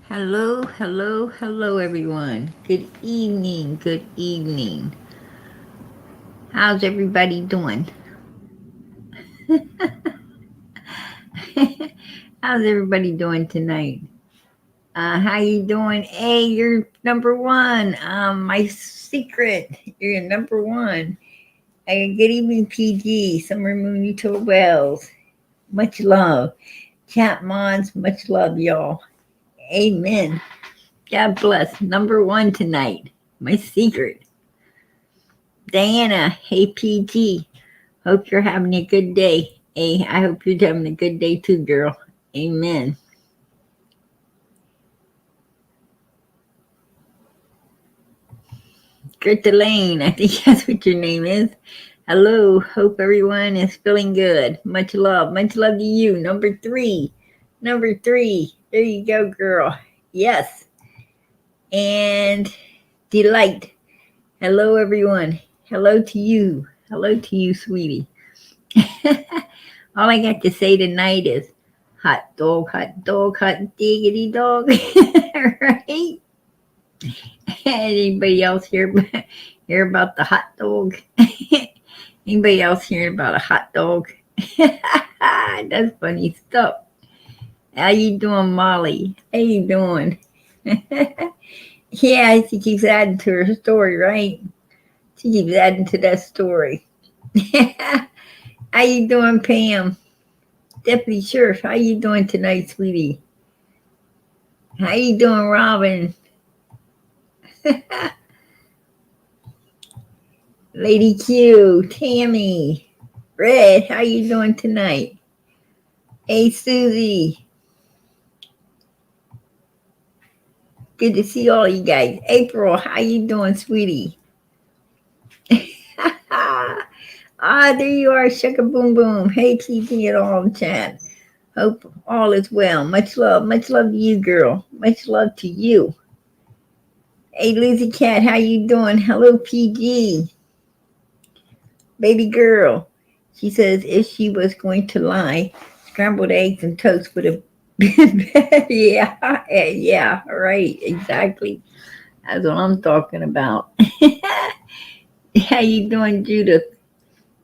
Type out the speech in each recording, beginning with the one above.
Hello, hello, hello, everyone. Good evening, good evening. How's everybody doing? How's everybody doing tonight? How you doing? Hey, you're number one. My secret. You're number one. Good evening, PG. Summer Moon, you told Wells. Much love. Chat mods, much love, y'all. Amen. God bless. Number one tonight. My secret. Diana, hey PG. Hope you're having a good day. Hey, I hope you're having a good day too, girl. Amen. Greta Lane, I think that's what your name is. Hello, hope everyone is feeling good. Much love to you. Number three. There you go, girl. Yes. And Delight. Hello, everyone. Hello to you, sweetie. All I got to say tonight is hot dog, hot diggity dog. Right? Anybody else hear about the hot dog? Anybody else hearing about a hot dog? That's funny stuff. How you doing, Molly? How you doing? Yeah, she keeps adding to her story, right? She keeps adding to that story. How you doing, Pam? Deputy Sheriff, how you doing tonight, sweetie? How you doing, Robin? Lady Q, Tammy, Red, how you doing tonight? Hey, Susie. Good to see all you guys. April, how you doing, sweetie? There you are, Shaka Boom Boom. Hey, TT and all the chat. Hope all is well. Much love to you, girl. Much love to you. Hey, Lizzie Cat, how you doing? Hello, PG. Baby girl. She says if she was going to lie, scrambled eggs and toast would have been better. Yeah, right, exactly. That's what I'm talking about. How you doing, Judith?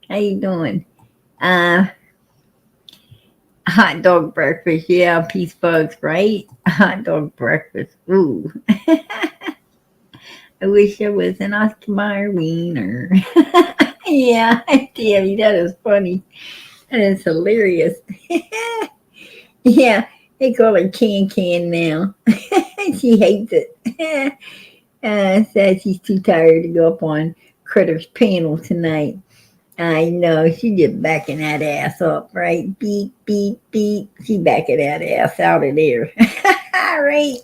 How you doing? Uh, Hot dog breakfast. Yeah, peace bugs, right? Hot dog breakfast. Ooh. I wish I was an Oscar Mayer wiener. Yeah, Tammy, that is funny. That is hilarious. Yeah, they call her Can now. She hates it. Says she's too tired to go up on Critter's panel tonight. I know, she just backing that ass up, right? Beep, beep, beep. She backing that ass out of there. Right?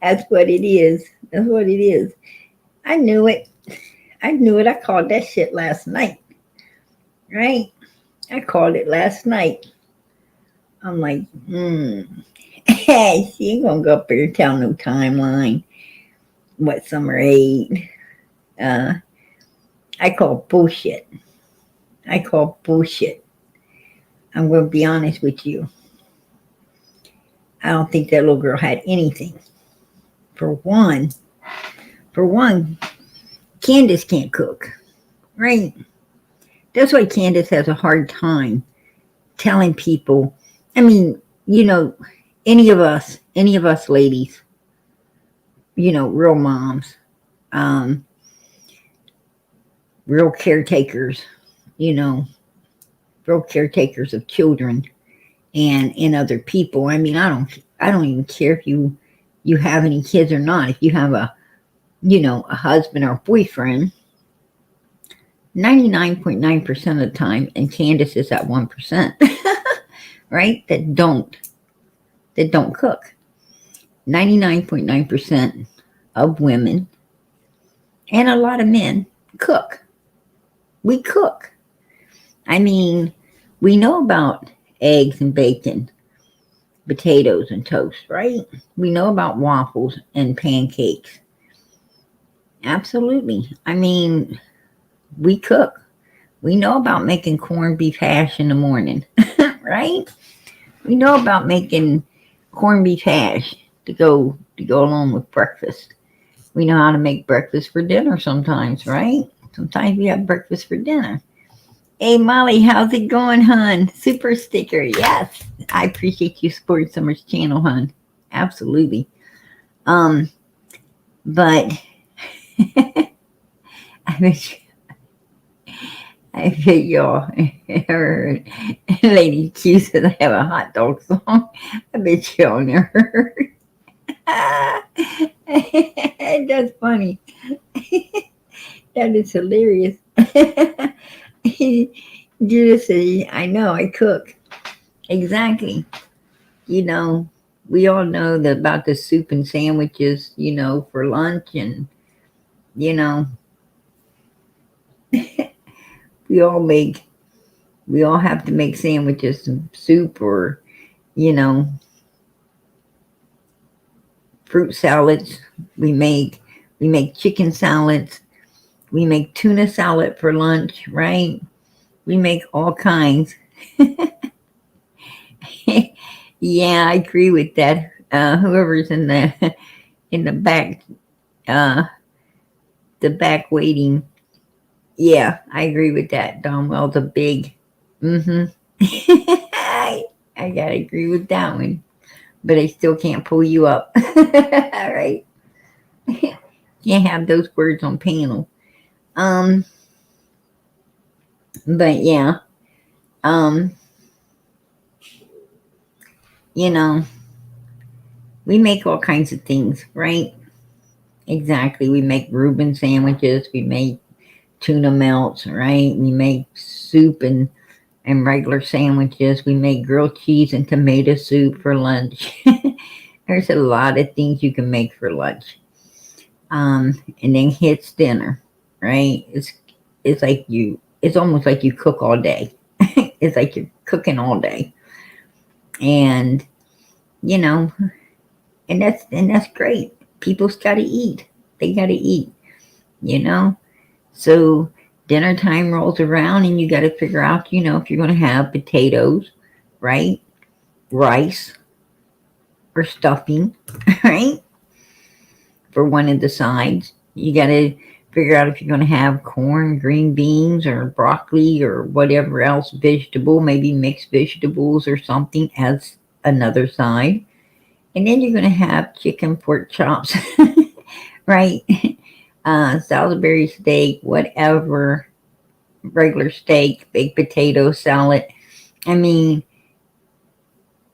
That's what it is. That's what it is. I knew it. I called that shit last night. Right? I called it last night. I'm like, she ain't gonna go up there and tell no timeline. What summer ate. Uh, I call bullshit. I'm gonna be honest with you. I don't think that little girl had anything. For one, Candace can't cook. Right? That's why Candace has a hard time telling people. I mean, any of us ladies, real moms, um, real caretakers, you know, real caretakers of children and other people. I mean, I don't even care if you have any kids or not. If you have a husband or a boyfriend, 99.9% of the time, and Candace is at 1%, right? That don't cook. 99.9% of women and a lot of men cook. We cook. I mean, we know about eggs and bacon, potatoes and toast, right? We know about waffles and pancakes. Absolutely. I mean, we cook. We know about making corned beef hash in the morning, right? We know about making corned beef hash to go along with breakfast. We know how to make breakfast for dinner sometimes, right? Sometimes we have breakfast for dinner. Hey Molly, how's it going, hun? Super sticker, yes. I appreciate you supporting Summer's channel, hun. Absolutely. But I bet I bet y'all heard Lady Q said I have a hot dog song. I bet y'all never heard. That's funny. That is hilarious. Judith says, I know, I cook. Exactly. You know, we all know about the soup and sandwiches, for lunch. And, you know, we all have to make sandwiches, some soup, or, fruit salads. We make chicken salads. We make tuna salad for lunch, right? We make all kinds. Yeah, I agree with that. Whoever's in the back, the back waiting. Yeah, I agree with that. Donwell's a big. I gotta agree with that one, but I still can't pull you up. All right, can't have those words on panel. But yeah, we make all kinds of things, right? Exactly. We make Reuben sandwiches. We make tuna melts, right? We make soup and regular sandwiches. We make grilled cheese and tomato soup for lunch. There's a lot of things you can make for lunch. And then hits dinner, right? It's almost like you cook all day. It's like you're cooking all day. And, and that's great. People's got to eat. They got to eat, So dinner time rolls around and you got to figure out, if you're going to have potatoes, right? Rice or stuffing, right? For one of the sides. You got to figure out if you're going to have corn, green beans, or broccoli, or whatever else vegetable, maybe mixed vegetables or something as another side. And then you're going to have chicken, pork chops, right? Salisbury steak, whatever, regular steak, baked potato salad. I mean,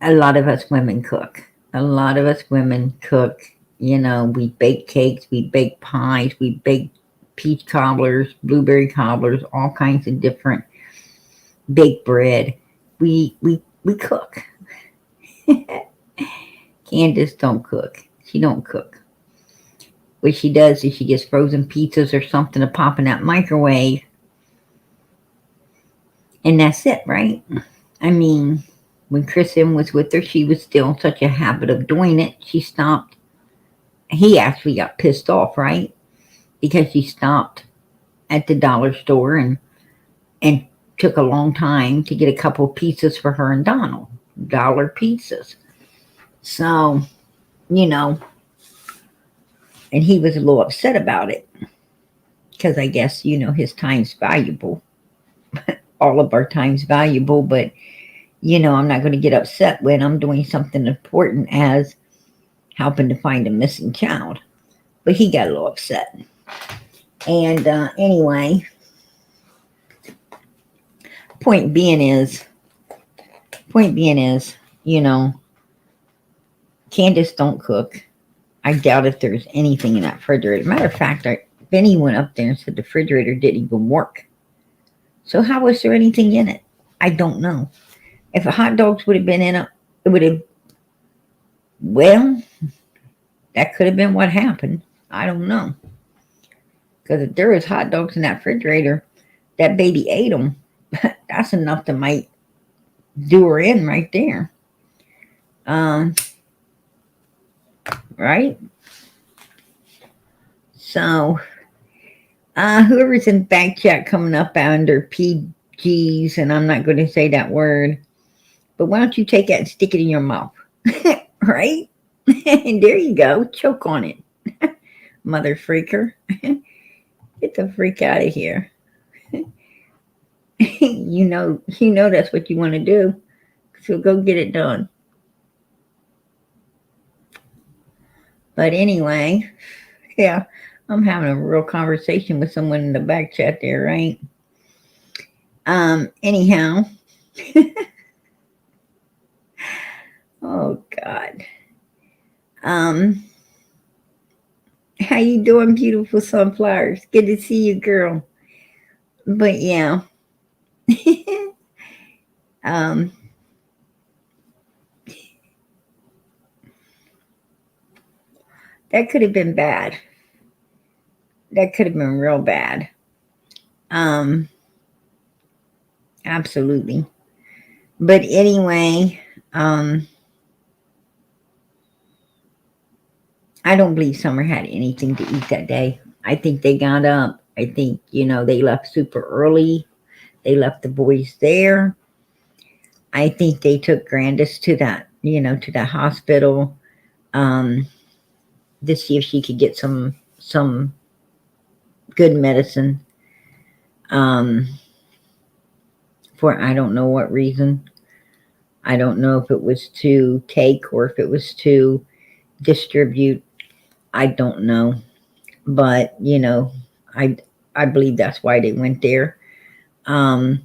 a lot of us women cook. We bake cakes, we bake pies, we bake peach cobblers, blueberry cobblers, all kinds of different baked bread. We cook. Candace don't cook. She don't cook. What she does is she gets frozen pizzas or something to pop in that microwave. And that's it, right? I mean, when Kristen was with her, she was still in such a habit of doing it. She stopped. He actually got pissed off, right? Because she stopped at the dollar store and took a long time to get a couple of pizzas for her and Donald. Dollar pizzas. So, and he was a little upset about it. Because I guess, his time's valuable. All of our time's valuable, but, I'm not going to get upset when I'm doing something important as helping to find a missing child. But he got a little upset. And anyway, point being is, Candace don't cook. I doubt if there's anything in that refrigerator. Matter of fact, Benny went up there and said the refrigerator didn't even work. So how was there anything in it? I don't know. If the hot dogs would have been in it, it would have, well, that could have been what happened. I don't know. Because if there was hot dogs in that refrigerator, that baby ate them. That's enough to might do her in right there. Right? So, whoever's in back chat coming up under PGs, and I'm not going to say that word, but why don't you take that and stick it in your mouth? Right? And there you go. Choke on it. Mother freaker. Get the freak out of here. You know that's what you want to do. So go get it done. But anyway, yeah, I'm having a real conversation with someone in the back chat there, right? Anyhow. Oh God. Um, how you doing, beautiful sunflowers? Good to see you, girl. But yeah. um, that could have been bad. That could have been real bad. Um, absolutely. But anyway, I don't believe Summer had anything to eat that day. I think they got up. I think, they left super early. They left the boys there. I think they took Candace to that hospital, um, to see if she could get some good medicine, um, for I don't know what reason. I don't know if it was to take or if it was to distribute. I don't know. But, I believe that's why they went there. Um,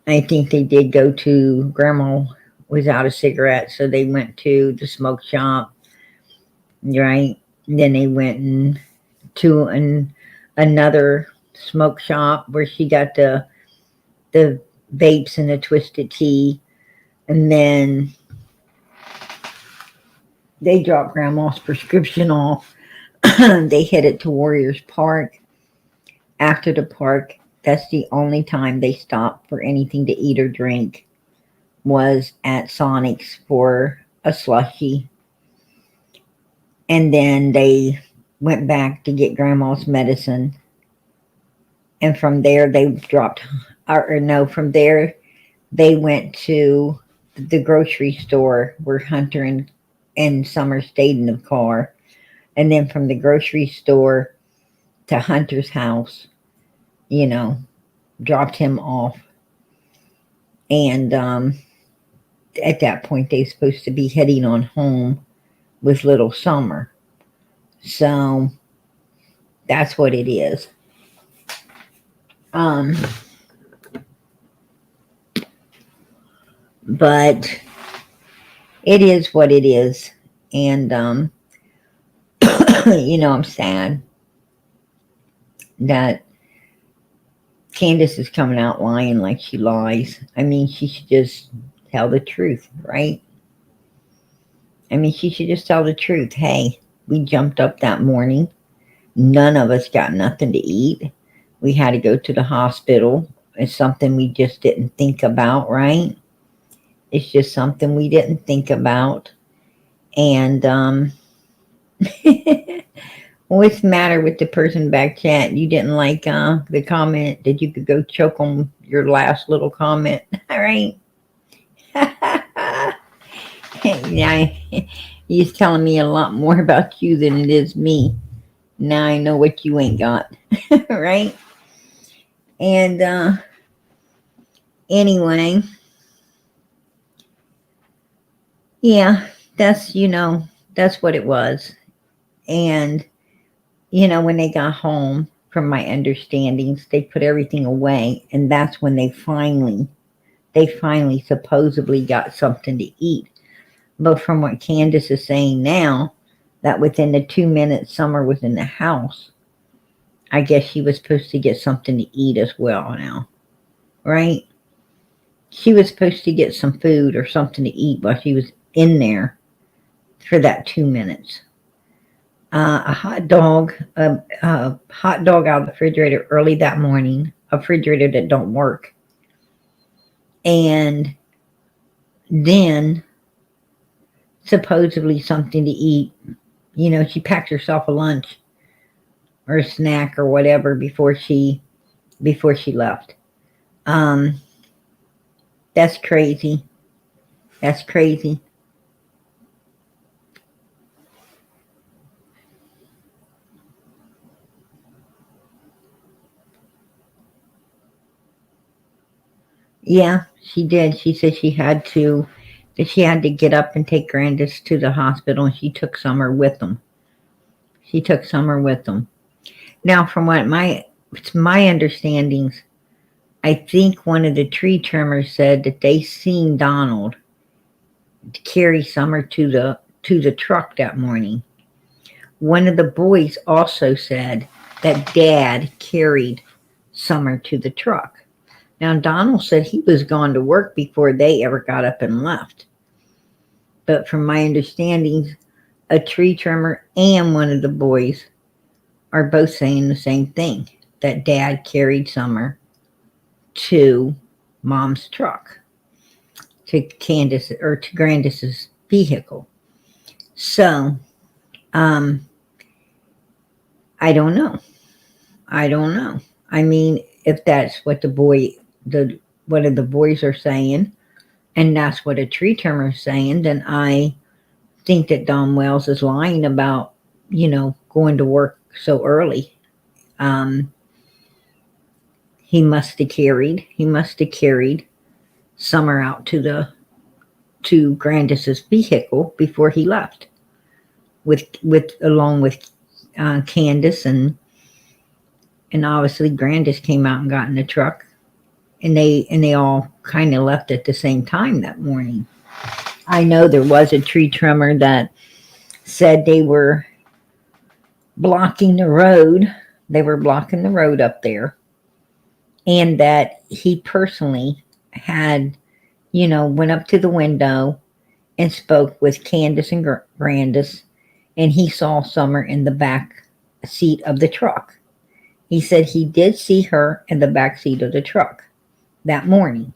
I think they did go to Grandma was out of cigarettes, so they went to the smoke shop, right? Then they went to another smoke shop where she got the vapes and the twisted tea, and then they dropped Grandma's prescription off. They headed to Warriors Park. After the park, that's the only time they stopped for anything to eat or drink, was at Sonic's for a slushie. And then they went back to get Grandma's medicine. And from there, they dropped, or no, from there, they went to the grocery store where Hunter and Summer stayed in the car. And then from the grocery store to Hunter's house, dropped him off. And at that point, they're supposed to be heading on home with little Summer. So that's what it is. But it is what it is. And, I'm sad that Candace is coming out lying like she lies. I mean, she should just tell the truth, right? I mean, she should just tell the truth. Hey, we jumped up that morning. None of us got nothing to eat. We had to go to the hospital. It's something we just didn't think about, right? It's just something we didn't think about. And what's the matter with the person back chat? You didn't like the comment that you could go choke on your last little comment, all right? Yeah, he's telling me a lot more about you than it is me. Now I know what you ain't got, right? And anyway, yeah, that's what it was. And when they got home, from my understandings, they put everything away, and that's when they finally supposedly got something to eat. But from what Candace is saying now, that within the 2 minutes Summer was in the house, I guess she was supposed to get something to eat as well now, right? She was supposed to get some food or something to eat while she was in there for that 2 minutes. A hot dog out of the refrigerator early that morning, a refrigerator that don't work. And then supposedly something to eat. She packed herself a lunch or a snack or whatever before she left. That's crazy. That's crazy. Yeah, she did. She said she had to get up and take Candace to the hospital, and she took Summer with them. She took Summer with them. Now, from what my understandings, I think one of the tree trimmers said that they seen Donald to carry Summer to the truck that morning. One of the boys also said that Dad carried Summer to the truck. Now, Donald said he was gone to work before they ever got up and left. But from my understanding, a tree trimmer and one of the boys are both saying the same thing, that Dad carried Summer to Mom's truck, to Candace or to Candace's vehicle. So, I don't know. I don't know. I mean, if that's what one of the boys are saying, and that's what a tree trimmer is saying, then I think that Don Wells is lying about, going to work so early. He must have carried Summer out to Candace's vehicle before he left, along with Candace, and obviously Candace came out and got in the truck, and they all kind of left at the same time that morning. I know there was a tree trimmer that said they were blocking the road. They were blocking the road up there, and that he personally had, went up to the window and spoke with Candace and Candace, and he saw Summer in the back seat of the truck. He said he did see her in the back seat of the truck that morning,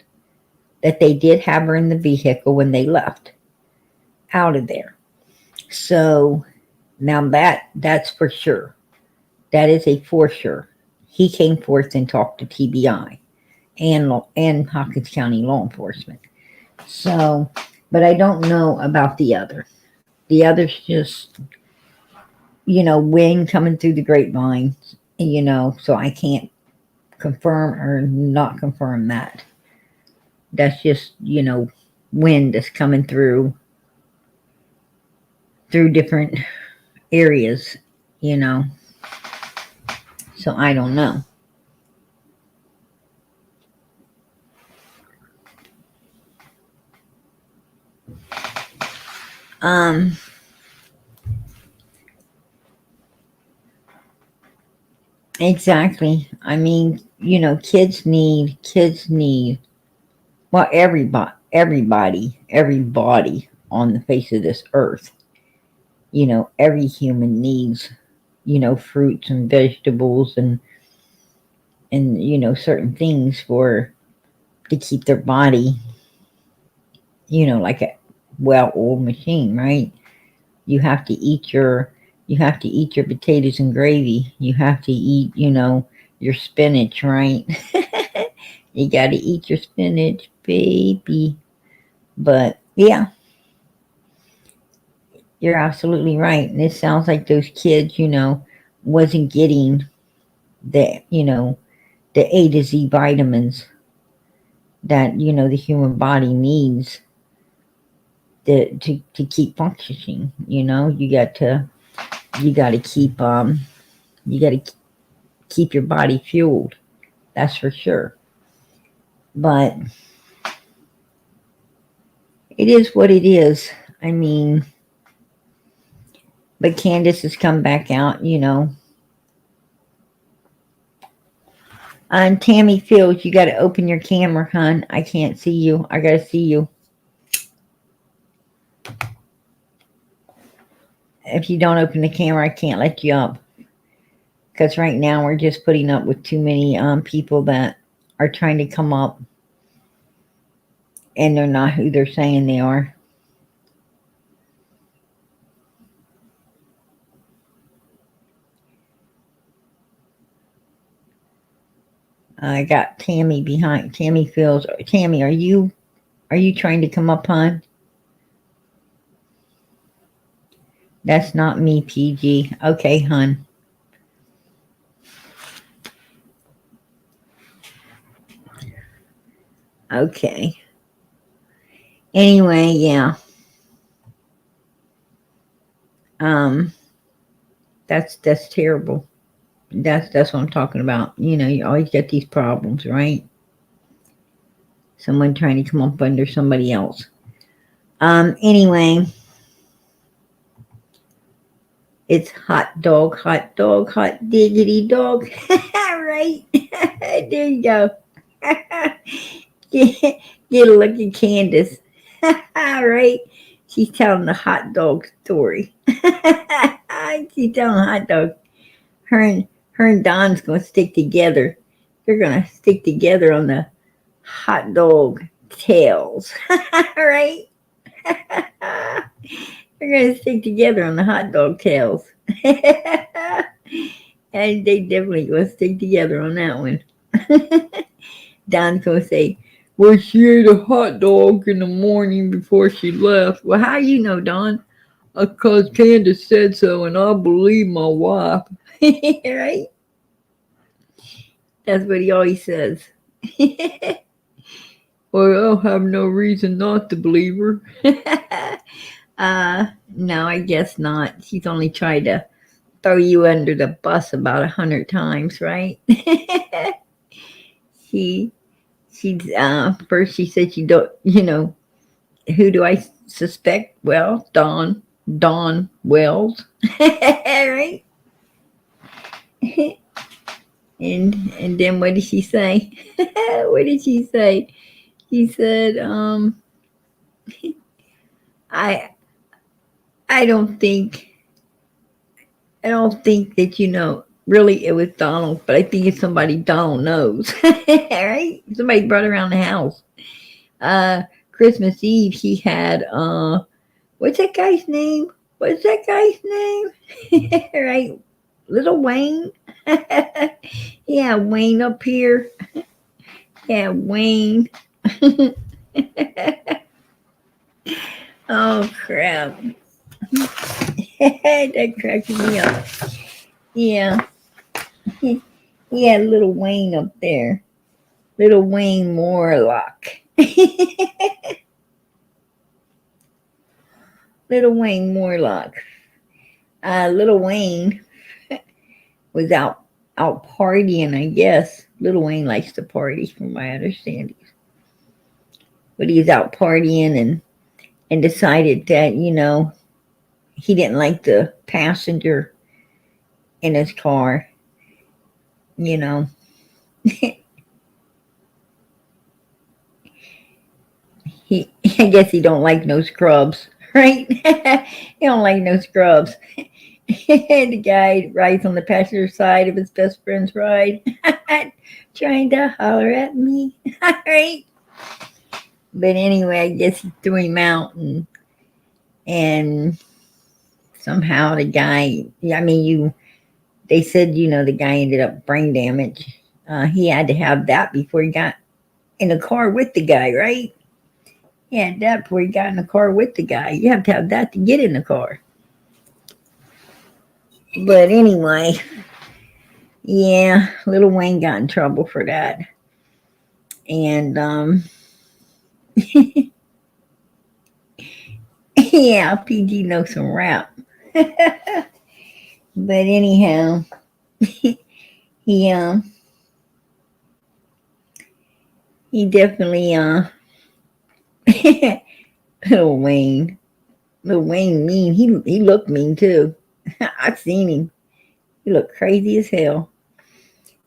that they did have her in the vehicle when they left out of there. So now that's for sure. That is a for sure. He came forth and talked to TBI and Hawkins County law enforcement. So, but I don't know about the other. The other's just, wind coming through the grapevine, so I can't confirm or not confirm that. That's just, wind that's coming through different areas, so I don't know. Exactly. I mean, kids need, well, everybody on the face of this earth, every human needs, fruits and vegetables and certain things to keep their body, like a well-oiled machine, right? You have to eat your potatoes and gravy. You have to eat, your spinach, right? You got to eat your spinach, baby. But yeah, you're absolutely right. And it sounds like those kids, wasn't getting the, the A to Z vitamins that, the human body needs to keep functioning. You got to keep your body fueled. That's for sure. But it is what it is. I mean, but Candace has come back out, And Tammy Fields, you got to open your camera, hon. I can't see you. I got to see you. If you don't open the camera, I can't let you up. Because right now we're just putting up with too many people that are trying to come up. And they're not who they're saying they are. I got Tammy behind. Tammy Fields. Tammy, are you trying to come up, hon? That's not me, PG. Okay, hon. Okay. Anyway, yeah. That's terrible. That's what I'm talking about. You know, you always get these problems, right? Someone trying to come up under somebody else. Anyway, it's hot dog, hot dog, hot diggity dog. Right? There you go. Get a look at Candace. Right? She's telling the hot dog story. She's telling hot dog. Her and Don's gonna stick together. They're gonna stick together on the hot dog tails. Right? They're gonna stick together on the hot dog tails. And they definitely gonna stick together on that one. Don's gonna say, well, she ate a hot dog in the morning before she left. Well, how you know, Don? Because Candace said so, and I believe my wife. Right? That's what he always says. Well, I'll have no reason not to believe her. No, I guess not. She's only tried to throw you under the bus about 100 times, right? She's first she said she don't, who do I suspect? Well, Don Wells. Right? And then what did she say? What did she say? She said, I I don't think that really it was Donald, but I think it's somebody Donald knows. Right? Somebody brought around the house. Christmas Eve he had what's that guy's name? What's that guy's name? Right? Little Wayne. Yeah, Wayne up here. Yeah, Wayne. Oh crap. That cracked me up. Yeah. He had little Wayne up there. Little Wayne Morlock. Little Wayne Morlock. Little Wayne was out partying, I guess. Little Wayne likes to party, from my understanding. But he was out partying and decided that, he didn't like the passenger in his car. I guess he don't like no scrubs, right? He don't like no scrubs. The guy rides on the passenger side of his best friend's ride, trying to holler at me, right? But anyway, I guess he threw him out, and somehow the guy, they said, the guy ended up brain damage. He had to have that before he got in the car with the guy, right? He had that before he got in the car with the guy. You have to have that to get in the car. But anyway, yeah, Little Wayne got in trouble for that. And yeah, PG knows some rap. But anyhow, he definitely Little Wayne. Little Wayne mean. He looked mean too. I've seen him. He looked crazy as hell.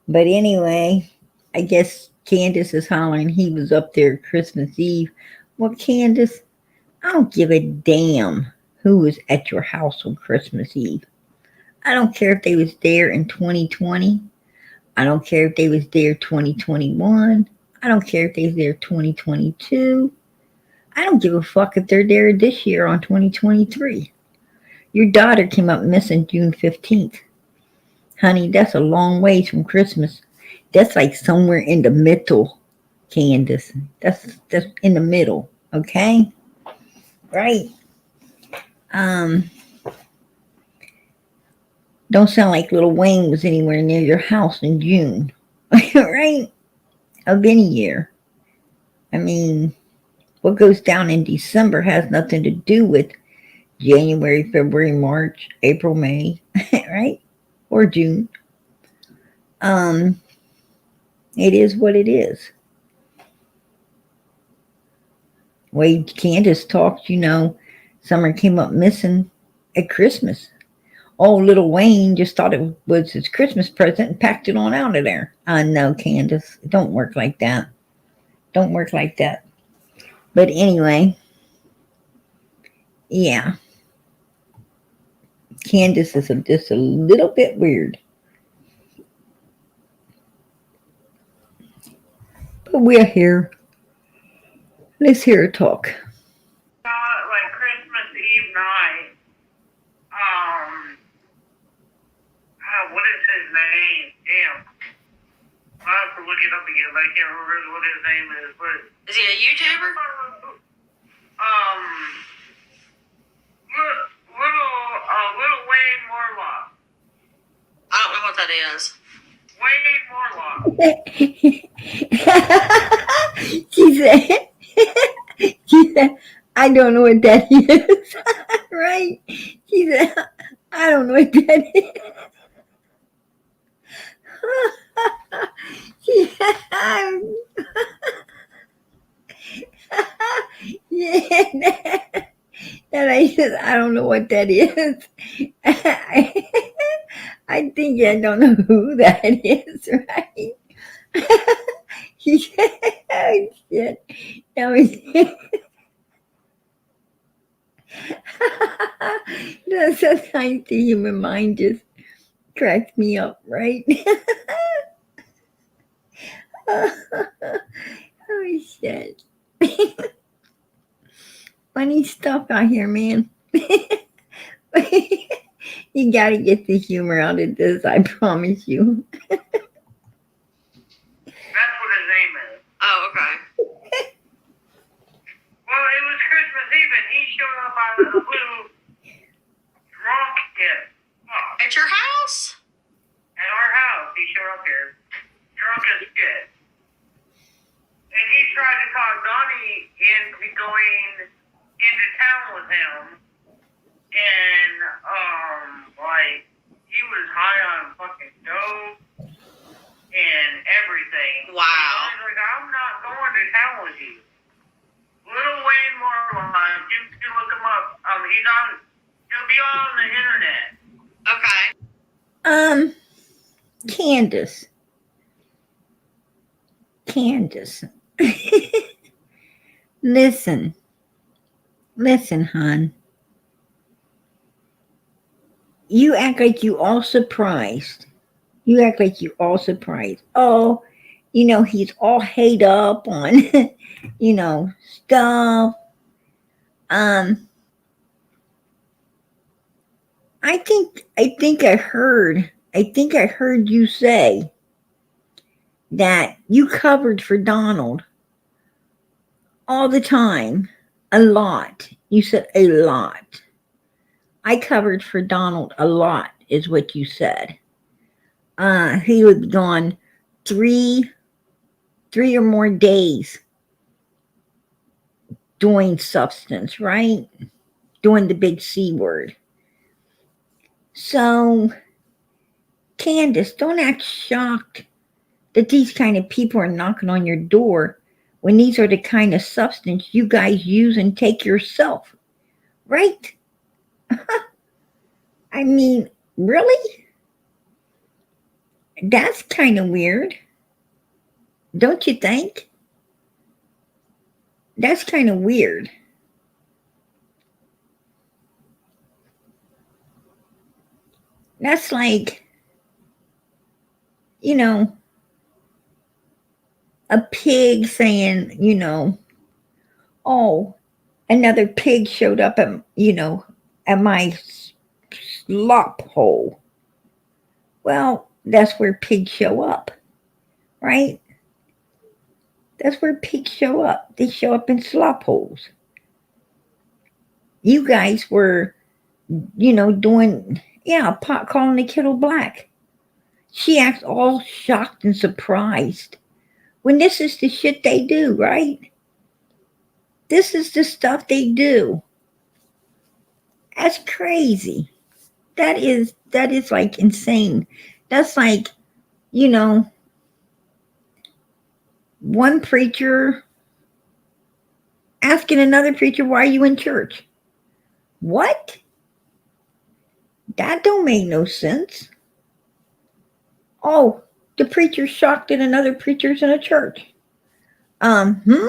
But anyway, I guess Candace is hollering he was up there Christmas Eve. Well, Candace, I don't give a damn who was at your house on Christmas Eve. I don't care if they was there in 2020. I don't care if they was there 2021. I don't care if they was there 2022. I don't give a fuck if they're there this year on 2023. Your daughter came up missing June 15th. Honey, that's a long ways from Christmas. That's like somewhere in the middle, Candace. That's in the middle, okay? Right? Don't sound like Little Wayne was anywhere near your house in June. Right? Of any year. I mean, what goes down in December has nothing to do with January, February, March, April, May, right? Or June. Um, it is what it is. Way Candace talked, Summer came up missing at Christmas. Oh, little Wayne just thought it was his Christmas present and packed it on out of there. I know, Candace. It don't work like that. Don't work like that. But anyway, yeah. Candace is just a little bit weird. But we're here. Let's hear her talk. Like Christmas Eve night. What is his name? Damn. I have to look it up again. I can't remember what his name is. But is he a YouTuber? Little Wayne Morlock. I don't know what that is. Wayne Morlock. she said, I don't know what that is. Right? She said, I don't know what that is. Yeah. And I said, I don't know what that is. I think I don't know who that is, right? Oh, shit. That was sometimes the human mind just cracks me up, right? Oh, shit. Funny stuff out here, man. You gotta get the humor out of this, I promise you. That's what his name is. Oh, okay. Well, it was Christmas Eve and he showed up out of the blue drunk as fuck. At your house? At our house, he showed up here. Drunk as shit. And he tried to talk Donnie into going into town with him. And, he was high on fucking dope and everything. Wow. And I was like, I'm not going to town with you. Little Wayne Morlock, you can look him up. He'll be on the internet. Okay. Candace. Listen, hon. You act like you all surprised. Oh, he's all hate up on, stuff. I think I heard you say that you covered for Donald all the time. A lot. You said a lot. I covered for Donald a lot, is what you said. He would be gone three or more days doing substance, right? Doing the big C word. So, Candace, don't act shocked that these kind of people are knocking on your door when these are the kind of substance you guys use and take yourself, right? I mean, really? That's kind of weird. Don't you think? That's kind of weird. That's like, a pig saying, oh, another pig showed up at my slop hole. Well, that's where pigs show up, right? That's where pigs show up. They show up in slop holes. You guys were, doing, pot calling the kiddo black. She acts all shocked and surprised when this is the shit they do, right? This is the stuff they do. That's crazy. That is like insane. That's like, you know, one preacher asking another preacher, why are you in church? What? That don't make no sense. Oh, the preacher's shocked that another preacher's in a church. Hmm?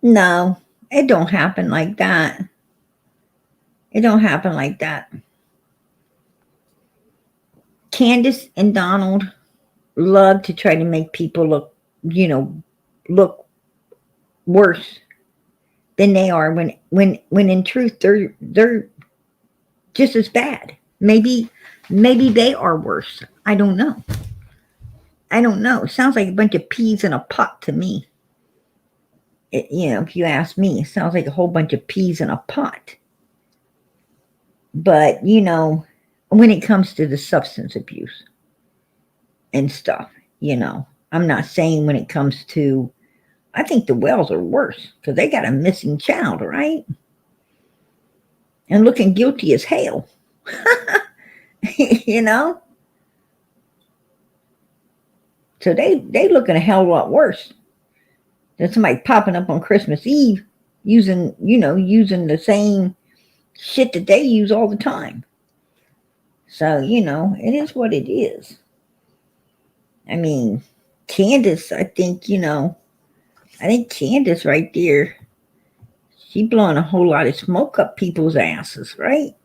No, it don't happen like that. It don't happen like that. Candace and Donald love to try to make people look, look worse than they are when in truth they're just as bad. Maybe they are worse. I don't know. It sounds like a bunch of peas in a pot to me. If you ask me, it sounds like a whole bunch of peas in a pot. But when it comes to the substance abuse and stuff, I'm not saying when it comes to, I think the Wells are worse because they got a missing child, right? And looking guilty as hell. So they looking a hell of a lot worse than somebody popping up on Christmas Eve using the same shit that they use all the time. So, it is what it is. I mean, Candace, I think Candace right there, she blowing a whole lot of smoke up people's asses, right?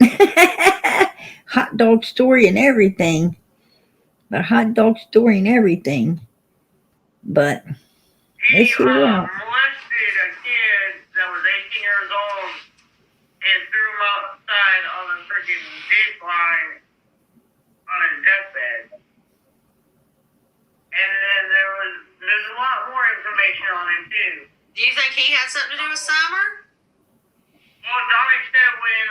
Hot dog story and everything. The hot dog story and everything. But he molested a kid that was 18 years old and threw him outside on a freaking date line on his deathbed. And then there's a lot more information on him too. Do you think he had something to do with Summer? Well, Donnie said when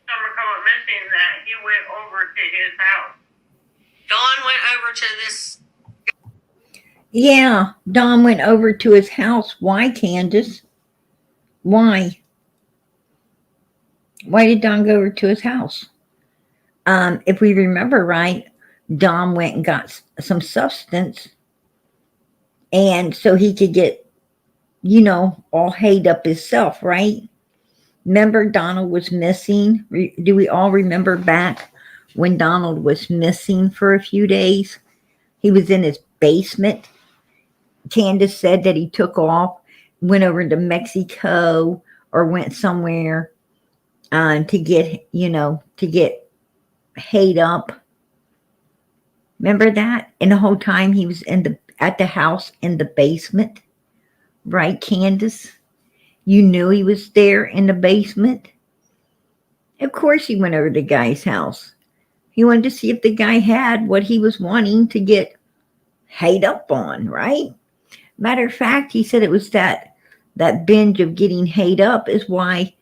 Summer come up missing that he went over to his house. Dawn went over to this. yeah, Don went over to his house. Why, Candace? Why? Why did Don go over to his house? If we remember right, Don went and got some substance, and so he could get, all hayed up himself, right? Remember, Donald was missing. Do we all remember back when Donald was missing for a few days? He was in his basement. Candace said that he took off, went over to Mexico, or went somewhere to get hayed up. Remember that? And the whole time he was at the house in the basement, right, Candace? You knew he was there in the basement. Of course he went over to the guy's house. He wanted to see if the guy had what he was wanting to get hayed up on, right? Matter of fact, he said it was that binge of getting hayed up is why,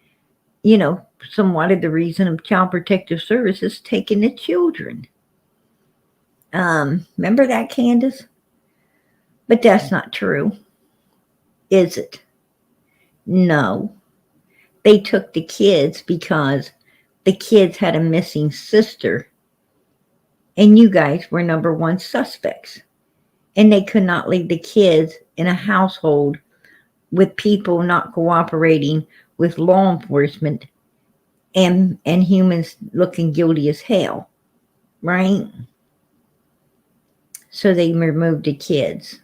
somewhat of the reason of Child Protective Services taking the children. Remember that, Candace? But that's not true, is it? No. They took the kids because the kids had a missing sister, and you guys were number one suspects. And they could not leave the kids in a household with people not cooperating with law enforcement and humans looking guilty as hell, right? So they removed the kids.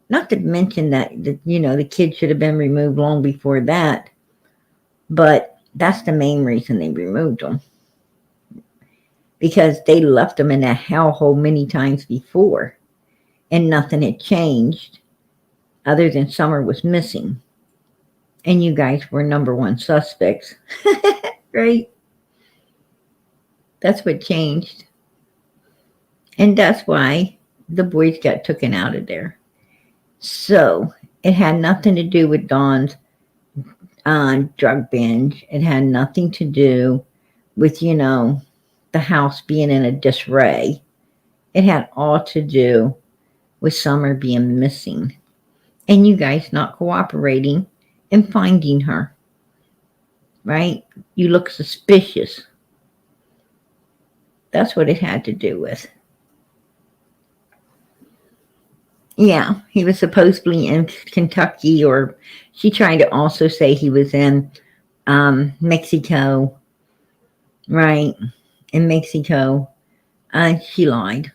Not to mention that the kids should have been removed long before that, but that's the main reason they removed them, because they left them in that hellhole many times before, and nothing had changed other than Summer was missing, and you guys were number one suspects, right? That's what changed, and that's why the boys got taken out of there. So it had nothing to do with Dawn's drug binge. It had nothing to do with, the house being in a disarray. It had all to do with Summer being missing and you guys not cooperating and finding her. Right? You look suspicious. That's what it had to do with. Yeah, he was supposedly in Kentucky, or she tried to also say he was in Mexico. Right? In Mexico. She lied.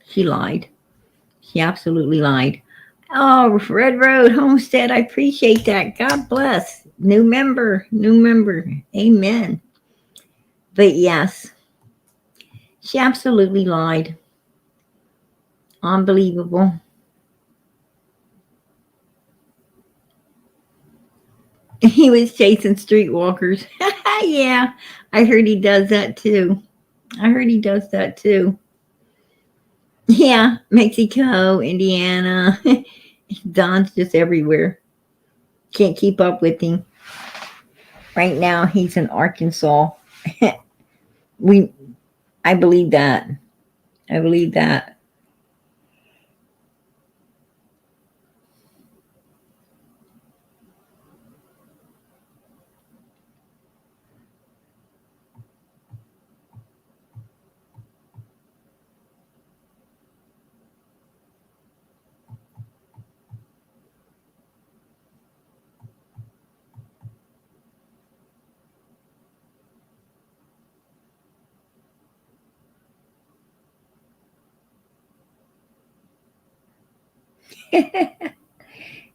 She lied. She absolutely lied. Oh, Red Road Homestead, I appreciate that. God bless. New member, new member. Amen. But yes, she absolutely lied. Unbelievable. He was chasing streetwalkers. Yeah, I heard he does that too. I heard he does that too. Yeah, Mexico, Indiana. Don's just everywhere. Can't keep up with him. Right now, he's in Arkansas. we, I believe that. I believe that.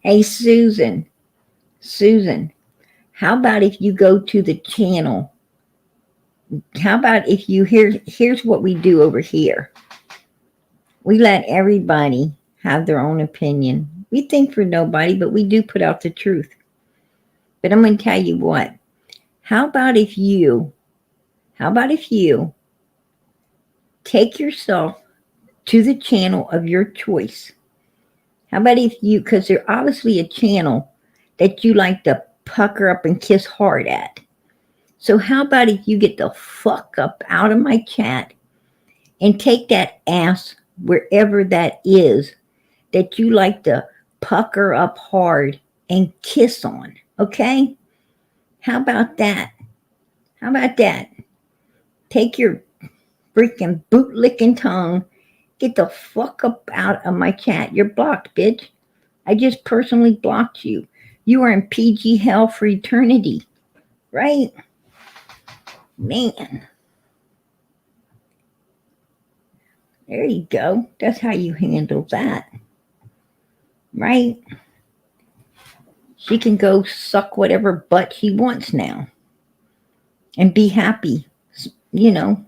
Hey, Susan. Susan, how about if you go to the channel? How about if you here's what we do over here. We let everybody have their own opinion. We think for nobody, but we do put out the truth. But I'm going to tell you what. How about if you take yourself to the channel of your choice? How about if you, because they're obviously a channel that you like to pucker up and kiss hard at. So how about if you get the fuck up out of my chat and take that ass wherever that is that you like to pucker up hard and kiss on, okay? How about that? How about that? Take your freaking boot-licking tongue, get the fuck up out of my chat. You're blocked, bitch. I just personally blocked you. You are in PG hell for eternity, right? Man. There you go. That's how you handle that. Right? She can go suck whatever butt she wants now and be happy. You know,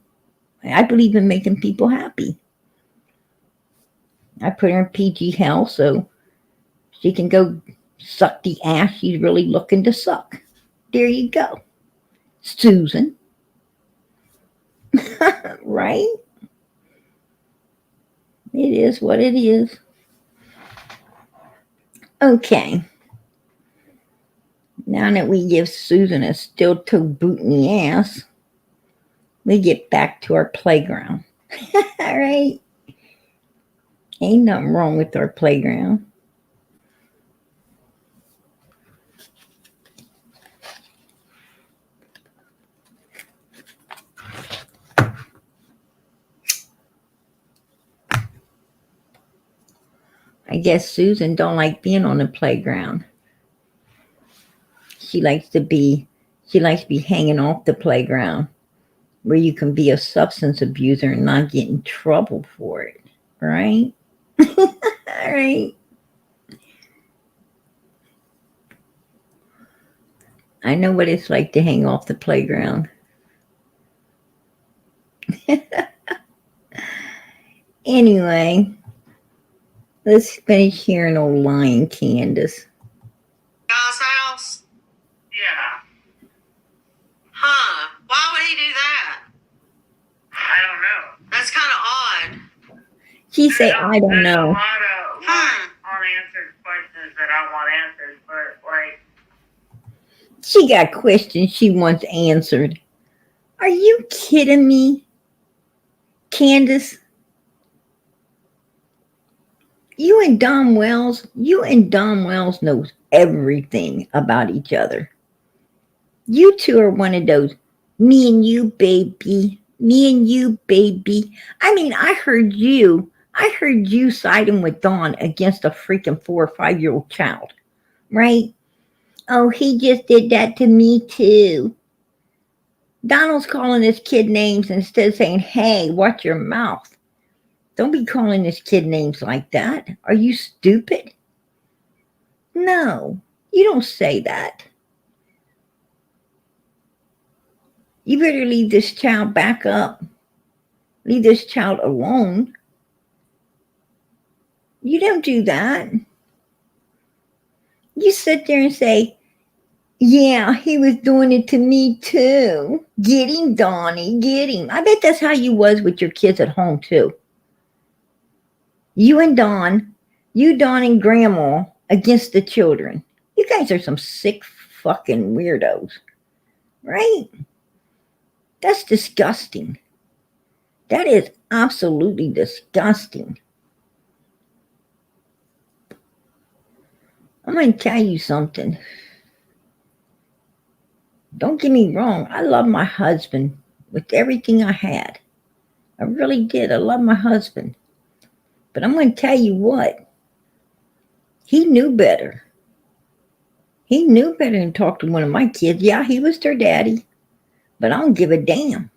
I believe in making people happy. I put her in PG hell so she can go suck the ass she's really looking to suck. There you go. Susan. Right? It is what it is. Okay. Now that we give Susan a steel-toe boot in the ass, we get back to our playground. All right? Ain't nothing wrong with our playground. I guess Susan don't like being on the playground. She likes to be hanging off the playground where you can be a substance abuser and not get in trouble for it. Right? All right. I know what it's like to hang off the playground. Anyway, let's finish hearing old lying Candace. Guy's house? Yeah. Huh. Why would he do that? I don't know. That's kind of odd. She said, I don't There's know. a lot of unanswered questions that I want answered, but like, She got questions she wants answered. Are you kidding me? Candace? You and Don Wells knows everything about each other. You two are one of those, me and you, baby. Me and you, baby. I mean, I heard you siding with Dawn against a freaking 4 or 5 year old child, right? Oh, he just did that to me too. Donald's calling this kid names instead of saying, hey, watch your mouth. Don't be calling this kid names like that. Are you stupid? No, you don't say that. You better leave this child back up. Leave this child alone. You don't do that. You sit there and say, yeah, he was doing it to me too. Get him, Donnie, get him. I bet that's how you was with your kids at home too. You and Don, you, Don, and Grandma against the children. You guys are some sick fucking weirdos, right? That's disgusting. That is absolutely disgusting. I'm going to tell you something. Don't get me wrong. I love my husband with everything I had. I really did. I love my husband. But I'm going to tell you what. He knew better. He knew better than talk to one of my kids. Yeah, he was their daddy. But I don't give a damn.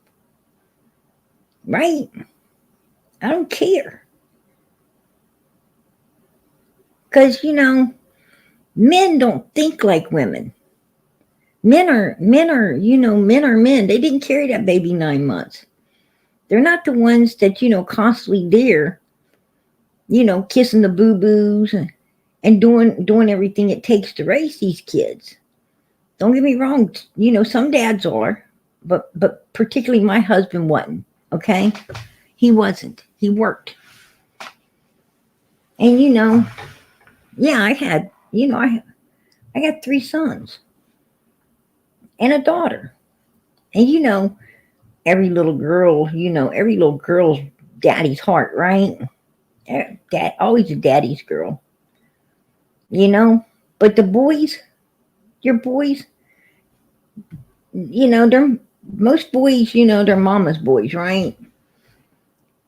Right? I don't care. Because, men don't think like women. Men are men. They didn't carry that baby 9 months. They're not the ones that, constantly there, kissing the boo-boos and doing everything it takes to raise these kids. Don't get me wrong, some dads are, but particularly my husband wasn't, okay? He wasn't. He worked. And yeah, I had, I got 3 sons and a daughter. And every little girl's daddy's heart, right? Dad, always a daddy's girl. But the boys, your boys, they're most boys, they're mama's boys, right?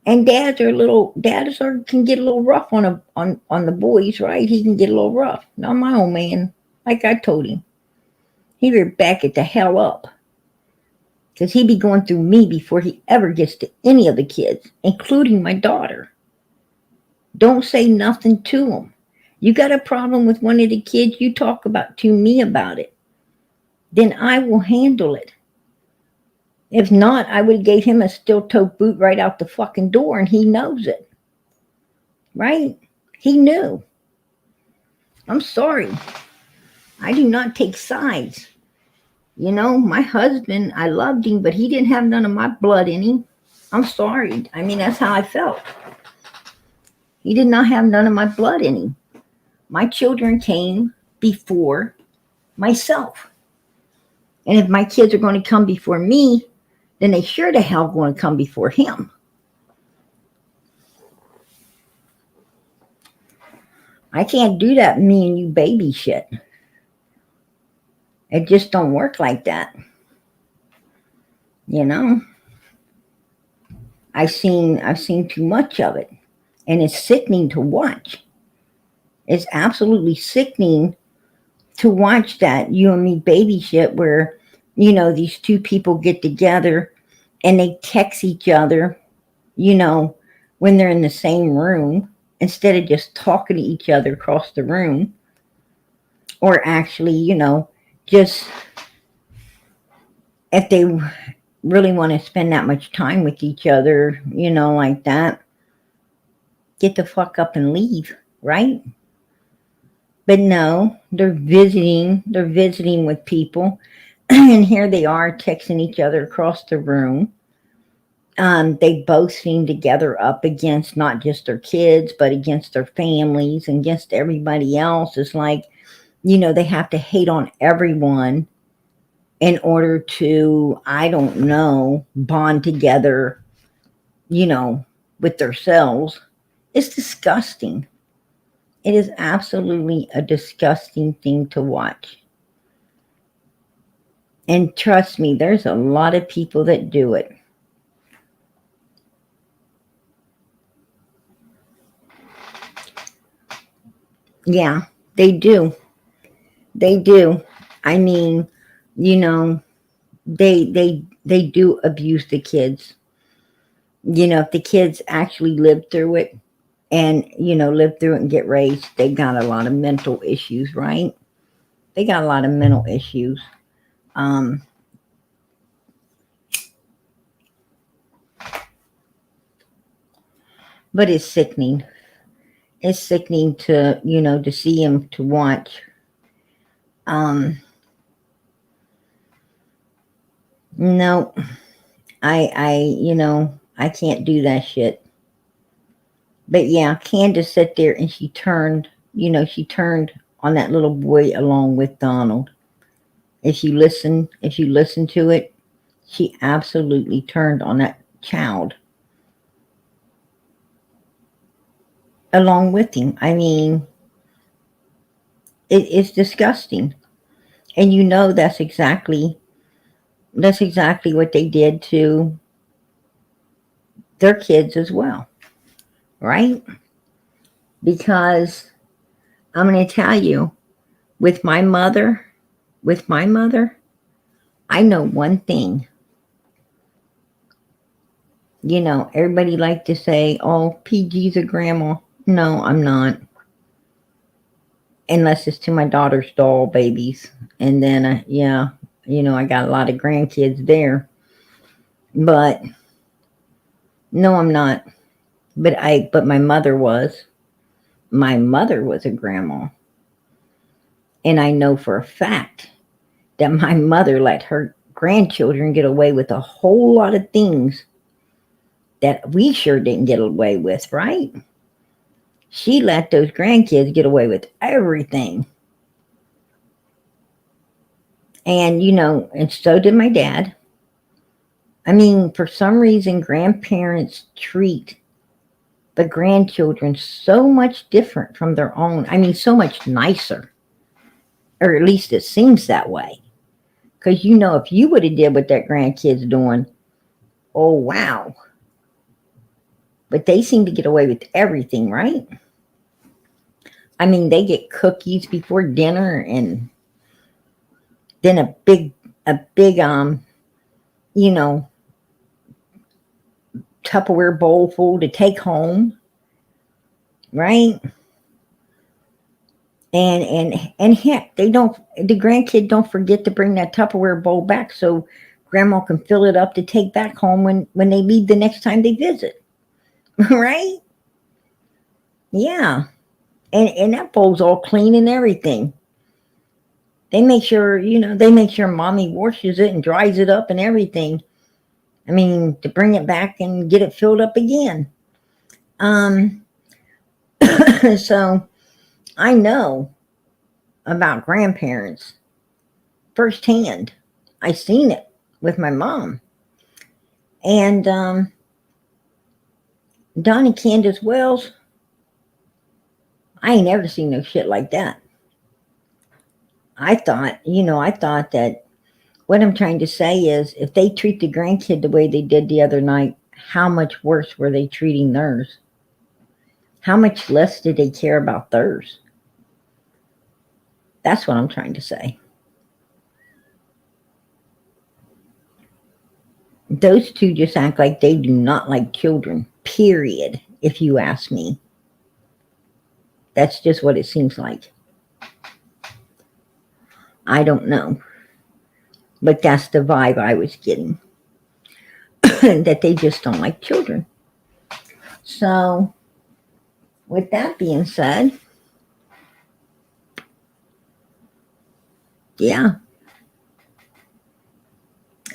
And dads can get a little rough on the boys, right? He can get a little rough. Now my old man, like I told him, he better back it the hell up. Because he be going through me before he ever gets to any of the kids, including my daughter. Don't say nothing to him. You got a problem with one of the kids, you talk to me about it. Then I will handle it. If not, I would have gave him a steel-toe boot right out the fucking door, and he knows it. Right? He knew. I'm sorry. I do not take sides. My husband, I loved him, but he didn't have none of my blood in him. I'm sorry. I mean, that's how I felt. He did not have none of my blood in him. My children came before myself. And if my kids are going to come before me, then they sure the hell going to come before him. I can't do that me and you baby shit. It just don't work like that. I've seen too much of it. And it's sickening to watch. It's absolutely sickening to watch that you and me baby shit where, these two people get together and they text each other, when they're in the same room instead of just talking to each other across the room. Or actually, just if they really want to spend that much time with each other, like that, get the fuck up and leave, right? But no, they're visiting with people, and here they are texting each other across the room. They both seem together up against not just their kids, but against their families and against everybody else. It's like, they have to hate on everyone in order to, I don't know, bond together, with themselves. It's disgusting. It is absolutely a disgusting thing to watch. And trust me, there's a lot of people that do it. Yeah, they do. They do. I mean, you know, they do abuse the kids. If the kids actually live through it and live through it and get raised, they got a lot of mental issues, right? They got a lot of mental issues. Um, but it's sickening. It's sickening to see him, to watch. Um, no, I can't do that shit. But yeah, Candace sat there and she turned on that little boy along with Donald. If you listen to it, she absolutely turned on that child along with him. I mean, it's disgusting. And that's exactly what they did to their kids as well, right? Because I'm going to tell you, with my mother, with my mother, I know one thing. Everybody like to say, "Oh, PG's a grandma." No, I'm not. Unless it's to my daughter's doll babies, and then yeah, I got a lot of grandkids there. But no, I'm not. But my mother was. My mother was a grandma, and I know for a fact that my mother let her grandchildren get away with a whole lot of things that we sure didn't get away with, right? She let those grandkids get away with everything. And so did my dad. I mean, for some reason, grandparents treat the grandchildren so much different from their own. I mean, so much nicer. Or at least it seems that way. Because if you would have did what that grandkid's doing, oh wow. But they seem to get away with everything, right? I mean, they get cookies before dinner, and then a big you know, Tupperware bowl full to take home, right? And heck, the grandkid don't forget to bring that Tupperware bowl back so grandma can fill it up to take back home when they leave the next time they visit. Right? Yeah. And that bowl's all clean and everything. They make sure mommy washes it and dries it up and everything. I mean, to bring it back and get it filled up again. Um, so I know about grandparents firsthand. I seen it with my mom. And Donnie Candace Wells, I ain't ever seen no shit like that. I thought that what I'm trying to say is, if they treat the grandkid the way they did the other night, how much worse were they treating theirs? How much less did they care about theirs? That's what I'm trying to say. Those two just act like they do not like children, period, if you ask me. That's just what it seems like. I don't know. But that's the vibe I was getting. That they just don't like children. So, with that being said, yeah,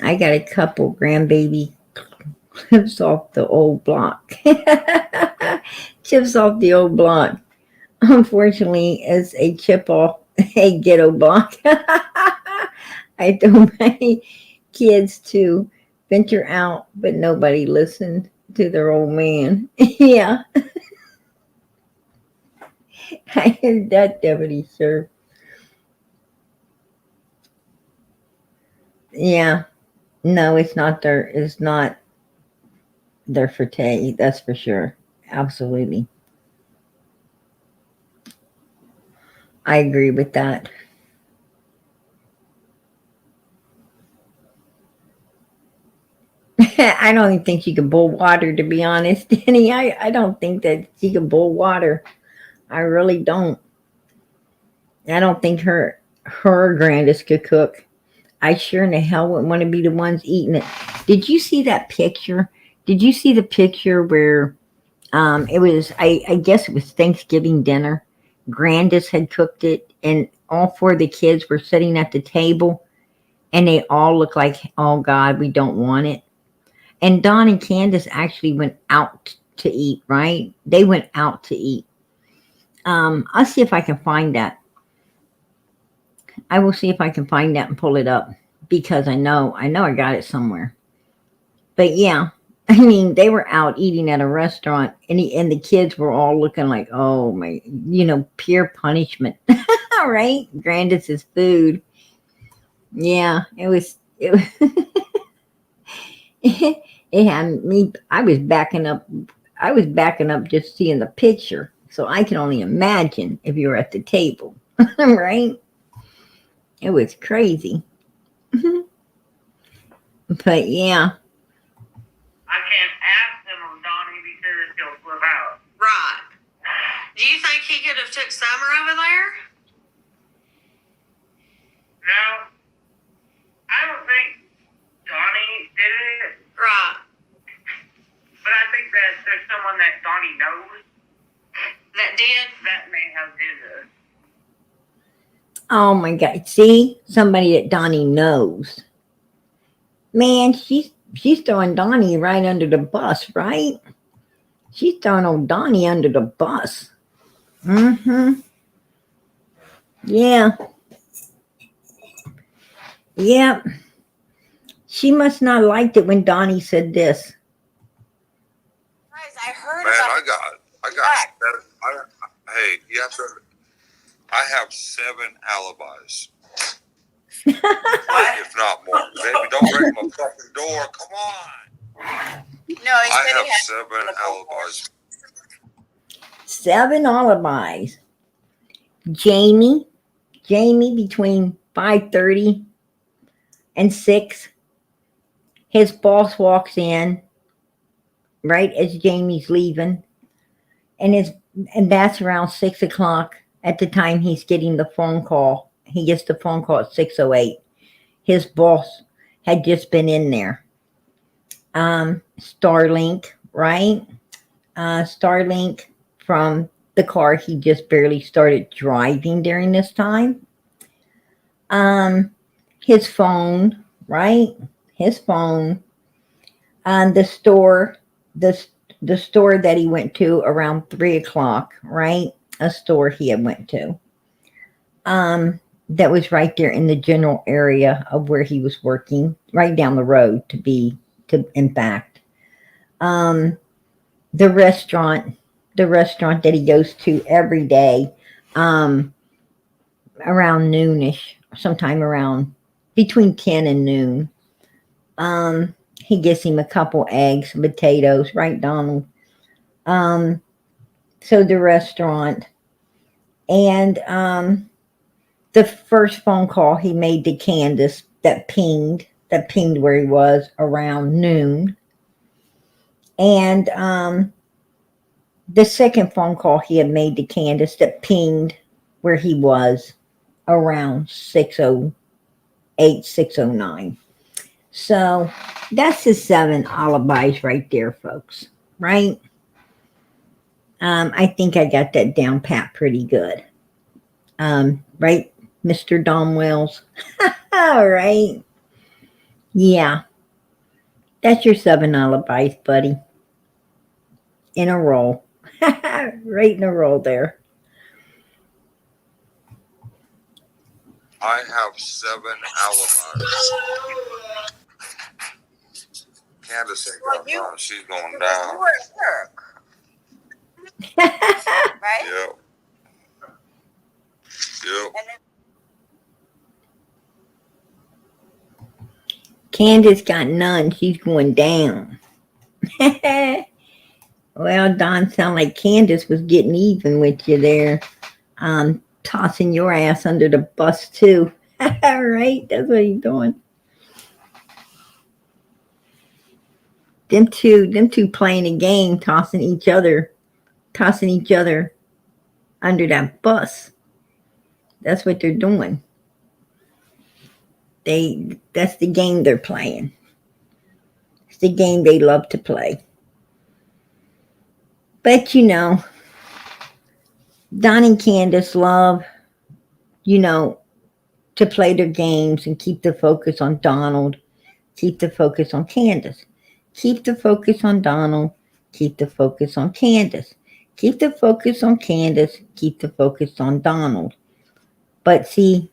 I got a couple grandbaby chips off the old block. Chips off the old block. Unfortunately, as a chip off a ghetto block, I told my kids to venture out, but nobody listened to their old man. Yeah. I heard that, Deputy Sir. Yeah. No, it's not their. It's not their forte. That's for sure. Absolutely. I agree with that. I don't even think she can boil water, to be honest, Danny. I don't think that she can boil water. I really don't. I don't think her Grandis could cook. I sure in the hell wouldn't want to be the ones eating it. Did you see that picture? Did you see the picture where it was? I guess it was Thanksgiving dinner. Grandis had cooked it, and all four of the kids were sitting at the table, and they all looked like, "Oh God, we don't want it." And Don and Candace actually went out to eat. Right? They went out to eat. I'll see if I can find that. I will see if I can find that and pull it up because I got it somewhere. But yeah, I mean, they were out eating at a restaurant, and the kids were all looking like, oh my, pure punishment, right? Grandis's food. Yeah, it was. It was. It had me. I was backing up. I was backing up just seeing the picture, so I can only imagine if you were at the table, right? It was crazy. But yeah, I can't ask him on Donnie because he'll flip out. Right. Do you think he could have took Summer over there? No, I don't think Donnie did it. Right. But I think that there's someone that Donnie knows That did? that may have did it. oh my God! See, somebody that Donnie knows. Man, she's throwing Donnie right under the bus, right? She's throwing old Donnie under the bus. Mm-hmm. Yeah. Yep. She must not have liked it when Donnie said this. Guys, I heard Man, about hey, you have to. I have 7 alibis, what? if not more. Baby, don't break my fucking door. Come on. No, he I said have he had 7 alibis. 7 alibis. Jamie between 5:30 and 6. His boss walks in right as Jamie's leaving, and that's around 6 o'clock at the time he's getting the phone call. He gets the phone call at 6:08. His boss had just been in there. Starlink, right? Starlink from the car he just barely started driving during this time. His phone, right? His phone. The store, the store that he went to around 3 o'clock, right? A store he had went to. That was right there in the general area of where he was working, right down the road in fact. The restaurant that he goes to every day, around noonish, sometime around between 10 and noon. He gets him a couple eggs, potatoes, right, Donald? So the restaurant, and the first phone call he made to Candace that pinged where he was around noon, and the second phone call he had made to Candace that pinged where he was around 6:08, 6:09. So that's his 7 alibis right there, folks. Right? I think I got that down pat pretty good. Right, Mr. Dom Wells? All right. Yeah. That's your 7 alibis, buddy. In a row. Right in a row there. I have 7 alibis. Candace ain't going down. She's going down. You were at work. Right? Yep. Yep. Candace got none. She's going down. Well, Don, sound like Candace was getting even with you there. Tossing your ass under the bus too. Right? That's what he's doing. Them two playing a game, tossing each other under that bus. That's what they're doing. That's the game they're playing. It's the game they love to play. But Don and Candace love, to play their games and keep the focus on Donald, keep the focus on Candace, keep the focus on Donald, keep the focus on Candace, keep the focus on Candace, keep the focus on Donald. But see,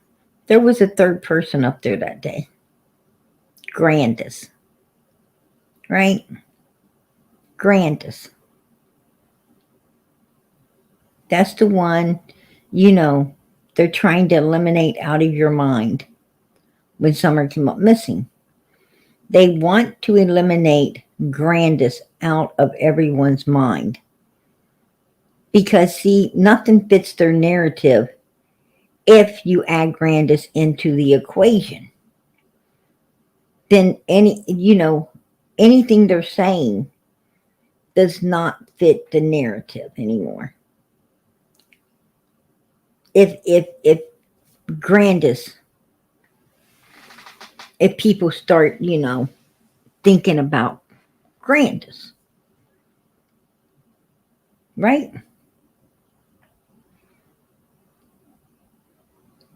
there was a third person up there that day. Candace. Right? Candace. That's the one, they're trying to eliminate out of your mind when someone came up missing. They want to eliminate Candace out of everyone's mind. Because, see, nothing fits their narrative if you add Candace into the equation. Then anything they're saying does not fit the narrative anymore. If Candace, if people start, thinking about Candace, right?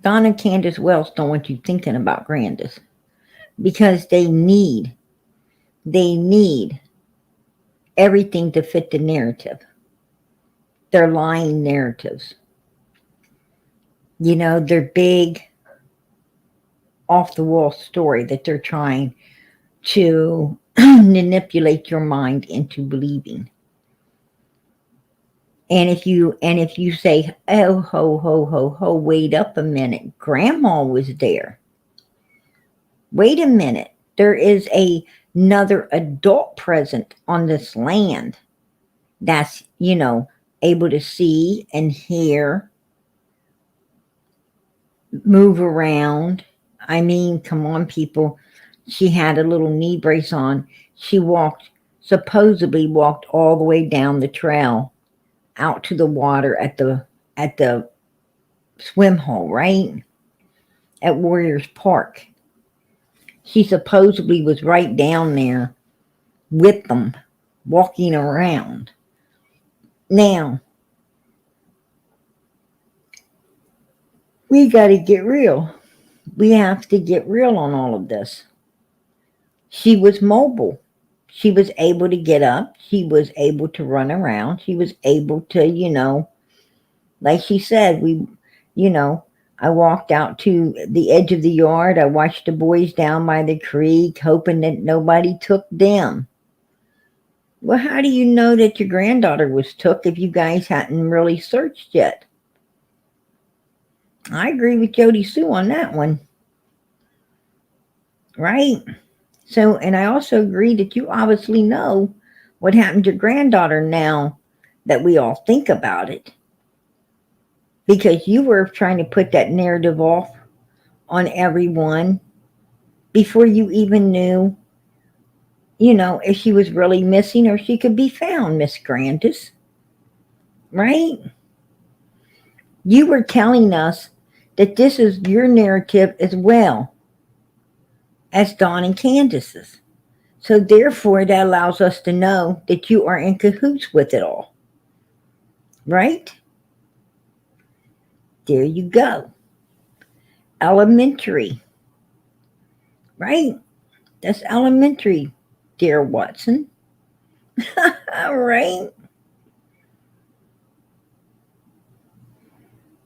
Don and Candace Wells don't want you thinking about Candace because they need everything to fit the narrative. They're lying narratives. They're big off the wall story that they're trying to manipulate your mind into believing. And if you say, oh, ho, ho, ho, ho, wait up a minute, Grandma was there. Wait a minute, there is another adult present on this land that's, able to see and hear, move around. I mean, come on, people. She had a little knee brace on. She supposedly walked all the way down the trail out to the water at the swim hole, right? At Warriors Park. She supposedly was right down there with them, walking around. Now, we got to get real. We have to get real on all of this. She was mobile. She was able to get up. She was able to run around. She was able to, like she said, I walked out to the edge of the yard. I watched the boys down by the creek, hoping that nobody took them. Well, how do you know that your granddaughter was took if you guys hadn't really searched yet? I agree with Jody Sue on that one. Right? So, and I also agree that you obviously know what happened to your granddaughter now that we all think about it. Because you were trying to put that narrative off on everyone before you even knew, if she was really missing or she could be found, Miss Candace. Right? You were telling us that this is your narrative as well as Dawn and Candace's. So therefore, that allows us to know that you are in cahoots with it all. Right? There you go. Elementary. Right? That's elementary, dear Watson. All right.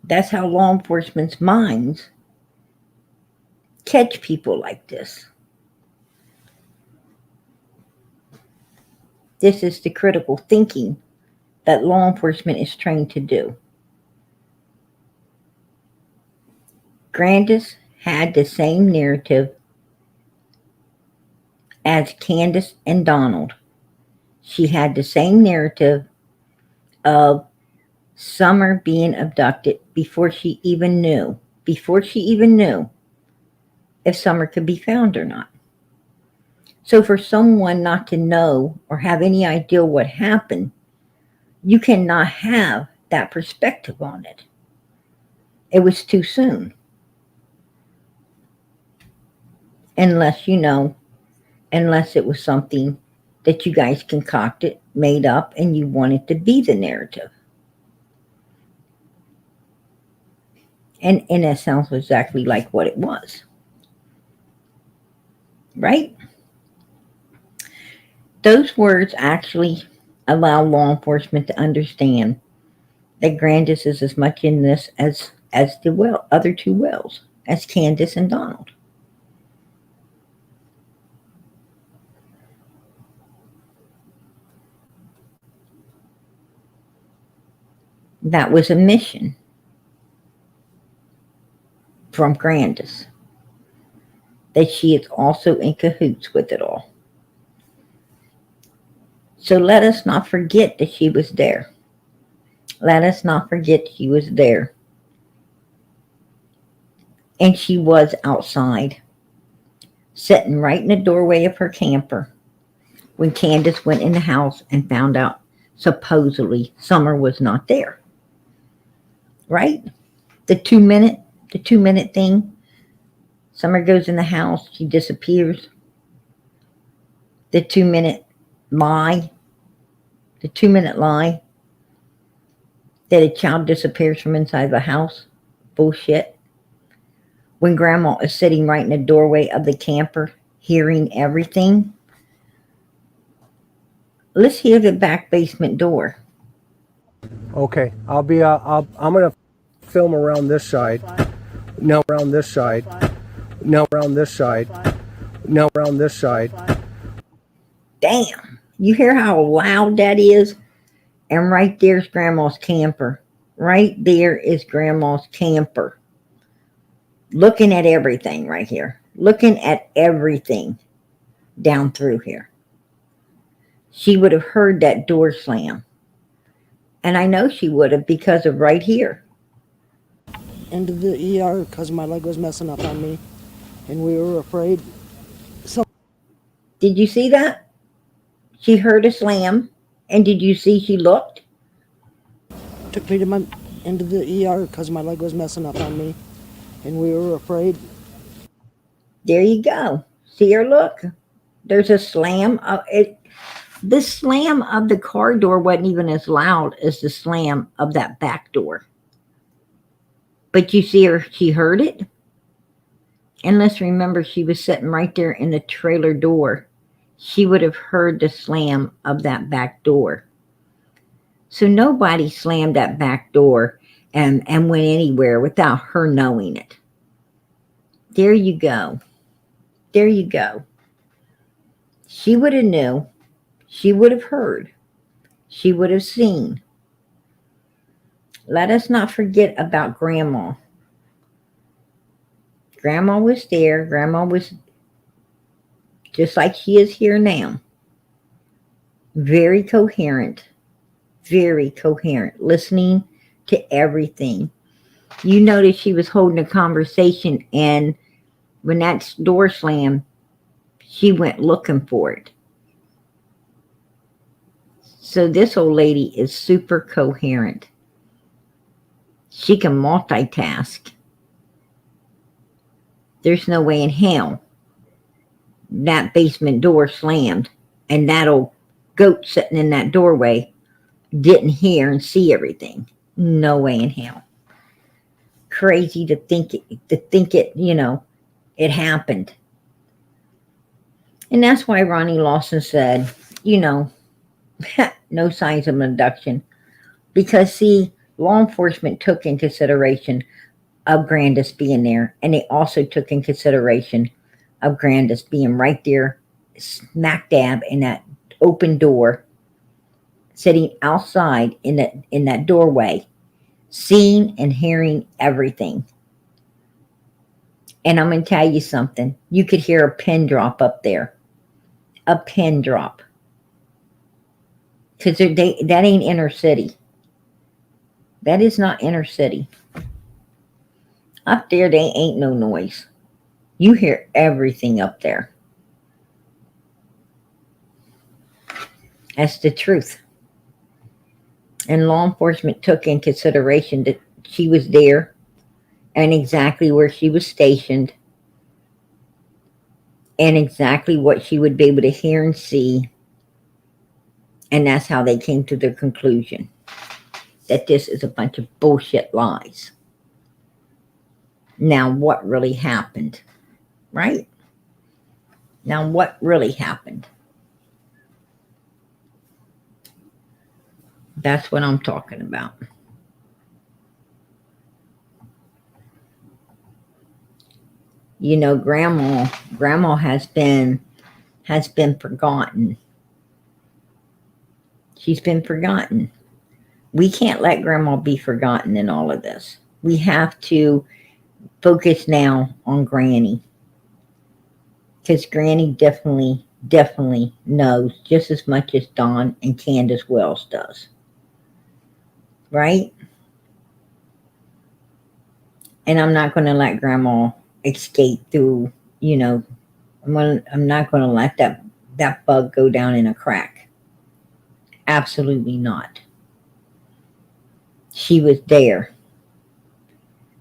That's how law enforcement's minds catch people like this. This is the critical thinking that law enforcement is trained to do. Candace had the same narrative as Candace and Donald. She had the same narrative of Summer being abducted before she even knew if Summer could be found or not. So for someone not to know or have any idea what happened, you cannot have that perspective on it. It was too soon. Unless it was something that you guys concocted, made up, and you wanted to be the narrative. And that sounds exactly like what it was. Right? Those words actually allow law enforcement to understand that Candace is as much in this as the other two Wells, as Candace and Donald. That was a mission from Candace, that she is also in cahoots with it all. So let us not forget that she was there. Let us not forget she was there. And she was outside, sitting right in the doorway of her camper, when Candace went in the house and found out supposedly Summer was not there. Right? The 2 minute thing. Summer goes in the house, she disappears. The 2 minute lie. The 2 minute lie that a child disappears from inside the house. Bullshit. When Grandma is sitting right in the doorway of the camper, hearing everything. Let's hear the back basement door. Okay, I'm gonna film around this side. Now around this side. Now around this side. Now around this side. Damn. You hear how loud that is? And right there's Grandma's camper. Right there is Grandma's camper. Looking at everything right here. Looking at everything down through here. She would have heard that door slam. And I know she would have because of right here. Into the ER because my leg was messing up on me. And we were afraid. Did you see that? She heard a slam. And did you see she looked? Took me into the ER because my leg was messing up on me. And we were afraid. There you go. See her look? There's a slam. The slam of the car door wasn't even as loud as the slam of that back door. But you see her, she heard it. And let's remember, she was sitting right there in the trailer door. She would have heard the slam of that back door. So nobody slammed that back door and went anywhere without her knowing it. There you go. There you go. She would have knew. She would have heard. She would have seen. Let us not forget about Grandma. Grandma was there. Grandma was just like she is here now. Very coherent. Very coherent. Listening to everything. You notice she was holding a conversation, and when that door slammed, she went looking for it. So this old lady is super coherent. She can multitask. There's no way in hell that basement door slammed and that old goat sitting in that doorway didn't hear and see everything. No way in hell. Crazy to think it, it happened. And that's why Ronnie Lawson said, no signs of an abduction. Because, see, law enforcement took in consideration of Candace being there, and they also took in consideration of Candace being right there, smack dab in that open door, sitting outside in that doorway, seeing and hearing everything. And I'm going to tell you something. You could hear a pin drop up there. A pin drop. Because that ain't inner city. That is not inner city. Up there, they ain't no noise. You hear everything up there. That's the truth. And law enforcement took in consideration that she was there and exactly where she was stationed and exactly what she would be able to hear and see. And that's how they came to their conclusion that this is a bunch of bullshit lies. Now, what really happened? Right? Now, what really happened? That's what I'm talking about. You know, grandma has been forgotten. She's been forgotten. We can't let grandma be forgotten in all of this. We have to focus now on granny. Because granny definitely knows just as much as Don and Candace Wells does. Right? And I'm not going to let grandma escape through, you know, I'm not going to let that bug go down in a crack. Absolutely not. She was there,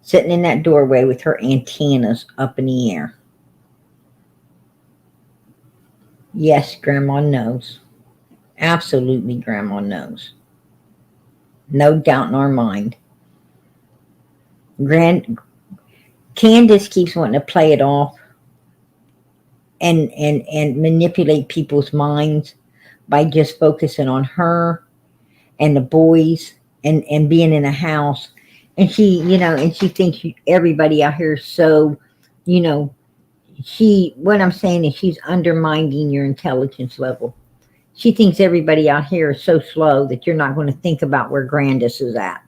sitting in that doorway with her antennas up in the air. Yes, grandma knows. Absolutely, grandma knows. No doubt in our mind. Candace keeps wanting to play it off and manipulate people's minds by just focusing on her and the boys and being in a house. And she, you know, and she thinks everybody out here is so, you know, what I'm saying is she's undermining your intelligence level. She thinks everybody out here is so slow that you're not going to think about where Candace is at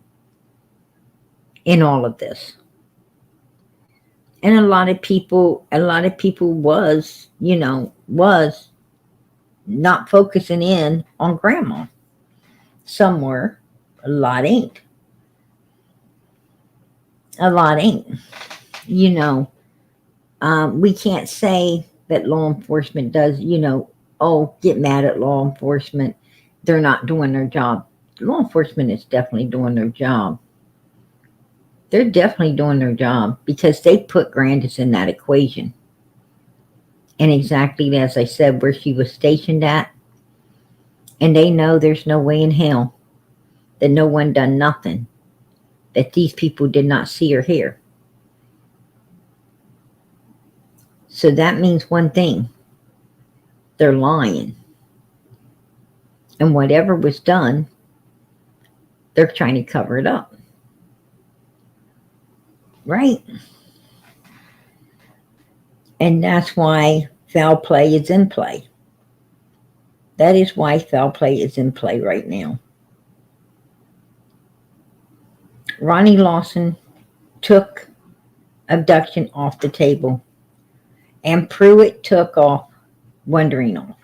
in all of this. And a lot of people was not focusing in on grandma. Some were, a lot ain't. A lot ain't. You know, we can't say that law enforcement does, you know, get mad at law enforcement. They're not doing their job. Law enforcement is definitely doing their job. They're definitely doing their job because they put Candace in that equation. And exactly as I said, where she was stationed at. And they know there's no way in hell that no one done nothing that these people did not see or hear. So that means one thing. They're lying. And whatever was done, they're trying to cover it up. Right? And that's why foul play is in play. That is why foul play is in play right now. Ronnie Lawson took abduction off the table, and Pruitt took off wandering off.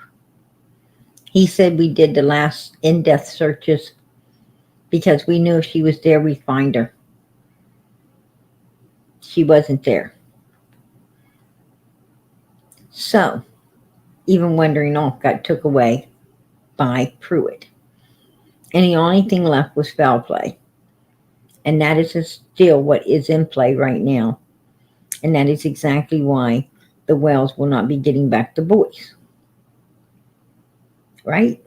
He said we did the last in-depth searches because we knew if she was there, we'd find her. She wasn't there. So, even wandering off got took away by Pruitt. And the only thing left was foul play. And that is still what is in play right now. And that is exactly why the Wells will not be getting back the boys. Right?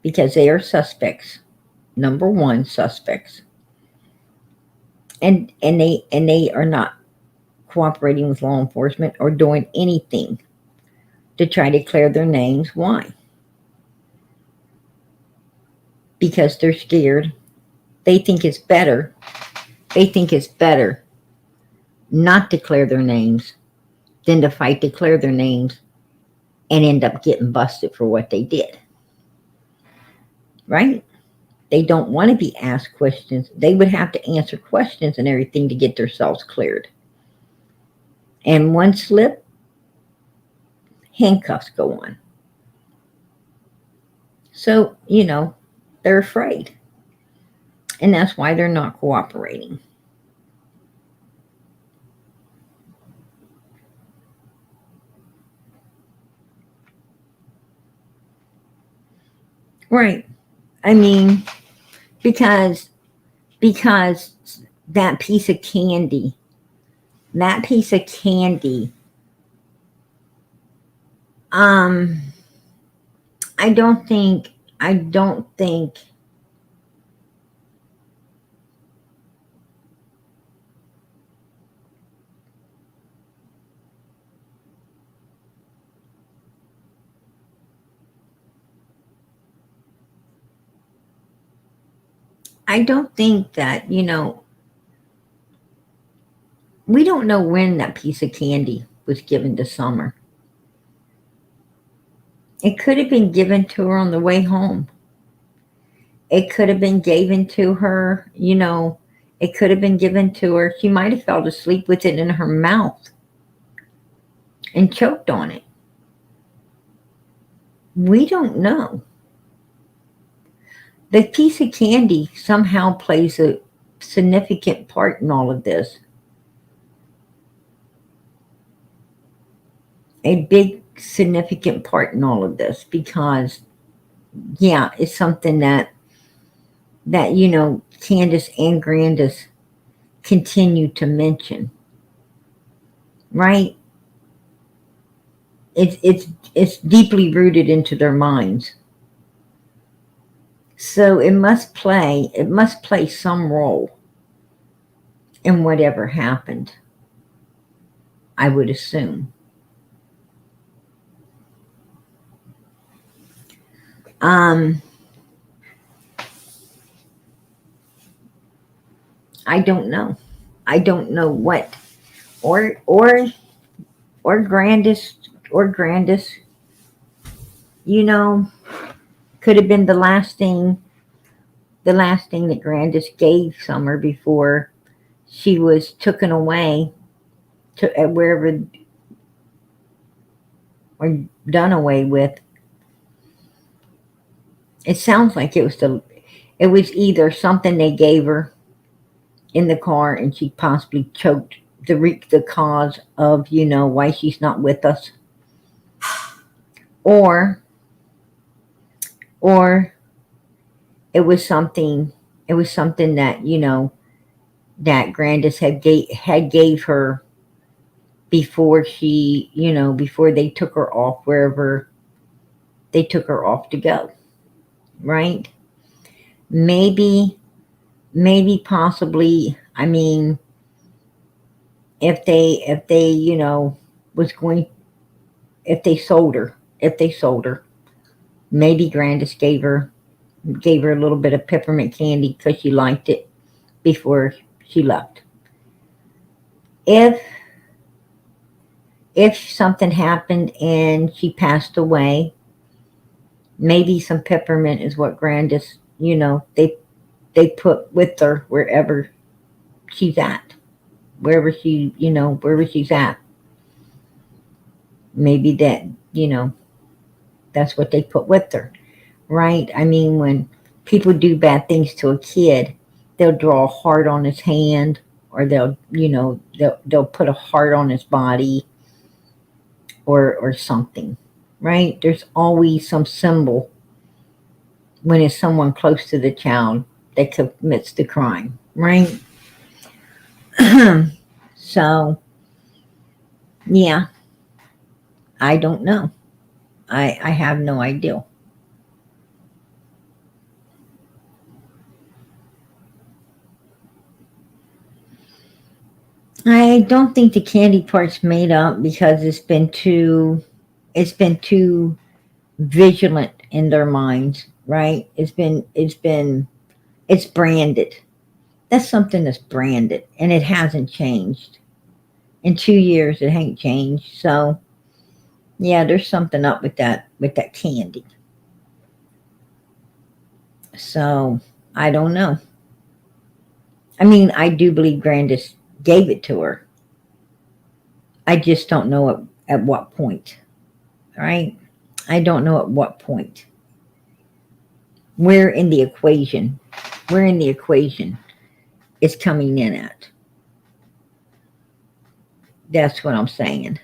Because they are suspects. Number one, suspects. And they are not cooperating with law enforcement or doing anything to try to clear their names. Why? Because they're scared. They think it's better. They think it's better not to clear their names than to fight to clear their names and end up getting busted for what they did. Right? They don't want to be asked questions. They would have to answer questions and everything to get themselves cleared. And one slip, handcuffs go on. So, they're afraid. And that's why they're not cooperating. Right. I mean, because that piece of candy, that piece of candy, um, I don't think, I don't think, I don't think that, we don't know when that piece of candy was given to Summer. It could have been given to her on the way home. It could have been given to her, it could have been given to her. She might have fell asleep with it in her mouth and choked on it. We don't know. The piece of candy somehow plays a significant part in all of this. A big significant part in all of this because, yeah, it's something that Candace and Candace continue to mention, right? It's deeply rooted into their minds. So it must play some role in whatever happened, I would assume. I don't know. I don't know what, or Grandis, could have been the last thing that Grandis gave Summer before she was taken away to wherever or done away with. It sounds like it was either something they gave her in the car and she possibly choked the cause of why she's not with us, or it was something that that Grandis had gave her before before they took her off wherever they took her off to go, right? Maybe possibly, I mean, if they was going, if they sold her, maybe Grandis gave her a little bit of peppermint candy because she liked it before she left. If something happened and she passed away, maybe some peppermint is what Grandis, they put with her wherever she's at, wherever she's at. Maybe that's what they put with her, right? I mean, when people do bad things to a kid, they'll draw a heart on his hand, or they'll put a heart on his body, or something, right? There's always some symbol when it's someone close to the child that commits the crime, right? So, yeah, I don't know. I have no idea. I don't think the candy part's made up because it's been too vigilant in their minds, right? It's branded. That's something that's branded, and it hasn't changed. In 2 years, it ain't changed. So, yeah, there's something up with that candy. So, I don't know. I mean, I do believe Grandis gave it to her. I just don't know at what point. All right? I don't know at what point. Where in the equation? Where in the equation is coming in at? That's what I'm saying.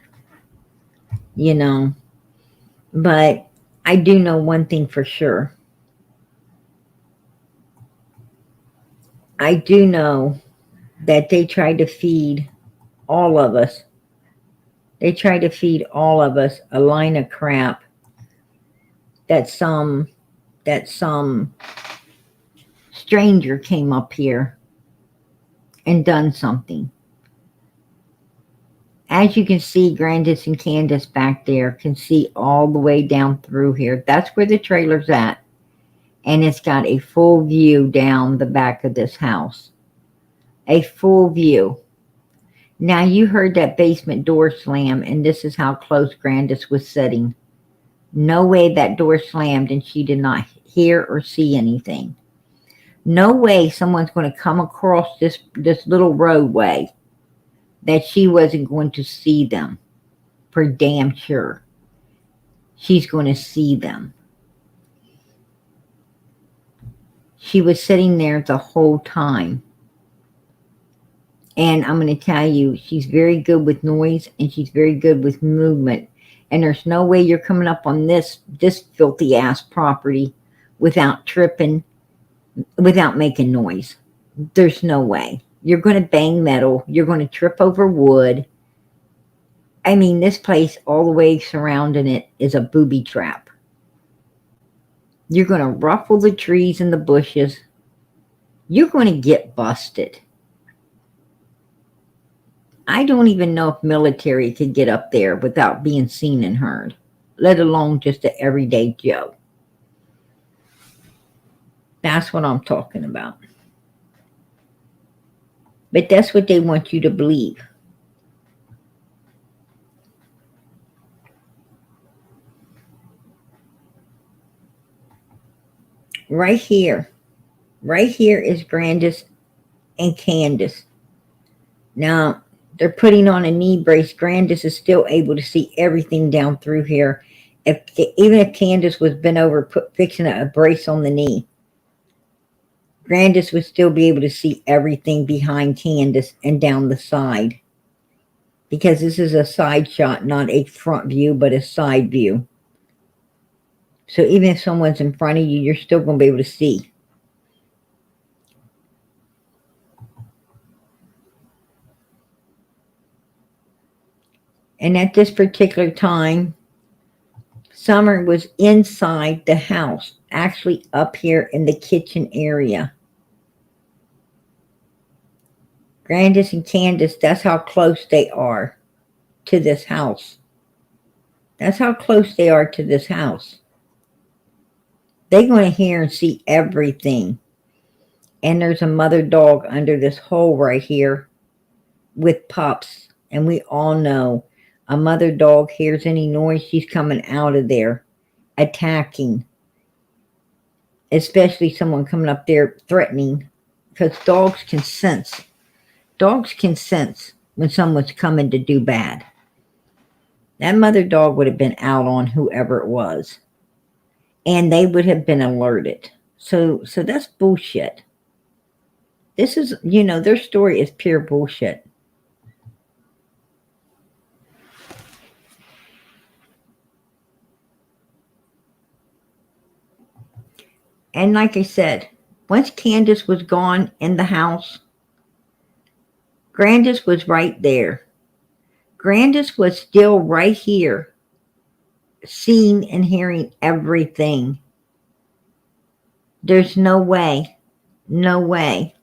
You know, but I do know one thing for sure. I do know that they tried to feed all of us. They tried to feed all of us a line of crap that some stranger came up here and done something. As you can see, Candace and Candace back there can see all the way down through here. That's where the trailer's at. And it's got a full view down the back of this house. A full view. Now you heard that basement door slam, and this is how close Candace was sitting. No way that door slammed and she did not hear or see anything. No way someone's going to come across this little roadway that she wasn't going to see them. For damn sure. She's going to see them. She was sitting there the whole time. And I'm going to tell you, she's very good with noise and she's very good with movement. And there's no way you're coming up on this filthy ass property without tripping, without making noise. There's no way. You're going to bang metal. You're going to trip over wood. I mean, this place all the way surrounding it is a booby trap. You're going to ruffle the trees and the bushes. You're going to get busted. I don't even know if military could get up there without being seen and heard, let alone just an everyday Joe. That's what I'm talking about. But that's what they want you to believe. Right here is Candace and Candace. Now, they're putting on a knee brace. Candace is still able to see everything down through here. Even if Candace was bent over fixing a brace on the knee, Candace would still be able to see everything behind Candace and down the side. Because this is a side shot, not a front view, but a side view. So even if someone's in front of you, you're still going to be able to see. And at this particular time, Summer was inside the house, actually up here in the kitchen area. Candace and Candace, that's how close they are to this house. That's how close they are to this house. They're going to hear and see everything. And there's a mother dog under this hole right here with pups. And we all know a mother dog hears any noise, she's coming out of there, attacking. Especially someone coming up there threatening. Because dogs can sense. Dogs can sense when someone's coming to do bad. That mother dog would have been out on whoever it was. And they would have been alerted. So that's bullshit. This is, their story is pure bullshit. And like I said, once Candace was gone in the house, Candace was right there. Candace was still right here, seeing and hearing everything. There's no way. No way.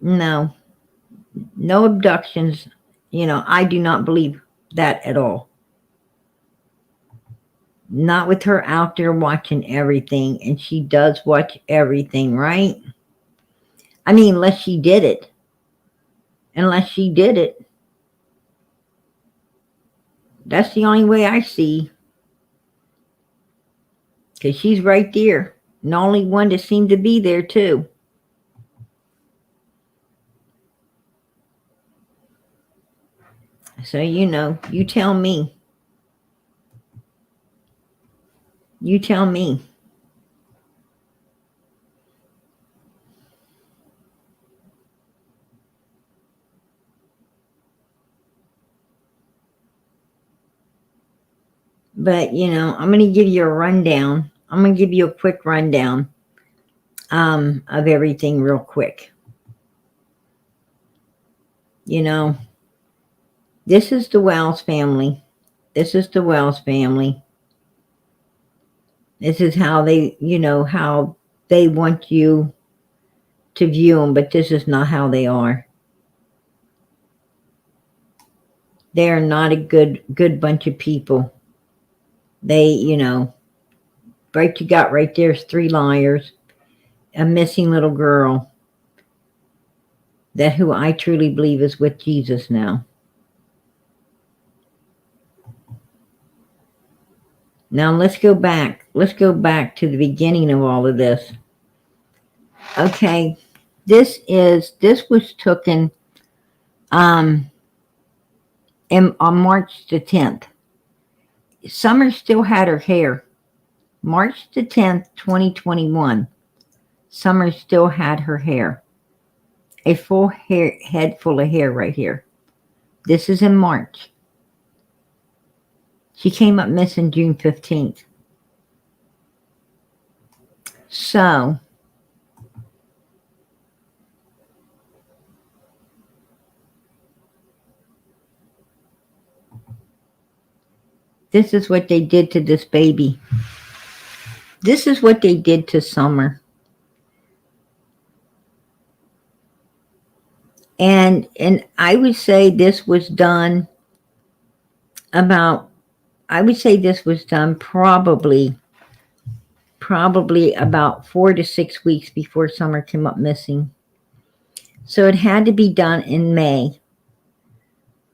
No. No abductions. I do not believe that at all. Not with her out there watching everything. And she does watch everything, right? I mean, unless she did it. Unless she did it. That's the only way I see. Because she's right there. And the only one that seemed to be there too. So, you tell me. You tell me. But, I'm going to give you a rundown. I'm going to give you a quick rundown of everything real quick. This is the Wells family. This is the Wells family. This is how how they want you to view them, but this is not how they are. They are not a good bunch of people. They, right, you got right there's 3 liars, a missing little girl, that who I truly believe is with Jesus now. Now let's go back. Let's go back to the beginning of all of this. Okay, this was taken on March the 10th. Summer still had her hair. March the 10th, 2021. Summer still had her hair. A full head full of hair right here. This is in March. She came up missing June 15th. So, this is what they did to this baby. This is what they did to Summer. And I would say this was done probably about 4 to 6 weeks before Summer came up missing. So it had to be done in May.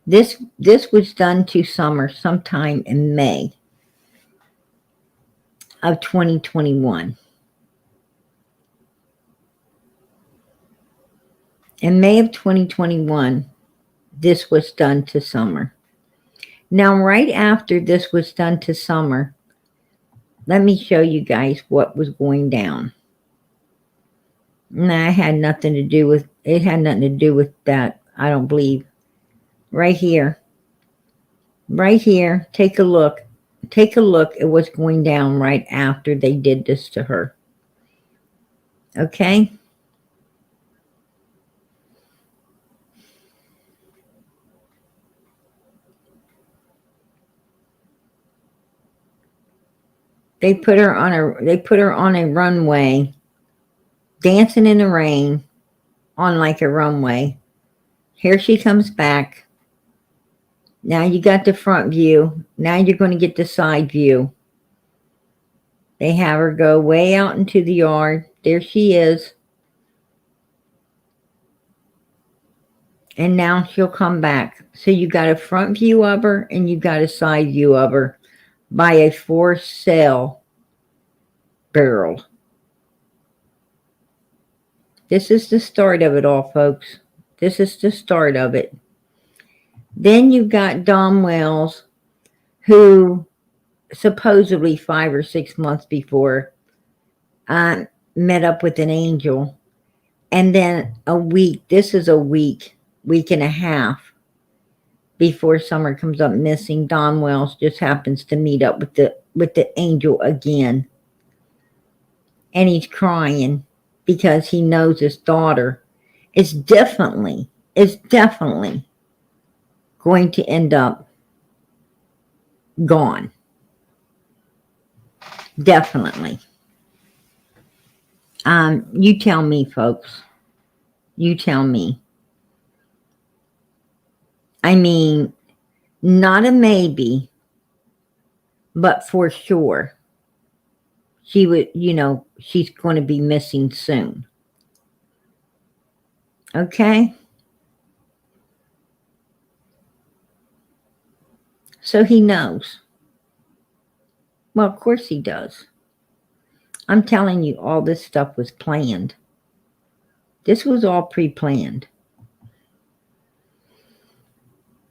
This was done to Summer sometime in May of 2021. In May of 2021, this was done to Summer. Now, right after this was done to Summer, let me show you guys what was going down. Nah, it had nothing to do with that, I don't believe. Right here, take a look. Take a look at what's going down right after they did this to her. Okay? They put her on a runway, dancing in the rain on like a runway. Here she comes back. Now you got the front view. Now you're going to get the side view. They have her go way out into the yard. There she is. And now she'll come back. So you got a front view of her and you got a side view of her by a for sale barrel. This is the start of it all, folks. This is the start of it. Then you've got Dom Wells, who supposedly 5 or 6 months before met up with an angel. And then a week, this is a week and a half before Summer comes up missing, Don Wells just happens to meet up with the angel again. And he's crying because he knows his daughter is definitely going to end up gone. Definitely. You tell me, folks. You tell me. I mean, not a maybe, but for sure. She would, she's going to be missing soon. Okay? So he knows. Well, of course he does. I'm telling you, all this stuff was planned. This was all pre-planned.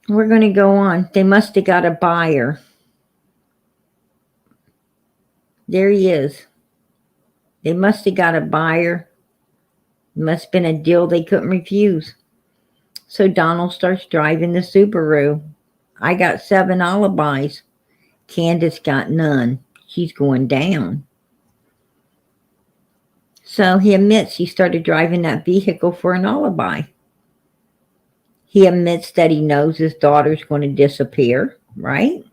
We're going to go on. They must have got a buyer. There he is. They must have got a buyer. Must have been a deal they couldn't refuse. So Donald starts driving the Subaru. I got 7 alibis. Candace got none. She's going down. So he admits he started driving that vehicle for an alibi. He admits that he knows his daughter's going to disappear, right?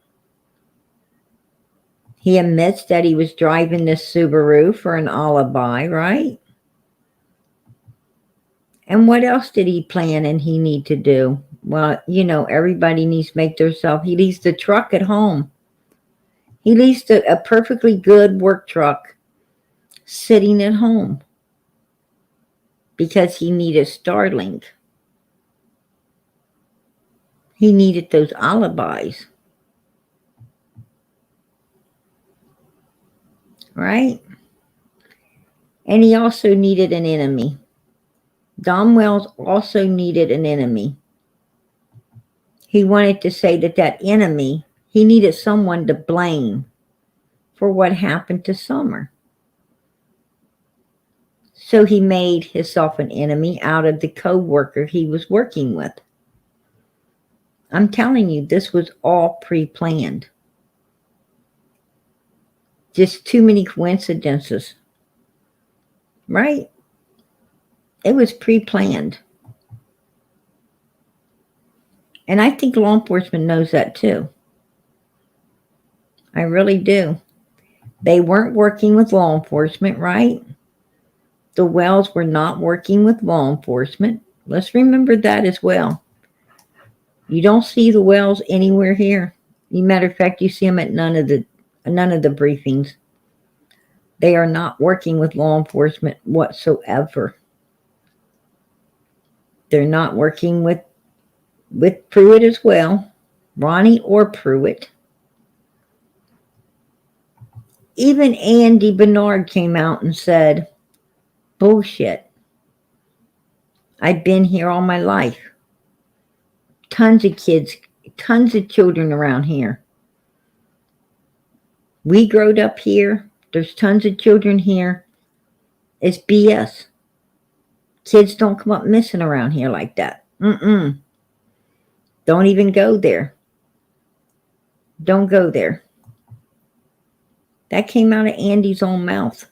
He admits that he was driving this Subaru for an alibi, right? And what else did he plan and he need to do? Well, everybody needs to make themselves. He leaves the truck at home. He leaves a perfectly good work truck sitting at home because he needed Starlink. He needed those alibis. Right? And he also needed an enemy. Don Wells also needed an enemy. He wanted to say that enemy, he needed someone to blame for what happened to Summer. So he made himself an enemy out of the co-worker he was working with. I'm telling you, this was all pre-planned. Just too many coincidences. Right? It was pre-planned. And I think law enforcement knows that too. I really do. They weren't working with law enforcement, right? The Wells were not working with law enforcement. Let's remember that as well. You don't see the Wells anywhere here. As a matter of fact, you see them at none of the briefings. They are not working with law enforcement whatsoever. They're not working with Pruitt as well. Ronnie or Pruitt. Even Andy Bernard came out and said, bullshit. I've been here all my life. Tons of kids, tons of children around here. We growed up here. There's tons of children here. It's BS. Kids don't come up missing around here like that. Don't even go there. Don't go there. That came out of Andy's own mouth.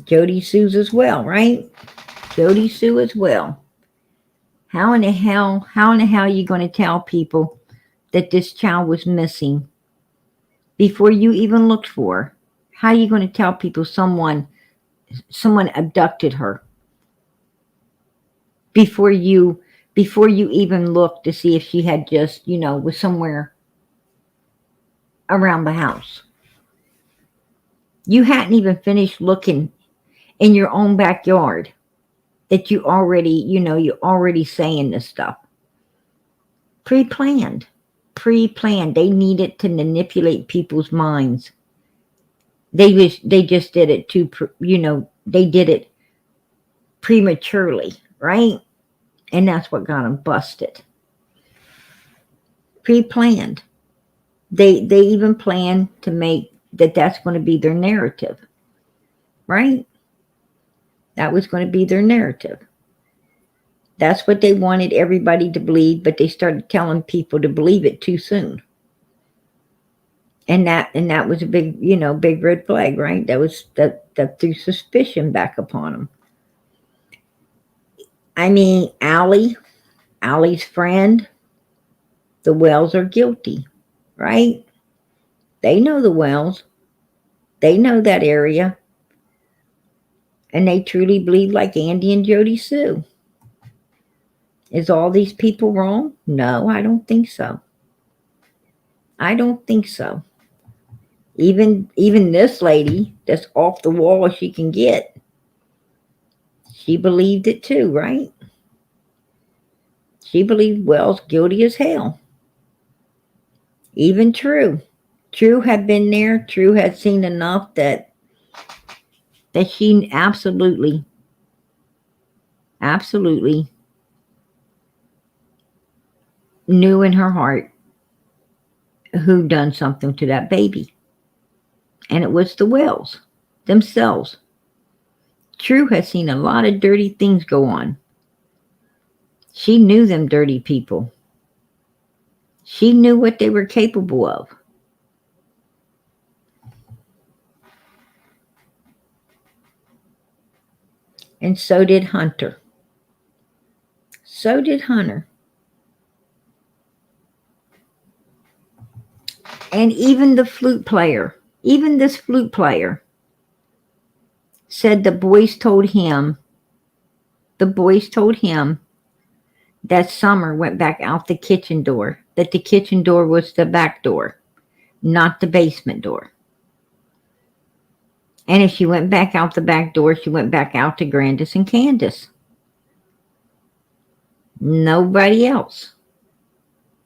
Jody Sue's as well, right? Jody Sue as well. How in the hell are you going to tell people that this child was missing before you even looked for her? How are you going to tell people someone abducted her before you even looked to see if she had just, was somewhere around the house? You hadn't even finished looking in your own backyard that you already, you're already saying this stuff. Pre-planned. They needed to manipulate people's minds. They just did it they did it prematurely, right? And that's what got them busted. Pre-planned. They even planned to make that's going to be their narrative, right? That was going to be their narrative. That's what they wanted everybody to believe, but they started telling people to believe it too soon. And that was a big, big red flag, right? That threw suspicion back upon them. I mean, Allie's friend, the Wells are guilty, right? They know the Wells. They know that area. And they truly believe like Andy and Jody Sue. Is all these people wrong? No, I don't think so. I don't think so. Even this lady that's off the wall as she can get, she believed it too, right? She believed Wells guilty as hell. Even True had been there. True had seen enough that she absolutely knew in her heart who done something to that baby. And it was the Wells themselves. True has seen a lot of dirty things go on. She knew them dirty people. She knew what they were capable of. And so did Hunter. So did Hunter. And even the flute player, even this flute player, said the boys told him that Summer went back out the kitchen door, that the kitchen door was the back door, not the basement door. And if she went back out the back door, she went back out to Candace and Candace. Nobody else.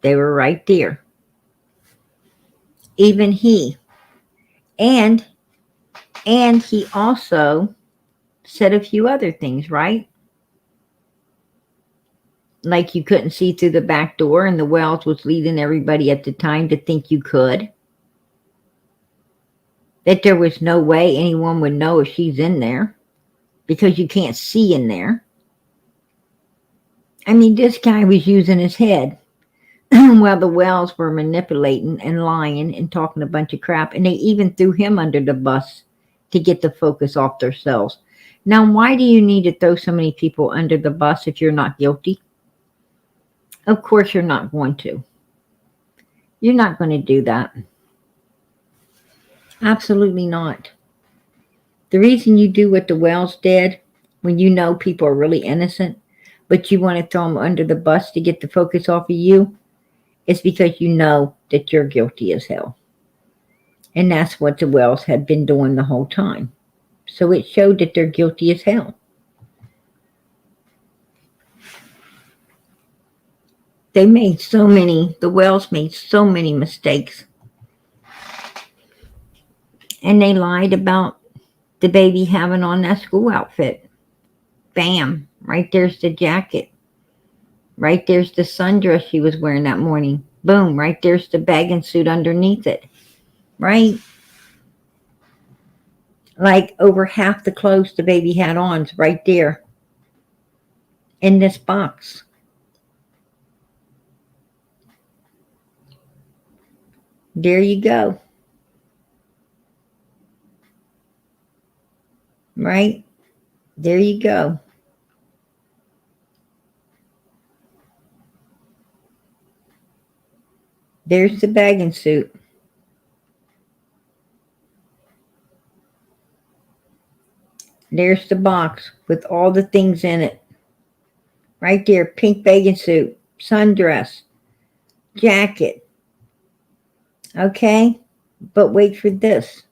They were right there. Even he. And he also said a few other things, right? Like you couldn't see through the back door, and the Wells was leading everybody at the time to think you could. That there was no way anyone would know if she's in there because you can't see in there. I mean, this guy was using his head while the Wells were manipulating and lying and talking a bunch of crap, and they even threw him under the bus to get the focus off themselves. Now, why do you need to throw so many people under the bus if you're not guilty? Of course you're not going to. You're not going to do that. Absolutely not. The reason you do what the Wells did, when you know people are really innocent, but you want to throw them under the bus to get the focus off of you, is because you know that you're guilty as hell. And that's what the Wells had been doing the whole time. So it showed that they're guilty as hell. The Wells made so many mistakes. And they lied about the baby having on that school outfit. Bam, right there's the jacket. Right there's the sundress she was wearing that morning. Boom, right there's the bathing suit underneath it. Right? Like over half the clothes the baby had on is right there in this box. There you go. Right? There you go. There's the bathing suit. There's the box with all the things in it. Right there, pink bathing suit, sundress, jacket. Okay? But wait for this.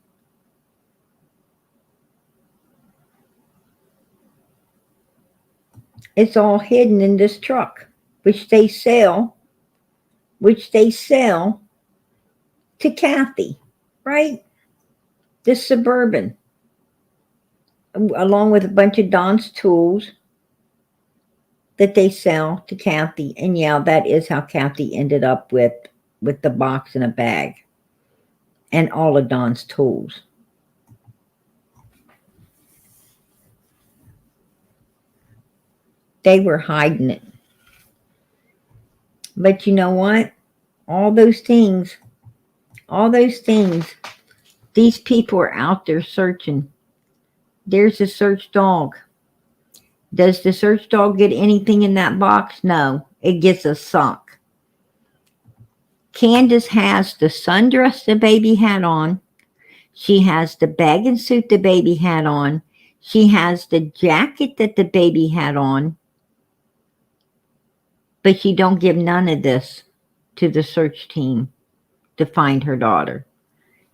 It's all hidden in this truck, which they sell to Kathy, right? This Suburban, along with a bunch of Don's tools that they sell to Kathy. And yeah, that is how Kathy ended up with the box in a bag and all of Don's tools. They were hiding it. But you know what? All those things, these people are out there searching. There's a search dog. Does the search dog get anything in that box? No, it gets a sock. Candace has the sundress the baby had on. She has the bathing suit the baby had on. She has the jacket that the baby had on. But she don't give none of this to the search team to find her daughter.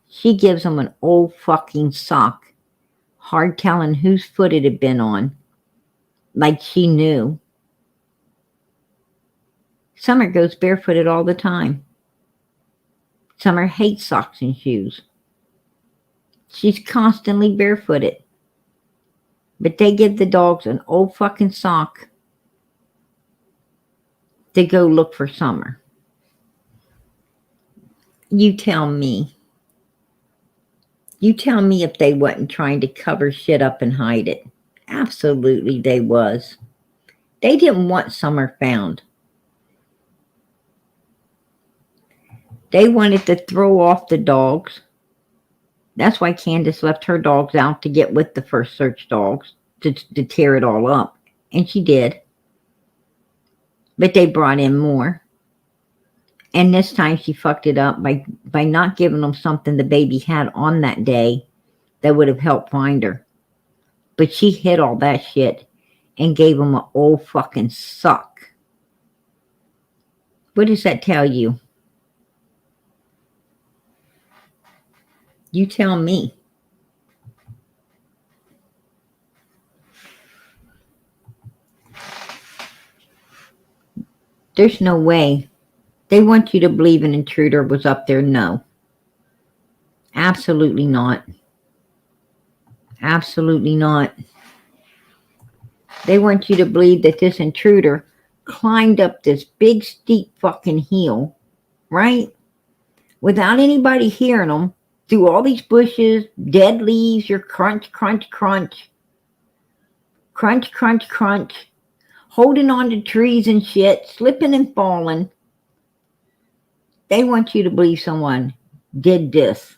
She gives them an old fucking sock. Hard telling whose foot it had been on. Like she knew. Summer goes barefooted all the time. Summer hates socks and shoes. She's constantly barefooted. But they give the dogs an old fucking sock to go look for Summer. You tell me. You tell me if they wasn't trying to cover shit up and hide it. Absolutely they was. They didn't want Summer found. They wanted to throw off the dogs. That's why Candace left her dogs out to get with the first search dogs to tear it all up. And she did. But they brought in more. And this time she fucked it up by not giving them something the baby had on that day that would have helped find her. But she hid all that shit and gave them an old fucking suck. What does that tell you? You tell me. There's no way. They want you to believe an intruder was up there. No. Absolutely not. Absolutely not. They want you to believe that this intruder climbed up this big steep fucking hill, right? Without anybody hearing them, through all these bushes, dead leaves, your crunch, crunch, crunch. Crunch, crunch, crunch. Holding on to trees and shit, slipping and falling. They want you to believe someone did this.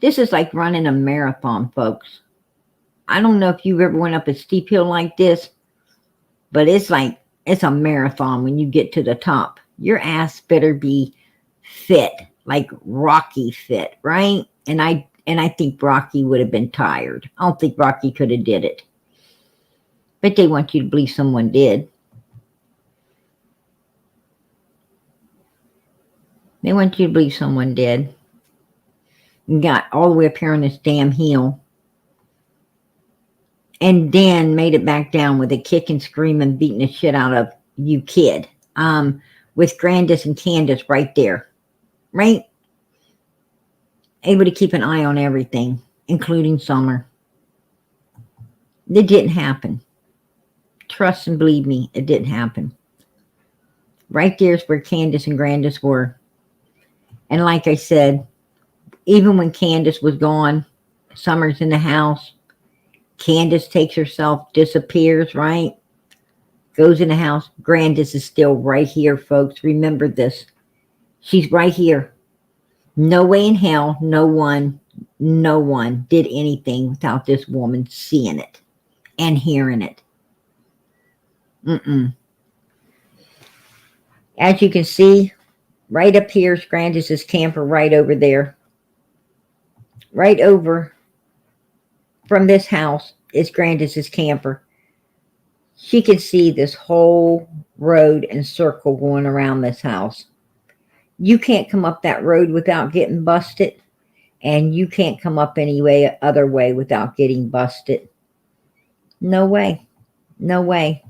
This is like running a marathon, folks. I don't know if you've ever went up a steep hill like this, but it's a marathon when you get to the top. Your ass better be fit, like Rocky fit, right? And I think Rocky would have been tired. I don't think Rocky could have did it. But they want you to believe someone did. They want you to believe someone did. And got all the way up here on this damn hill. And then made it back down with a kick and scream and beating the shit out of you kid. With Candace and Candace right there. Right? Able to keep an eye on everything, including Summer. It didn't happen. Trust and believe me, it didn't happen. Right there's where Candace and Candace were. And like I said, even when Candace was gone, Summer's in the house. Candace takes herself, disappears, right? Goes in the house. Candace is still right here, folks. Remember this. She's right here. No way in hell, no one did anything without this woman seeing it and hearing it. As you can see, right up here is Candace's camper, right over there. Right over from this house is Candace's camper. She can see this whole road and circle going around this house. You can't come up that road without getting busted. And you can't come up any other way without getting busted. No way. No way.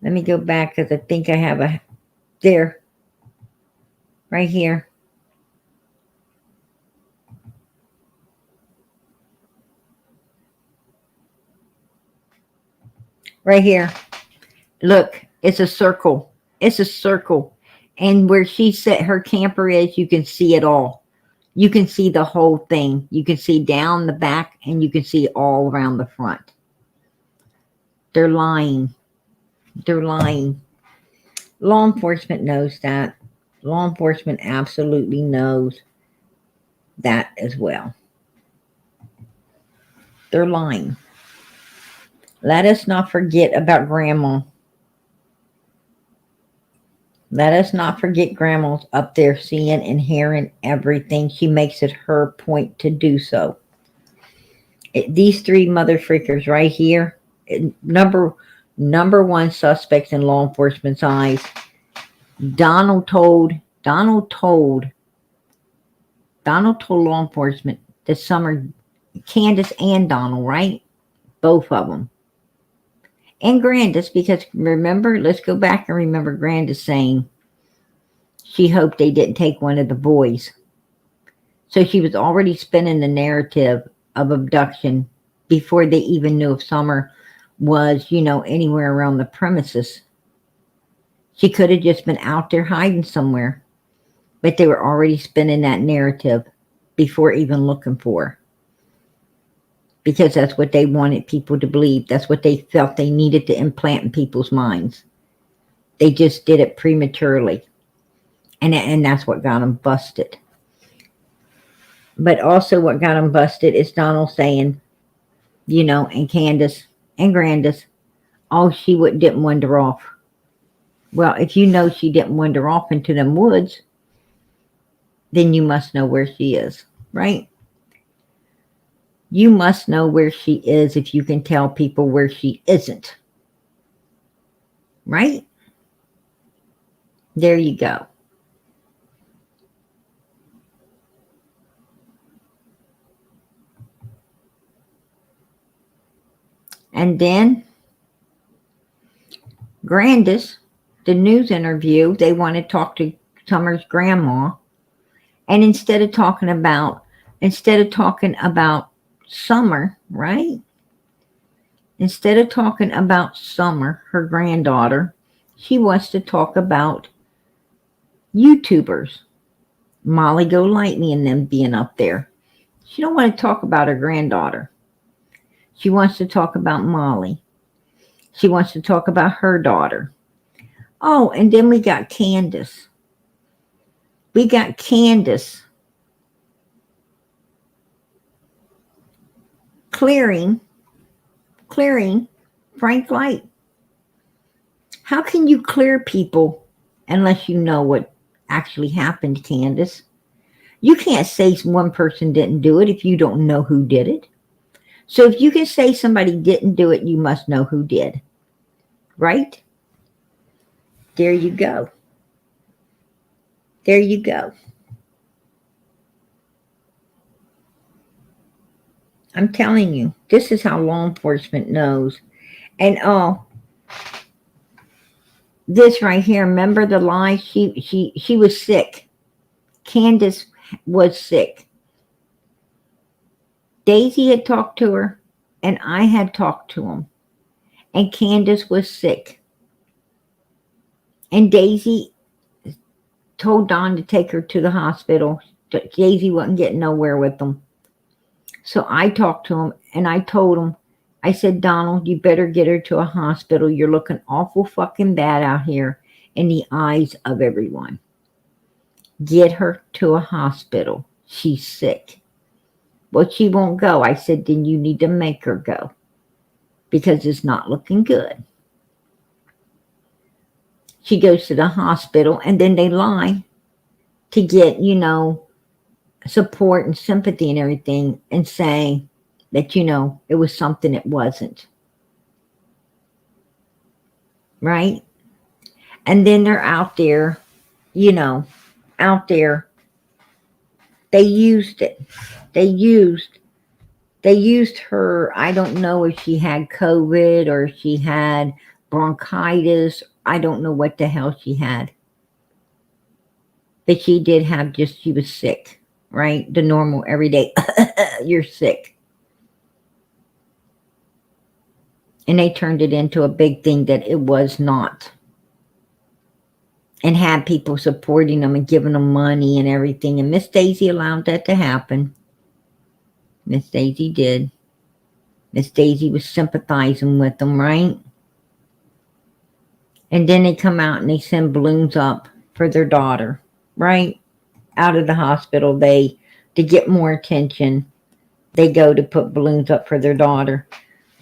Let me go back because I think I have a... There. Right here. Right here. Look, it's a circle. It's a circle. And where she set her camper is, you can see it all. You can see the whole thing. You can see down the back and you can see all around the front. They're lying. They're lying. Law enforcement knows that. Law enforcement absolutely knows that as well. They're lying. Let us not forget about Grandma. Let us not forget Grandma's up there seeing and hearing everything. She makes it her point to do so. These three mother freakers right here, number one suspects in law enforcement's eyes. Donald told law enforcement that Summer, Candace and Donald, right? Both of them. And Candace, because remember, let's go back and remember Candace saying she hoped they didn't take one of the boys. So she was already spinning the narrative of abduction before they even knew if Summer was, anywhere around the premises. She could have just been out there hiding somewhere. But they were already spinning that narrative before even looking for her. Because that's what they wanted people to believe. That's what they felt they needed to implant in people's minds. They just did it prematurely. And that's what got them busted. But also what got them busted is Donald saying, you know, and Candace and Grandis, oh, she didn't wander off. Well, if you know she didn't wander off into them woods, then you must know where she is, right? You must know where she is if you can tell people where she isn't. Right? There you go. And then Grandis, the news interview, they want to talk to Summer's grandma. And instead of talking about Summer, right? Instead of talking about Summer, her granddaughter, she wants to talk about YouTubers. Molly Golightly and them being up there. She don't want to talk about her granddaughter. She wants to talk about Molly. She wants to talk about her daughter. Oh, and then we got Candace. We got Candace clearing Frank Light. How can you clear people unless you know what actually happened, Candace? You can't say one person didn't do it if you don't know who did it. So if you can say somebody didn't do it, you must know who did. Right? There you go. There you go. I'm telling you, this is how law enforcement knows. And this right here, remember the lie? She was sick. Candace was sick. Daisy had talked to her, and I had talked to him. And Candace was sick. And Daisy told Don to take her to the hospital. Daisy wasn't getting nowhere with them. So I talked to him, and I told him, I said, Donald, you better get her to a hospital. You're looking awful fucking bad out here in the eyes of everyone. Get her to a hospital. She's sick. Well, she won't go. I said, then you need to make her go because it's not looking good. She goes to the hospital, and then they lie to get, you know, support and sympathy and everything, and say that, you know, it was something it wasn't. Right? And then they're out there, you know, out there. They used it. They used her. I don't know if she had COVID or she had bronchitis. I don't know what the hell she had. But she did have she was sick, right? The normal everyday, you're sick. And they turned it into a big thing that it was not. And had people supporting them and giving them money and everything. And Miss Daisy allowed that to happen. Miss Daisy did. Miss Daisy was sympathizing with them, right? And then they come out and they send balloons up for their daughter, right? Out of the hospital, to get more attention, they go to put balloons up for their daughter.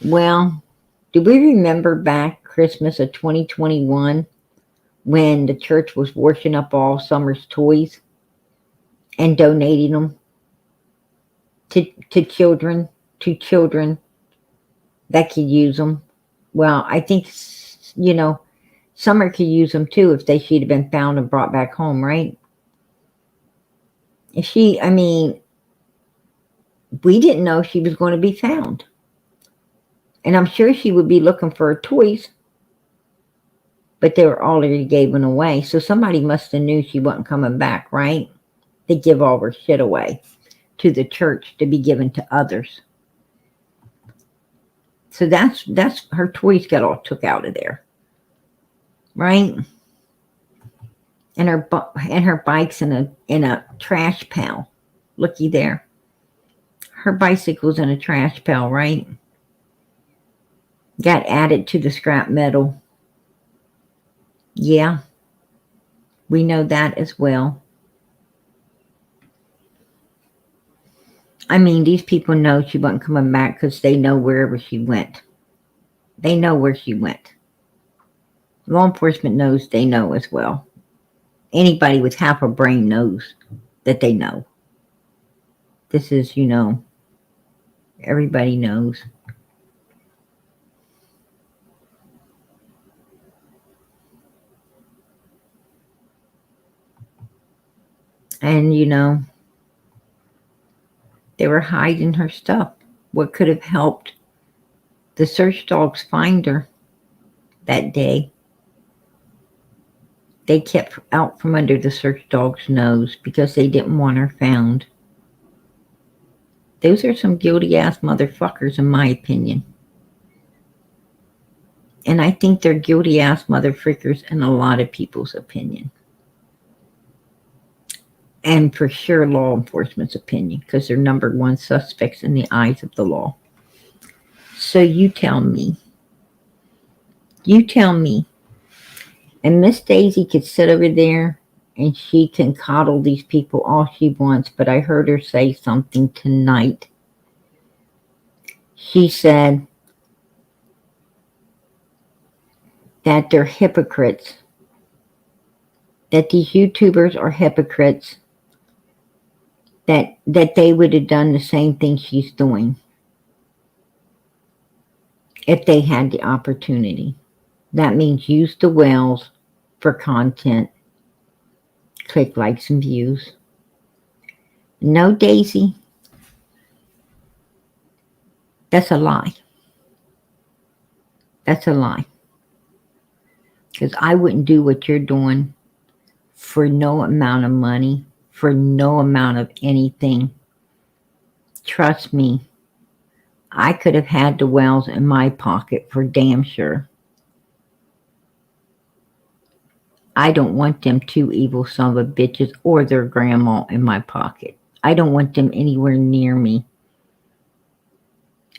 Well, do we remember back Christmas of 2021 when the church was washing up all Summer's toys and donating them to children that could use them? Well, I think, you know, Summer could use them too if she'd have been found and brought back home, right? I mean, we didn't know she was going to be found. And I'm sure she would be looking for her toys, but they were already given away. So somebody must have knew she wasn't coming back, right? To give all her shit away to the church to be given to others. So that's her toys got all took out of there. Right? And her bike's in a trash pile. Looky there. Her bicycle's in a trash pile, right? Got added to the scrap metal. Yeah, we know that as well. I mean, these people know she wasn't coming back because they know wherever she went. They know where she went. Law enforcement knows they know as well. Anybody with half a brain knows that they know. This is, everybody knows. And, they were hiding her stuff. What could have helped the search dogs find her that day? They kept out from under the search dog's nose because they didn't want her found. Those are some guilty ass motherfuckers, in my opinion. And I think they're guilty ass motherfuckers in a lot of people's opinion. And for sure law enforcement's opinion, because they're number one suspects in the eyes of the law. So you tell me. And Miss Daisy could sit over there and she can coddle these people all she wants, but I heard her say something tonight. She said that they're hypocrites. That these YouTubers are hypocrites. That they would have done the same thing she's doing if they had the opportunity. That means use the whales for content. Click likes and views. No, Daisy. That's a lie. That's a lie. Because I wouldn't do what you're doing for no amount of money, for no amount of anything. Trust me, I could have had the whales in my pocket for damn sure. I don't want them two evil son of a bitches or their grandma in my pocket. I don't want them anywhere near me.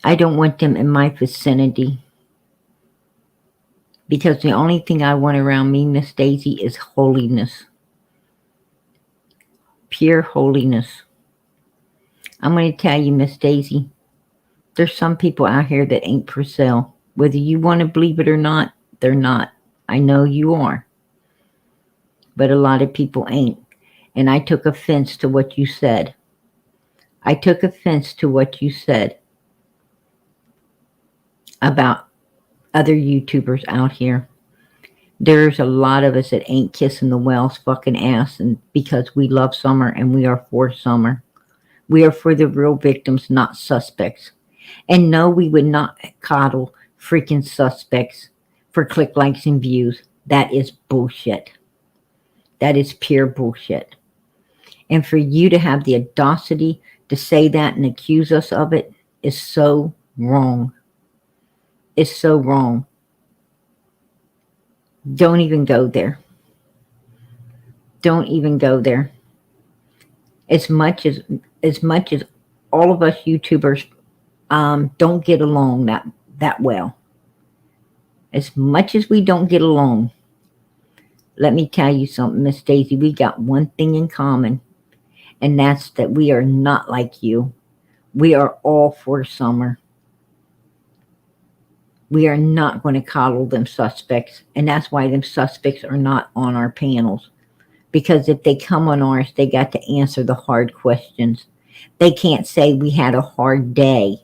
I don't want them in my vicinity. Because the only thing I want around me, Miss Daisy, is holiness. Pure holiness. I'm going to tell you, Miss Daisy, there's some people out here that ain't for sale. Whether you want to believe it or not, they're not. I know you are. But a lot of people ain't. And I took offense to what you said. I took offense to what you said about other YouTubers out here. There's a lot of us that ain't kissing the whale's fucking ass, and because we love Summer and we are for Summer. We are for the real victims, not suspects. And no, we would not coddle freaking suspects for click likes and views. That is bullshit. That is pure bullshit. And for you to have the audacity to say that and accuse us of it is so wrong. It's so wrong. Don't even go there. Don't even go there. As much as all of us YouTubers don't get along that well. As much as we don't get along, let me tell you something, Miss Daisy, we got one thing in common, and that's that we are not like you. We are all for Summer. We are not going to coddle them suspects, and that's why them suspects are not on our panels. Because if they come on ours, they got to answer the hard questions. They can't say we had a hard day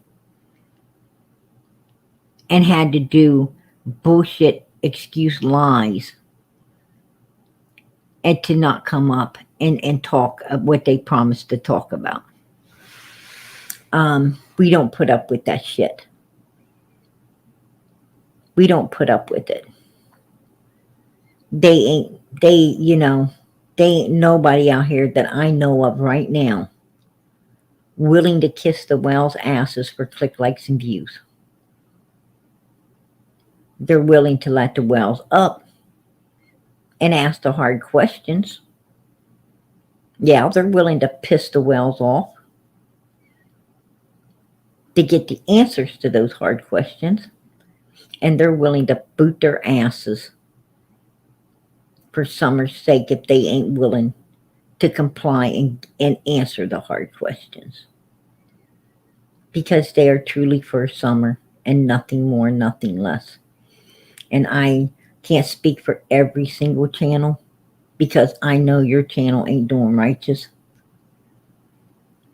and had to do bullshit excuse lies and to not come up and talk what they promised to talk about. We don't put up with that shit. We don't put up with it. They ain't nobody out here that I know of right now willing to kiss the whale's asses for click likes and views. They're willing to let the whales up and ask the hard questions. Yeah, they're willing to piss the wells off to get the answers to those hard questions. And they're willing to boot their asses for Summer's sake if they ain't willing to comply and answer the hard questions. Because they are truly for Summer and nothing more, nothing less. And I can't speak for every single channel because I know your channel ain't doing righteous.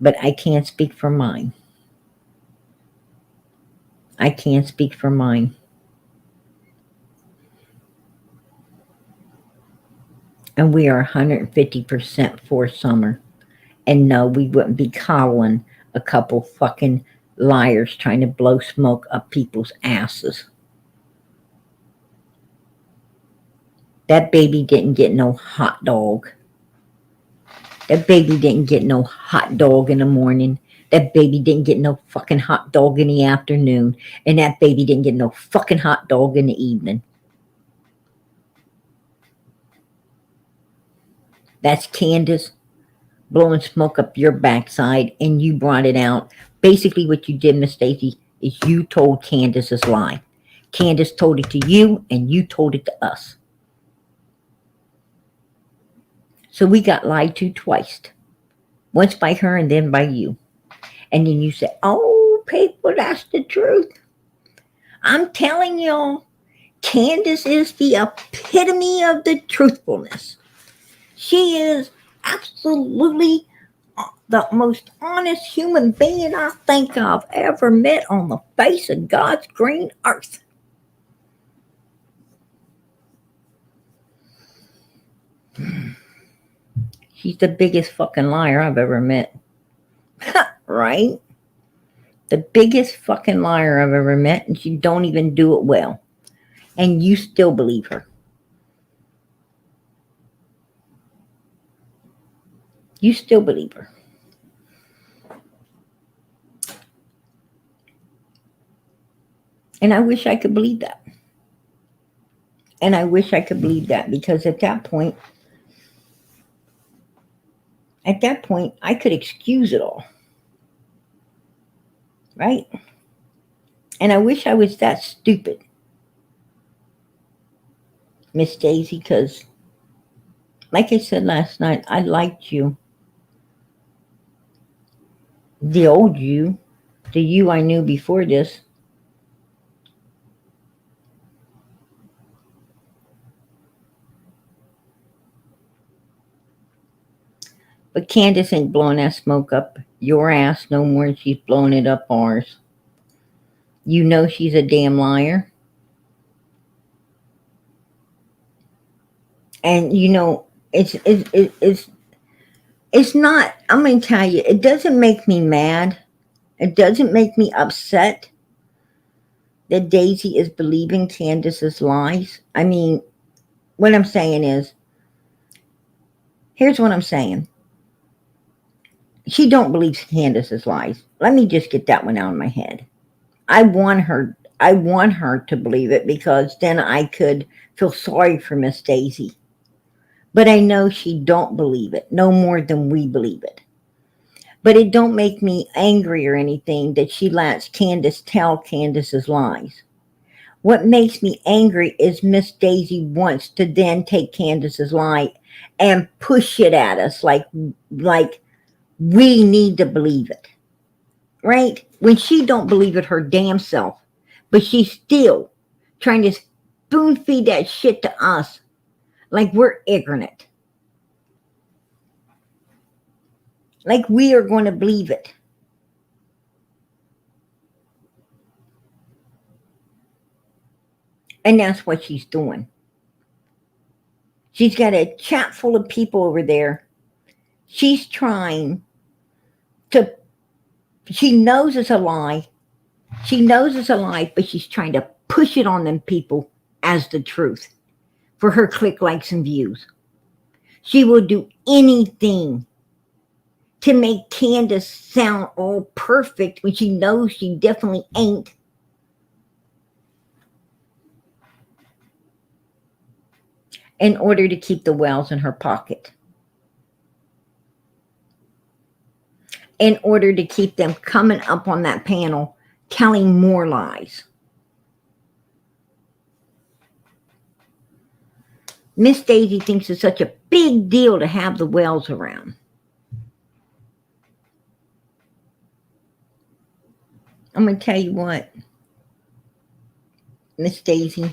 But I can't speak for mine. I can't speak for mine. And we are 150% for Summer. And no, we wouldn't be coddling a couple fucking liars trying to blow smoke up people's asses. That baby didn't get no hot dog. That baby didn't get no hot dog in the morning. That baby didn't get no fucking hot dog in the afternoon. And that baby didn't get no fucking hot dog in the evening. That's Candace blowing smoke up your backside, and you brought it out. Basically what you did, Miss Stacy, is you told Candace's lie. Candace told it to you, and you told it to us. So we got lied to twice. Once by her and then by you. And then you said, oh, people, that's the truth. I'm telling y'all, Candace is the epitome of the truthfulness. She is absolutely the most honest human being I think I've ever met on the face of God's green earth. She's the biggest fucking liar I've ever met. Right? The biggest fucking liar I've ever met, and she don't even do it well. And you still believe her. You still believe her. And I wish I could believe that. And I wish I could believe that, because at that point, I could excuse it all. Right? And I wish I was that stupid, Miss Daisy, because like I said last night, I liked you. The old you, the you I knew before this. But Candace ain't blowing that smoke up your ass no more than she's blowing it up ours. You know she's a damn liar. And you know, it's not, I'm going to tell you, it doesn't make me mad. It doesn't make me upset that Daisy is believing Candace's lies. I mean, what I'm saying is, here's what I'm saying. She don't believe Candace's lies. Let me just get that one out of my head. I want her to believe it, because then I could feel sorry for Miss Daisy. But I know she don't believe it, no more than we believe it. But it don't make me angry or anything that she lets Candace tell Candace's lies. What makes me angry is Miss Daisy wants to then take Candace's lie and push it at us like we need to believe it. Right? When she don't believe it her damn self. But she's still trying to spoon feed that shit to us like we're ignorant. Like we are going to believe it. And that's what she's doing. She's got a chat full of people over there. She's trying to, she knows it's a lie. She knows it's a lie, but she's trying to push it on them people as the truth for her click, likes, and views. She will do anything to make Candace sound all perfect when she knows she definitely ain't. in order to keep the wells in her pocket, in order to keep them coming up on that panel telling more lies. Miss Daisy thinks it's such a big deal to have the wells around. I'm going to tell you what, Miss Daisy,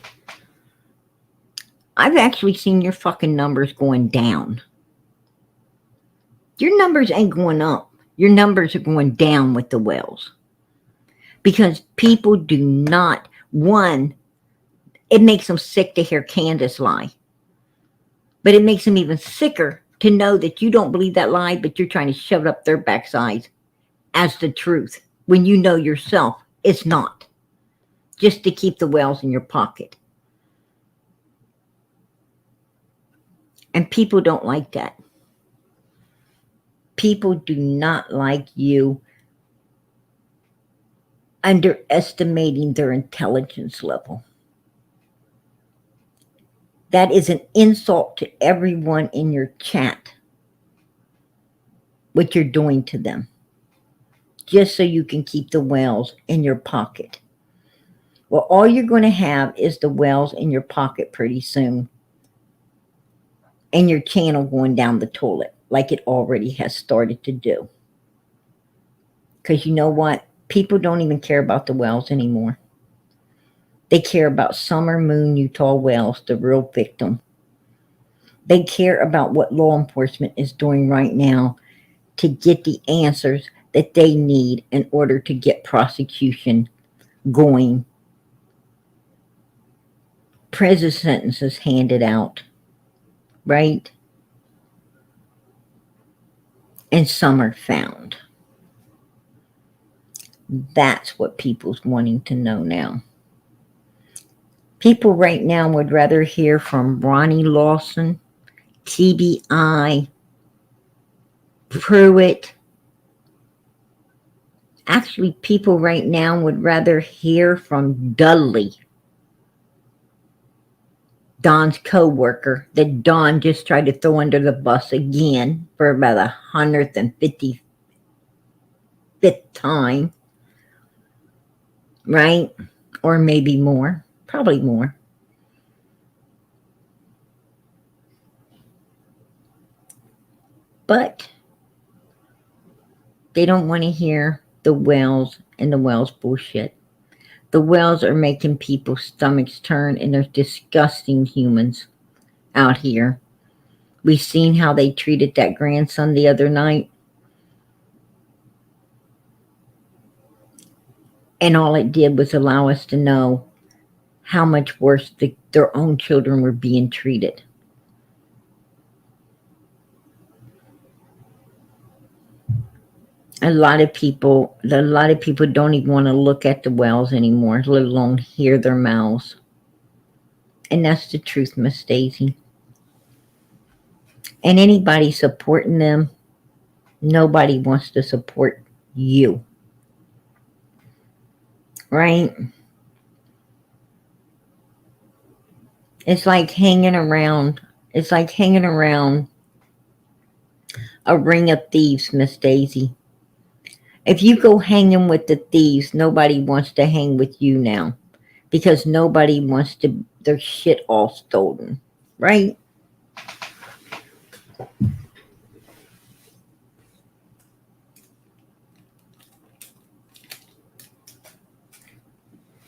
I've actually seen your fucking numbers going down. Your numbers ain't going up. Your numbers are going down with the wells. Because people do not, one, it makes them sick to hear Candace lie. But it makes them even sicker to know that you don't believe that lie, but you're trying to shove it up their backsides as the truth, when you know yourself it's not. Just to keep the wells in your pocket. And people don't like that. People do not like you underestimating their intelligence level. That is an insult to everyone in your chat, what you're doing to them, just so you can keep the wells in your pocket. Well, all you're going to have is the wells in your pocket pretty soon, and your channel going down the toilet like it already has started to do. Because you know what? People don't even care about the wells anymore. They care about Summer Moon Utah Wells, the real victim. They care about what law enforcement is doing right now to get the answers that they need in order to get prosecution going. Prison sentences handed out, right? And some are found. That's what people's wanting to know now. People right now would rather hear from Ronnie Lawson, TBI, Pruitt. Actually, people right now would rather hear from Dudley, Don's co-worker, that Don just tried to throw under the bus again for about 155th time. Right? Or maybe more. Probably more. But they don't want to hear the wells and the wells bullshit. The wells are making people's stomachs turn, and they're disgusting humans out here. We've seen how they treated that grandson the other night. And all it did was allow us to know how much worse their own children were being treated. A lot of people don't even want to look at the wells anymore, let alone hear their mouths. And that's the truth, Miss Daisy. And anybody supporting them, nobody wants to support you. Right? It's like hanging around a ring of thieves, Miss Daisy. If you go hanging with the thieves, nobody wants to hang with you now, because nobody wants their shit all stolen, right?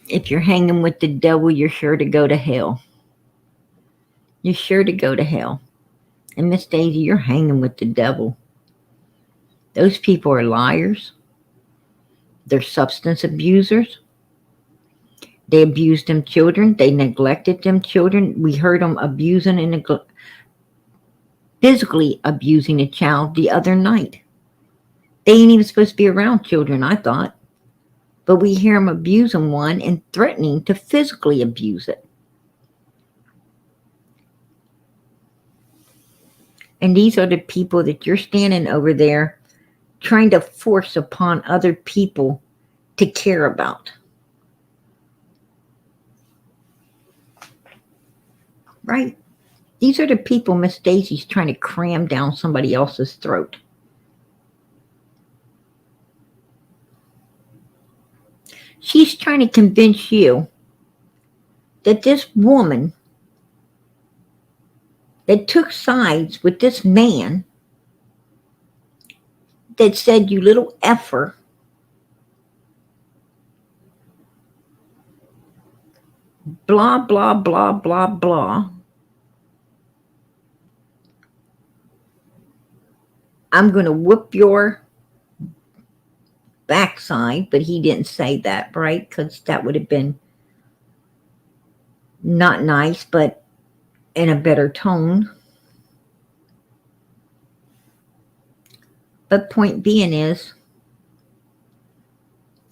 If you're hanging with the devil, you're sure to go to hell. You're sure to go to hell. And Miss Daisy, you're hanging with the devil. Those people are liars. They're substance abusers. They abused them children. They neglected them children. We heard them abusing and physically abusing a child the other night. They ain't even supposed to be around children, I thought. But we hear them abusing one and threatening to physically abuse it. And these are the people that you're standing over there trying to force upon other people to care about. Right? These are the people Miss Daisy's trying to cram down somebody else's throat. She's trying to convince you that this woman that took sides with this man that said, you little effer, blah, blah, blah, blah, blah. I'm going to whoop your backside, but he didn't say that, right? Because that would have been not nice, but in a better tone. But point being is,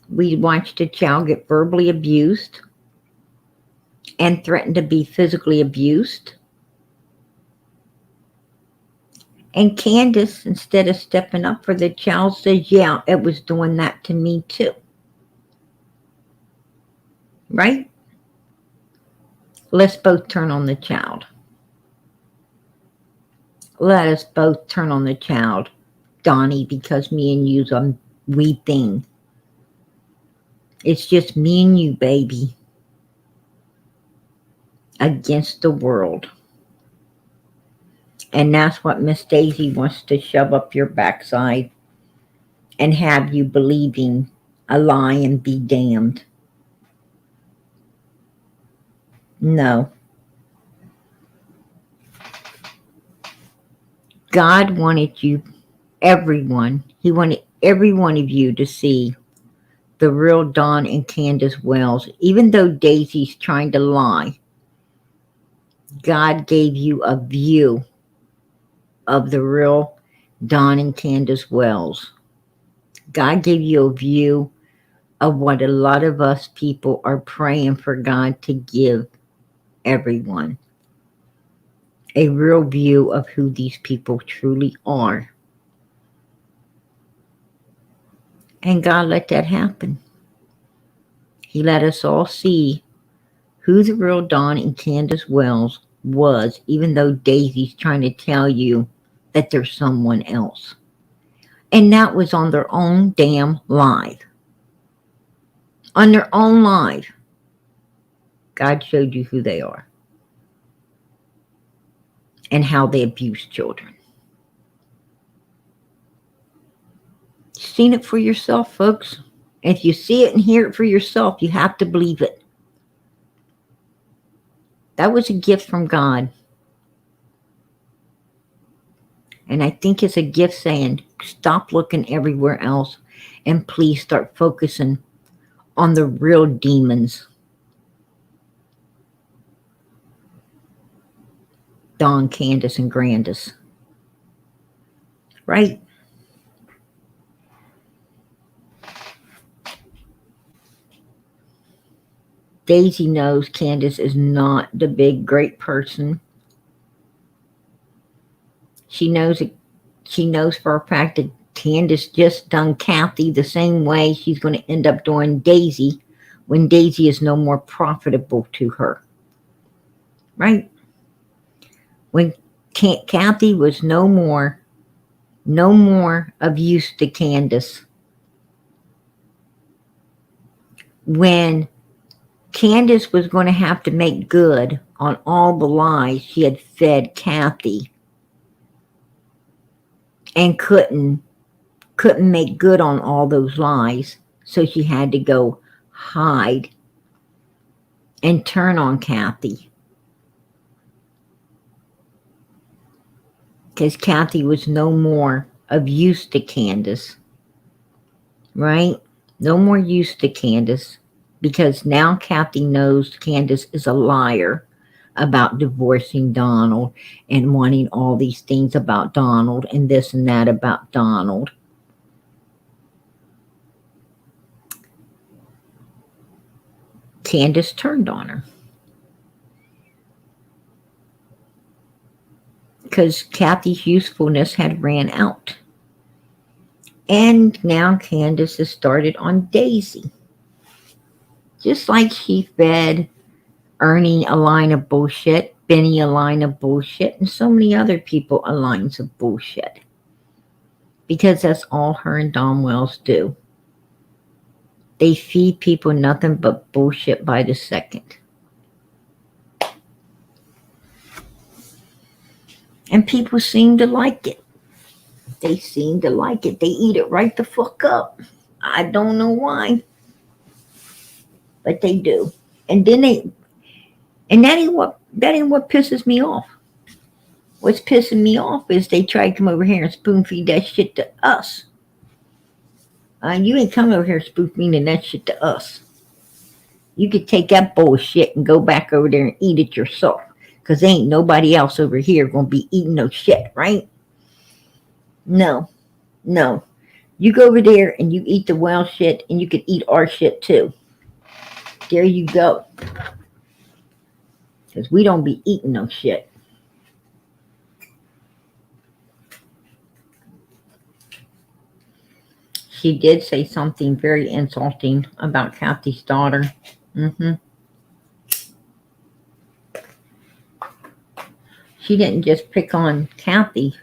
we watched a child get verbally abused and threatened to be physically abused. And Candace, instead of stepping up for the child, says, yeah, it was doing that to me too. Right? Let's both turn on the child. Let us both turn on the child, Donnie, because me and you's a wee thing. It's just me and you, baby, against the world. And that's what Miss Daisy wants to shove up your backside and have you believing a lie and be damned. No. God wanted you, everyone, He wanted every one of you to see the real Don and Candace Wells. Even though Daisy's trying to lie, God gave you a view of the real Don and Candace Wells. God gave you a view of what a lot of us people are praying for God to give everyone. A real view of who these people truly are. And God let that happen. He let us all see who the real Don and Candace Wells was, even though Daisy's trying to tell you that there's someone else. And that was on their own damn live. On their own live. God showed you who they are. And how they abuse children. You've seen it for yourself, folks. If you see it and hear it for yourself, you have to believe it. That was a gift from God. And I think it's a gift saying, stop looking everywhere else and please start focusing on the real demons. Don, Candace, and Grandis. Right? Daisy knows Candace is not the big, great person. She knows it. She knows for a fact that Candace just done Kathy the same way she's going to end up doing Daisy when Daisy is no more profitable to her. Right? When Kathy was no more of use to Candace. When Candace was going to have to make good on all the lies she had fed Kathy and couldn't make good on all those lies, so she had to go hide and turn on Kathy. Because Kathy was no more of use to Candace. Right? No more use to Candace. Because now Kathy knows Candace is a liar about divorcing Donald and wanting all these things about Donald and this and that about Donald. Candace turned on her. Because Kathy's usefulness had ran out. And now Candace has started on Daisy. Just like she fed Ernie a line of bullshit Benny a line of bullshit, and so many other people a lines of bullshit. Because that's all her and Don Wells do. They feed people nothing but bullshit by the second. And people seem to like it. They seem to like it. They eat it right the fuck up. I don't know why. But they do. And then that ain't what pisses me off. What's pissing me off is they try to come over here and spoon feed that shit to us. You ain't coming over here spoon feeding that shit to us. You could take that bullshit and go back over there and eat it yourself. Because ain't nobody else over here going to be eating no shit, right? No. You go over there and you eat the well shit and you can eat our shit too. There you go. Because we don't be eating no shit. She did say something very insulting about Kathy's daughter. She didn't just pick on Kathy.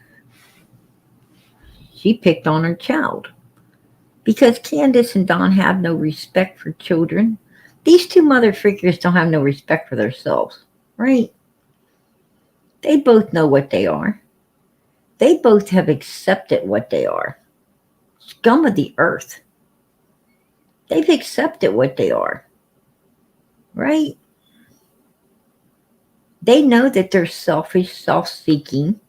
She picked on her child. Because Candace and Don have no respect for children. These two mother figures don't have no respect for themselves, right? They both know what they are. They both have accepted what they are. Scum of the earth. They've accepted what they are, right? They know that they're selfish, self-seeking,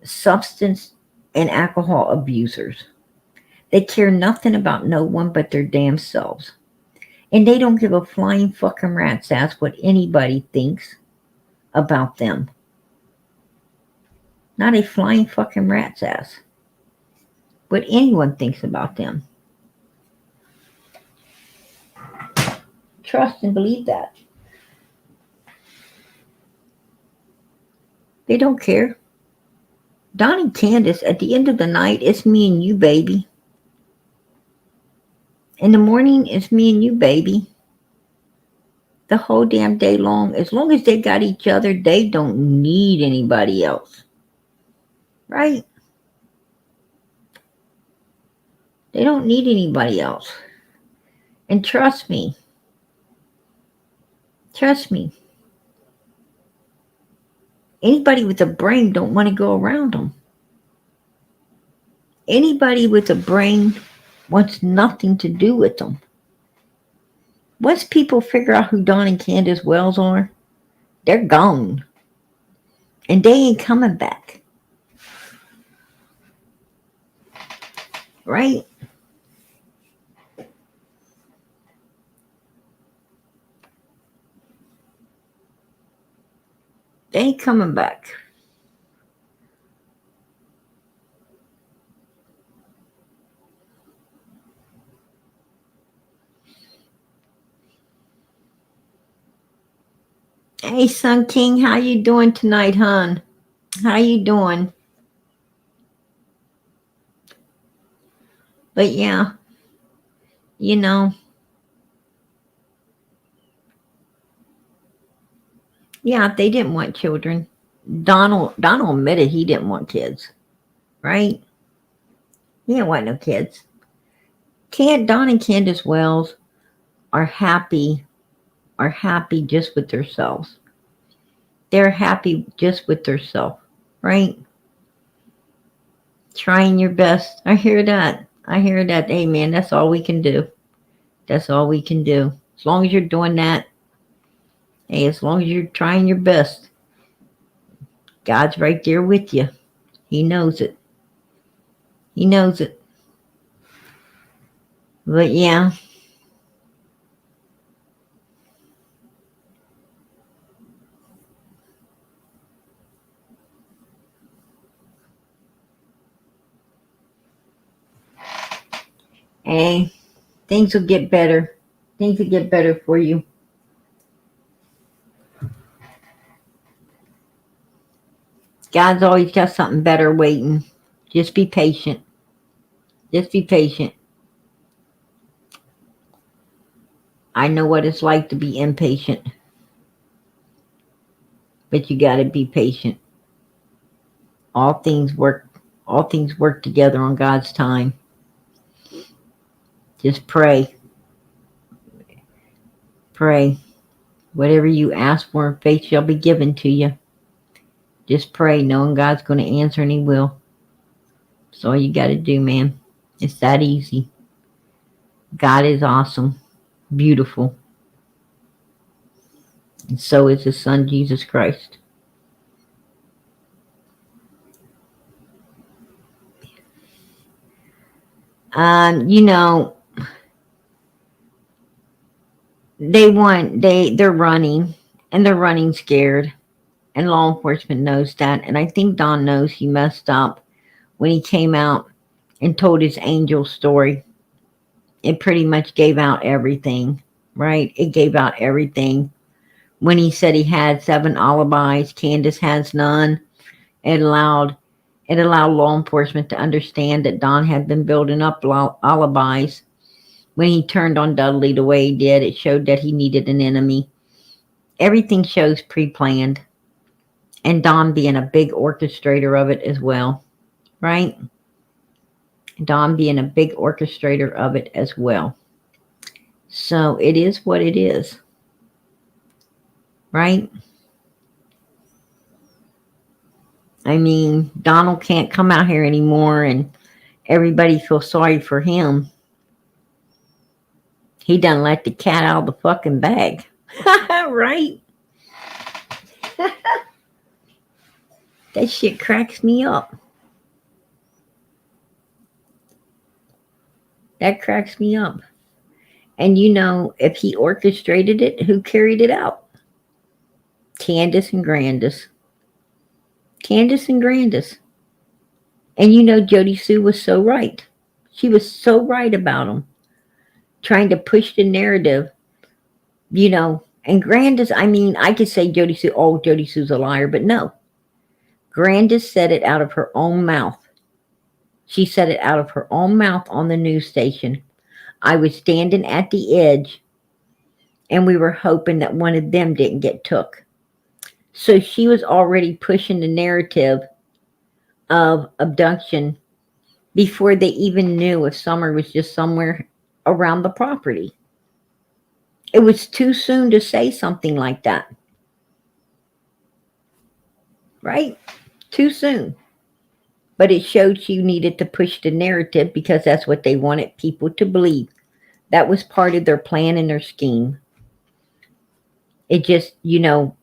substance and alcohol abusers. They care nothing about no one but their damn selves. And they don't give a flying fucking rat's ass what anybody thinks about them. Not a flying fucking rat's ass. What anyone thinks about them. Trust and believe that. They don't care. Don and Candace, at the end of the night, it's me and you, baby. In the morning, it's me and you, baby. The whole damn day long. As long as they got each other, they don't need anybody else. Right? They don't need anybody else. And trust me. Trust me. Anybody with a brain don't want to go around them. Anybody with a brain wants nothing to do with them. Once people figure out who Don and Candace Wells are, they're gone. And they ain't coming back. Right? They ain't coming back. Hey, Sun King, how you doing tonight, hon? How you doing? But yeah, you know. Yeah, they didn't want children. Donald admitted he didn't want kids. Right? He didn't want no kids. Don and Candace Wells are happy just with themselves. They're happy just with themselves, right? Trying your best. I hear that. Hey, man, that's all we can do. That's all we can do. As long as you're doing that, hey, as long as you're trying your best, God's right there with you. He knows it. He knows it. But yeah. Hey, things will get better. Things will get better for you. God's always got something better waiting. Just be patient. Just be patient. I know what it's like to be impatient. but you got to be patient. All things work together on God's time. Just pray. Pray. Whatever you ask for in faith shall be given to you. Just pray, knowing God's going to answer, and He will. That's all you got to do, man. It's that easy. God is awesome, beautiful. And so is His Son, Jesus Christ. You know, they're running, and they're running scared. And law enforcement knows that. And I think Don knows he messed up when he came out and told his angel story. It pretty much gave out everything, right? It gave out everything. When he said he had 7 alibis, Candace has none. It allowed law enforcement to understand that Don had been building up alibis. When he turned on Dudley the way he did, it showed that he needed an enemy. Everything shows pre-planned. And Don being a big orchestrator of it as well, right? Don being a big orchestrator of it as well. So it is what it is, right? I mean, Donald can't come out here anymore and everybody feels sorry for him. He done let the cat out of the fucking bag, right? That shit cracks me up. That cracks me up. And you know, if he orchestrated it, who carried it out? Candace and Candace. Candace and Candace. And you know, Jody Sue was so right. She was so right about him. Trying to push the narrative, you know. And Candace, I mean, I could say Jody Sue, oh, Jody Sue's a liar, but no. Candace said it out of her own mouth. She said it out of her own mouth on the news station. I was standing at the edge, and we were hoping that one of them didn't get took. So she was already pushing the narrative of abduction before they even knew if Summer was just somewhere around the property. It was too soon to say something like that. Right? Too soon. But it showed she needed to push the narrative because that's what they wanted people to believe. That was part of their plan and their scheme. It just, you know,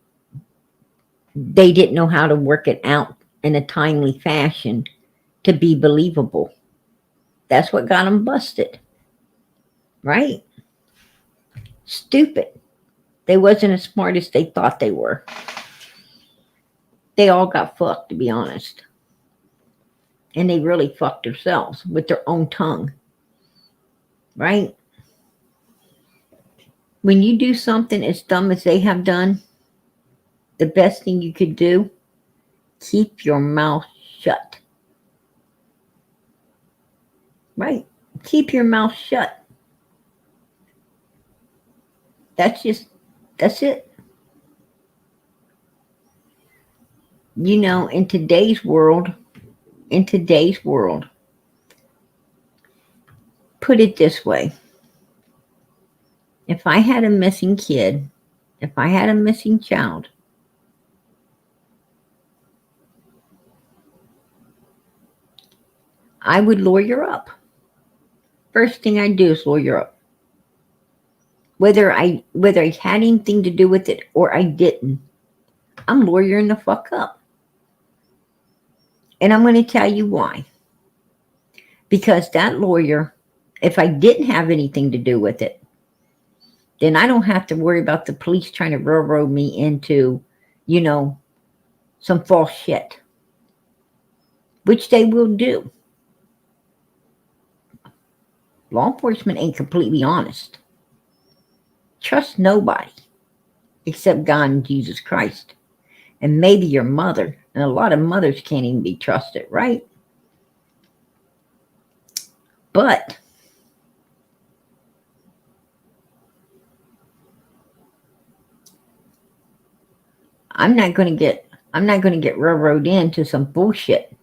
they didn't know how to work it out in a timely fashion to be believable. That's what got them busted. Right? Stupid. They wasn't as smart as they thought they were. They all got fucked, to be honest. And they really fucked themselves with their own tongue. Right? When you do something as dumb as they have done, the best thing you could do, keep your mouth shut. Right? Keep your mouth shut. That's it. You know, in today's world, put it this way. If I had a missing kid, if I had a missing child, I would lawyer up. First thing I do is lawyer up. Whether I had anything to do with it or I didn't, I'm lawyering the fuck up. And I'm going to tell you why. Because that lawyer, if I didn't have anything to do with it, then I don't have to worry about the police trying to railroad me into, you know, some false shit. Which they will do. Law enforcement ain't completely honest. Trust nobody except God and Jesus Christ. And maybe your mother. And a lot of mothers can't even be trusted, right? But I'm not going to get railroaded into some bullshit.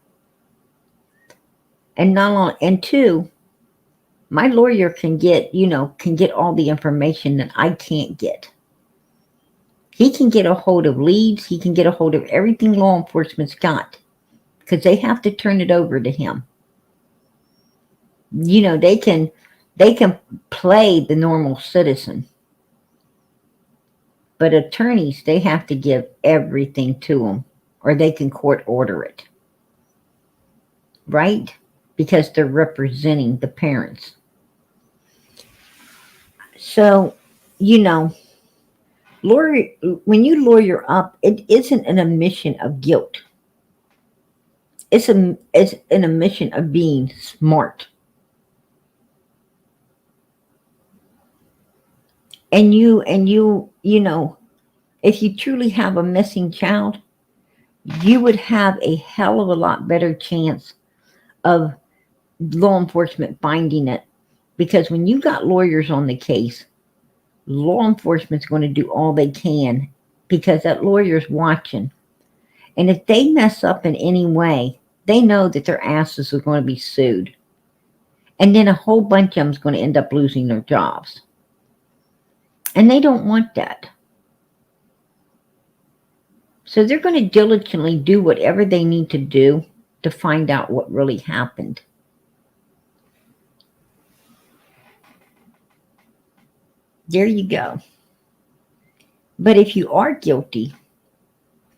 And not only, and two, my lawyer can get all the information that I can't get. He can get a hold of leads. He can get a hold of everything law enforcement's got, because they have to turn it over to him. They can play the normal citizen, but attorneys, they have to give everything to them, or they can court order it, right? Because they're representing the parents. So, when you lawyer up, it isn't an admission of guilt. It's an admission of being smart. And if you truly have a missing child, you would have a hell of a lot better chance of law enforcement finding it. Because when you got lawyers on the case, law enforcement's going to do all they can, because that lawyer's watching. And if they mess up in any way, they know that their asses are going to be sued. And then a whole bunch of them's going to end up losing their jobs. And they don't want that. So they're going to diligently do whatever they need to do to find out what really happened. There you go. But if you are guilty,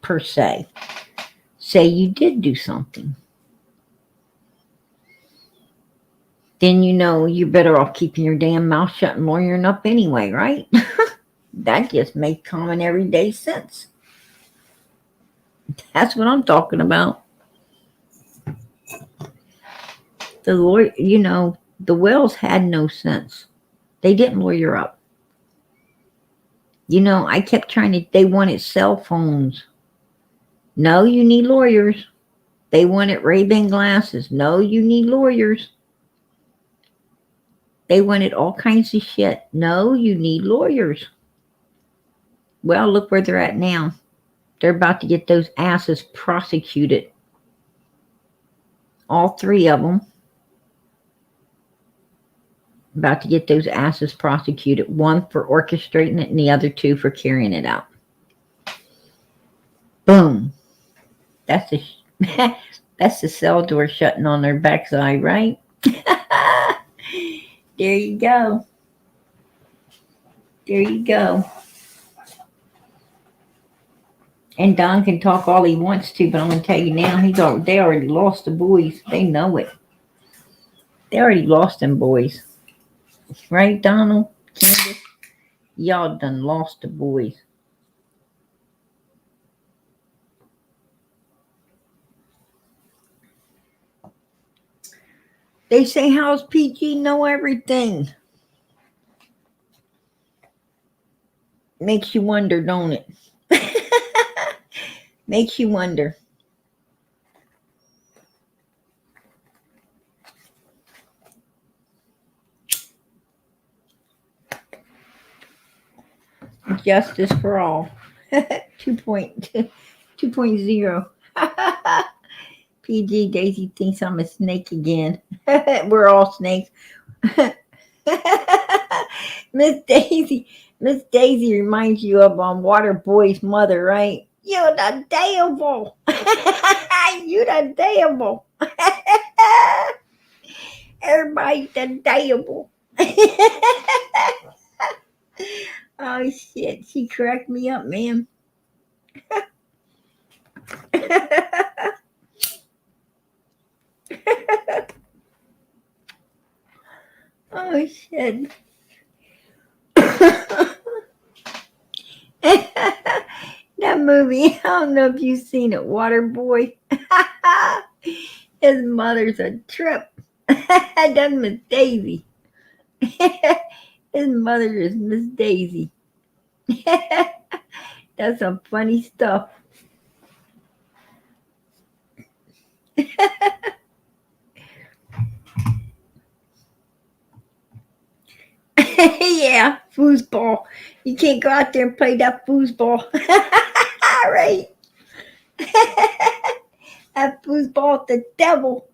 per se, say you did do something, then you're better off keeping your damn mouth shut and lawyering up anyway, right? That just makes common everyday sense. That's what I'm talking about. The lawyer, the Wells had no sense. They didn't lawyer up. I kept they wanted cell phones. No, you need lawyers. They wanted Ray-Ban glasses. No, you need lawyers. They wanted all kinds of shit. No, you need lawyers. Well, look where they're at now. They're about to get those asses prosecuted. All three of them. About to get those asses prosecuted. One for orchestrating it and the other two for carrying it out. Boom. That's the cell door shutting on their backside, right? There you go. There you go. And Don can talk all he wants to, but I'm going to tell you now, they already lost the boys. They know it. They already lost them boys. Right, Donald? Candace? Y'all done lost the boys. They say, how's PG know everything? Makes you wonder, don't it? Makes you wonder. Justice for all. 2.0. PG Daisy thinks I'm a snake again. We're all snakes. Miss Daisy reminds you of Waterboy's mother, right? You're the devil. You the devil. Everybody's the devil. Oh shit, she cracked me up, man. Oh shit. That movie, I don't know if you've seen it, Waterboy. His mother's a trip. That's Miss Daisy. His mother is Miss Daisy. That's some funny stuff. Yeah, foosball. You can't go out there and play that foosball. Right? That foosball the devil.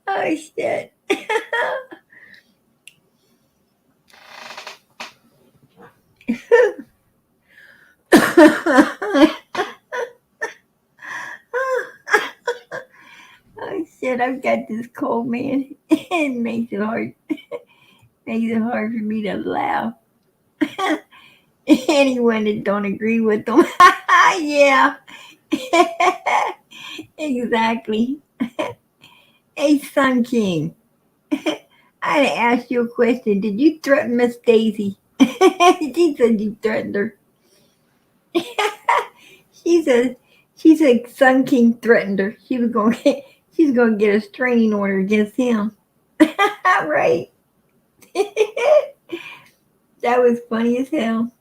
Oh shit. Oh shit, I've got this cold, man. It makes it hard. Makes it hard for me to laugh. Anyone that don't agree with them. Yeah. Exactly. Hey, Sun King. I asked you a question. Did you threaten Miss Daisy? She said you threatened her. She said Sun King threatened her. She's gonna get a restraining order against him. Right. That was funny as hell.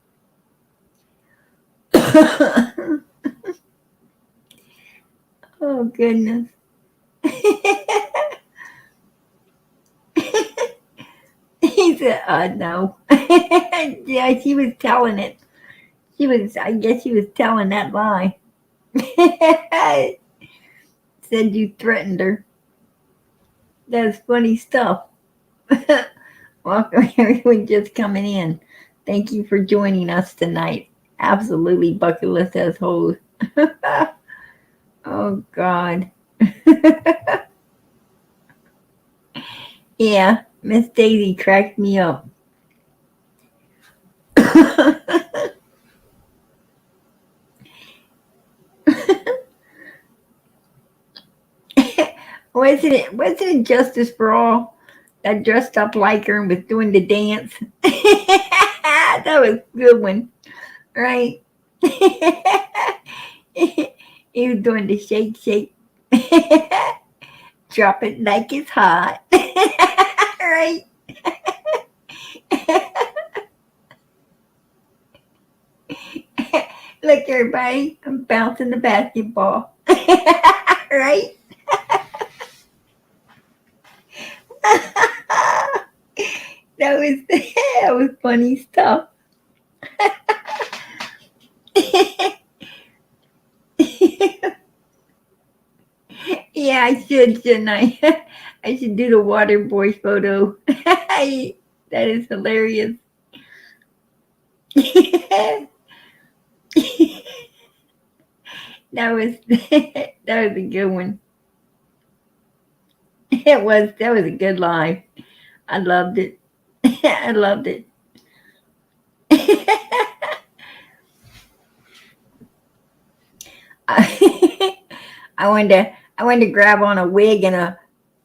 Oh goodness. He said, no. Yeah, she was telling it. I guess she was telling that lie. Said you threatened her. That's funny stuff. Welcome everyone just coming in. Thank you for joining us tonight. Absolutely bucket list as hoes. Oh God. Yeah, Miss Daisy cracked me up. Wasn't it Justice for All that dressed up like her and was doing the dance? That was a good one, right? He was doing the shake. Drop it like it's hot. Right? Look, everybody, I'm bouncing the basketball. Right? That was funny stuff. Yeah, I should, shouldn't I? I should do the water boy photo. That is hilarious. That was a good one. That was a good live. I loved it. I loved it. I wanted to grab on a wig and a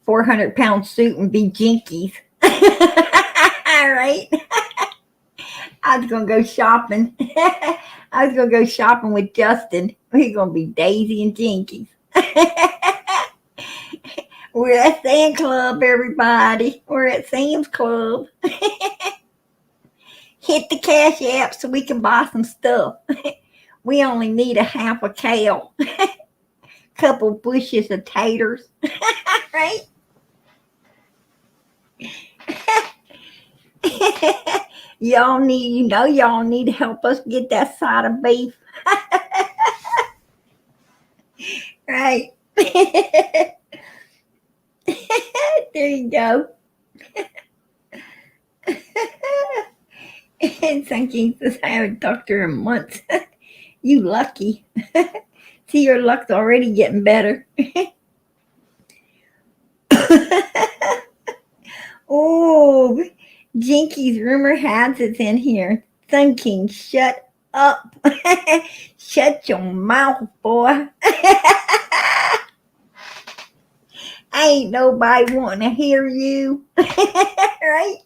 400-pound suit and be jinkies. All right. I was gonna go shopping. I was gonna go shopping with Justin. We're gonna be Daisy and Jinkies. We're at Sam's Club, everybody. We're at Sam's Club. Hit the cash app so we can buy some stuff. We only need a half a kale. Couple bushes of taters. Right? Y'all need to help us get that side of beef. Right. There you go. And Sun King says, I haven't talked to her in months. You lucky. See, your luck's already getting better. Oh, Jinkies, rumor has it's in here. Sun King, shut up. Shut your mouth, boy. Ain't nobody wanting to hear you. Right?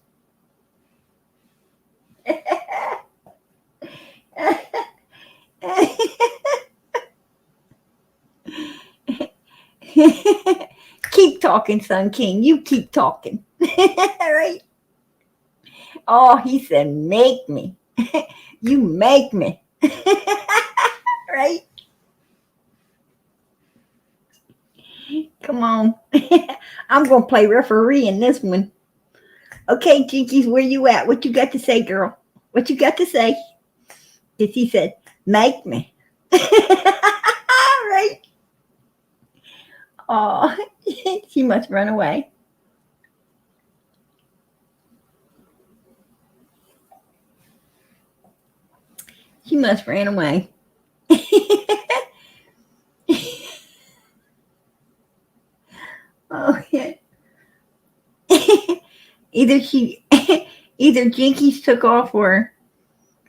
Keep talking, Sun King. You keep talking. Right? Oh, he said, make me. You make me. Right? Come on. I'm going to play referee in this one. Okay, Jinkies, where you at? What you got to say, girl? What you got to say? Because he said, make me. Right? Oh, she must run away. She must ran away. Oh, yeah. Either Jinkies took off or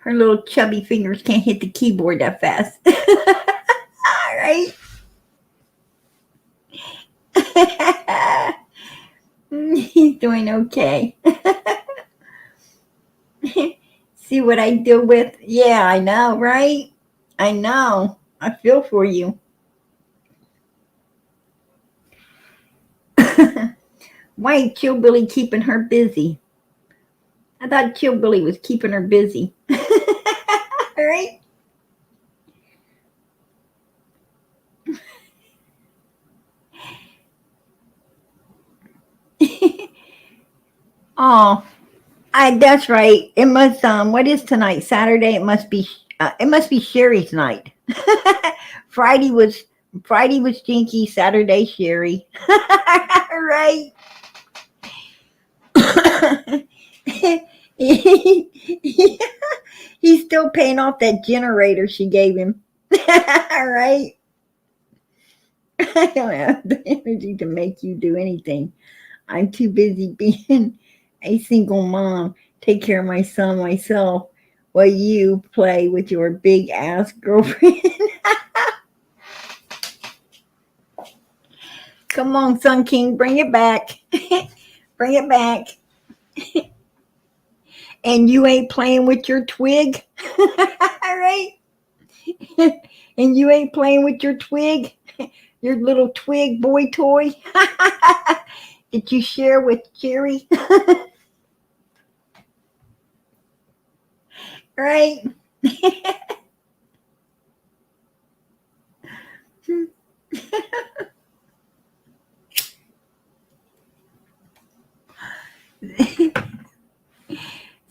her little chubby fingers can't hit the keyboard that fast. All right. He's doing okay. See what I deal with? Yeah, I know, right? I know. I feel for you. Why ain't Chillbilly keeping her busy? I thought Chillbilly was keeping her busy. All right. Oh, that's right. It must what is tonight? Saturday. It must be Sherry's night. Friday was Jinky, Saturday Sherry. Right. He's still paying off that generator she gave him. Right. I don't have the energy to make you do anything. I'm too busy being a single mom. Take care of my son myself while you play with your big ass girlfriend. Come on, Sun King, bring it back. Bring it back. And you ain't playing with your twig. All right. And you ain't playing with your twig, your little twig boy toy that you share with Jerry. Right.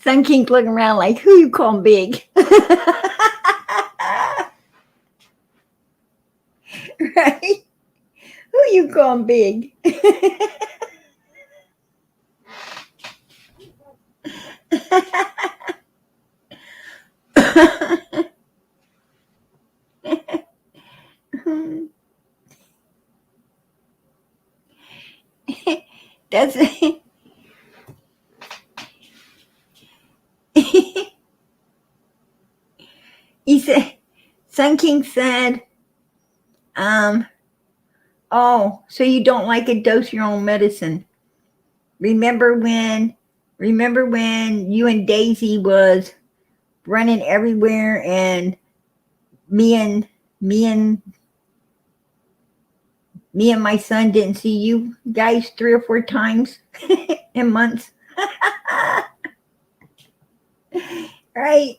Sun King's looking around like, who you calling big? Right? Who you calling big? That's he said, Sun King said, oh, so you don't like to dose your own medicine. Remember when you and Daisy was running everywhere and me and my son didn't see you guys 3 or 4 times in months. Right?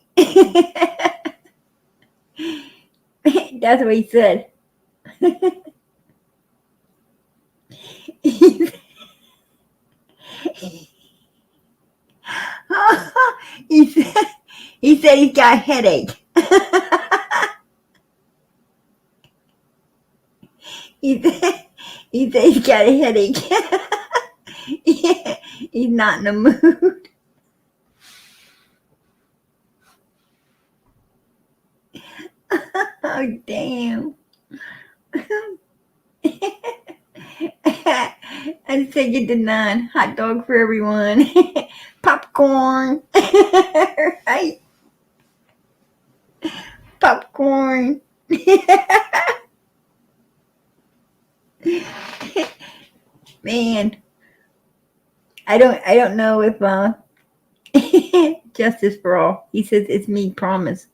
That's what he said. He said he's got a headache. He said he's got a headache. He's not in the mood. Oh, damn. I take it to 9. Hot dog for everyone. Popcorn. Right? Popcorn. Man, I don't know if justice for all. He says it's me, promise.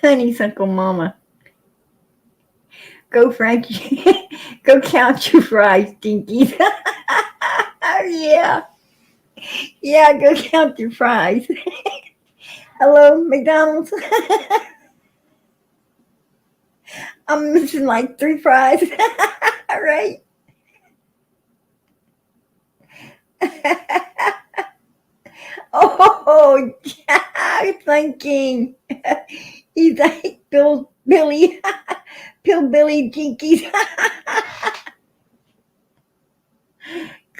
Honeysuckle mama. Go Frankie. Go count your fries, Dinkies. Oh, yeah. Yeah, go count your fries. Hello, McDonald's. I'm missing like 3 fries. All right. Oh, thinking. He's like Billy, Pillbilly Jinkies.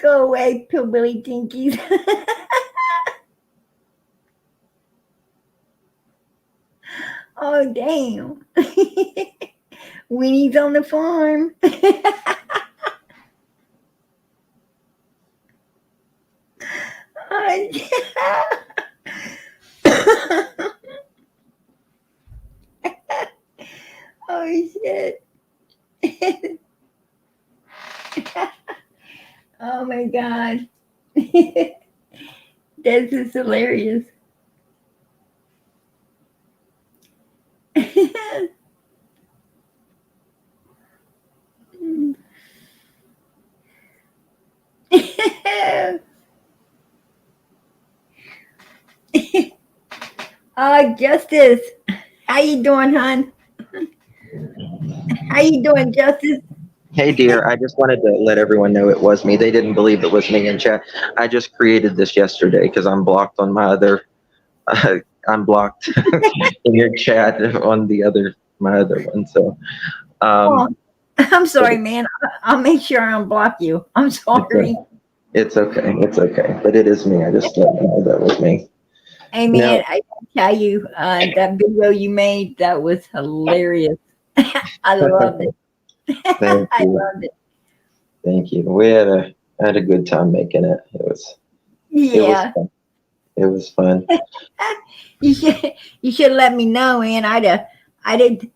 Go away, Pillbilly Jinkies. Oh, damn. Winnie's on the farm. Oh, oh shit. Oh my god. This is hilarious. Justice. How you doing, hon? How you doing, Justice? Hey dear, I just wanted to let everyone know it was me. They didn't believe it was me in chat. I just created this yesterday because I'm blocked on my other. I'm blocked in your chat on my other one. So, Oh, I'm sorry, man. I'll make sure I unblock you. I'm sorry. it's okay. It's okay. But it is me. I just let you know that was me. Hey, man, I tell you, that video you made, that was hilarious. I loved it. Thank I you. loved it. Thank you. We had a good time making it. Yeah. It was fun. You should let me know, man. I did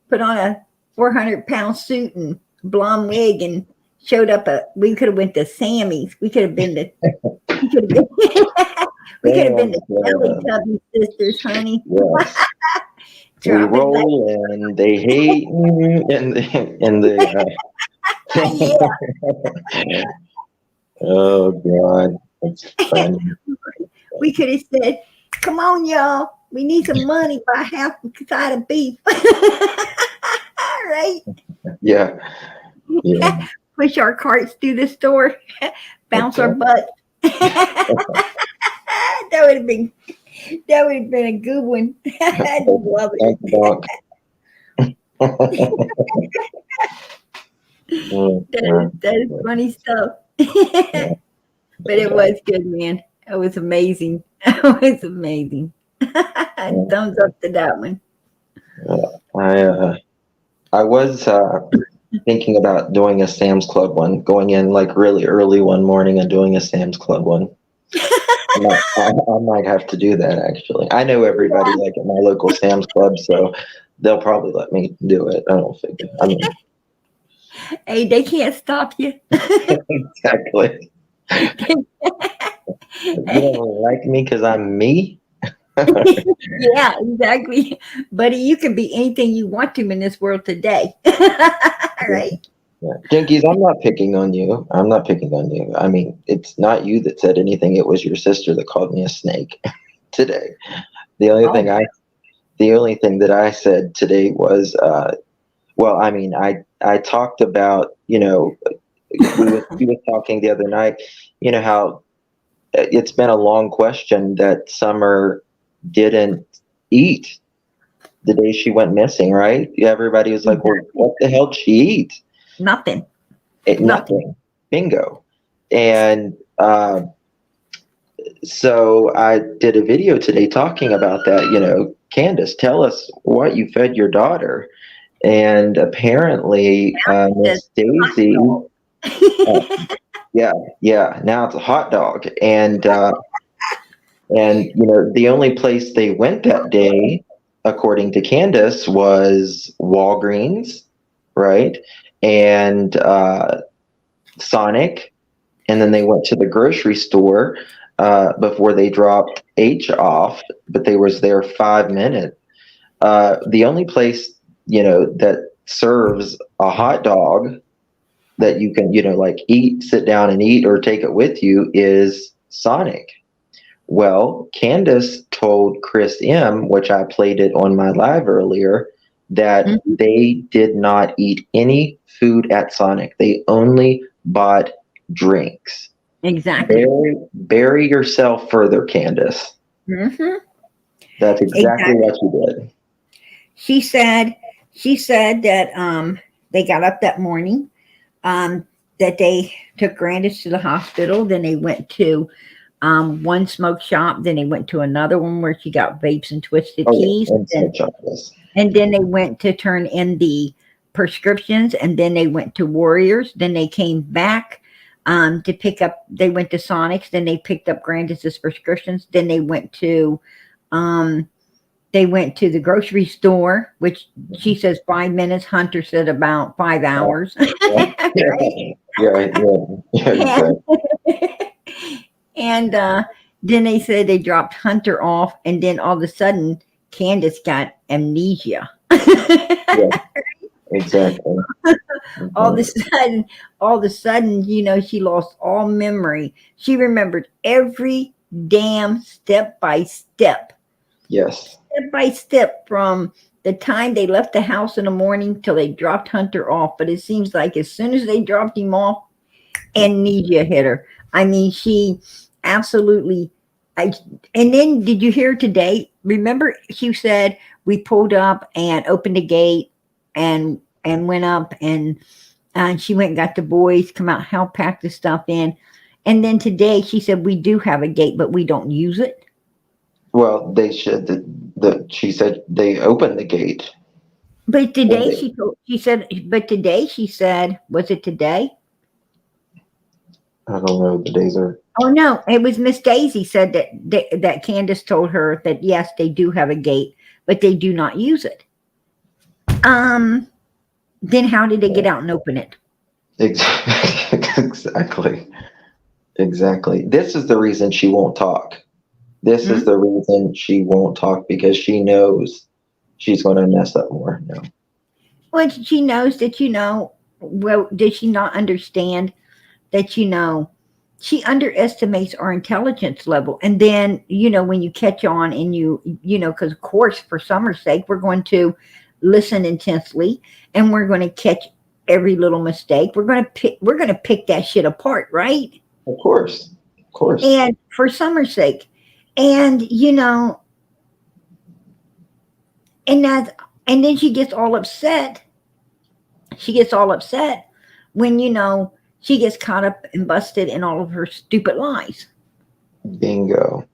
put on a 400-pound suit and blonde wig and showed up. We could have went to Sammy's. We could have been the Teletubby sisters, honey. Yes. We roll and they hate and the Yeah. Oh God, that's funny. We could have said, "Come on, y'all. We need some money. Buy half a side of beef." Right? Yeah. Push our carts through the store, bounce our butts. That would have been a good one. I love it. That is funny stuff. But it was good, man. It was amazing. It was amazing. Thumbs up to that one. I was thinking about doing a Sam's Club one, going in like really early one morning and doing a Sam's Club one. I might have to do that actually. I know everybody like at my local Sam's Club, so they'll probably let me do it. I don't think. I mean, hey, they can't stop you. Exactly. You don't like me because I'm me. Yeah, exactly, buddy. You can be anything you want to in this world today. Right? Yeah. Jinkies, I'm not picking on you. I'm not picking on you. I mean, it's not you that said anything. It was your sister that called me a snake today. The only thing that I said today was, well, I mean, I talked about, we were talking the other night, how it's been a long question that Summer didn't eat the day she went missing, right? Everybody was like, well, what the hell did she eat? Nothing. Nothing. Bingo. And so I did a video today talking about that. Candace, tell us what you fed your daughter. And apparently, Miss Daisy, yeah, now it's a hot dog. And the only place they went that day, according to Candace, was Walgreens, right? And Sonic, and then they went to the grocery store before they dropped H off, but they was there 5 minutes. The only place, that serves a hot dog that you can, sit down and eat or take it with you is Sonic. Well, Candace told Chris M, which I played it on my live earlier, that they did not eat any food at Sonic. They only bought drinks. Exactly. Bury yourself further, Candace. Mm-hmm. That's exactly what you did. She said that they got up that morning, that they took Candace to the hospital. Then they went to one smoke shop. Then they went to another one where she got vapes and twisted Oh teas. yeah, and smoke shop, yes. And then they went to turn in the prescriptions. And then they went to Warriors. Then they came back to pick up. They went to Sonic's. Then they picked up Candace's prescriptions. Then they went to the grocery store, which she says 5 minutes. Hunter said about 5 hours. Yeah, exactly. And then they said they dropped Hunter off, and then all of a sudden, Candace got amnesia. Yeah, exactly. all of a sudden, she lost all memory. She remembered every damn step by step. Yes. Step by step from the time they left the house in the morning till they dropped Hunter off. But it seems like as soon as they dropped him off, amnesia hit her. I mean, she absolutely. And then did you hear today? Remember, she said we pulled up and opened the gate and went up and she went and got the boys, come out, help pack the stuff in. And then today she said we do have a gate, but we don't use it. Well, they should. She said they opened the gate. But today she said, was it today? I don't know. The days are. Oh no, it was Miss Daisy said that Candace told her that yes, they do have a gate, but they do not use it. Then how did they get out and open it? Exactly. Exactly. This is the reason she won't talk. This is the reason she won't talk, because she knows she's going to mess up more now. Well, she knows that, well, does she not understand that, she underestimates our intelligence level. And then, when you catch on and because of course, for summer's sake, we're going to listen intensely and we're going to catch every little mistake. We're going to pick that shit apart, right? Of course. Of course. And for summer's sake. And, and then she gets all upset. She gets all upset when, she gets caught up and busted in all of her stupid lies. Bingo.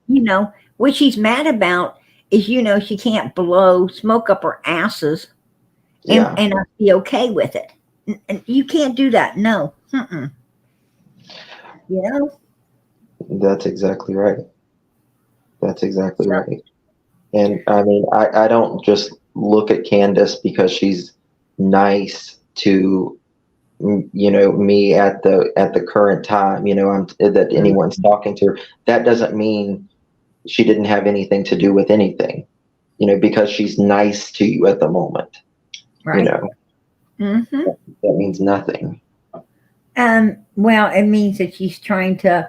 What she's mad about is, she can't blow smoke up her asses and not be okay with it. And you can't do that. No. That's exactly right. That's exactly right. And I mean, I don't just look at Candace because she's nice to, me at the current time, that anyone's talking to her. That doesn't mean she didn't have anything to do with anything, because she's nice to you at the moment, Right. That means nothing. Well, it means that she's trying to,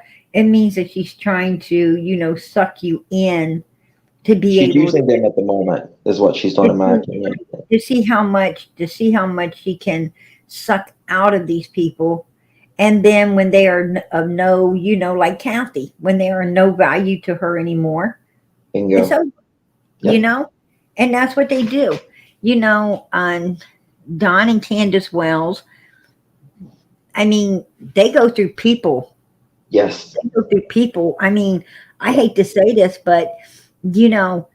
suck you in to be She's able using them at the moment is what she's doing, in my opinion. to see how much she can suck out of these people. And then when they are of no, like Kathy, when they are no value to her anymore, Bingo. it's over, and that's what they do. On Don and Candace Wells, I mean, they go through people. Yes. They go through people. I mean, I hate to say this, but maybe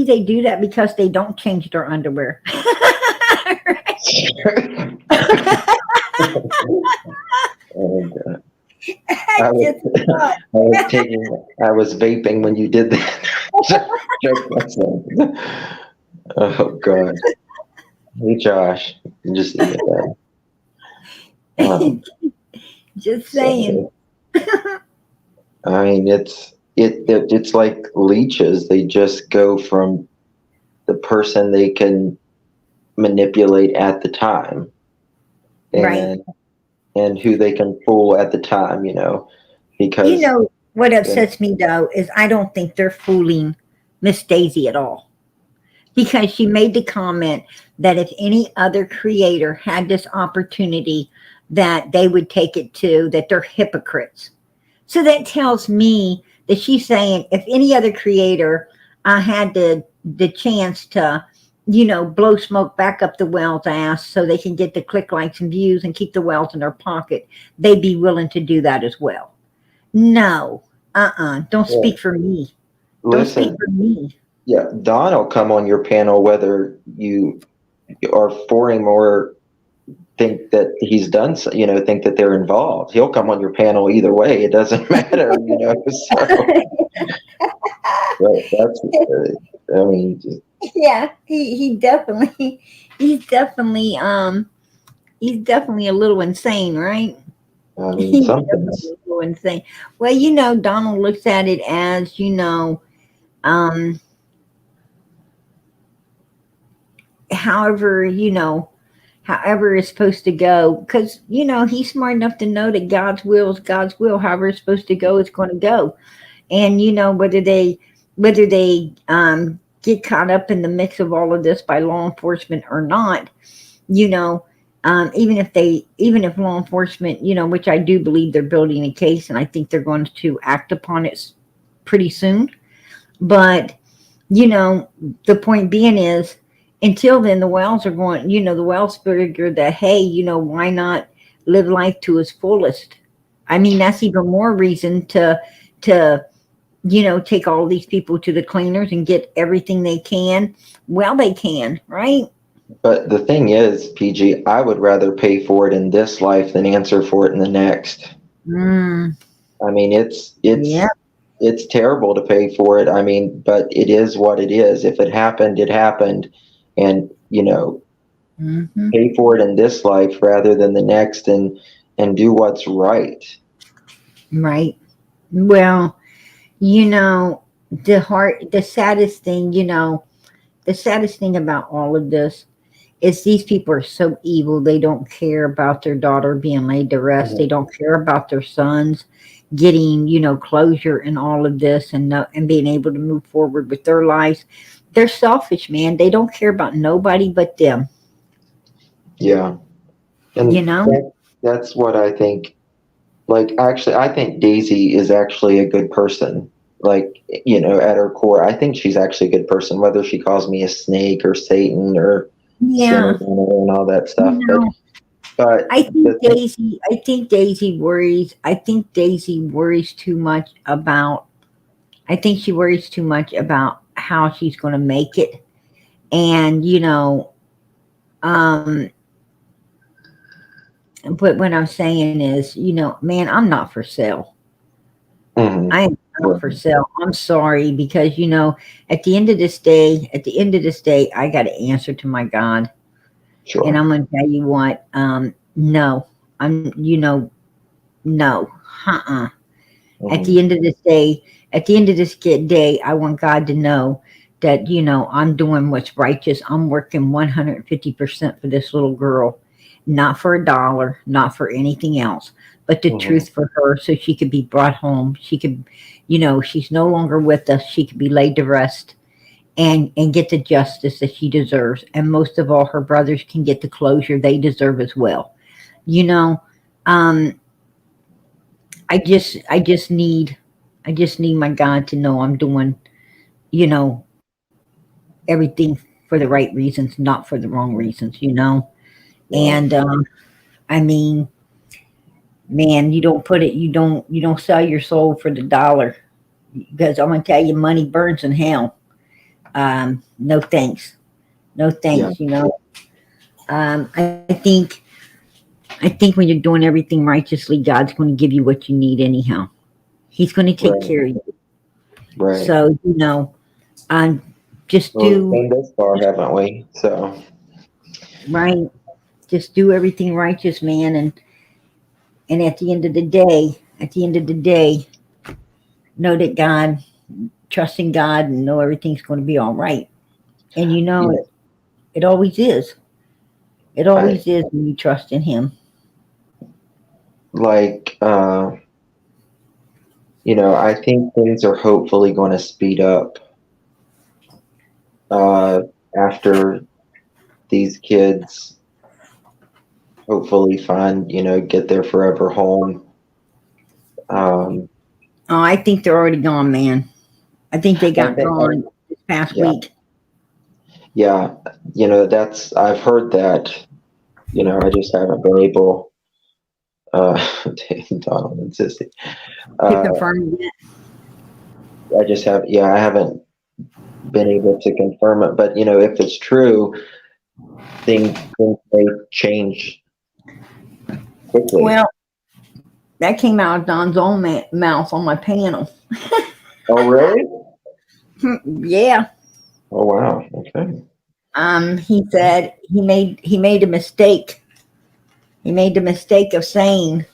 they do that because they don't change their underwear. Oh, God. I was vaping when you did that. Oh, God. Hey, Josh. Just eat it there. Just saying. I mean, it's like leeches. They just go from the person they can manipulate at the time, and who they can fool at the time. Because what upsets me though is I don't think they're fooling Miss Daisy at all, because she made the comment that if any other creator had this opportunity that they would take it to, that they're hypocrites. So that tells me that she's saying if any other creator had the chance to, blow smoke back up the whale's ass so they can get the click, likes, and views and keep the whales in their pocket, they'd be willing to do that as well. No, don't speak for me. Don't speak Listen, for me. yeah, Don will come on your panel whether you are for him or think that he's done, think that they're involved. He'll come on your panel either way. It doesn't matter, So, but that's, I mean, Yeah, he's definitely a little insane, right? I mean, He's something's. definitely a little insane. Well, Donald looks at it as, um, however, however it's supposed to go, because he's smart enough to know that God's will is God's will. However it's supposed to go, it's going to go. And whether they get caught up in the mix of all of this by law enforcement or not, even if law enforcement, which I do believe they're building a case, and I think they're going to act upon it pretty soon. But the point being is, until then, the whales are going. The whales figure that, hey, why not live life to its fullest? I mean, that's even more reason to take all these people to the cleaners and get everything they can. Well, they can, right? But the thing is, PG, I would rather pay for it in this life than answer for it in the next. I mean, it's terrible to pay for it. I mean, but it is what it is. If it happened, it happened. And, pay for it in this life rather than the next, and do what's right. Right. Well, the saddest thing about all of this is these people are so evil. They don't care about their daughter being laid to rest. Mhm. They don't care about their sons getting, closure in all of this, and being able to move forward with their lives. They're selfish, man. They don't care about nobody but them. Yeah. And that's what I think. Like, actually, I think Daisy is actually a good person. Like, at her core, I think she's actually a good person, whether she calls me a snake or Satan or Yeah. sinner and all that stuff. But I think Daisy worries. I think Daisy worries too much about. I think she worries too much about how she's going to make it, and But what I'm saying is, man, I'm not for sale. Mhm. I am not for sale. I'm sorry, because at the end of this day, I got to answer to my God. Sure. And I'm going to tell you what, no, no, At the end of this day, I want God to know that, I'm doing what's righteous. I'm working 150% for this little girl, not for $1, not for anything else, but the truth for her, so she could be brought home. She could, she's no longer with us. She could be laid to rest and get the justice that she deserves. And most of all, her brothers can get the closure they deserve as well. I just need my God to know I'm doing, everything for the right reasons, not for the wrong reasons, And I mean, man, you don't sell your soul for the dollar, because I'm gonna tell you, money burns in hell. No thanks. No thanks, I think when you're doing everything righteously, God's going to give you what you need anyhow. He's going to take care of you. Right. So, just do. We've came this far, haven't we? So. Right. Just do everything righteous, man. And at the end of the day, know that God, trust in God, and know everything's going to be all right. And it always is. It always is when you trust in Him. Like, I think things are hopefully going to speed up after these kids hopefully find, get their forever home. Oh, I think they're already gone, man. I think they got gone this past yeah. week. Yeah, I've heard that, I just haven't been able, Donald and Sissy. To confirm it. I haven't been able to confirm it, but if it's true, things may change quickly. Well, that came out of Don's own mouth on my panel. Oh, really? Yeah. Oh, wow. Okay. He said he made a mistake. He made the mistake of saying,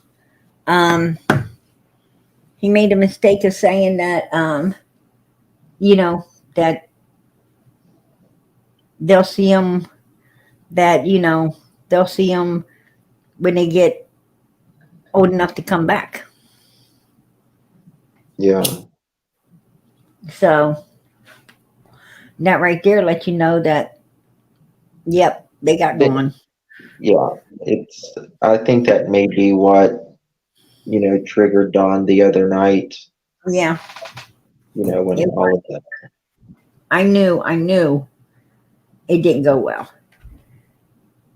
he made a mistake of saying that, that they'll see him, that, they'll see him when they get old enough to come back. Yeah. So that right there lets you know that, yep, they got gone. Yeah. I think that may be what, triggered Dawn the other night. Yeah. When all of that. I knew it didn't go well.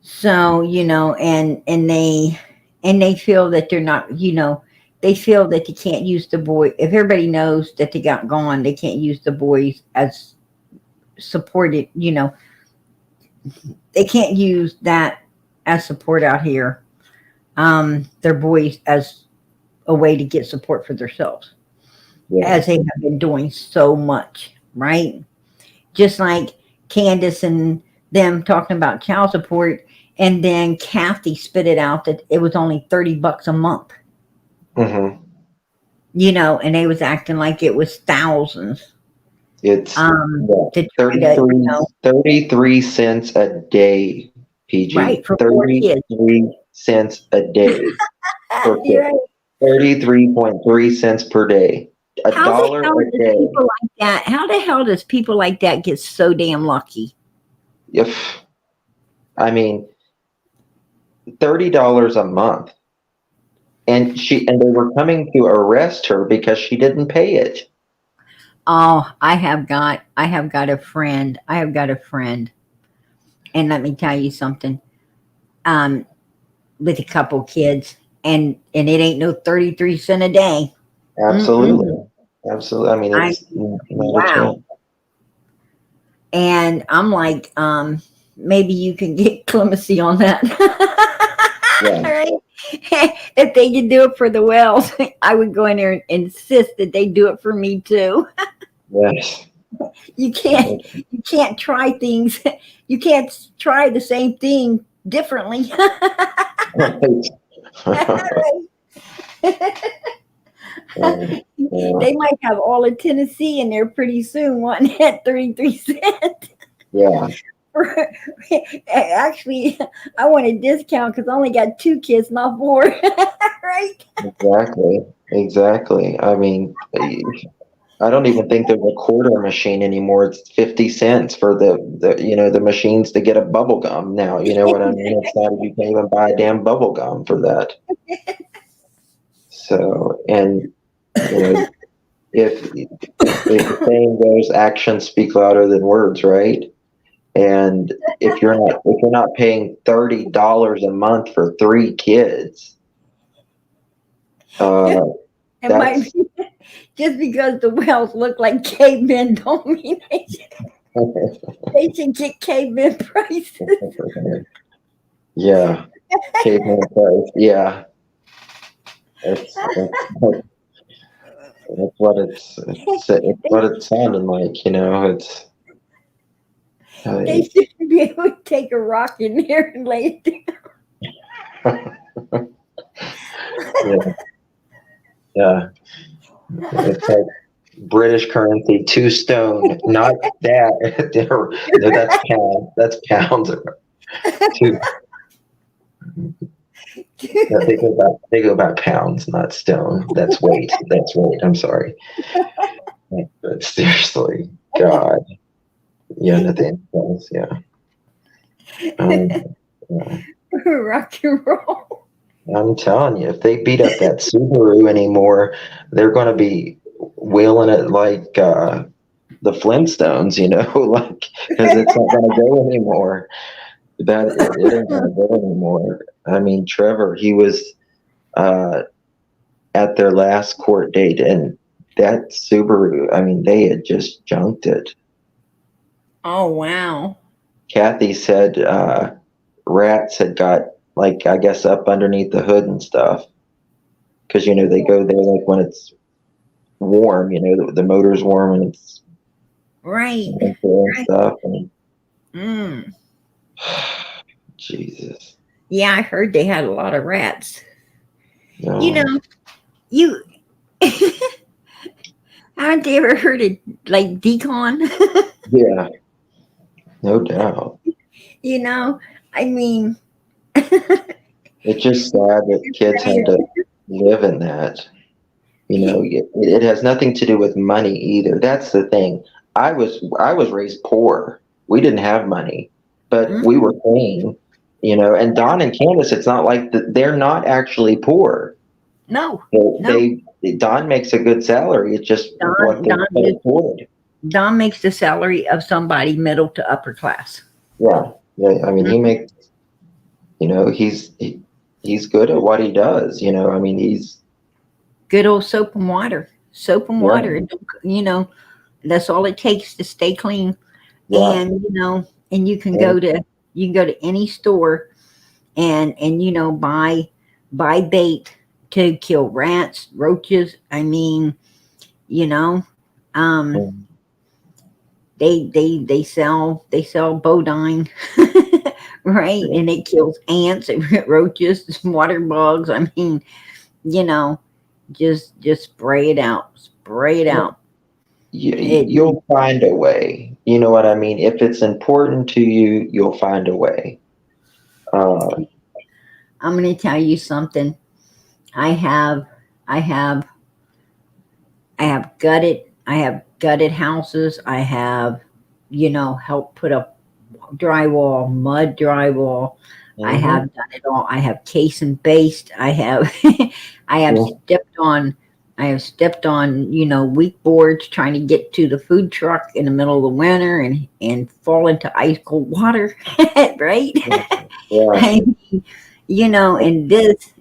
So, and they feel that they're not, they feel that they can't use the boy. If everybody knows that they got gone, they can't use the boys as supported, they can't use that as support out here. Their boys as a way to get support for themselves, as they have been doing so much, right? Just like Candace and them talking about child support, and then Kathy spit it out that it was only $30 a month. Mm-hmm. And they was acting like it was thousands. It's 33 cents a day, PG. Right, for 33 cents a day. Per kid. Right. 33.3 cents per day. $1 a day. People like that, how the hell does people like that get so damn lucky? I mean, $30 a month. And they were coming to arrest her because she didn't pay it. Oh, I have got a friend. And let me tell you something. With a couple kids, and it ain't no 33 cents a day. Absolutely. Mm-hmm. Absolutely. I mean, it's wow. And I'm like, maybe you can get clemency on that. Yeah. Right? If they could do it for the Wells, I would go in there and insist that they do it for me too. Yes. You can't try things. You can't try the same thing differently. They might have all of Tennessee in there pretty soon wanting at 33 cents. Yeah. Actually, I want a discount because I only got 2 kids, not 4. Right? Exactly. I mean, I don't even think there's a quarter machine anymore. It's 50 cents for the machines to get a bubble gum now. You know what I mean? It's not, you can't even buy a damn bubble gum for that. So, and if the saying goes, actions speak louder than words, right? And if you're not paying $30 a month for 3 kids, that's, just because the Wells look like cavemen don't mean they should get caveman prices. Yeah, caveman price. Yeah, that's what it's what it's sounding like. It's. They should be able to take a rock in there and lay it down. Yeah. It's like British currency, 2 stone, not that. No, that's pounds. That's pounds. 2. No, they go about pounds, not stone. That's weight. That's weight. I'm sorry. But seriously, God. Yeah, nothing else. Yeah. Rock and roll. I'm telling you, if they beat up that Subaru anymore, they're going to be wheeling it like the Flintstones, like because it's not going to go anymore. That it ain't going to go anymore. I mean, Trevor, he was at their last court date, and that Subaru, I mean, they had just junked it. Oh, wow. Kathy said rats had got, like, I guess, up underneath the hood and stuff. Because, they go there, like, when it's warm, the motor's warm and it's Right. and stuff. And, Mm. Jesus. Yeah, I heard they had a lot of rats. No. You haven't you ever heard of like decon? Yeah, no doubt. I mean, It's just sad that kids have to live in that. It has nothing to do with money either. That's the thing. I was raised poor. We didn't have money, but we were clean. And Don and Candace, it's not like they're not actually poor. No. Don makes a good salary. It's just what they can afford. Don makes the salary of somebody middle to upper class. Yeah. I mean, he makes. He's good at what he does. I mean, he's good old soap and water. Soap and water. That's all it takes to stay clean. Yeah. And and you can go to any store and buy bait to kill rats, roaches. I mean, they sell bodine, right? And it kills ants and roaches, water bugs. I mean, just spray it out. Spray it out. You'll find a way. You know what I mean? If it's important to you, you'll find a way. I'm going to tell you something. I have gutted houses. I have, helped put up drywall, mud drywall. Mm-hmm. I have done it all. I have case and based. I have, stepped on, weak boards trying to get to the food truck in the middle of the winter and fall into ice cold water, right? Yeah. I mean, and this,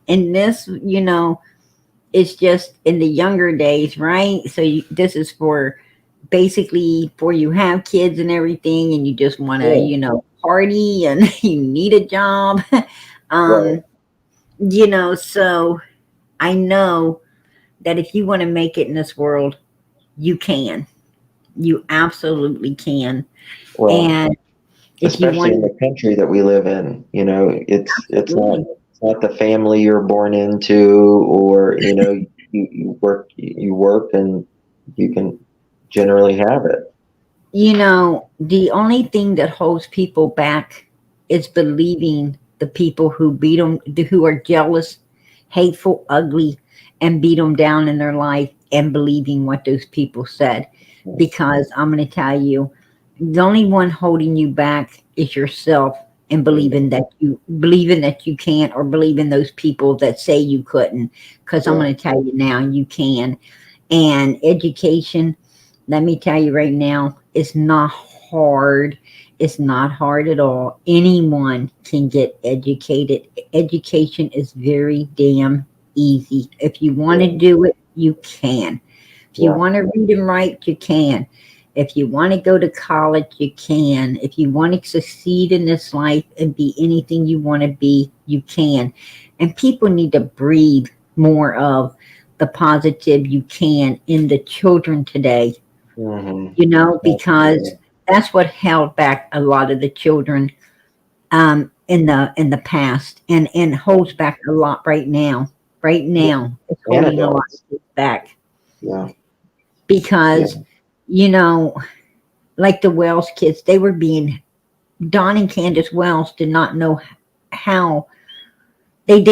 it's just in the younger days, right? So this is for basically for you have kids and everything, and you just want to, party and you need a job. Right. So I know that if you want to make it in this world, you can. You absolutely can. Well, and especially in the country that we live in, it's not the family you're born into, or you work and you can generally have it. The only thing that holds people back is believing the people who beat them, who are jealous, hateful, ugly, and beat them down in their life, and believing what those people said. Because I'm going to tell you, the only one holding you back is yourself, and believing that you can't, or believing those people that say you couldn't. Because I'm going to tell you now, you can. And education, let me tell you right now, it's not hard. It's not hard at all. Anyone can get educated. Education is very damn easy. If you want to do it, you can. If you want to read and write, you can. If you want to go to college, you can. If you want to succeed in this life and be anything you want to be, you can. And people need to breathe more of the positive you can in the children today. Mm-hmm. Because that's what held back a lot of the children in the past, and holds back a lot right now. Right now, it's holding a lot back. Yeah. Because, like the Wells kids, they were being, Don and Candace Wells did not know how, they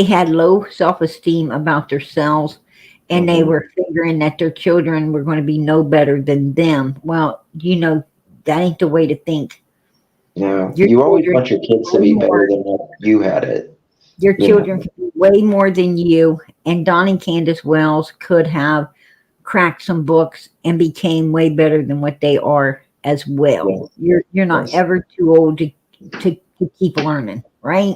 had low self-esteem about themselves, and they were figuring that their children were going to be no better than them. Well, that ain't the way to think. Yeah. Your You always children want your kids to way be better more. than what you had it. Your You children know? can be way more than you. And Don and Candace Wells could have cracked some books and became way better than what they are as well. Yes. You're not Yes. ever too old to keep learning, right?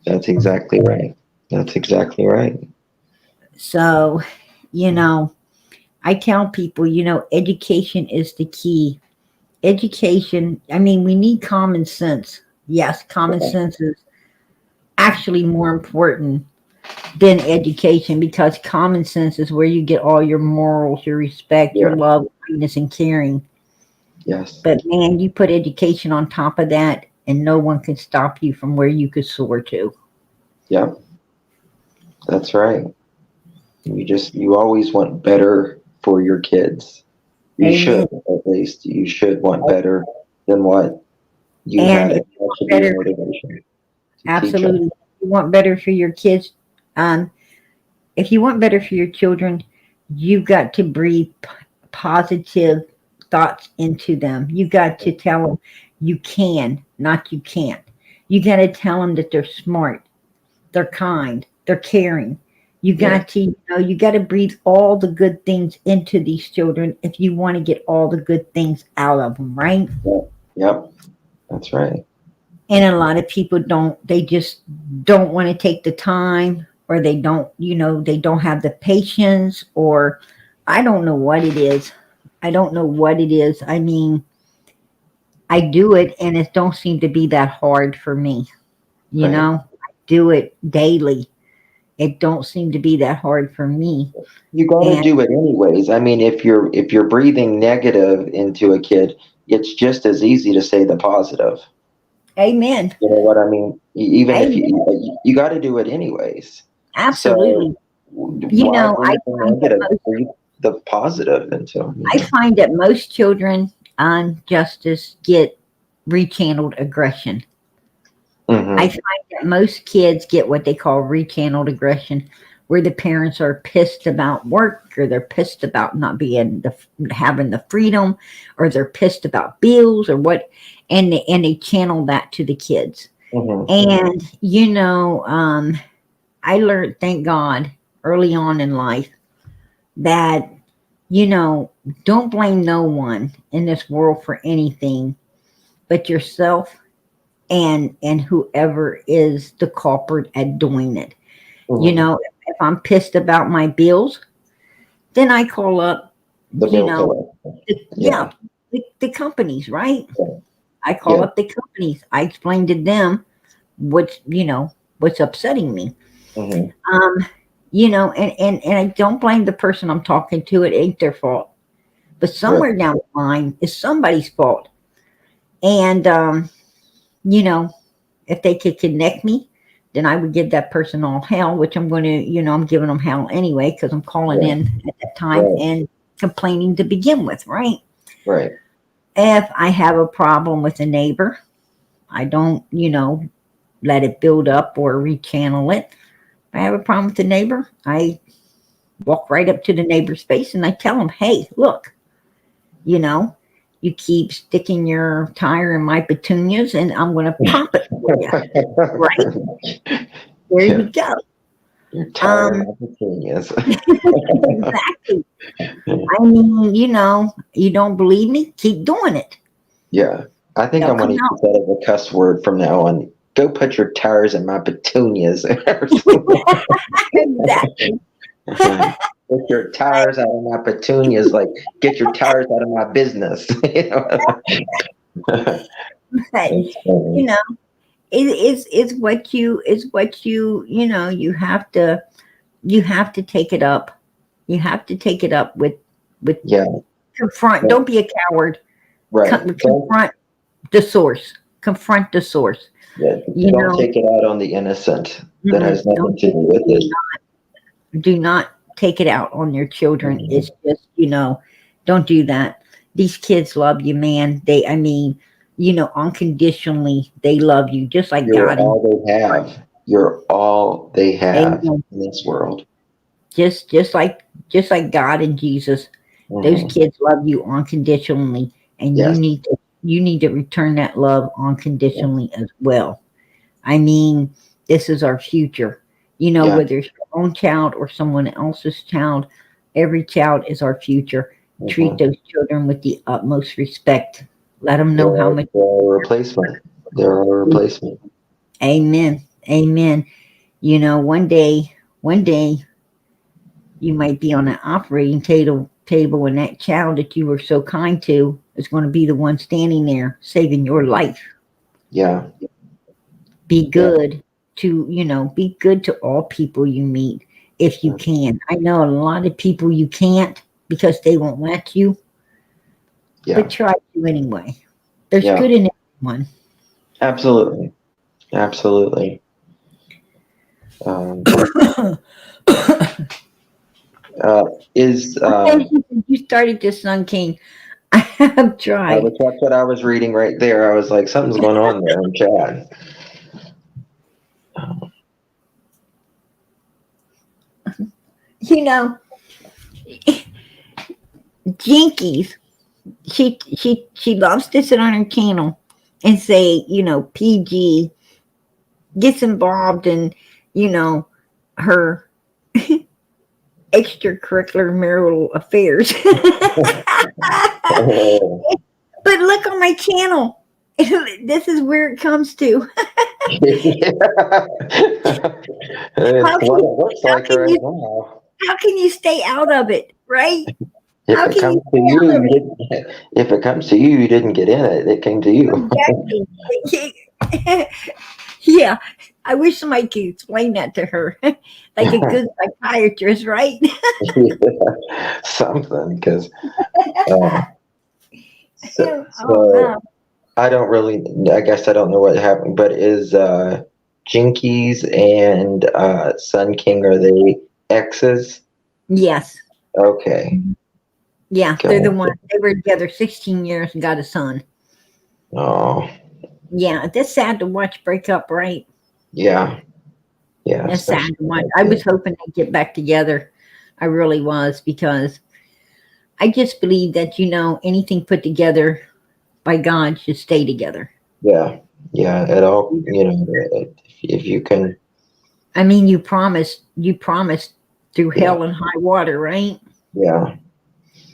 That's exactly right. That's exactly right. So, you know, I tell people, education is the key. Education, I mean, we need common sense. Yes, common Yeah. sense is actually more important than education because common sense is where you get all your morals, your respect, your Yeah. love, kindness, and caring. Yes. But man, you put education on top of that, and no one can stop you from where you could soar to. Yeah. That's right. You always want better for your kids. You should, Amen. at least. You should want better than what you And had. if It you that want should be your better, motivation to teach them. absolutely, if you want better for your kids, um, if you want better for your children, you've got to breathe positive thoughts into them. You got to tell them you can, not you can't. You got to tell them that they're smart, they're kind, they're caring. You Yeah. got to, you got to breathe all the good things into these children if you want to get all the good things out of them, right? Yep. That's right. And a lot of people don't, they just don't want to take the time, or they don't, they don't have the patience, or I don't know what it is. I don't know what it is. I mean, I do it and it don't seem to be that hard for me. Right. I do it daily. It don't seem to be that hard for me. You got to And do it anyways. I mean, if you're breathing negative into a kid, it's just as easy to say the positive. amen. You know what I mean? Even if Amen. you got to do it anyways. So Absolutely. why I breathe the find that negative? Breathe the positive into them. I find that most children on justice get rechanneled aggression. Mm-hmm. I find that most kids get what they call rechanneled aggression, where the parents are pissed about work, or they're pissed about not having the freedom, or they're pissed about bills or what, and they channel that to the kids. Mm-hmm. And I learned, thank God, early on in life that don't blame no one in this world for anything but yourself and whoever is the culprit at doing it. Mm-hmm. If I'm pissed about my bills, then I call up, The bill collector. yeah, the companies, right? Yeah. I call Yeah. up the companies. I explain to them what's upsetting me. Mm-hmm. And I don't blame the person I'm talking to. It ain't their fault. But somewhere down the line is somebody's fault. And if they could connect me, then I would give that person all hell, which I'm going to, I'm giving them hell anyway, because I'm calling in at that time and complaining to begin with, right? Right. If I have a problem with a neighbor, I don't, let it build up or rechannel it. If I have a problem with the neighbor, I walk right up to the neighbor's face and I tell them, hey, look, you keep sticking your tire in my petunias and I'm going to pop it for you. Right? There you go. You're tired of petunias. Exactly. I mean, you don't believe me? Keep doing it. Yeah. I think They'll I'm going to use that as a cuss word from now on. Go put your tires in my petunias. Exactly. Get your tires out of my petunias. Like, get your tires out of my business. But, It's funny. it's what you have to take it up. You have to take it up with Yeah. confront. Yeah. Don't be a coward. Right. Confront the source. Confront the source. Yeah. Don't take it out on the innocent. That has nothing to do with it. Do not take it out on your children. Mm-hmm. It's just, don't do that. These kids love you, man. Unconditionally, they love you, just like You're God. all they have. You're all they have in this world. Just like God and Jesus. Mm-hmm. Those kids love you unconditionally, and Yes. you need to you need to return that love unconditionally as well. I mean, this is our future. You know, Yeah. whether it's your own child or someone else's child, every child is our future. Treat those children with the utmost respect. Let them know how much. They're a replacement. They're a replacement. Amen. Amen. You know, one day, you might be on an operating table, and that child that you were so kind to is going to be the one standing there saving your life. Yeah. Be good to, be good to all people you meet if you can. I know a lot of people you can't because they won't let you, Yeah. but try to anyway. There's Yeah. good in everyone. Absolutely. Absolutely. You started this, Sun King. I have tried. That's what I was reading right there. I was like, something's going on there in chat. You know, Jinkies, she loves to sit on her channel and say, PG gets involved in, her extracurricular marital affairs. But look on my channel. This is where it comes to. It's what it looks like right now. How can you stay out of it, right? If it comes to you, you didn't get in it. It came to you. Exactly. Yeah. I wish somebody could explain that to her. Like a good psychiatrist, right? Something, because I don't really, I guess I don't know what happened, but is Jinkies and Sun King, are they exes? Yes. Okay. Yeah, they're the ones. They were together 16 years and got a son. Oh. Yeah, that's sad to watch break up, right? Yeah. Yeah. That's sad to watch. I was hoping they'd get back together. I really was, because I just believe that, anything put together by God should stay together. Yeah. Yeah. At all, if you can. I mean, you promised through hell and high water, right? Yeah.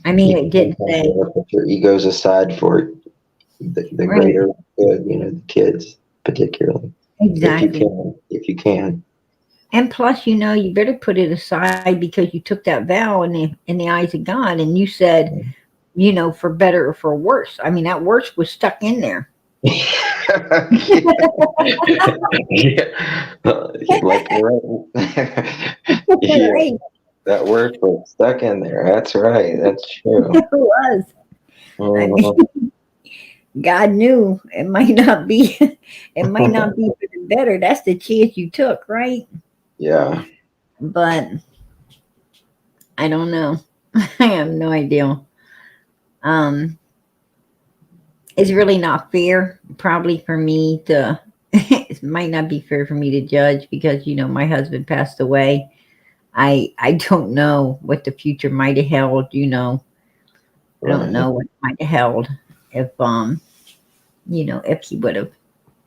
I mean, it didn't say. Put your egos aside for the greater good, the kids particularly. Exactly. If you can. And plus, you better put it aside, because you took that vow in the eyes of God, and you said, for better or for worse. I mean, that worse was stuck in there. Like right. That word was stuck in there. That's right. That's true. It was. I mean, God knew it might not be. It might not be for the better. That's the chance you took, right? Yeah. But I don't know. I have no idea. It's really not fair, probably, for me to. It might not be fair for me to judge, because my husband passed away. I don't know what the future might have held. I don't know what might have held if if he would have.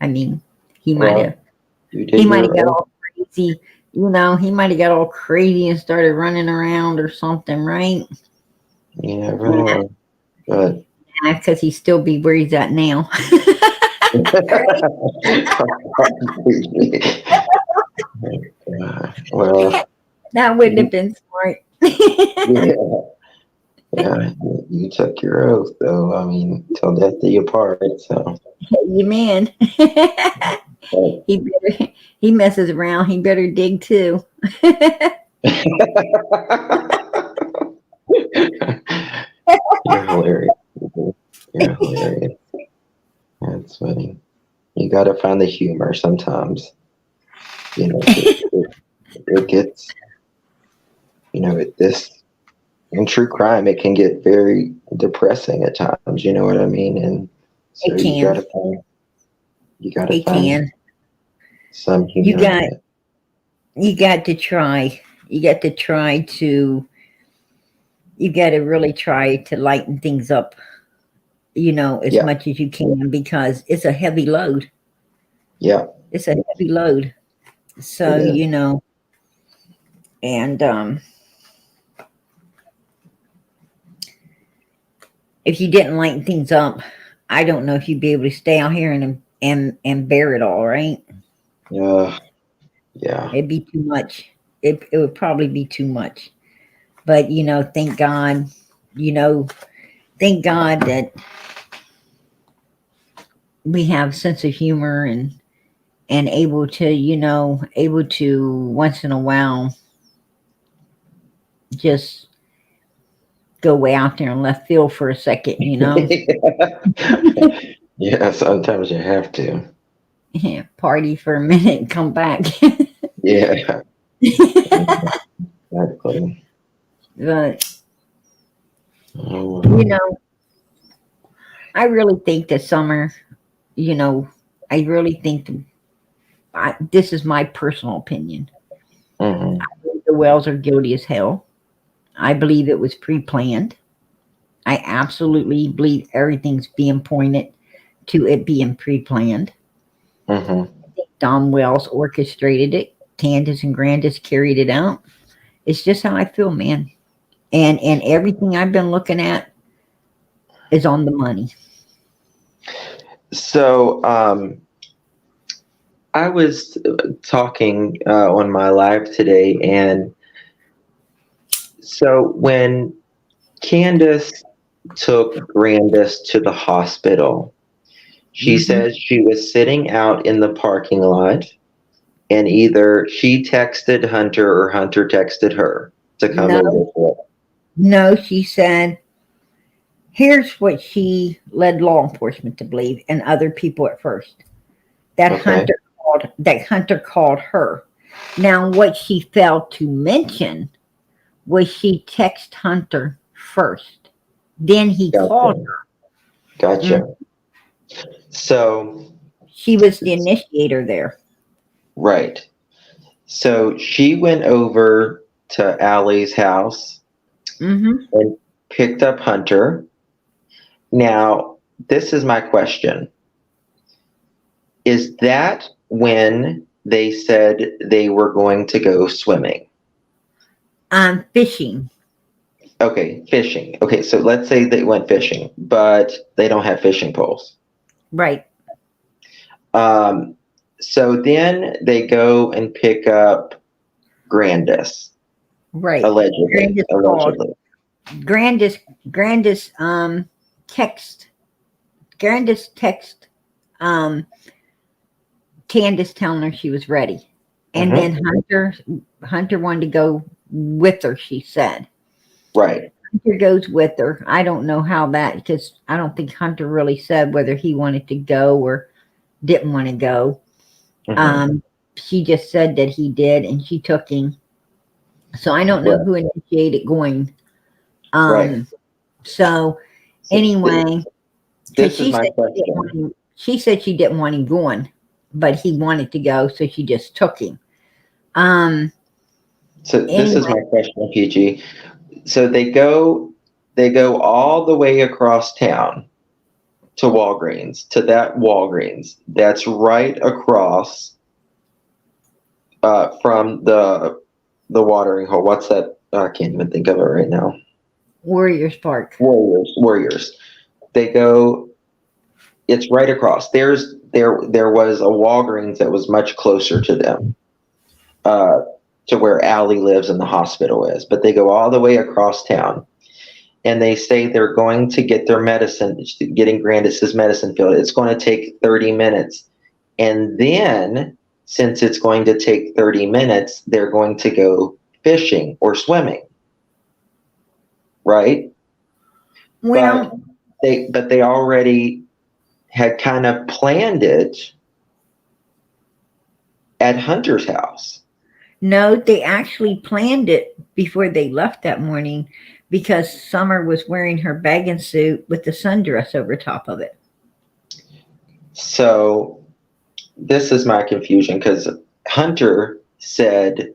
I mean, he might have. He might have got all crazy. He might have got all crazy and started running around or something, right? You never know. But because he'd still be where he's at now. Well, that wouldn't have been smart. Yeah, you took your oath, though. I mean, till death do you part. So, Amen. He messes around. He better dig too. You're hilarious. You're hilarious. That's funny. You got to find the humor sometimes. It gets, this. In true crime, it can get very depressing at times. You know what I mean? And so you gotta find some humor. You got to try. You got to really try to lighten things up. as Yeah. much as you can, because it's a heavy load. Yeah. It's a heavy load. So, It is. and if you didn't lighten things up, I don't know if you'd be able to stay out here and bear it all, right? Yeah. Yeah. It'd be too much. It would probably be too much. But thank God, thank God that we have sense of humor and able to once in a while just go way out there and left field for a second, Yeah, sometimes you have to. party for a minute and come back. Yeah. Exactly. But Oh, I really think that summer, I really think this is my personal opinion. mhm. The Wells are guilty as hell. I believe it was pre-planned. I absolutely believe everything's being pointed to it being pre-planned. Mhm. Don Wells orchestrated it. Candace and Grandis carried it out. It's just how I feel, man. And everything I've been looking at is on the money. So, I was talking on my live today, and so when Candace took Grandis to the hospital, she Mhm. says she was sitting out in the parking lot, and either she texted Hunter or Hunter texted her to come No, over for it. no, she said, here's what she led law enforcement to believe and other people at first. That Okay. Hunter called her. Now what she failed to mention was she texted Hunter first. Then he called Gotcha. her. Gotcha. So, She was the initiator there. right. So she went over to Allie's house Mm-hmm. and picked up Hunter. Now, this is my question. Is that when they said they were going to go swimming? Fishing. Okay, fishing. Okay, so let's say they went fishing, but they don't have fishing poles. Right. So then they go and pick up Grandis, Right. allegedly. Grandis called. Grandis text um Candace telling her she was ready. And Mhm. then Hunter wanted to go with her, she said. Right. Hunter goes with her. I don't know how that, because I don't think Hunter really said whether he wanted to go or didn't want to go. Mhm. She just said that he did, and she took him. So I don't know Right. who initiated going. Right. So So anyway, because this is my question. she said she didn't want him going, but he wanted to go, so she just took him. So this is Anyway, my question, PG. So they go all the way across town to Walgreens, to that Walgreens. That's right across from the watering hole. What's that? I can't even think of it right now. Warriors Park. Warriors. They go. It's right across. There was a Walgreens that was much closer to them, to where Allie lives and the hospital is. But they go all the way across town, and they say they're going to get their medicine, getting Grandis's medicine filled. It's going to take 30 minutes, and then since it's going to take 30 minutes, they're going to go fishing or swimming, right? Well, But they already had kind of planned it at Hunter's house. no, they actually planned it before they left that morning, because Summer was wearing her bathing suit with the sundress over top of it. So this is my confusion, because Hunter said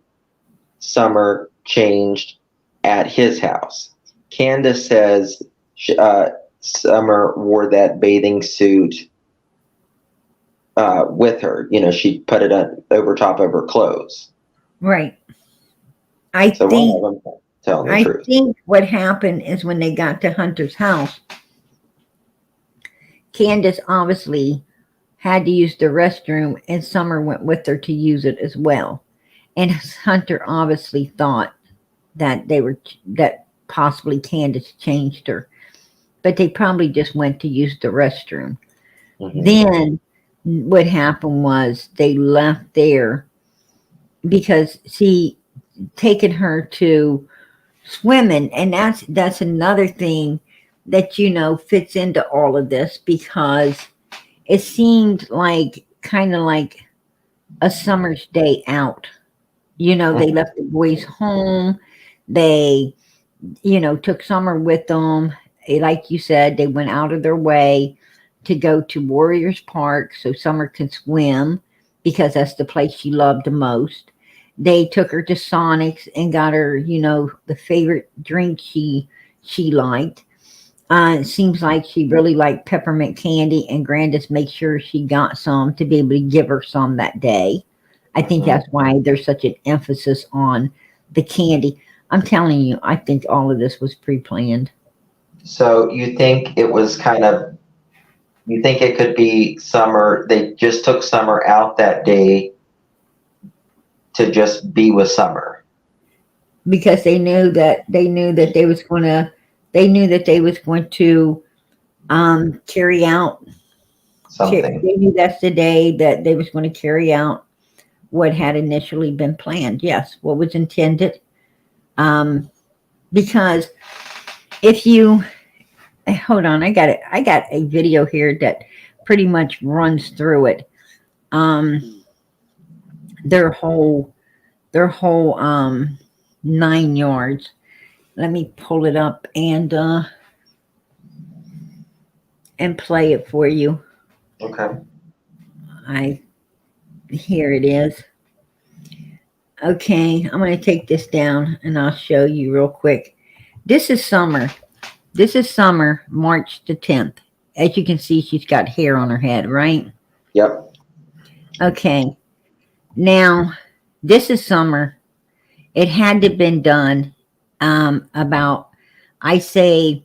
Summer changed at his house. Candace says Summer wore that bathing suit with her. You know, she put it over top of her clothes. Right. I So think one of them telling the I truth. think what happened is when they got to Hunter's house, Candace obviously had to use the restroom, and Summer went with her to use it as well. And Hunter obviously thought that that possibly Candace changed her, but they probably just went to use the restroom. Mhm. Then what happened was they left there because she taken her to swimming, and that's another thing that fits into all of this, because it seemed like kind of like a summer's day out. They left the boys home. They took Summer with them. Like you said, they went out of their way to go to Warriors Park so Summer could swim, because that's the place she loved the most. They took her to Sonic's and got her, the favorite drink she liked. It seems like she really liked peppermint candy, and Grandis made sure she got some to be able to give her some that day. I think that's why there's such an emphasis on the candy. I'm telling you, I think all of this was pre-planned. So you think it was you think it could be Summer, they just took Summer out that day to just be with Summer? Because they knew that they was going to carry out Something. They knew that's the day that they was going to carry out what had initially been planned. Yes, what was intended. Because if you hold on, I got a video here that pretty much runs through it. Their whole 9 yards. Let me pull it up and play it for you. Okay. Here it is. Okay, I'm going to take this down and I'll show you real quick. This is Summer. March the 10th. As you can see, she's got hair on her head, right? Yep. Okay. Now, this is Summer. It had to have been done about, I say,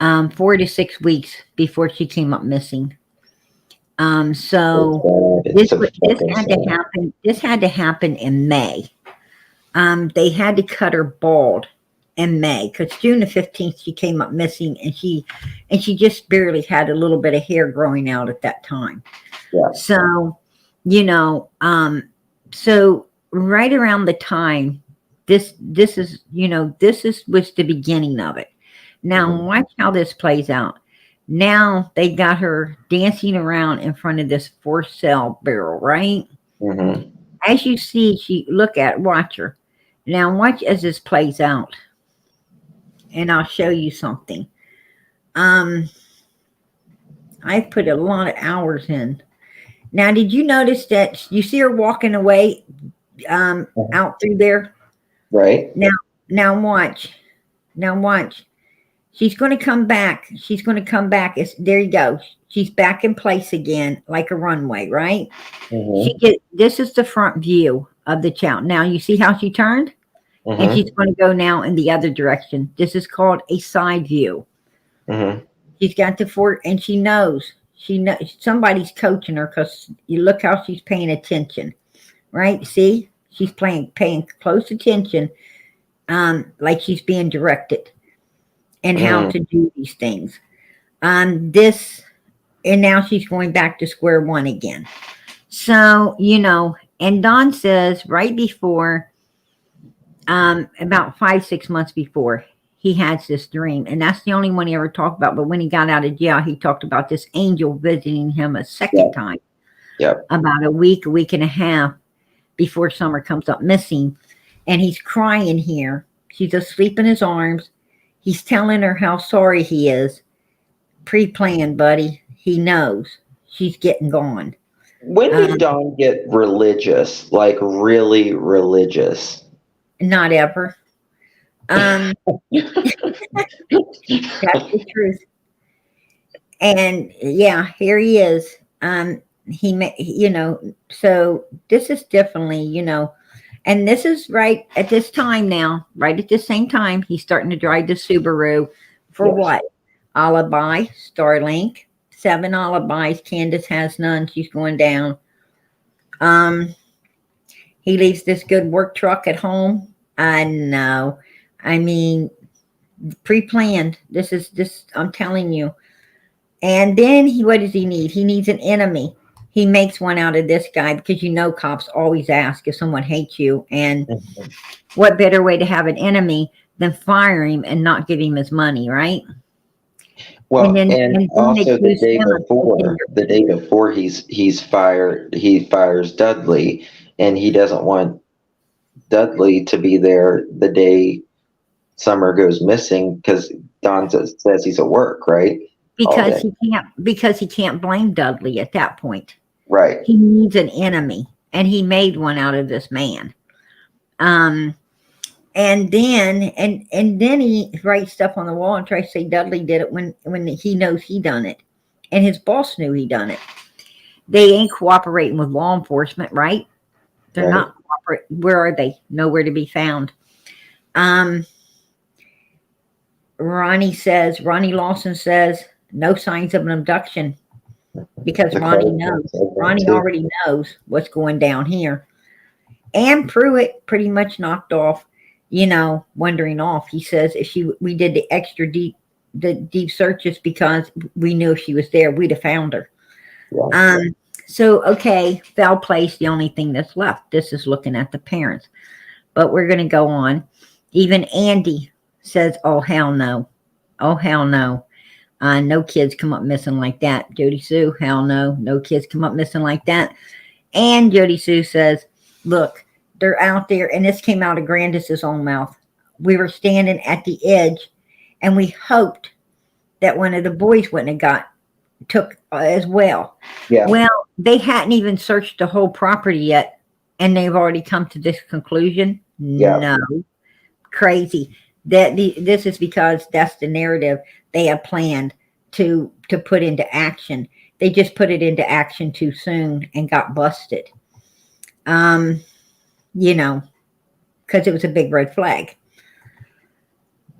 4 to 6 weeks before she came up missing. So this had to happen. This had to happen in May. They had to cut her bald in May, because June the 15th she came up missing, and she just barely had a little bit of hair growing out at that time. Yeah. So, so right around the time this was the beginning of it. Now watch how this plays out. Now they got her dancing around in front of this for sale barrel, right? Mm-hmm. As you see, watch her. Now watch as this plays out. And I'll show you something. I put a lot of hours in. Now, did you notice that you see her walking away out through there? Right. Now watch. She's going to come back. There you go. She's back in place again, like a runway, right? Mm-hmm. This is the front view of the child. Now you see how she turned? Mm-hmm. And she's going to go now in the other direction. This is called a side view. Mm-hmm. She's got the fort, and she knows somebody's coaching her, because you look how she's paying attention, right? See, she's paying close attention, like she's being directed and how to do these things. And now she's going back to square one again. So, and Don says right before, about 5-6 months before, he had this dream, and that's the only one he ever talked about. But when he got out of jail, he talked about this angel visiting him a second time. Yep. About a week and a half before Summer comes up missing, and he's crying here. She's asleep in his arms. He's telling her how sorry he is. Pre-planned, buddy. He knows she's getting gone. When did Dawn get religious? Like really religious? Not ever. That's the truth. And yeah, here he is. So this is definitely, and this is right at this time now, right at the same time, he's starting to drive the Subaru for Yes. what? Alibi, Starlink, 7 alibis. Candace has none. She's going down. He leaves this good work truck at home. I know. I mean, pre-planned. I'm telling you. And then what does he need? He needs an enemy. He makes one out of this guy because cops always ask if someone hates you. And what better way to have an enemy than fire him and not give him his money, right? Well, and then also they accuse him of the day before he fires Dudley, and he doesn't want Dudley to be there the day Summer goes missing because Don says he's at work, right? because he can't blame Dudley at that point. Right. He needs an enemy, and he made one out of this man. And then he writes stuff on the wall and tries to say Dudley did it when he knows he done it, and his boss knew he done it. They ain't cooperating with law enforcement, right? They're Right. not cooperating. Where are they? Nowhere to be found. Ronnie Lawson says no signs of an abduction because Ronnie knows. Ronnie already knows what's going down here. And Pruitt pretty much knocked off, wandering off. He says we did the extra deep searches because we knew if she was there, we'd have found her. Yeah. So, okay, foul play's the only thing that's left. This is looking at the parents. But we're going to go on. Even Andy says, oh, hell no. Oh, hell no. No kids come up missing like that. Jody Sue, hell no. No kids come up missing like that. And Jody Sue says, look, they're out there. And this came out of Grandis's own mouth. We were standing at the edge, and we hoped that one of the boys wouldn't have took as well. Yeah. Well, they hadn't even searched the whole property yet, and they've already come to this conclusion. Yeah. No, crazy. This is because that's the narrative they had planned to put into action. They just put it into action too soon and got busted. Because it was a big red flag.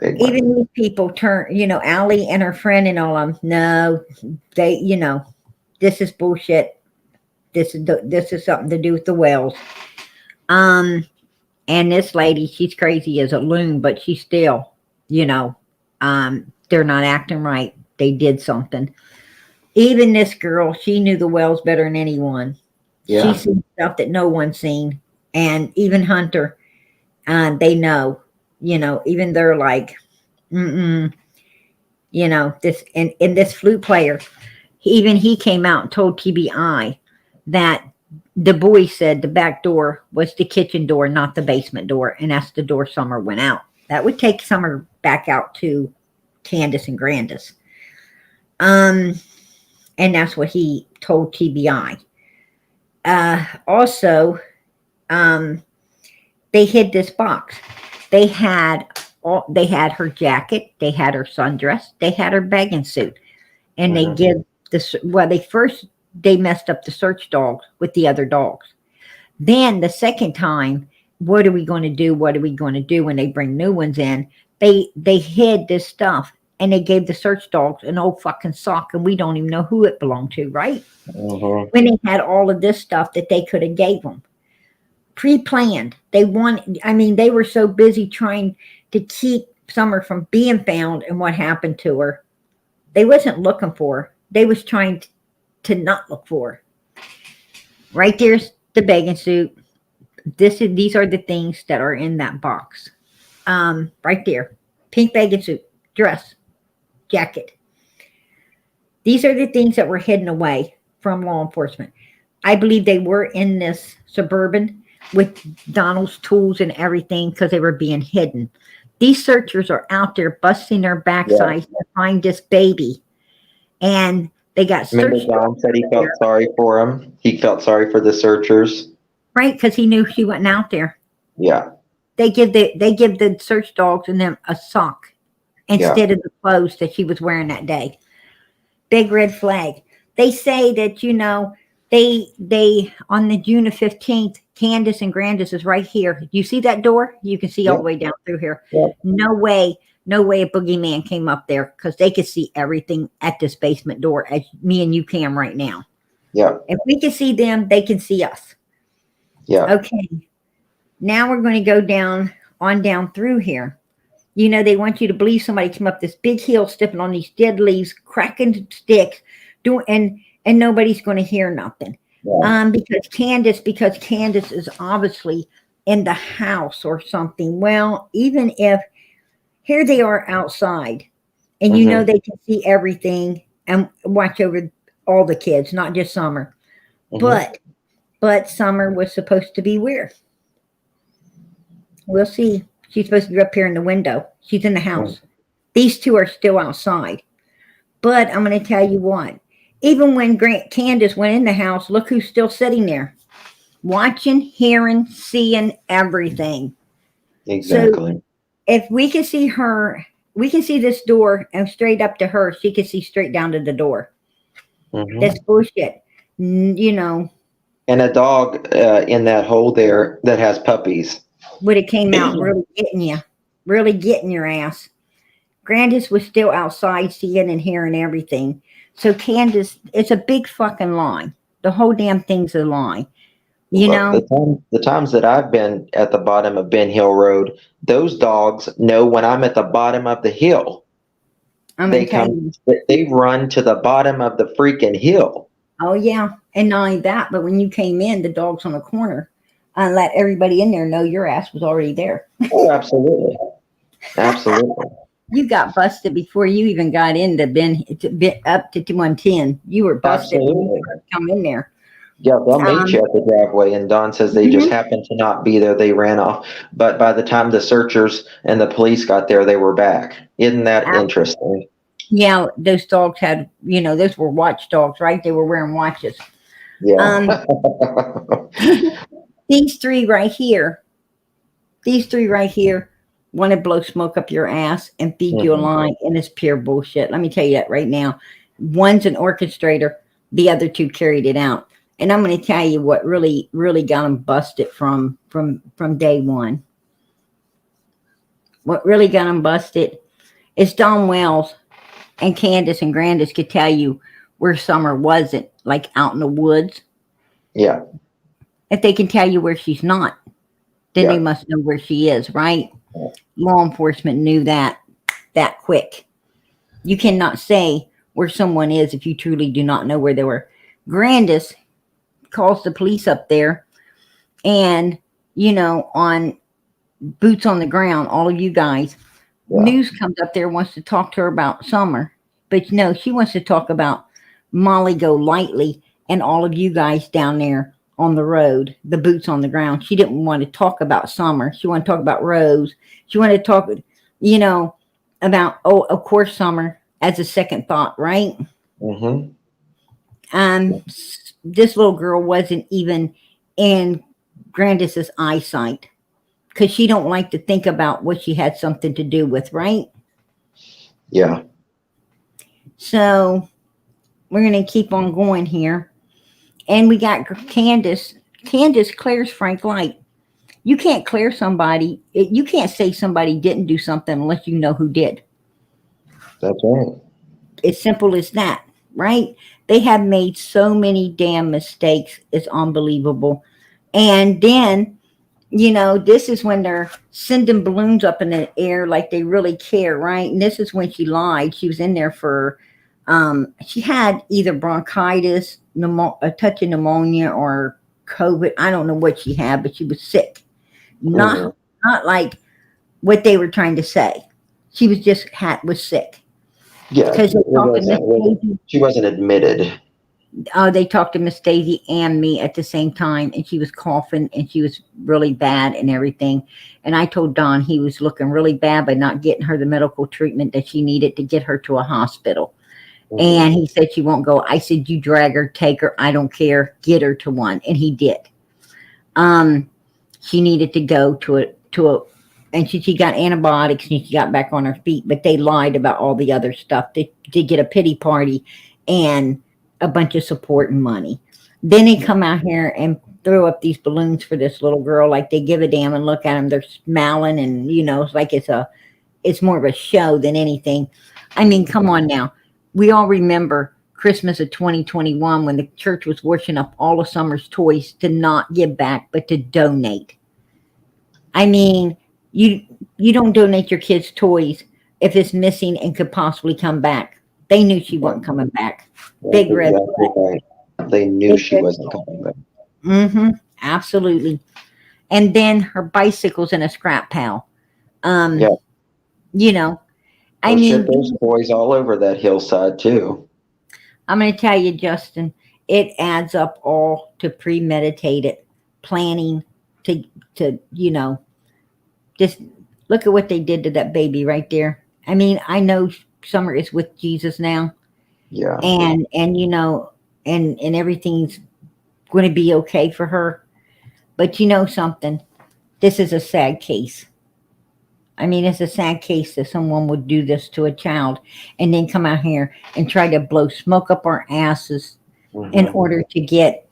Even these people turn, Allie and her friend and all of them, no, they, this is bullshit. This is something to do with the Wells. And this lady, she's crazy as a loon, but she's still, they're not acting right. They did something. Even this girl, she knew the Wells better than anyone. Yeah. She seen stuff that no one's seen. And even Hunter, they know. Even they're like, this, and this flute player, he came out and told TBI that the boy said the back door was the kitchen door, not the basement door. And that's the door Summer went out. That would take Summer back out to Candace and Grandis. And that's what he told TBI. Also, they hid this box. They had her jacket, they had her sundress, they had her bathing suit, and they give this. Well, they messed up the search dogs with the other dogs. Then the second time, what are we going to do? What are we going to do when they bring new ones in? They hid this stuff, and they gave the search dogs an old fucking sock, and we don't even know who it belonged to, right? When they had all of this stuff that they could have gave them. Pre-planned. They were so busy trying to keep Summer from being found and what happened to her. They wasn't looking for her. They was trying to not look for her. Right there's the bathing suit. These are the things that are in that box. Right there. Pink bathing suit, dress, jacket. These are the things that were hidden away from law enforcement. I believe they were in this Suburban with Donald's tools and everything because they were being hidden. These searchers are out there busting their backsides to find this baby. And they got Remember searched. Don said he felt sorry for him? He felt sorry for the searchers. Right, because he knew she wasn't out there. Yeah. They give the search dogs and them a sock instead of the clothes that she was wearing that day. big red flag. They say that, you know, they on the June the 15th, Candace and Grandis is right here. You see that door? You can see all the way down through here. No way a boogeyman came up there, because they could see everything at this basement door as me and you can right now. Yeah. If we can see them, they can see us. Yeah. Okay. Now we're going to go down through here. You know, they want you to believe somebody came up this big hill, stepping on these dead leaves, cracking sticks, and nobody's going to hear nothing. Yeah. Because Candace is obviously in the house or something. Well, even if here they are outside, and you know they can see everything and watch over all the kids, not just Summer. But Summer was supposed to be where? We'll see. She's supposed to be up here in the window. She's in the house. These two are still outside. But I'm going to tell you what. Even when Candace went in the house, look who's still sitting there. Watching, hearing, seeing everything. Exactly. So if we can see her, we can see this door and straight up to her. She can see straight down to the door. That's bullshit. You know. And a dog in that hole there that has puppies. Would have came out really getting your ass. Grandis was still outside seeing and hearing everything. So Candace, it's a big fucking lie. The whole damn thing's a lie. You know? The times that I've been at the bottom of Ben Hill Road, those dogs know when I'm at the bottom of the hill. They run to the bottom of the freaking hill. Oh, yeah. And not only that, but when you came in, the dog's on the corner. And let everybody in there know your ass was already there. Oh, absolutely. Absolutely. You got busted before you even got into up to 110. You were busted when you first come in there. Yeah, they'll meet you at the driveway, and Dawn says they just happened to not be there. They ran off. But by the time the searchers and the police got there, they were back. Isn't that interesting? Yeah, those dogs had, you know, those were watchdogs, right? They were wearing watches. Yeah. These three right here want to blow smoke up your ass and feed you a line, and it's pure bullshit. Let me tell you that right now. One's an orchestrator, the other two carried it out. And I'm going to tell you what really, really got them busted from day one. What really got them busted is Don Wells and Candace and Grandis could tell you where Summer wasn't, like out in the woods. Yeah. If they can tell you where she's not, then they must know where she is, right? Law enforcement knew that quick. You cannot say where someone is if you truly do not know where they were. Grandis calls the police up there, and, you know, on boots on the ground, all of you guys, news comes up there, wants to talk to her about Summer. But no, she wants to talk about Molly Golightly and all of you guys down there on the road, the boots on the ground. She didn't want to talk about Summer. She wanted to talk about Rose. She wanted to talk, you know, about, oh, of course, Summer as a second thought, right? This little girl wasn't even in Grandis's eyesight because she don't like to think about what she had something to do with, right? Yeah. So we're going to keep on going here. And we got Candace. Candace clears Frank Light. You can't clear somebody. You can't say somebody didn't do something unless you know who did. That's right. It's simple as that, right? They have made so many damn mistakes. It's unbelievable. And then, you know, this is when they're sending balloons up in the air like they really care, right? And this is when she lied. She was in there for, she had either bronchitis, a touch of pneumonia, or COVID. I don't know what she had, but she was sick. Not like what they were trying to say. She was just was sick. Yeah, because she wasn't admitted. They talked to Miss Daisy and me at the same time, and she was coughing and she was really bad and everything. And I told Don he was looking really bad by not getting her the medical treatment that she needed to get her to a hospital. And he said she won't go. I said, you drag her, take her. I don't care. Get her to one. And he did. She needed to go to a, and she got antibiotics and she got back on her feet, but they lied about all the other stuff. They did get a pity party and a bunch of support and money. Then they come out here and throw up these balloons for this little girl, like they give a damn, and look at them, they're smiling, and it's like it's more of a show than anything. I mean, come on now. We all remember Christmas of 2021 when the church was washing up all of Summer's toys to not give back, but to donate. I mean, you don't donate your kids' toys if it's missing and could possibly come back. They knew she wasn't coming back. Big That's red exactly flag. right. They knew Big she red wasn't flag. coming back. Mm-hmm. Absolutely. And then her bicycle's in a scrap pile. Yeah. I Well, shit, mean, there's boys all over that hillside too. I'm going to tell you, Justin, it adds up all to premeditated planning to just look at what they did to that baby right there. I mean, I know Summer is with Jesus now, Yeah. and and everything's going to be okay for her. But you know something? This is a sad case. I mean, it's a sad case that someone would do this to a child and then come out here and try to blow smoke up our asses in Mhm. order to get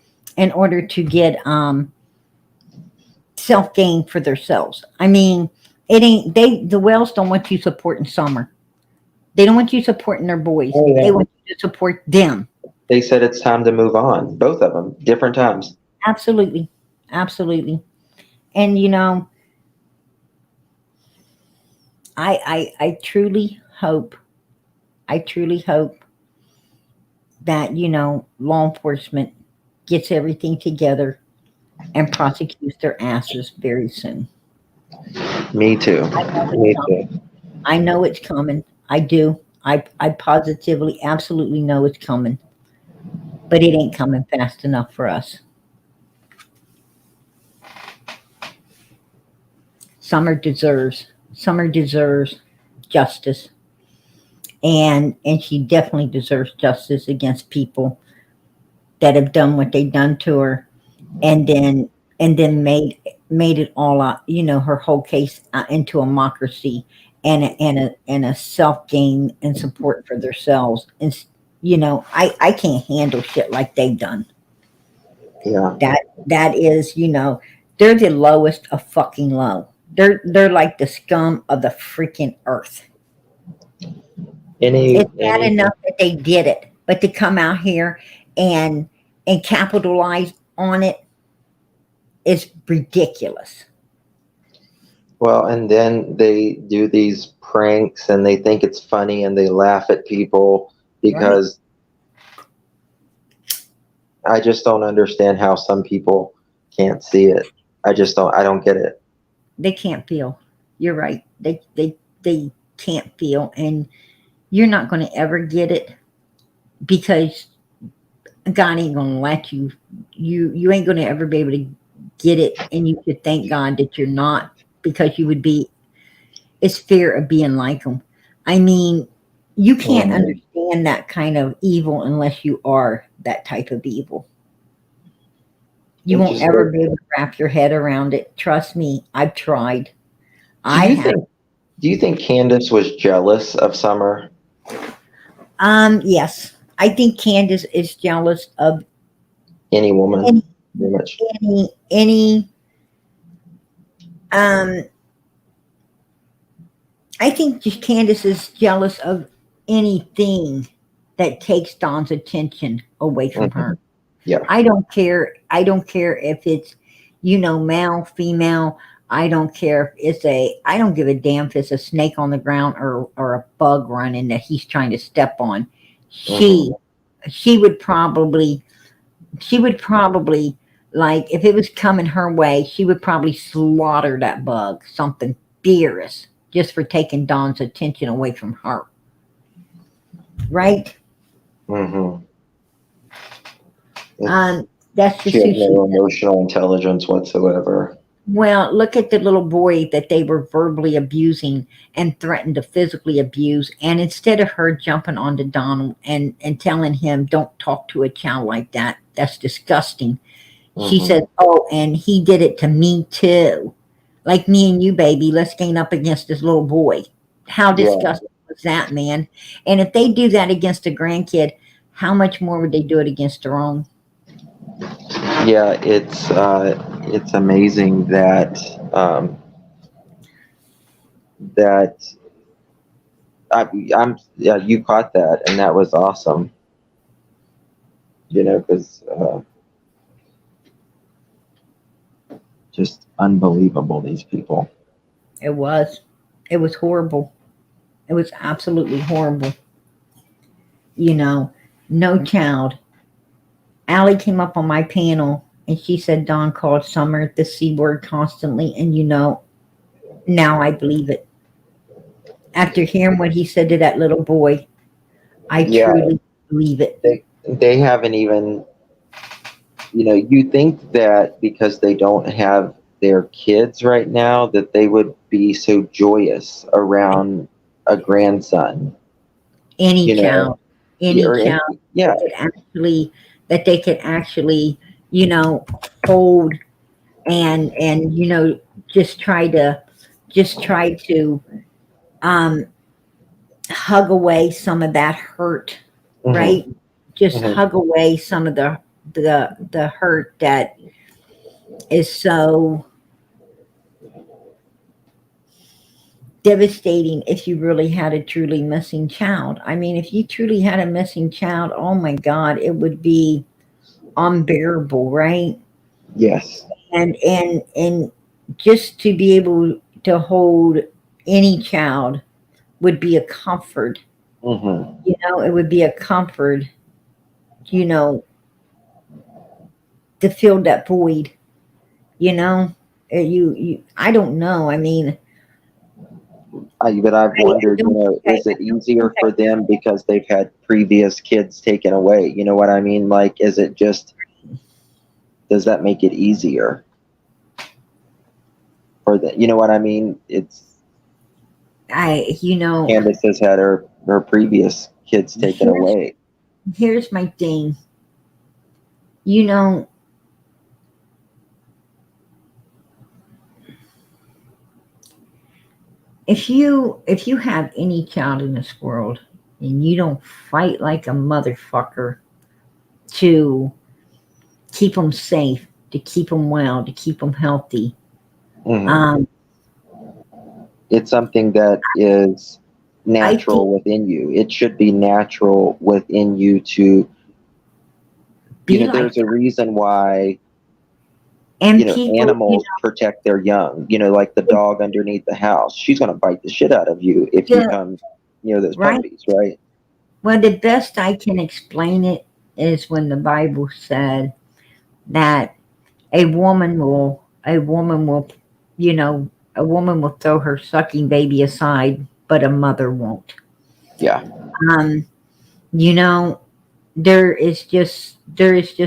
self gain for themselves. I mean, it ain't the Wells don't want you supporting Summer. They don't want you supporting their boys. Oh, yeah. They want you to support them. They said it's time to move on. Both of them, different times. Absolutely. Absolutely. And I truly hope that law enforcement gets everything together and prosecutes their asses very soon. Me too. Me too. I know it's coming. I do. I positively, absolutely know it's coming. But it ain't coming fast enough for us. Summer deserves justice. And she definitely deserves justice against people that have done what they've done to her, and then made it all out, her whole case into a democracy and a self gain and support for themselves. And I can't handle shit like they've done. Yeah. That is, they're the lowest of fucking low. They're like the scum of the freaking earth. It's bad enough that they did it, but to come out here and capitalize on it is ridiculous. Well, and then they do these pranks and they think it's funny and they laugh at people because I just don't understand how some people can't see it. I don't get it. They can't feel. You're right. They can't feel, and you're not going to ever get it because God ain't going to let you. You ain't going to ever be able to get it, and you should thank God that you're not, because you would be. It's fear of being like them. I mean, you can't understand that kind of evil unless you are that type of evil. You won't ever be able to wrap your head around it. Trust me, I've tried. Do you think Candace was jealous of Summer? Yes. I think Candace is jealous of any woman. Pretty much. I think just Candace is jealous of anything that takes Dawn's attention away from her. Yeah. I don't care if it's, male, female. I don't care if I don't give a damn if it's a snake on the ground or a bug running that he's trying to step on. She would probably, like, if it was coming her way, she would probably slaughter that bug, something fierce, just for taking Dawn's attention away from her. Right? Mm-hmm. That's just she had no emotional intelligence whatsoever. Well, look at the little boy that they were verbally abusing and threatened to physically abuse. And instead of her jumping onto Donald and telling him, don't talk to a child like that, that's disgusting. She said, oh, and he did it to me too. Like me and you, baby, let's gain up against this little boy. How disgusting was that, man? And if they do that against a grandkid, how much more would they do it against their own? Yeah, it's amazing that that yeah, you caught that, and that was awesome. You know, because just unbelievable, these people. It was. It was horrible. It was absolutely horrible. You know, no child. Allie came up on my panel and she said Don called Summer the C word constantly. And, you know, now I believe it. After hearing what he said to that little boy, I Yeah, truly believe it. they haven't even, you know, you think that because they don't have their kids right now that they would be so joyous around a grandson, Any you know, child, any or child yeah. that they could actually, you know, hold and you know, just try to just try to um hug away some of that hurt, Hmm. right? Just Hmm. hug away some of the hurt that is so devastating if you really had a truly missing child. I mean, if you truly had a missing child, oh my God, it would be unbearable, right? Yes. And just to be able to hold any child would be a comfort. Hmm. You know, it would be a comfort, you know, to fill that void, you know. I don't know. I mean, But I've I wondered, you don't know, think I is it don't think easier I for them because they've had previous kids taken away? You know what I mean? Like, is it just, does that make it easier for the, you know what I mean? It's, you know, Candace has had her previous kids taken here's away. here's my thing. You know, if you have any child in this world and you don't fight like a motherfucker to keep them safe, to keep them well, to keep them healthy, Hmm. um, It's something that is I think natural within you. It should be natural within you to, you be know, like there's a reason why, you and know, people, you animals protect their young, you know, like the know, dog underneath the house. She's going to bite the shit out of you if you the come, you know, those right. puppies, right? Well, the best I can explain it is when the Bible said that a woman will, you know, a woman will throw her sucking baby aside, but a mother won't. Yeah. Um, you know, there is just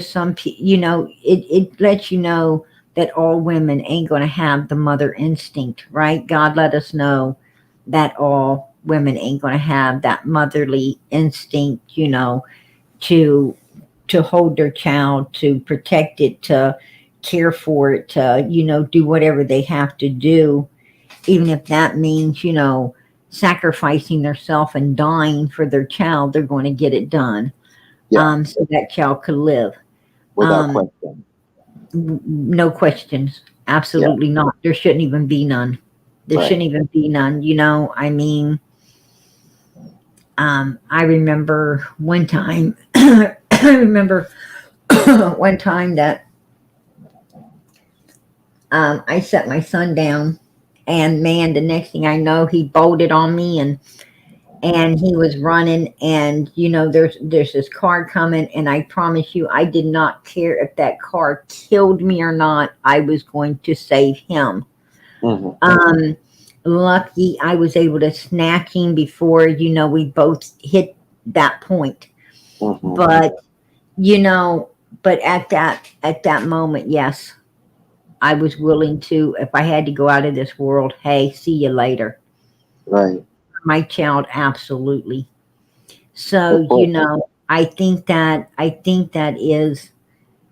some, you know, it lets you know that all women ain't gonna have the mother instinct, right? God let us know that all women ain't gonna have that motherly instinct, you know, to hold their child, to protect it, to care for it, to, you know, do whatever they have to do, even if that means, you know, sacrificing themselves and dying for their child, they're going to get it done, Yeah. so that child could live. Without Um, question. no questions. Yeah. Absolutely not. There shouldn't even be none. There Right. shouldn't even be none. You know, I mean, I remember one time, I remember one time that I set my son down, and man, the next thing I know, he bolted on me, and he was running, and you know, there's this car coming, and I promise you, I did not care if that car killed me or not. I was going to save him. Hmm. Um, lucky I was able to snatch him before, you know, we both hit that point. Hmm. But you know, but at that moment, yes, I was willing to, if I had to go out of this world, hey, see you later. Right. My child, absolutely. Of So, you course. know, I think that is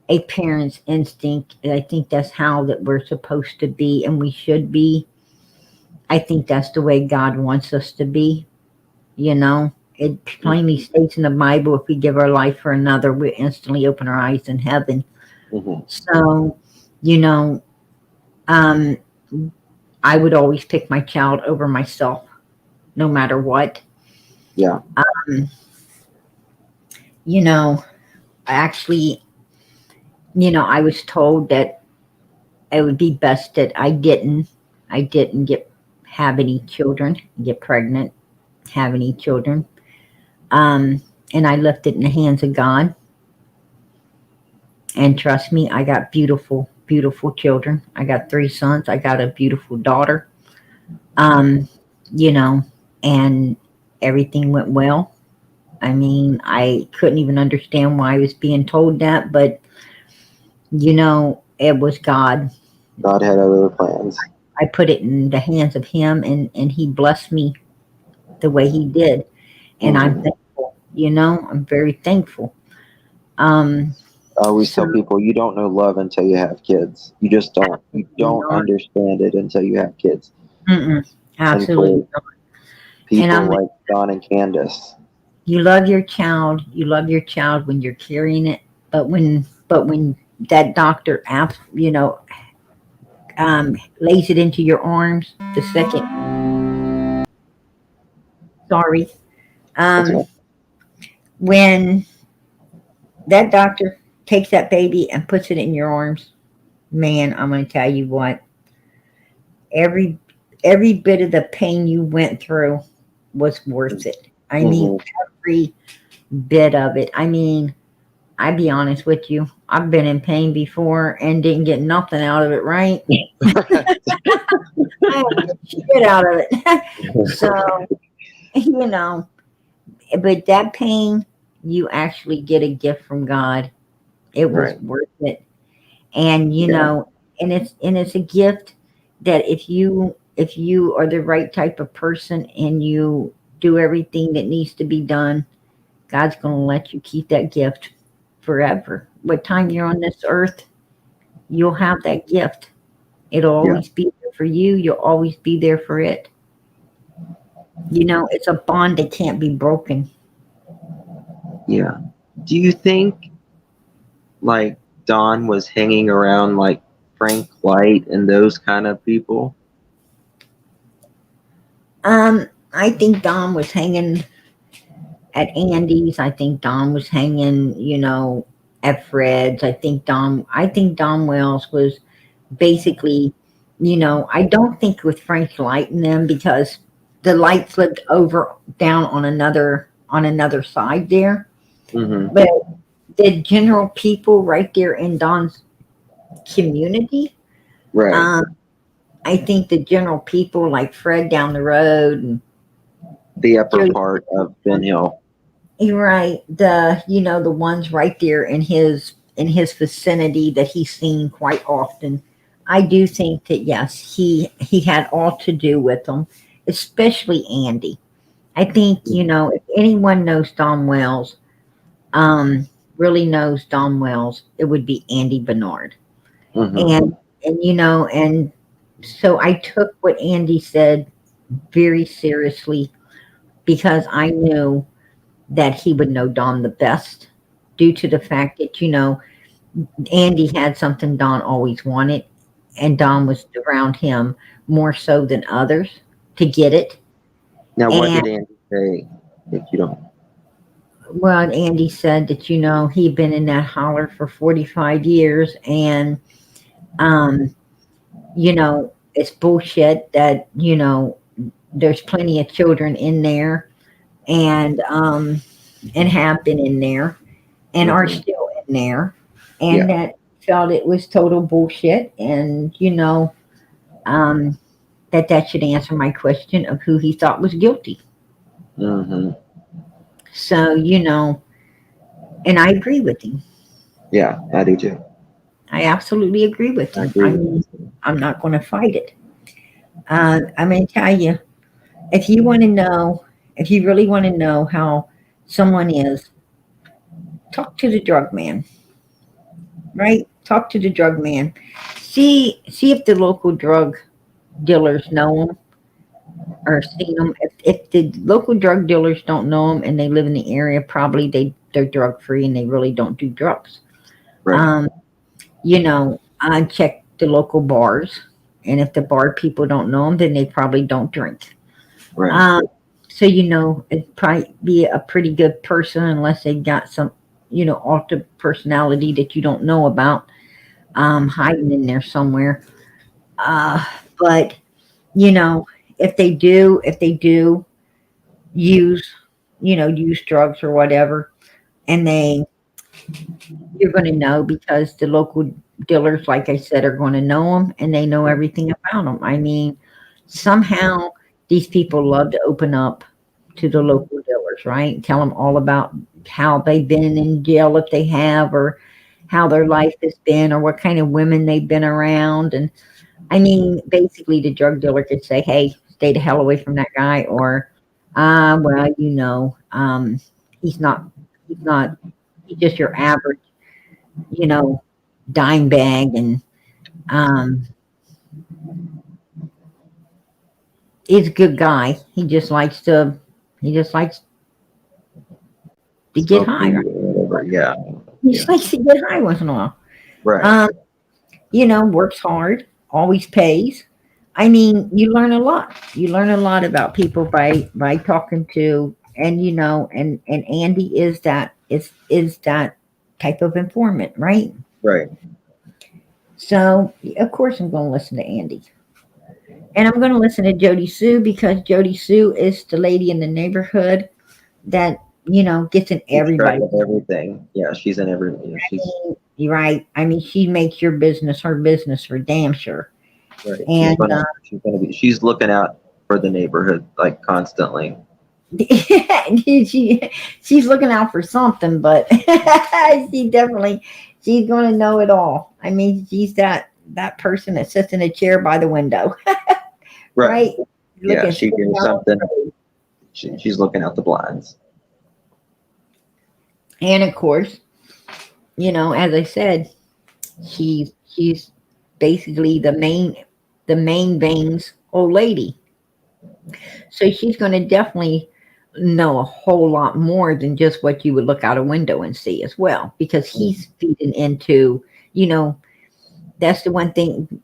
a parent's instinct. And I think that's how that we're supposed to be and we should be. I think that's the way God wants us to be, you know. it plainly states in the Bible, if we give our life for another, we instantly open our eyes in heaven. Mm-hmm. So, you know, um, I would always pick my child over myself, no matter what. Yeah. You know, actually, I was told that it would be best that I didn't have any children, get pregnant, have any children. And I left it in the hands of God. And trust me, I got beautiful, beautiful children. I got 3 sons. I got a beautiful daughter. Um, you know, and everything went well. I mean, I couldn't even understand why I was being told that, but it was God. God had other plans. I put it in the hands of Him, and He blessed me the way He did, and I'm Mm-hmm. thankful. I'm very thankful. Um, I always so tell people you don't know love until you have kids. You just don't. You don't not, understand it until you have kids. And absolutely for not. And people like Don and Candace, you love your child. You love your child when you're carrying it, but when that doctor, lays it into your arms, the second. Sorry. that's Um, right. when that doctor takes that baby and puts it in your arms, man, I'm going to tell you what. Every every bit of the pain you went through was worth it. I mean, Mm-hmm. every bit of it. I mean, I'll be honest with you. I've been in pain before and didn't get nothing out of it, right? I didn't get shit out of it. So, you know, but that pain, you actually get a gift from God. It was Right. worth it. And Yeah. and it's a gift that if you are the right type of person and you do everything that needs to be done, God's going to let you keep that gift forever. What time you're on this earth, you'll have that gift. It'll Yeah. always be there for you. You'll always be there for it. It's a bond that can't be broken. Yeah. Do you think like Don was hanging around like Frank White and those kind of people? I think Don was hanging at Andy's. I think Don was hanging, at Fred's. I think Don Wells was basically, I don't think with Frank Light and them, because the lights lived over down on another side there. Mm-hmm. But the general people right there in Don's community, Right. um, I think the general people like Fred down the road and The upper Jody, part of Ben Hill. you're right, the ones right there in his vicinity that he's seen quite often. I do think that yes, he had all to do with them, especially Andy. I think if anyone knows Don Wells, really knows Don Wells, it would be Andy Bernard. Mm-hmm. And so I took what Andy said very seriously, because I knew that he would know Don the best, due to the fact that Andy had something Don always wanted, and Don was around him more so than others to get it. Now, what And did Andy say? If you don't. well, Andy said that he'd been in that holler for 45 years, and um, it's bullshit that there's plenty of children in there, and have been in there, and are Mm-hmm. still in there, and Yeah. that felt it was total bullshit, and um, that should answer my question of who he thought was guilty. Mm-hmm. So and I agree with him. Yeah, I do too. I absolutely agree with I him. agree I with mean, you. I'm not going to fight it. I'm going to tell you, if you want to know, if you really want to know how someone is, talk to the drug man, right? Talk to the drug man. See if the local drug dealers know him. or seen them. If the local drug dealers don't know them and they live in the area, probably they're drug free and they really don't do drugs. Right. Um, I check the local bars, and if the bar people don't know them, then they probably don't drink. Right. So it'd probably be a pretty good person unless they got some, altered personality that you don't know about, hiding in there somewhere. But you know, if they do use, use drugs or whatever, and you're going to know because the local dealers, like I said, are going to know them and they know everything about them. I mean, somehow these people love to open up to the local dealers, right? Tell them all about how they've been in jail if they have, or how their life has been, or what kind of women they've been around. And I mean, basically, the drug dealer could say, "Hey, stay the hell away from that guy," or, well, he's not, he's not, he's just your average, you know, dime bag, and um, he's a good guy. He just likes to get Smoke high. weed Right? or whatever. Yeah. He just likes to get high once in a while. Right. Works hard, always pays. I mean, you learn a lot. You learn a lot about people by talking to, and and Andy is that type of informant, right? Right. So of course I'm going to listen to Andy, and I'm going to listen to Jody Sue because Jody Sue is the lady in the neighborhood that gets in Keeps track everybody. of everything. Yeah, she's in every. Yeah, she's You're right. I mean, she makes your business her business for damn sure. right. And She's looking out for the neighborhood like constantly. she's looking out for something, but she's going to know it all. I mean, she's that person that sits in a chair by the window, right? Yeah, she hears something. She's looking out the blinds. And of course, as I said, she's basically the main veins old lady. So she's going to definitely know a whole lot more than just what you would look out a window and see as well, because he's feeding into, that's the one thing.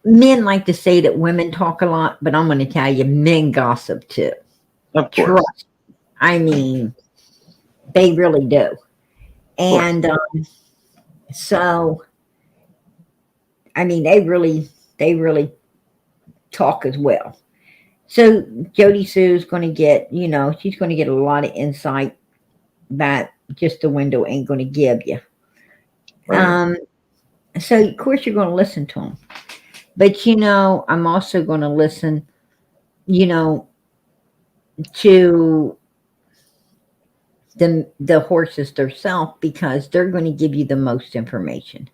Men like to say that women talk a lot, but I'm going to tell you, men gossip too. Of course. Trust. I mean, they really do. And so, I mean, they really talk as well. So Jody Sue's going to get, she's going to get a lot of insight that just the window ain't going to give you. Right. So of course you're going to listen to them, but I'm also going to listen, to the horses themselves, because they're going to give you the most information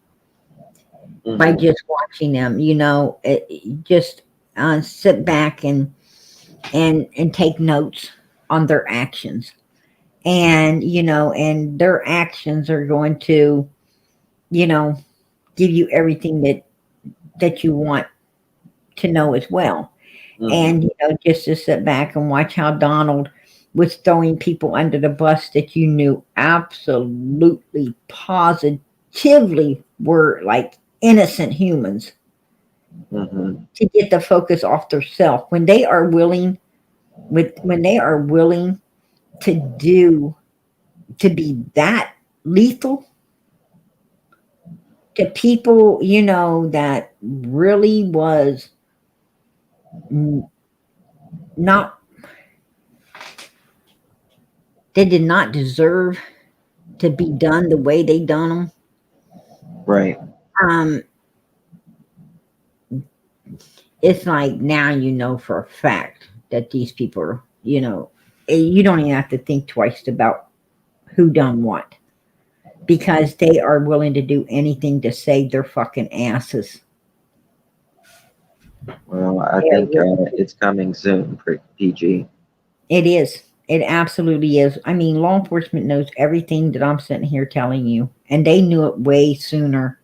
by just watching them. Just sit back and take notes on their actions, and and their actions are going to give you everything that you want to know as well. And just to sit back and watch how Donald was throwing people under the bus that you knew absolutely positively were like innocent humans, to get the focus off their self when they are willing to be that lethal to people that really was not, they did not deserve to be done the way they done them. Right. It's like now for a fact that these people are, you don't even have to think twice about who done what, because they are willing to do anything to save their fucking asses. Well, I think it's coming soon for PG. It is. It absolutely is. I mean, law enforcement knows everything that I'm sitting here telling you, and they knew it way sooner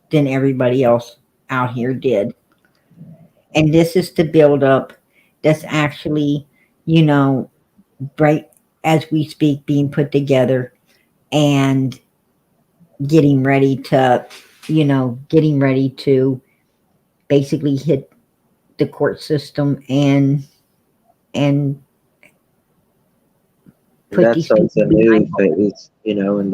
than everybody else out here did. And this is to build up that's actually, you know, right as we speak, being put together and getting ready to, getting ready to basically hit the court system and put That these people starts a behind new phase, and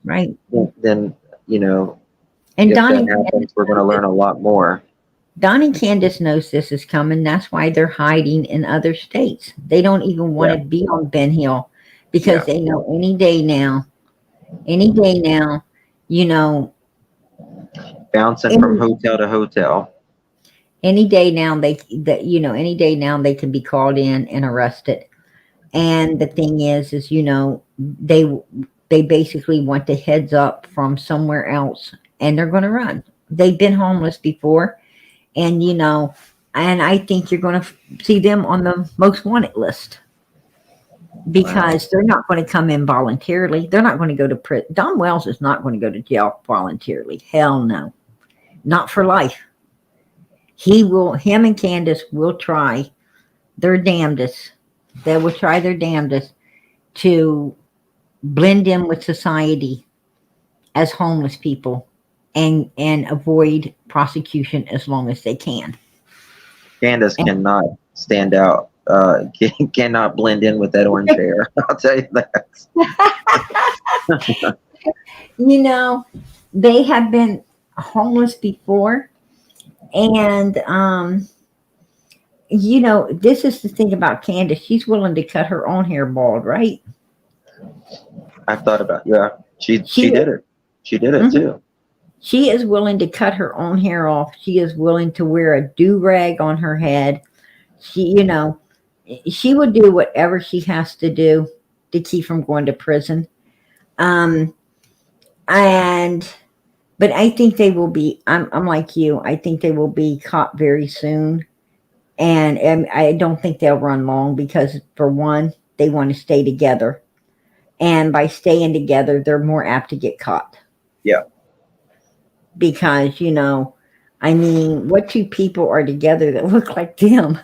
right. then, And if that happens, we're going to learn a lot more. Donnie Candace knows this is coming. That's why they're hiding in other states. They don't even want Yeah. to be on Ben Hill because Yeah. they know any day now, you know, Bouncing from hotel to hotel. any day now any day now they can be called in and arrested. And the thing is, they basically want the heads up from somewhere else, and they're going to run. They've been homeless before, and and I think you're going to see them on the most wanted list because they're not going to come in voluntarily. They're not going to go to prison. Don Wells is not going to go to jail voluntarily. Hell no, not for life. Him and Candace will try their damnedest. They will try their damnedest to blend in with society as homeless people and avoid prosecution as long as they can. Candace cannot stand out. Cannot blend in with that orange hair. I'll tell you that. They have been homeless before, and this is the thing about Candace. She's willing to cut her own hair bald, right? I've thought about She did it. She did it too. She is willing to cut her own hair off. She is willing to wear a do-rag on her head. She will do whatever she has to do to keep from going to prison. But I think they will be, I'm like you, I think they will be caught very soon. And I don't think they'll run long because, for one, they want to stay together. And by staying together, they're more apt to get caught. Yeah. Because, what two people are together that look like them?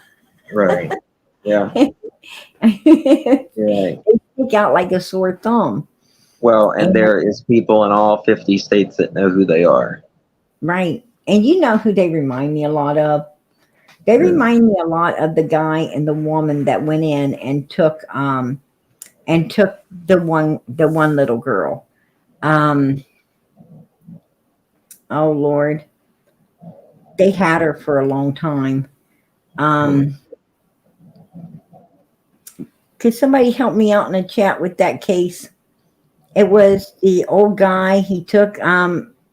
Right. Yeah. Right. They stick out like a sore thumb. Well, and there is people in all 50 states that know who they are. Right. And you know who they remind me a lot of? They remind me a lot of the guy and the woman that went in and took the one little girl. Oh Lord. They had her for a long time. Could somebody help me out in the chat with that case? It was the old guy. He took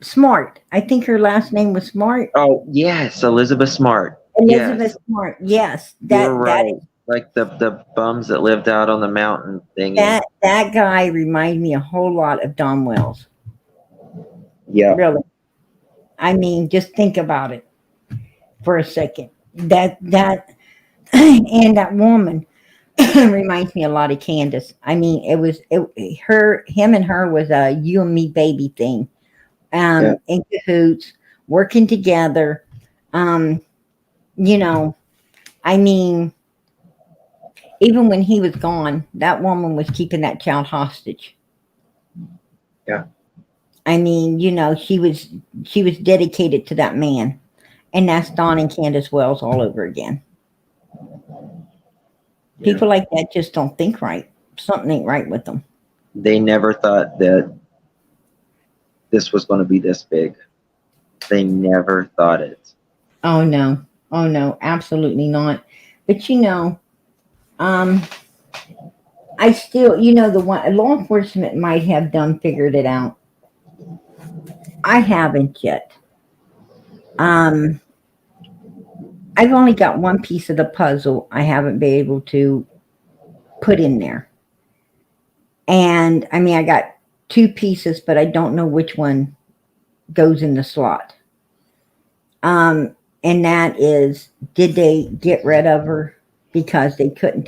Smart. I think her last name was Smart. Oh yes, Elizabeth Smart. Elizabeth Smart. Yes, you're right. Like the bums that lived out on the mountain thing. That guy reminded me a whole lot of Don Wells. Yeah. Really. I mean, just think about it for a second. That and that woman reminds me a lot of Candace. I mean, him and her was a you and me baby thing. In cahoots, working together. I mean, even when he was gone, that woman was keeping that child hostage. Yeah. I mean, she was dedicated to that man. And that's Don and Candace Wells all over again. Yeah. People like that just don't think right. Something ain't right with them. They never thought that this was going to be this big. They never thought it. Oh no, absolutely not. But I still, the one law enforcement might have figured it out. I haven't yet. I've only got one piece of the puzzle I haven't been able to put in there. And I mean, I got two pieces, but I don't know which one goes in the slot. And that is, did they get rid of her because they couldn't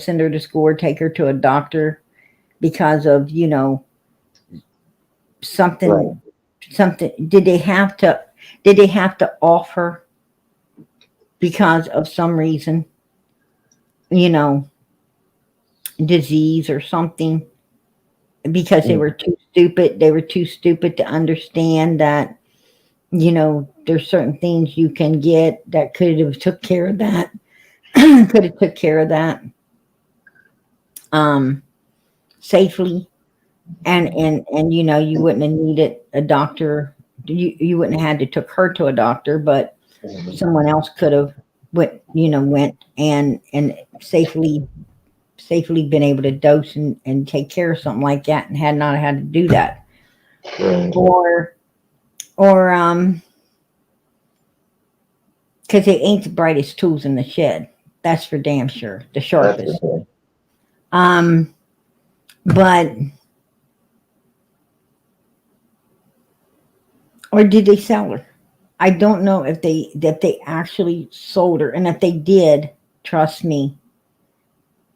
send her to school or take her to a doctor because of, something, right. Something, did they have to offer because of some reason, you know, disease or something, because they were too stupid. They were too stupid to understand that, you know, there's certain things you can get that could have took care of that. Could have took care of that safely, and you know, you wouldn't have needed a doctor. You wouldn't have had to took her to a doctor, but someone else could have went and safely been able to dose and take care of something like that, and had not had to do that. Right. Or because they ain't the brightest tools in the shed. That's for damn sure. The sharpest. But or did they sell her? I don't know if they actually sold her, and if they did, trust me,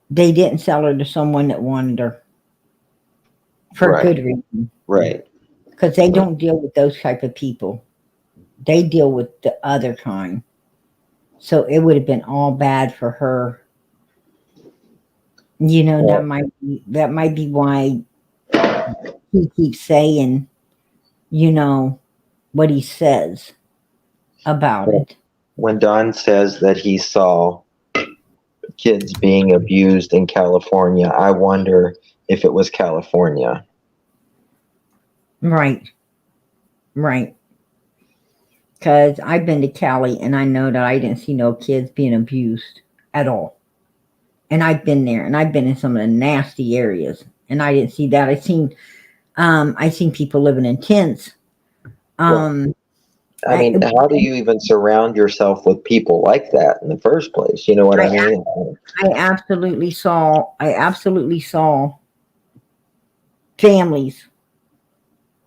they didn't sell her to someone that wanted her for Right. good reason. Right. Because they don't deal with those type of people. They deal with the other kind. So it would have been all bad for her. You know, Yeah. that might be why he keeps saying, you know, what he says about it. When Don says that he saw kids being abused in California, I wonder if it was California. Right. Because I've been to Cali, and I know that I didn't see no kids being abused at all. And I've been there, and I've been in some of the nasty areas, and I didn't see that. I seen people living in tents. I mean, how do you even surround yourself with people like that in the first place? You know what I mean? I absolutely saw families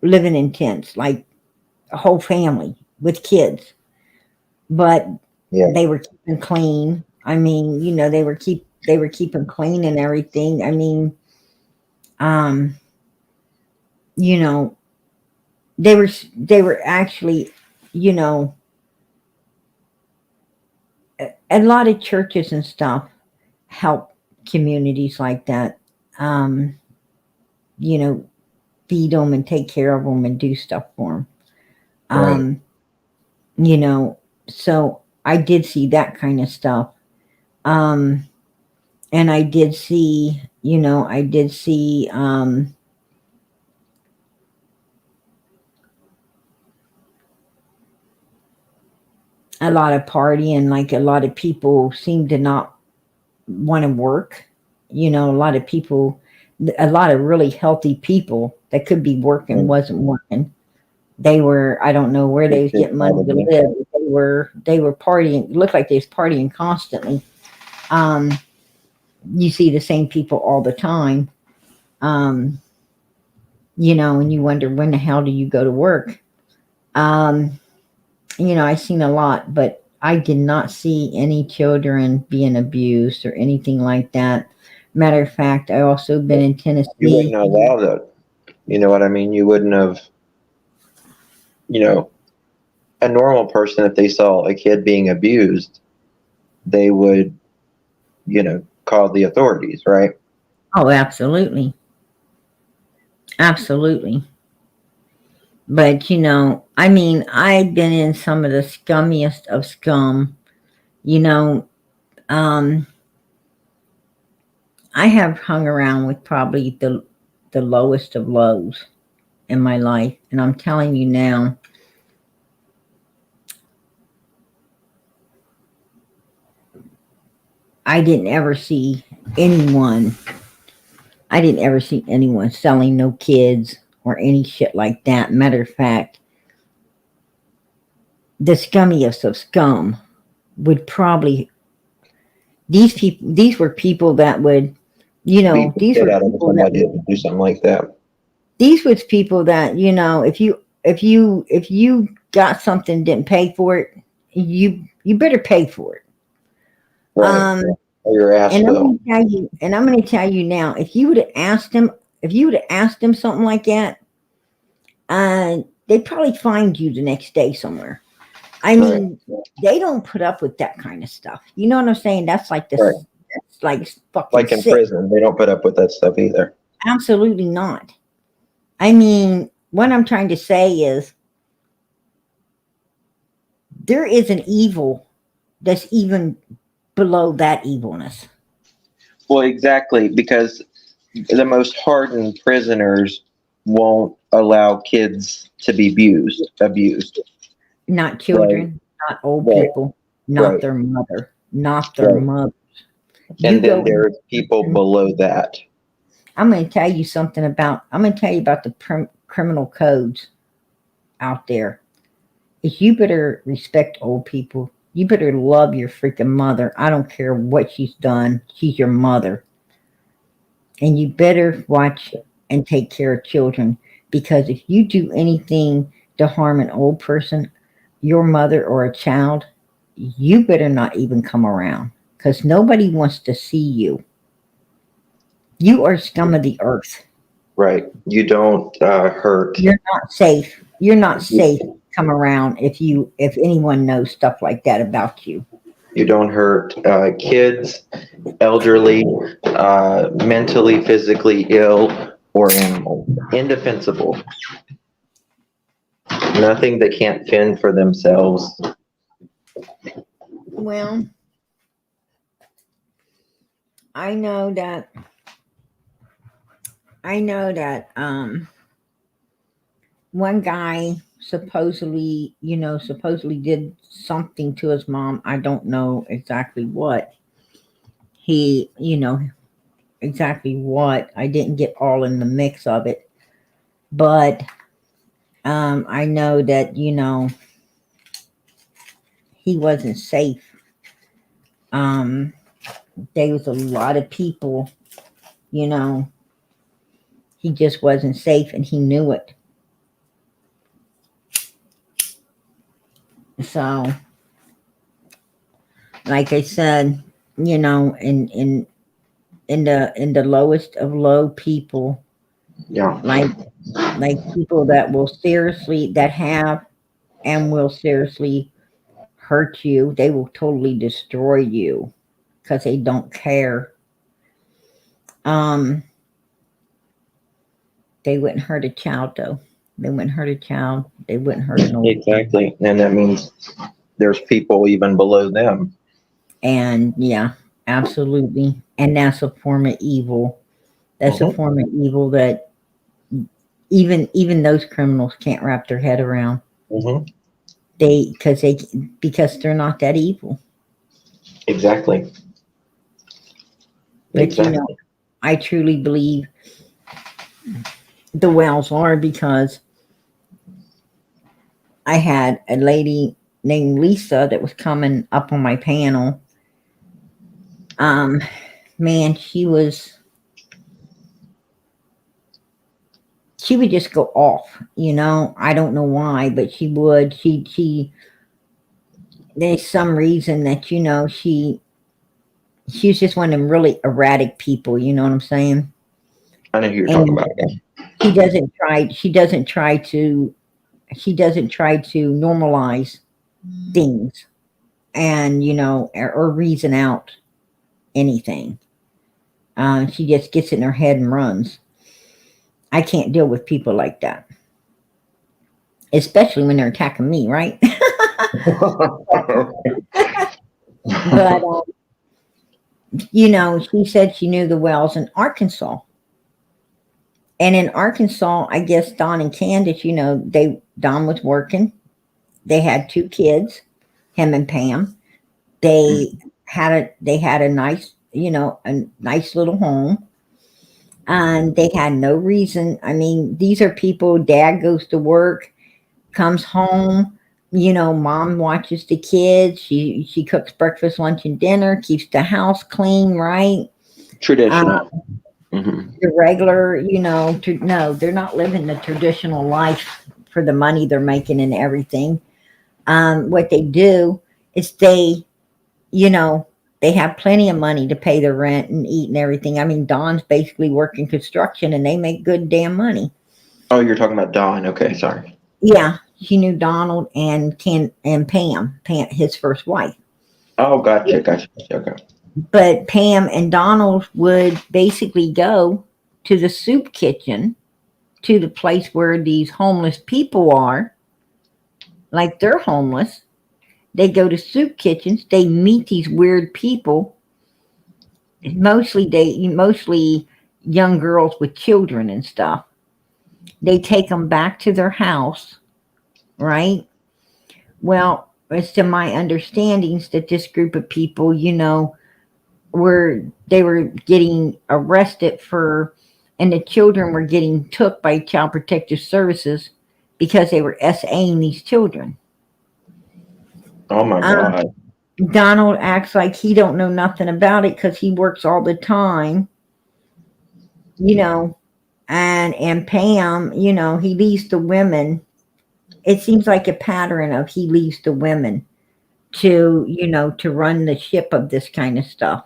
living in tents, like a whole family with kids, but they were keeping clean. I mean, you know, they were keeping clean and everything. I mean, you know, they were actually, you know, a lot of churches and stuff help communities like that. You know, feed them and take care of them and do stuff for them. You know, so I did see that kind of stuff. And I did see, you know, a lot of partying. Like, a lot of people seem to not want to work. You know, a lot of really healthy people that could be working wasn't working. They were, I don't know where they was getting money to live. They were partying. It looked like they was partying constantly. You see the same people all the time. You know, and you wonder, when the hell do you go to work? You know, I seen a lot, but I did not see any children being abused or anything like that. Matter of fact, I also been in Tennessee. You wouldn't allow that. You know what I mean? You wouldn't have, you know, a normal person, if they saw a kid being abused, they would, you know, call the authorities, right? Oh, absolutely. Absolutely. But, you know, I mean, I've been in some of the scummiest of scum. You know, I have hung around with probably the lowest of lows in my life. And I'm telling you now, I didn't ever see anyone selling no kids or any shit like that. Matter of fact, the scummiest of scum would probably, these were people that would, you know, these were people that would do something like that. These was people that, you know, if you got something, didn't pay for it, you better pay for it. Right. Your ass and will. I'm going to tell you now, if you would have asked them something like that, they'd probably find you the next day somewhere. I mean, they don't put up with that kind of stuff. You know what I'm saying? That's like this. Right. That's like fucking Like in sick. prison, they don't put up with that stuff either. Absolutely not. I mean, what I'm trying to say is there is an evil that's even below that evilness. Well, exactly, because the most hardened prisoners won't allow kids to be abused. Not children, not old Right. people, not Right. their mother, not their Right. mother. And then there's people below that. I'm going to tell you something about. I'm going to tell you about the criminal codes out there. Is you better respect old people. You better love your freaking mother. I don't care what she's done. She's your mother. And you better watch and take care of children, because if you do anything to harm an old person, your mother or a child, you better not even come around, because nobody wants to see you. You are scum of the earth. Right. You don't hurt. You're not safe. You're not safe. Come around if anyone knows stuff like that about you. You don't hurt kids, elderly, mentally, physically ill, or animals. Indefensible. Nothing that can't fend for themselves. Well, I know that one guy supposedly did something to his mom. I don't know exactly what. Exactly what. I didn't get all in the mix of it. But I know that, he wasn't safe. There was a lot of people, he just wasn't safe, and he knew it. So, like I said, in the lowest of low people, Yeah. like people that have and will seriously hurt you. They will totally destroy you because they don't care. They wouldn't hurt a child, though. They wouldn't hurt a child. They wouldn't hurt an old. Exactly. And that means there's people even below them. And yeah, absolutely. And that's a form of evil. That's a form of evil that even those criminals can't wrap their head around. Because they're not that evil. Exactly. But I truly believe the Wells are, because I had a lady named Lisa that was coming up on my panel. Man, she would just go off, I don't know why, but she would. There's some reason that, she was just one of them really erratic people, you know what I'm saying? I know who you're talking about. She doesn't try to normalize things and, or reason out anything. She just gets in her head and runs. I can't deal with people like that, especially when they're attacking me, right? But she said she knew the Wells in Arkansas. And in Arkansas, I guess Don and Candace, Don was working. They had 2 kids, him and Pam. They had a nice, a nice little home. And they had no reason. I mean, these are people, dad goes to work, comes home, mom watches the kids. She cooks breakfast, lunch, and dinner, keeps the house clean, right? Traditional. The regular, no, they're not living the traditional life for the money they're making and everything. What they do is they have plenty of money to pay their rent and eat and everything. I mean, Dawn's basically working construction and they make good damn money. Oh, you're talking about Dawn. Okay, sorry. Yeah. Donald and Pam, his first wife. Oh, gotcha. Okay. But Pam and Donald would basically go to the soup kitchen, to the place where these homeless people are, like they're homeless. They go to soup kitchens. They meet these weird people. Mostly young girls with children and stuff. They take them back to their house, right? Well, as to my understandings, that this group of people, they were getting arrested and the children were getting took by Child Protective Services because they were SAing these children. Oh my God. Donald acts like he don't know nothing about it because he works all the time, and Pam, he leaves the women. It seems like a pattern of he leaves the women to run the ship of this kind of stuff.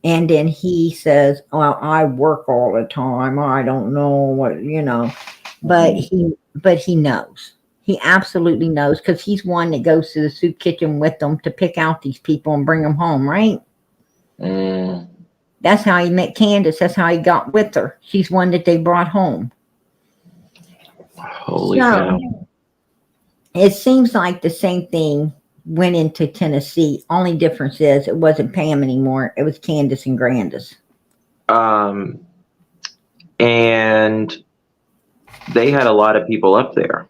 And then he says, well, I work all the time. I don't know what, but he knows. He absolutely knows because he's one that goes to the soup kitchen with them to pick out these people and bring them home, right? Mm. That's how he met Candace. That's how he got with her. She's one that they brought home. Holy cow. It seems like the same thing went into Tennessee. Only difference is it wasn't Pam anymore. It was Candace and Grandis. And they had a lot of people up there.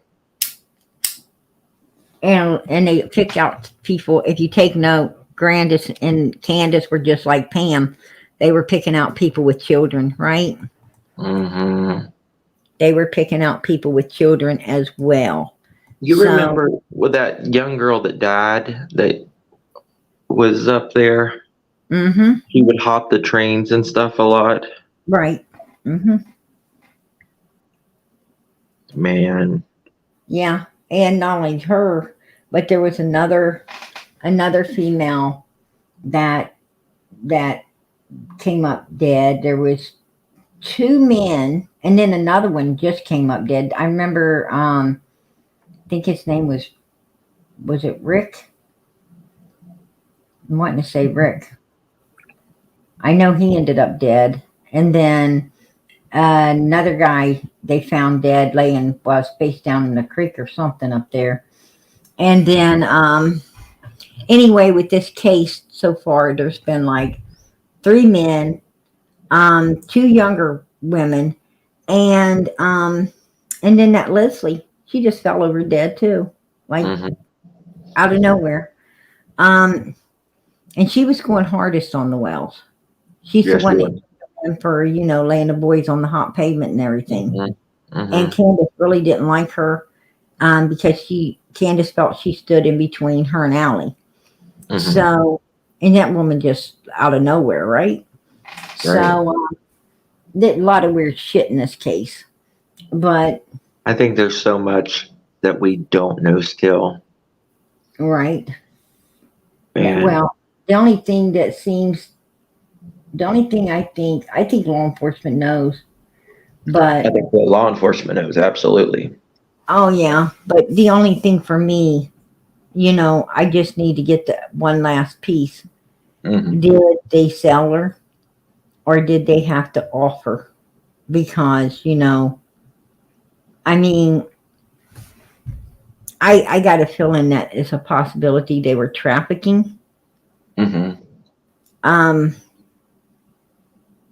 And they picked out people. If you take note, Grandis and Candace were just like Pam. They were picking out people with children, right? Mm-hmm. They were picking out people with children as well. You remember with that young girl that died that was up there? Mm-hmm. He would hop the trains and stuff a lot. Right. Mm-hmm. Man. Yeah. And not only her, but there was another female that came up dead. There was 2 men, and then another one just came up dead. I remember, I think his name was it Rick? I'm wanting to say Rick. I know he ended up dead. And then another guy they found dead laying, face down in the creek or something up there. And then, anyway, with this case so far, there's been like 3 men, 2 younger women, and then that Leslie, she just fell over dead too, like out of nowhere. And she was going hardest on the Wells. She's the one that for laying the boys on the hot pavement and everything. Mm-hmm. And Candace really didn't like her because Candace felt she stood in between her and Allie. Mm-hmm. So, and that woman just out of nowhere, right? So, a lot of weird shit in this case. But I think there's so much that we don't know still. Right. Man. Well, the only thing I think law enforcement knows. But I think the law enforcement knows, absolutely. Oh, yeah. But the only thing for me, I just need to get the one last piece. Mm-hmm. Did they sell her or did they have to offer? Because, I mean, I got a feeling that it's a possibility they were trafficking. Mm-hmm.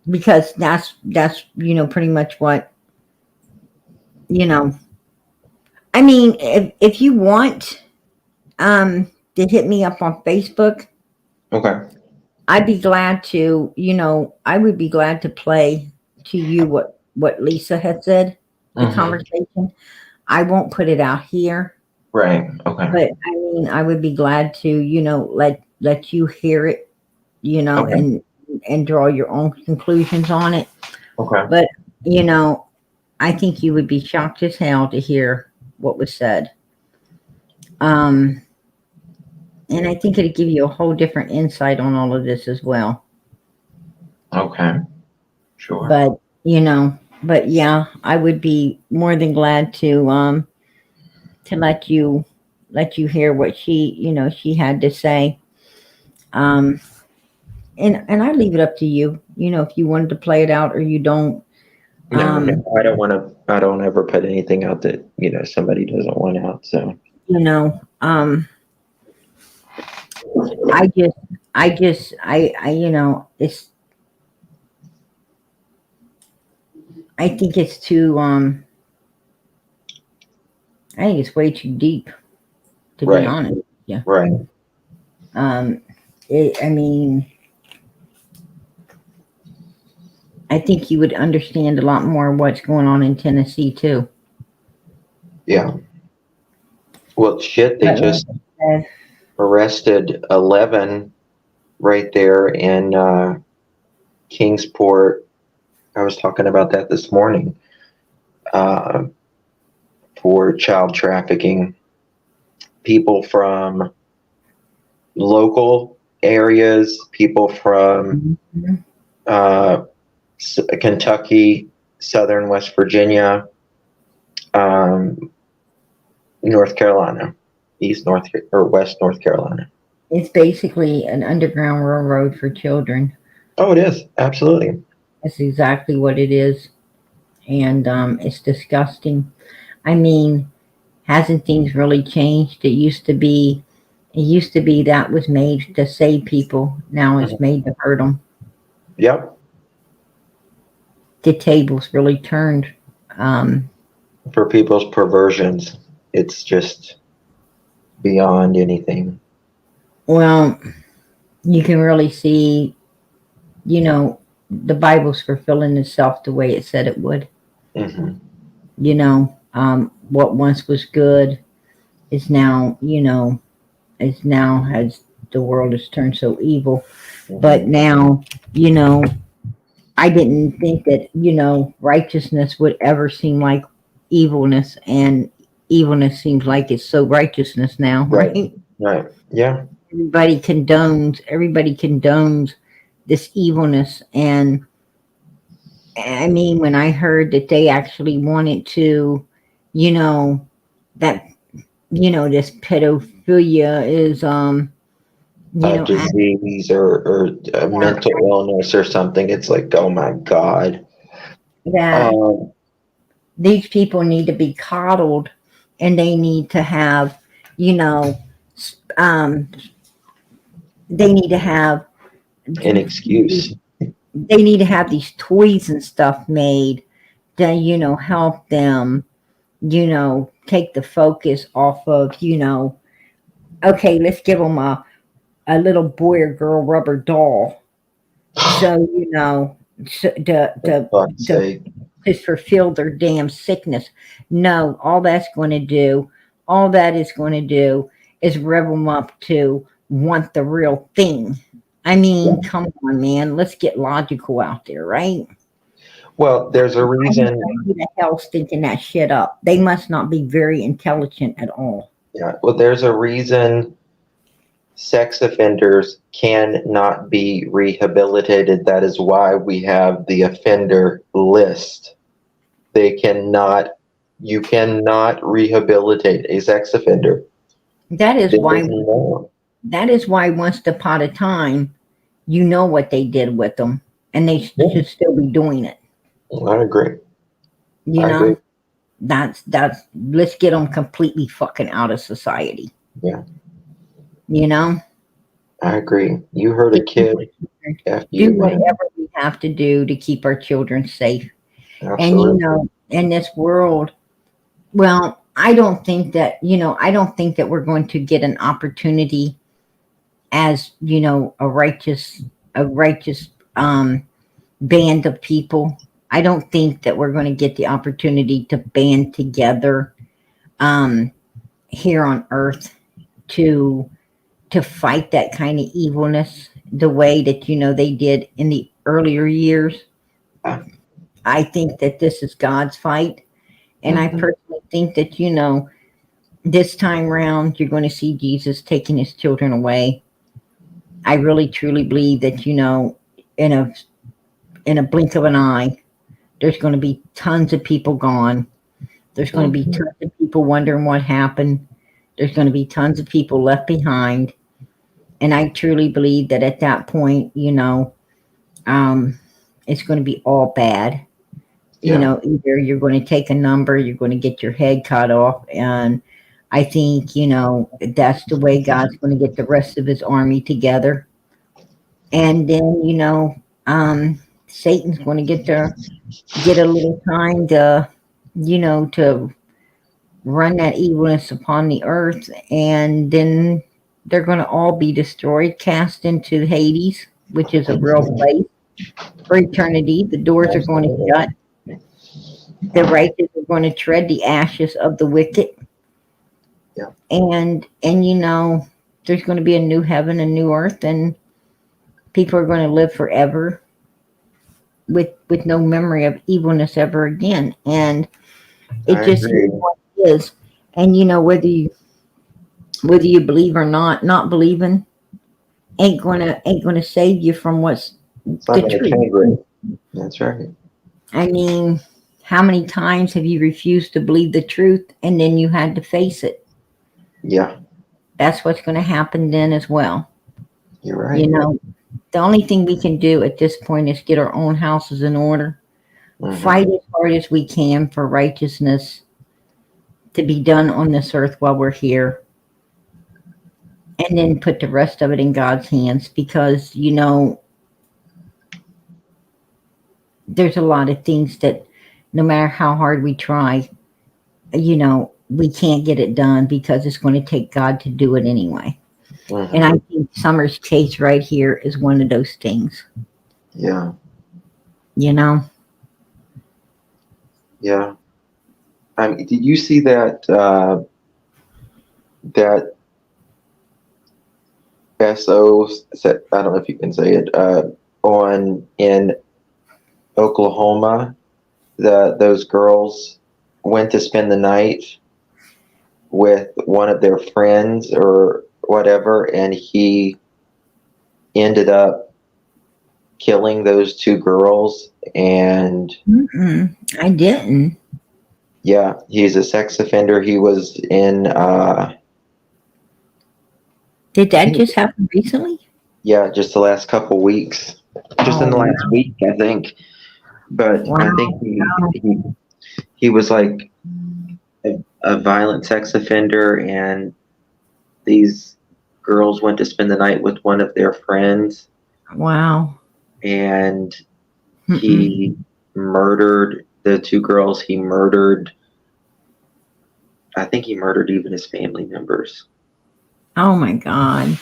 Because that's pretty much what, I mean, if you want to hit me up on Facebook, okay, I'd be glad to, I would be glad to play to you what Lisa had said, the conversation. I won't put it out here. Right. Okay. But I mean, I would be glad to, let you hear it, okay, and draw your own conclusions on it. Okay. But, I think you would be shocked as hell to hear what was said. And I think it'd give you a whole different insight on all of this as well. Okay. Sure. But, but yeah, I would be more than glad to to let you hear what she had to say. Um, and I leave it up to you. If you wanted to play it out or you don't. No, I don't want to. I don't ever put anything out that somebody doesn't want out. So it's. I think it's too. I think it's way too deep, to be honest. Yeah. Right. I mean, I think you would understand a lot more what's going on in Tennessee too. Yeah. Well, shit, they just arrested 11 right there in Kingsport. I was talking about that this morning for child trafficking. People from local areas, people from Kentucky, Southern West Virginia, North Carolina, West North Carolina. It's basically an underground railroad for children. Oh, it is. Absolutely. That's exactly what it is. And it's disgusting. I mean, hasn't things really changed? It used to be that was made to save people. Now it's made to hurt them. Yep. The tables really turned. For people's perversions, it's just beyond anything. Well, you can really see, the Bible's fulfilling itself the way it said it would. Mm-hmm. What once was good is now, has the world has turned so evil. Mm-hmm. But now, I didn't think that, righteousness would ever seem like evilness, and evilness seems like it's so righteousness now, right? Right. Yeah. Everybody condones this evilness. And I mean, when I heard that they actually wanted to, this pedophilia is disease or a mental illness or something, it's like, oh my God. That these people need to be coddled, and they need to have, they need to have an excuse. They need to have these toys and stuff made to, help them, take the focus off of, okay, let's give them a little boy or girl rubber doll. So, to fulfill their damn sickness. No, all that is going to do is rev them up to want the real thing. I mean, come on, man. Let's get logical out there, right? Well, there's a reason. Who the hell's thinking that shit up? They must not be very intelligent at all. Yeah. Well, there's a reason sex offenders cannot be rehabilitated. That is why we have the offender list. You cannot rehabilitate a sex offender. That is why once upon a time, what they did with them, and they should still be doing it. I agree. Agree. That's let's get them completely fucking out of society. Yeah. I agree. You heard a kid. Do whatever we have to do to keep our children safe. Absolutely. And in this world, well, I don't think that we're going to get an opportunity as, a righteous band of people. I don't think that we're going to get the opportunity to band together here on earth to fight that kind of evilness the way that, they did in the earlier years. I think that this is God's fight. And I personally think that, this time round, you're going to see Jesus taking his children away. I really, truly believe that, in a blink of an eye, there's going to be tons of people gone. There's going to be tons of people people wondering what happened. There's going to be tons of people left behind. And I truly believe that at that point, it's going to be all bad. Yeah. Either you're going to take a number, you're going to get your head cut off. And I think, that's the way God's going to get the rest of his army together. And then, Satan's going to get a little time to, to run that evilness upon the earth. And then they're going to all be destroyed, cast into Hades, which is a real place for eternity. The doors are going to shut. The righteous are going to tread the ashes of the wicked. Yeah. And there's going to be a new heaven, a new earth, and people are going to live forever with no memory of evilness ever again. And it I just agree. is what it is. And whether you believe or not believing ain't gonna save you from what's It's not the going to truth. change it. That's right. I mean, how many times have you refused to believe the truth and then you had to face it? Yeah, That's what's going to happen then as well. you're right. The only thing we can do at this point is get our own houses in order, fight as hard as we can for righteousness to be done on this earth while we're here, and then put the rest of it in God's hands, because there's a lot of things that no matter how hard we try, we can't get it done because it's going to take God to do it anyway. And I think Summer's case right here is one of those things. Yeah. Yeah. Did you see that that SO? I don't know if you can say it. In Oklahoma, those girls went to spend the night with one of their friends or whatever, and he ended up killing those two girls. And I didn't. Yeah, he's a sex offender. He was in Did that just happen recently? yeah, just the last couple weeks. Just in the last week, I think. But I think he was like a violent sex offender, and these girls went to spend the night with one of their friends. Wow. And he murdered the two girls. I think he murdered even his family members. Oh my God.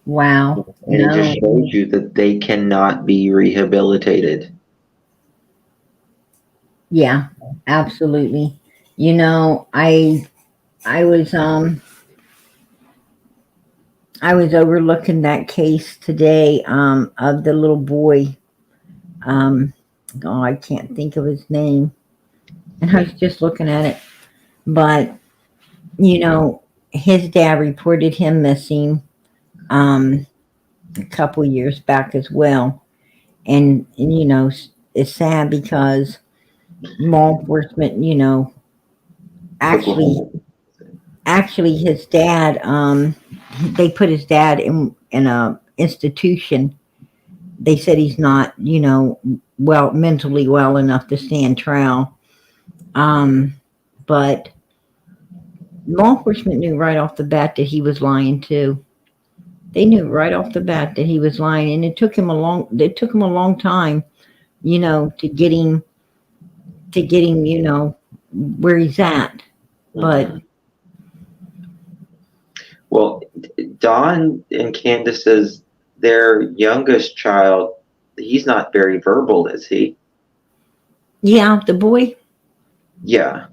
Wow. And it just shows you that they cannot be rehabilitated. Yeah, absolutely. I was overlooking that case today, of the little boy. I can't think of his name. And I was just looking at it. But, his dad reported him missing a couple years back as well. And it's sad because law enforcement, actually his dad, they put his dad in a institution. They said he's not, mentally well enough to stand trial. But law enforcement knew right off the bat that he was lying too. They knew right off the bat that he was lying, and it took him a long time, to get him, where he's at. But well, Don and Candace's their youngest child, he's not very verbal, is he? Yeah, the boy. Yeah.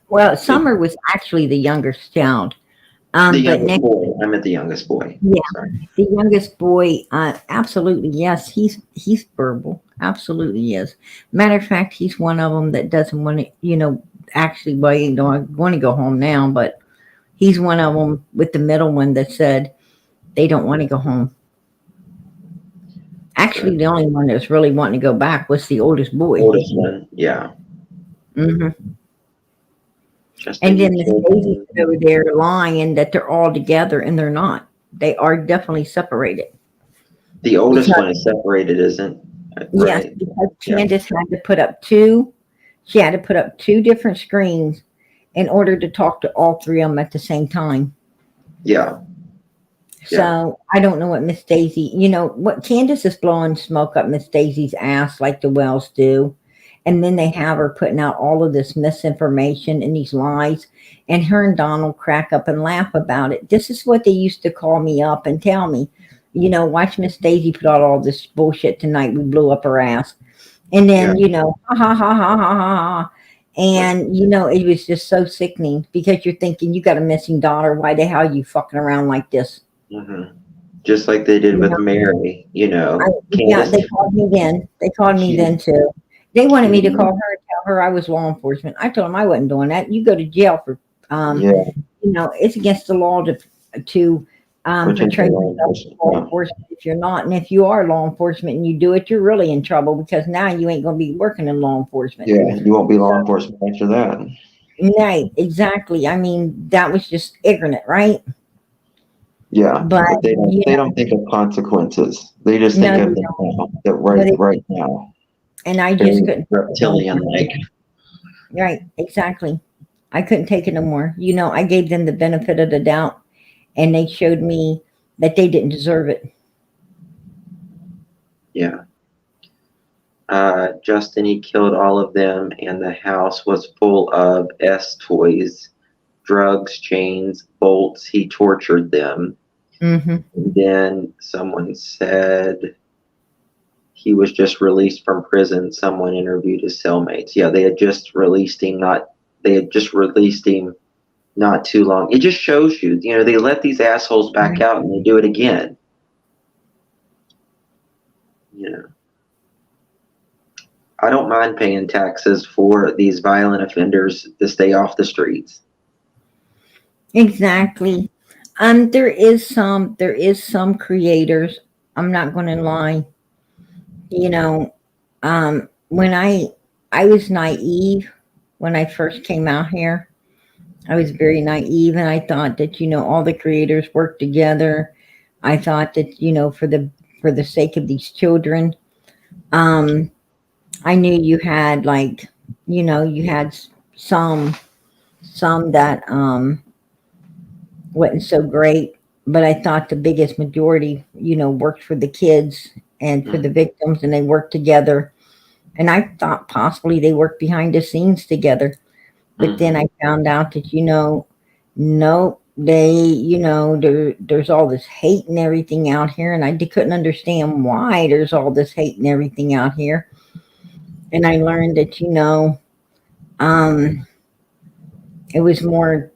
Well, Summer was actually the youngest child. The youngest boy. I meant the youngest boy. Yeah, sorry. The youngest boy. Absolutely, yes. He's verbal. Absolutely, is. Matter of fact, he's one of them that doesn't want to. Actually, well, I want to go home now, but he's one of them with the middle one that said they don't want to go home. Actually, the only one that's really wanting to go back was the oldest boy. Oldest one, yeah. Just And then any Miss Daisy children. over there lying that they're all together, and they're not. They are definitely separated. The oldest Because one is separated, isn't it? yes, Right? because Yeah. Candace had to put up two. She had to put up two different screens in order to talk to all three of them at the same time. Yeah. So I don't know what Miss Daisy, what Candace is blowing smoke up Miss Daisy's ass like the Wells do. And then they have her putting out all of this misinformation and these lies. And her and Donald crack up and laugh about it. This is what they used to call me up and tell me, watch Miss Daisy put out all this bullshit tonight. We blew up her ass. And then, ha ha ha ha ha ha ha. And, it was just so sickening because you're thinking, you got a missing daughter. Why the hell are you fucking around like this? Just like they did You with know, Mary, yeah, Candace. they called me then. They called me then too. They wanted me to call her and tell her I was law enforcement. I told them I wasn't doing that. You go to jail for, it's against the law to portray yourself as law enforcement if you're not. And if you are law enforcement and you do it, you're really in trouble because now you ain't going to be working in law enforcement. Yeah, you won't be law enforcement after that. Right, exactly. I mean, that was just ignorant, right? Yeah, But they don't think of consequences. They just think of the right now. And I just couldn't. Reptilian like. Right, exactly. I couldn't take it no more. I gave them the benefit of the doubt, and they showed me that they didn't deserve it. Yeah. Justin, he killed all of them, and the house was full of S toys, drugs, chains, bolts. He tortured them. Mm-hmm. And then someone said he was just released from prison. Someone interviewed his cellmates. Yeah, they had just released him. Not too long. It just shows you, they let these assholes back out and they do it again. I don't mind paying taxes for these violent offenders to stay off the streets. Exactly. There is some creators. I'm not going to lie. When I was naive when I first came out here. I was very naive, and I thought that all the creators worked together. I thought that for the sake of these children, I knew you had you had some that wasn't so great, but I thought the biggest majority worked for the kids and for the victims, and they worked together. And I thought possibly they worked behind the scenes together. But then I found out that, nope, there's all this hate and everything out here. And I couldn't understand why there's all this hate and everything out here. And I learned that, it was more,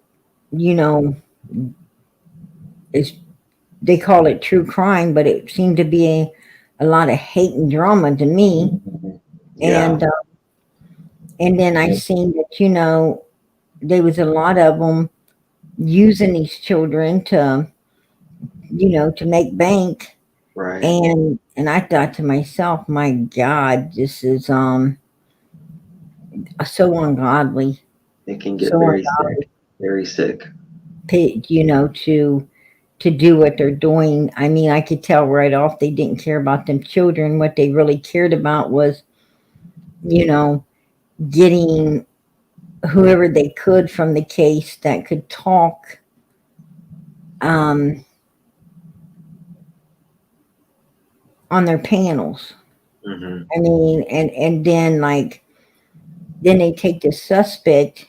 they call it true crime, but it seemed to be a lot of hate and drama to me. Yeah. And then I seen that, there was a lot of them using these children to make bank. Right. And I thought to myself, my God, this is so ungodly. It can get very sick. To do what they're doing. I mean, I could tell right off they didn't care about them children. What they really cared about was, getting whoever they could from the case that could talk on their panels. Mm-hmm. I mean, and then then they take the suspect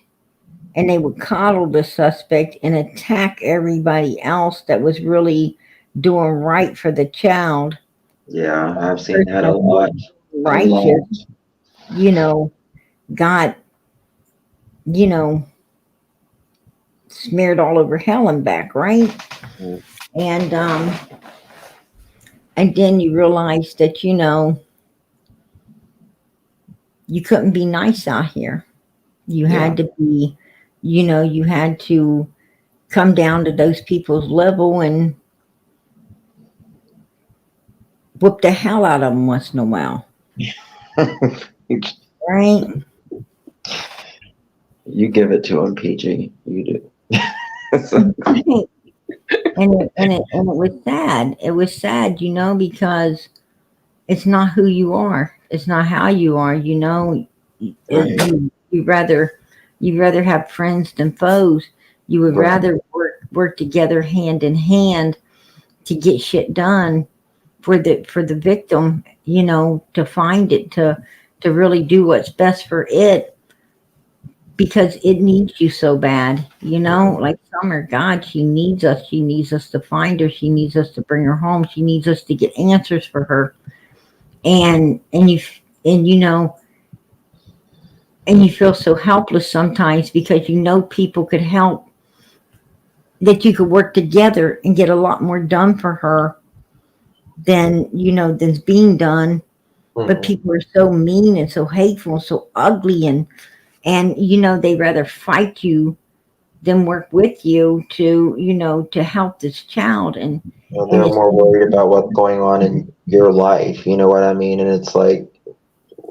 and they would coddle the suspect and attack everybody else that was really doing right for the child. Yeah, I've seen that a lot. Righteous, got, smeared all over hell and back, right? Mm-hmm. And then you realize that, you couldn't be nice out here. You had to be, you had to come down to those people's level and whoop the hell out of them once in a while. Right? You give it to him, PG. You do. So, And it was sad. It was sad, because it's not who you are. It's not how you are. right. You'd rather have friends than foes. You would Right. rather work together hand in hand to get shit done for the victim, to find it, to really do what's best for it, because it needs you so bad, like Summer. God, she needs us. She needs us to find her. She needs us to bring her home. She needs us to get answers for her. And you know and you feel so helpless sometimes, because people could help, that you could work together and get a lot more done for her than's being done. But Mhm. people are so mean and so hateful and so ugly, and they rather fight you than work with you to help this child. Well, And they're it's, more worried about what's going on in your life. You know what I mean? And it's like,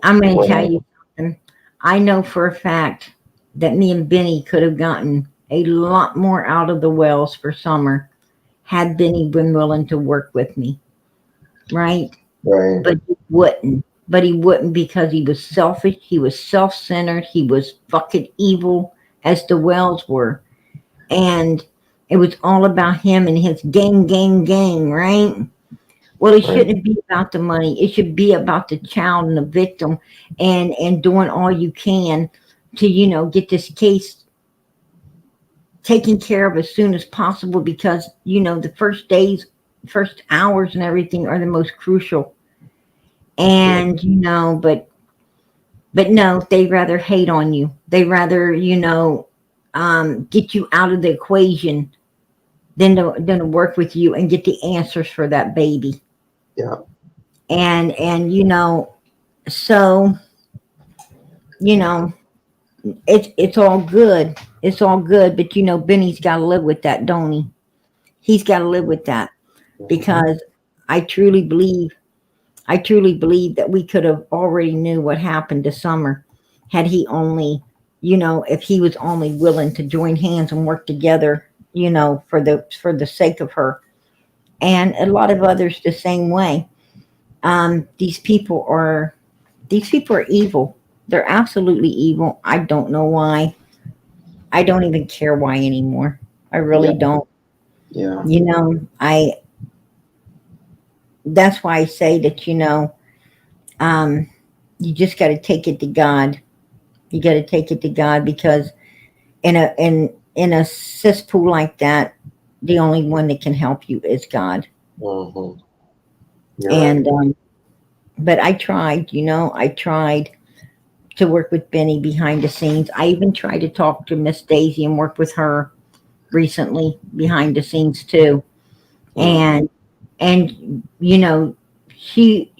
I'm going to tell well, you something. I know for a fact that me and Benny could have gotten a lot more out of the Wells for Summer had Benny been willing to work with me, right? right, But he wouldn't. But he wouldn't, because he was selfish. He was self-centered. He was fucking evil, as the Wells were. And it was all about him and his gang, right? Well, it right, shouldn't be about the money. It should be about the child and the victim, and doing all you can to, get this case taken care of as soon as possible, because, the first days, first hours and everything are the most crucial. yeah, And, but no, they rather hate on you. They rather, get you out of the equation than to work with you and get the answers for that baby. yeah, And so you know it's all good. It's all good, but Benny's got to live with that, don't he? He's got to live with that, mhm, because I truly believe that we could have already knew what happened to Summer, had he only, if he was only willing to join hands and work together, for the sake of her, and a lot of others the same way. These people are evil. They're absolutely evil. I don't know why. I don't even care why anymore. I yeah, really don't. yeah, I That's why I say that, um, you just got to take it to God. You got to take it to God, because in a cesspool like that, the only one that can help you is God. hmm. You're right. And but I tried to work with Benny behind the scenes. I even tried to talk to Miss Daisy and work with her recently behind the scenes too. Mm. And she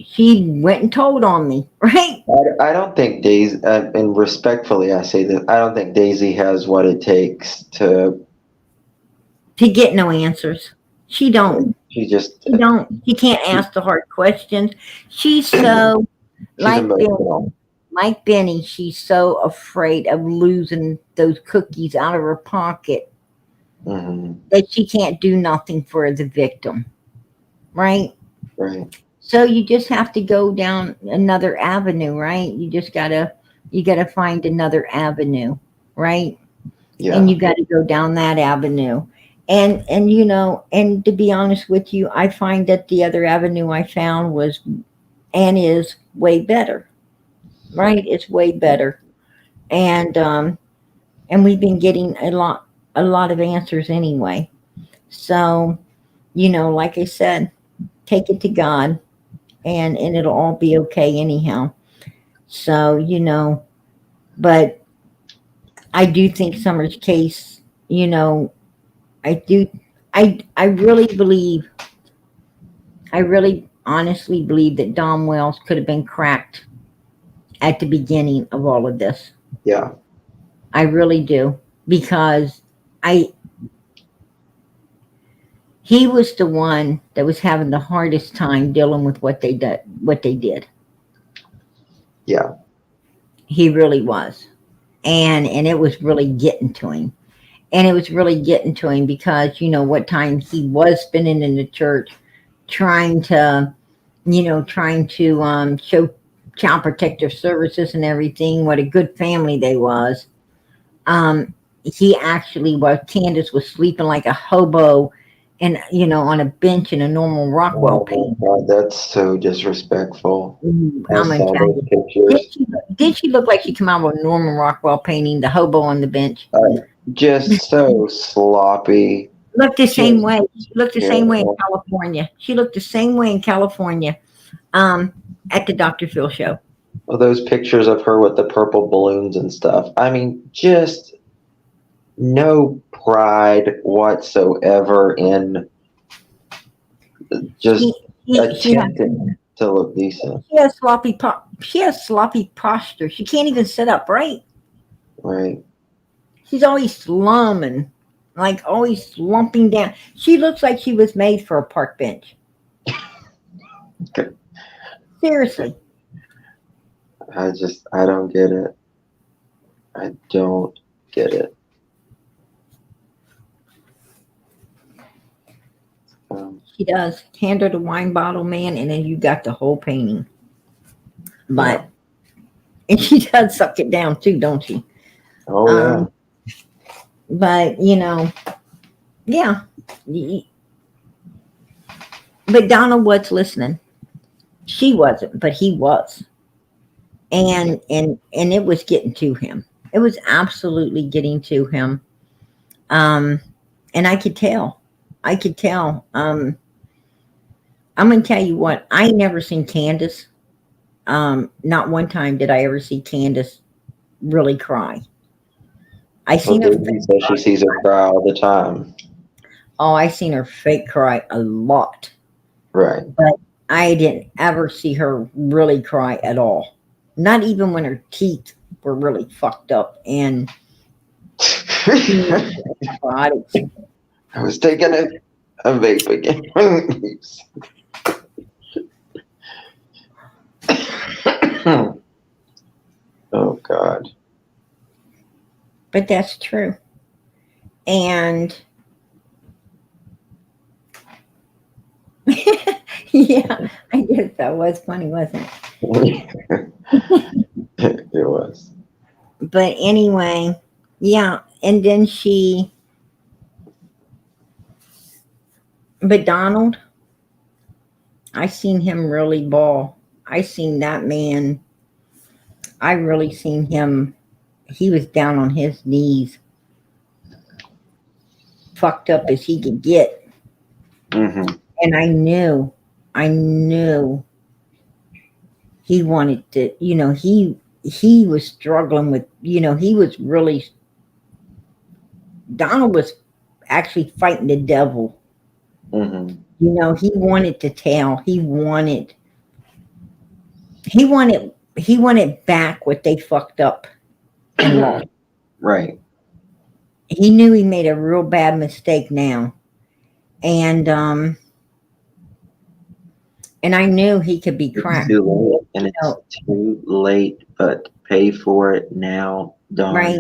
went and told on me, right? I don't think Daisy, and respectfully, I say that I don't think Daisy has what it takes to. To get no answers. She don't. She just, She don't. She can't ask the hard questions. She's so she's like Benny. emotional. Like Benny, she's so afraid of losing those cookies out of her pocket Hmm. that she can't do nothing for the victim, right? Right. So you just have to go down another avenue, right? You gotta find another avenue, right? And Yeah. you got to go down that avenue. And to be honest with you, I find that the other avenue I found was and is way better, right? It's way better. And we've been getting a lot of answers anyway. So, like I said, take it to God, and it'll all be okay anyhow. So, but I do think Summer's case, I do I really believe, I really honestly believe that Dom Wells could have been cracked at the beginning of all of this. Yeah. I really do, because I he was the one that was having the hardest time dealing with what they did. Yeah. He really was. and it was really getting to him. And it was really getting to him because, what time he was spending in the church trying to, show child protective services and everything, what a good family they was. He actually was, Candace was sleeping like a hobo and, on a bench in a normal Rockwell Oh paint. my God, that's so disrespectful. I'm I gonna saw tell those you. pictures. Did she look like she came out of a Norman Rockwell painting, the hobo on the bench? Just so sloppy. Looked the same Just way. She looked the same way in terrible. California. She looked the same way in California, at the Dr. Phil show. Well, those pictures of her with the purple balloons and stuff. I mean, just no pride whatsoever in just She attempting to look decent. has sloppy posture. She can't even sit up right. Right. She's always slumming, like always slumping down. She looks like she was made for a park bench. Okay. Seriously. I don't get it. I don't get it. She does. Hand her the wine bottle, man, and then you got the whole painting. But and she does suck it down too, don't she? Oh yeah. But yeah. But Donald was listening. She wasn't, but he was. And it was getting to him. It was absolutely getting to him. And I could tell. I'm gonna tell you what, I ain't never seen Candace. Not one time did I ever see Candace really cry. I seen her fake So she sees her cry all the time. Oh, I seen her fake cry a lot. Right. But I didn't ever see her really cry at all. Not even when her teeth were really fucked up and I was taking a vape again. Oh God. But that's true. And yeah, I guess that was funny, wasn't it? It was. But anyway, yeah, and then but Donald, I seen him really bawl. I seen that man. I really seen him. He was down on his knees, fucked up as he could get. Mm-hmm. And I knew he wanted to, he was struggling with, he was really, Donald was actually fighting the devil. Mm-hmm. He wanted to tell, he wanted back what they fucked up and lost. Right. He knew he made a real bad mistake now. And I knew he could be cracked. Too late, and it's too late, but pay for it now, Don. Right.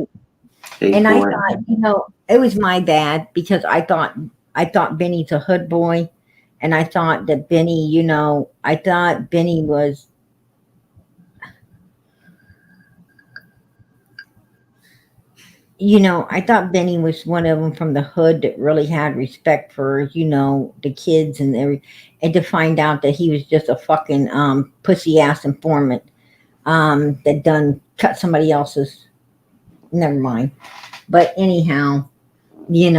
Pay And for I thought, it was my bad because I thought Benny's a hood boy, and I thought that Benny, I thought Benny was. I thought Benny was one of them from the hood that really had respect for, the kids and and to find out that he was just a fucking pussy ass informant that done cut somebody else's. Never mind. But anyhow, he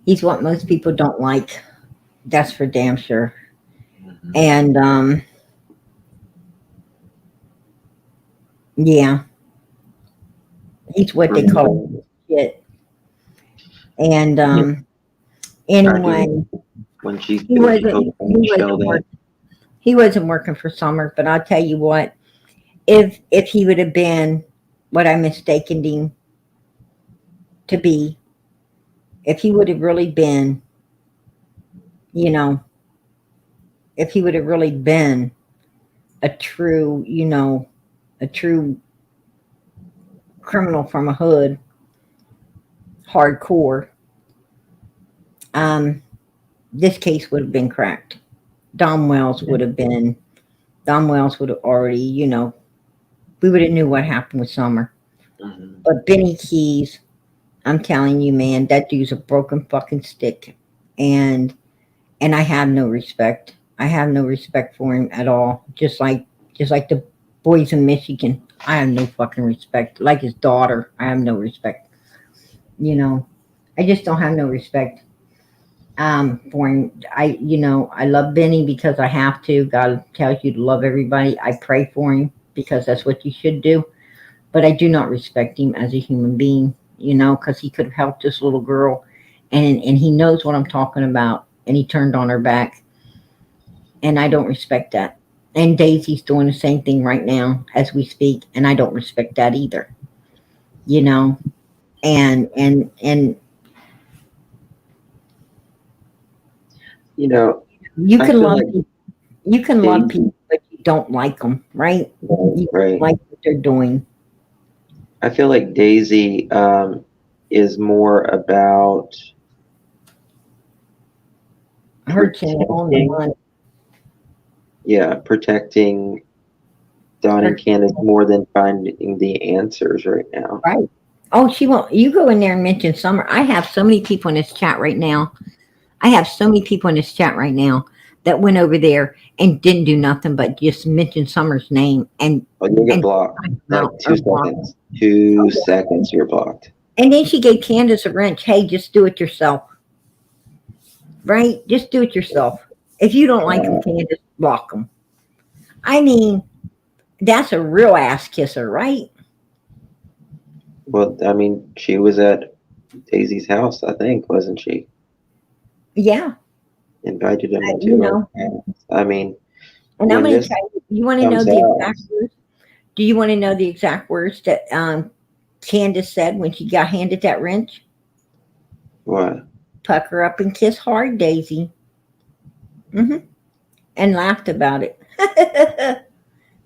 he's what most people don't like. That's for damn sure. And yeah, he's what they call shit. And anyway, when she he wasn't working for Summer. But I'll tell you what, if he would have been what I mistaken him to be, if he would have really been, if he would have really been a true, a true criminal from a hood, hardcore, this case would have been cracked. Don Wells would have already, we would have knew what happened with Summer. Mhm. But Benny Keys, I'm telling you, man, that dude's a broken fucking stick. And I have no respect. I have no respect for him at all. Just like the boys in Michigan, I have no fucking respect. Like his daughter, I have no respect. I just don't have no respect for him. I love Benny because I have to. God tells you to love everybody. I pray for him because that's what you should do. But I do not respect him as a human being, because he could have helped this little girl, and he knows what I'm talking about, and he turned on her back, and I don't respect that. And Daisy's doing the same thing right now as we speak, and I don't respect that either. And You know, you I can feel love like people. You can love Daisy, people, but you don't like them, right? You don't right? like what they're doing. I feel like Daisy is more about Her channel and the protecting, money. protecting Don and Candace more than finding the answers right now. Right. Oh, she won't. You go in there and mention Summer. I have so many people in this chat right now. That went over there and didn't do nothing but just mention Summer's name and Oh, you'll get and blocked. Like out 2 or block. seconds. 2 seconds, you're blocked. And then she gave Candace a wrench. Hey, just do it yourself. Right? Just do it yourself. If you don't like them, Candace, block them. I mean, that's a real ass kisser, right? Well, I mean, she was at Daisy's house, I think, wasn't she? Yeah. Invited him You into her know. house. I mean, And I'm when going to this tell you, you want to know comes the out, exact words? Do you want to know the exact words that Candace said when she got handed that wrench? what? Pucker up and kiss hard, Daisy. And laughed about it.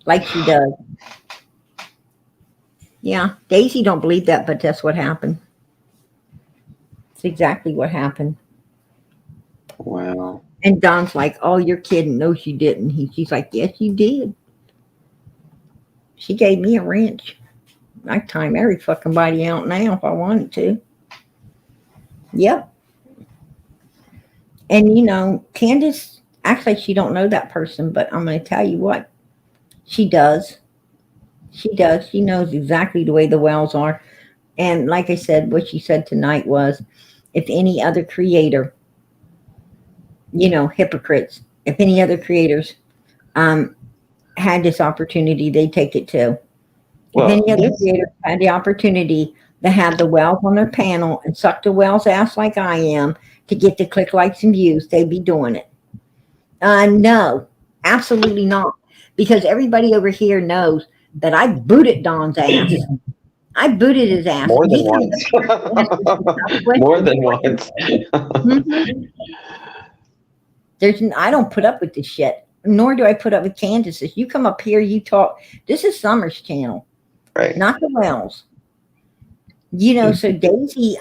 Like she does. Yeah, Daisy don't believe that, but that's what happened. It's exactly what happened. Wow. And Don's like, oh, you're kidding. No, she didn't. She's like, yes, you did. She gave me a wrench. I'd time every fucking body out now if I wanted to. Yep. And Candace, actually, she don't know that person, but I'm going to tell you what. She does. She does. She knows exactly the way the Wells are. And like I said, what she said tonight was, if any other creator, hypocrites, if any other creators had this opportunity, they take it too. Well, if any other creator had the opportunity to have the Wells on their panel and suck the Wells ass like I am to get the click, likes, and views, they'd be doing it. No, absolutely not. Because everybody over here knows that I booted Don's ass. I booted his ass. More than once. More than once. I don't put up with this shit. Nor do I put up with Candace's. You come up here, you talk. This is Summer's channel. Right. Not the Wells. So Daisy,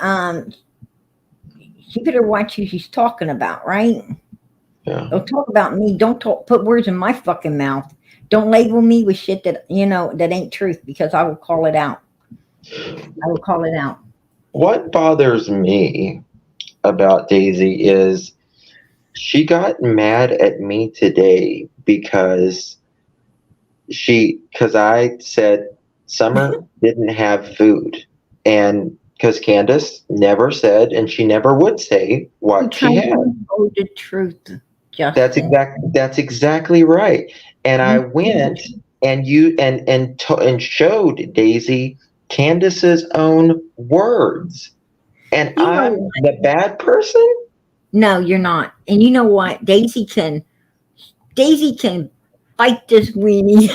she better watch who she's talking about, right? Yeah. Don't talk about me. Don't put words in my fucking mouth. Don't label me with shit that, that ain't truth, because I will call it out. What bothers me about Daisy is she got mad at me today because I said Summer didn't have food, and because Candace never said, and she never would say what she had. Oh, the truth, Justin. That's exactly right. And I went and showed Daisy Candace's own words, and I'm the bad person. No, you're not. And you know what? Daisy can fight this weenie.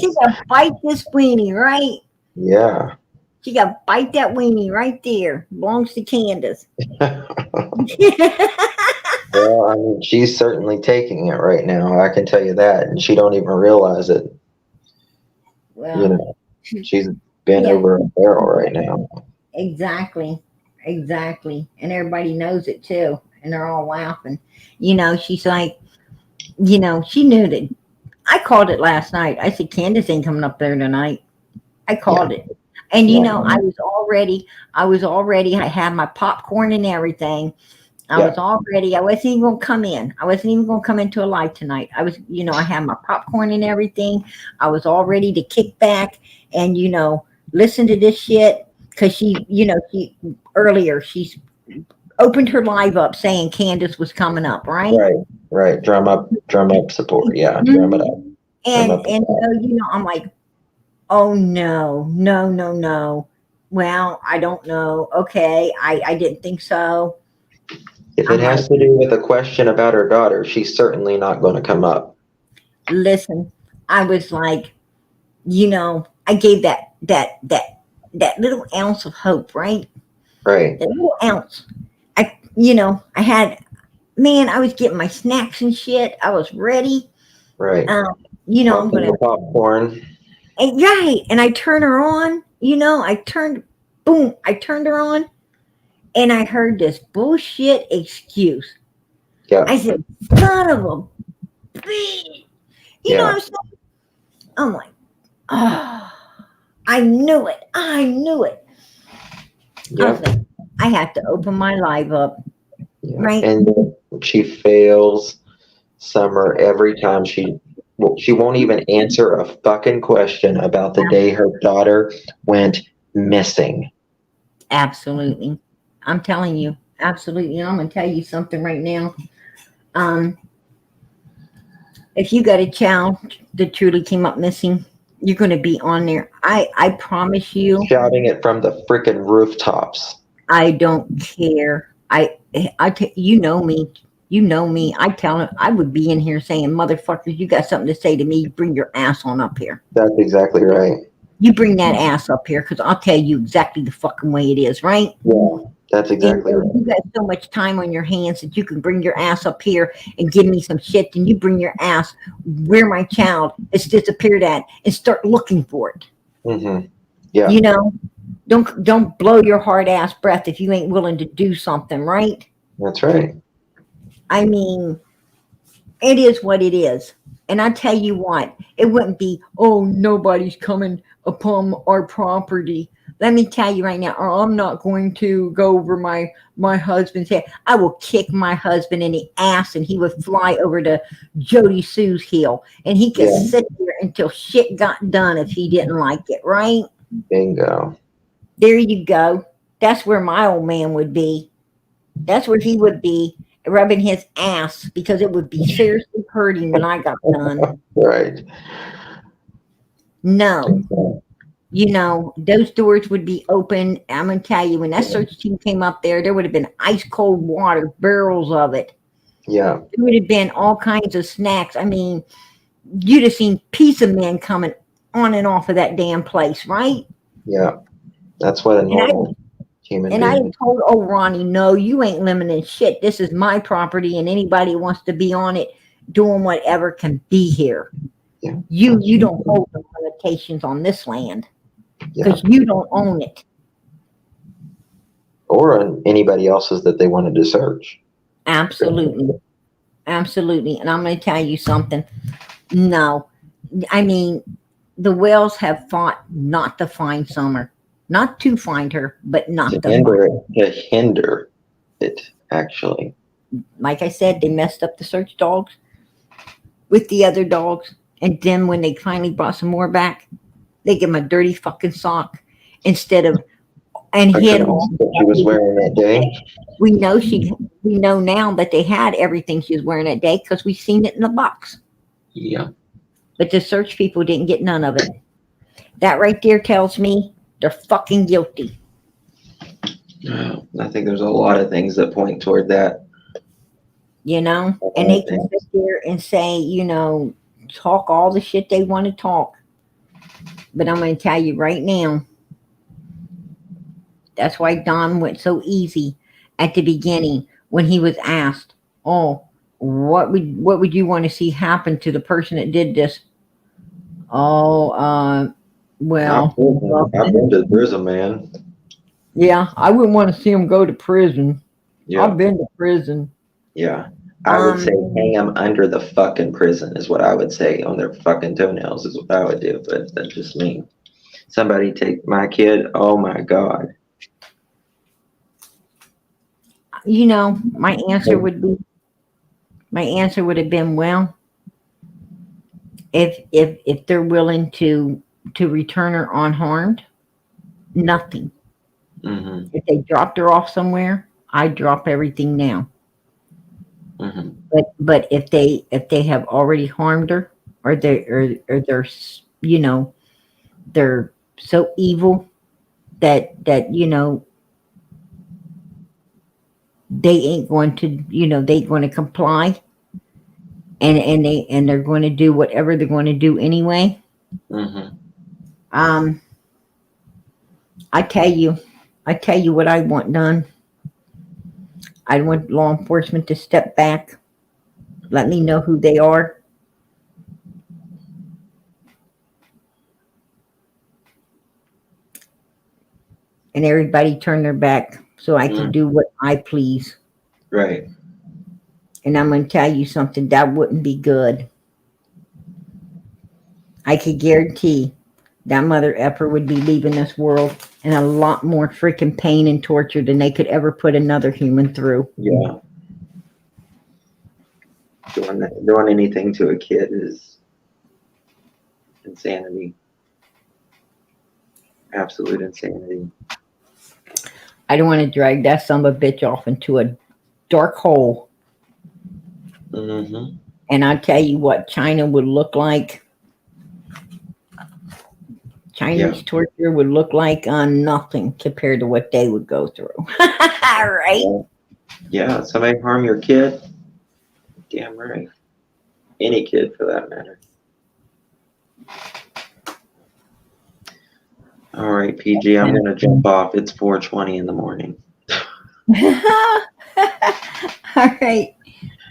She can fight this weenie, right? Yeah. She got to bite that weenie right there. Belongs to Candace. Well, I mean, she's certainly taking it right now. I can tell you that, and she don't even realize it. Well, You know, she's bent yeah, over a barrel right now. exactly. Exactly. And everybody knows it too. And they're all laughing. You know, she's like, you know, she knew that. I called it last night. I said, Candace ain't coming up there tonight. I Yeah, called it. And you yeah, know, I had my popcorn and everything. I yeah. was all ready. I wasn't even gonna come in. I wasn't even gonna come into a live tonight. I was, you know, I had my popcorn and everything. I was all ready to kick back and, you know, listen to this shit. Cause she, you know, she's opened her live up saying Candace was coming up, right? Right, right. Drum up support. Yeah, drum it Mhm. up. Drum up. And so, you know, I'm like, oh no, no, no, no. Well, I don't know. Okay, I didn't think so. If it I'm like, has to do with a question about her daughter, she's certainly not going to come up. listen, I was like, you know, I gave that little ounce of hope, right? Right, That little ounce. You know, I had, man, I was getting my snacks and shit. I was ready. right. You know, I'm Popping gonna, the popcorn. and right, and I turn her on. You know, boom, I turned her on, and I heard this bullshit excuse. Yeah, I said, son of a bitch. You know what yeah, I'm saying? I'm like, oh, I knew it. I knew it. I was yep, like, I have to open my live up, yeah. right? And she fails Summer every time she won't even answer a fucking question about the day her daughter went missing. Absolutely. I'm telling you, absolutely. And I'm going to tell you something right now. Um, if you got a child that truly came up missing, you're going to be on there. I promise you, Shouting it from the freaking rooftops. I don't care. You know me. You know me. I tell him I would be in here saying, motherfuckers, you got something to say to me. Bring your ass on up here. That's exactly right. You bring that ass up here because I'll tell you exactly the fucking way it is, right? Yeah, that's And exactly right. you got so much time on your hands that you can bring your ass up here and give me some shit. And you bring your ass where my child has disappeared at and start looking for it. Mm-hmm. Yeah, You know, don't blow your hard ass breath if you ain't willing to do something, right? that's right. I mean, it is what it is. And I tell you what, it wouldn't be, oh, nobody's coming upon our property. Let me tell you right now, or I'm not going to go over my husband's head. I will kick my husband in the ass and he would fly over to Jody Sue's hill. And he could Yeah, sit there until shit got done if he didn't like it, right? bingo. There you go. That's where my old man would be. That's where he would be rubbing his ass because it would be seriously hurting when I got done. Right. No, you know, those doors would be open. I'm going to tell you, when that search team came up there would have been ice cold water, barrels of it. Yeah, There would have been all kinds of snacks. I mean, you'd have seen pizza men coming on and off of that damn place, right? yeah. That's what a And I normal human And I being. told old Ronnie, no, you ain't limiting shit. This is my property, and anybody who wants to be on it, doing whatever can be here. Yeah, You don't hold the limitations on this land yeah. because you don't own it. Or on anybody else's that they wanted to search. Absolutely. Absolutely. And I'm going to tell you something. No, I mean, the Wells have fought not to find Summer. Not to find her, but not To to hinder find it, to hinder it, actually. Like I said, they messed up the search dogs with the other dogs. And then when they finally brought some more back, they give them a dirty fucking sock instead of, and Like hid the all. ones that she was wearing that day. We know now that they had everything she was wearing that day because we seen it in the box. Yeah. But the search people didn't get none of it. That right there tells me they're fucking guilty. I think there's a lot of things that point toward that. You know, and they can sit there and say, you know, talk all the shit they want to talk. But I'm going to tell you right now, that's why Don went so easy at the beginning when he was asked, Oh, what would you want to see happen to the person that did this? Oh, well, I've been to prison, man. yeah, I wouldn't want to see them go to prison. Yeah, I've been to prison. yeah. I would say Um, hang them under the fucking prison is what I would say, on their fucking toenails is what I would do. But that's just me. Somebody take my kid. Oh my god. you know, my answer would have been, well, if they're willing to return her unharmed, nothing. Mm-hmm. If they dropped her off somewhere, I'd drop everything now. Mm-hmm. But if they have already harmed her, or they're they're so evil that they ain't going to they ain't going to comply, and they're going to do whatever they're going to do anyway. Mm-hmm. I tell you what I want done. I want law enforcement to step back, let me know who they are, and everybody turn their back so I can do what I please. Right. And I'm going to tell you something, that wouldn't be good. I could guarantee that mother effer would be leaving this world in a lot more freaking pain and torture than they could ever put another human through. Yeah. Doing anything to a kid is insanity. Absolute insanity. I don't want to drag that son of a bitch off into a dark hole. Mm-hmm. And I tell you what China would look like. Chinese torture would look like nothing compared to what they would go through. Right? Yeah, somebody harm your kid? Damn right. Any kid for that matter. All right, PG, I'm going to jump off. It's 4:20 in the morning. All right.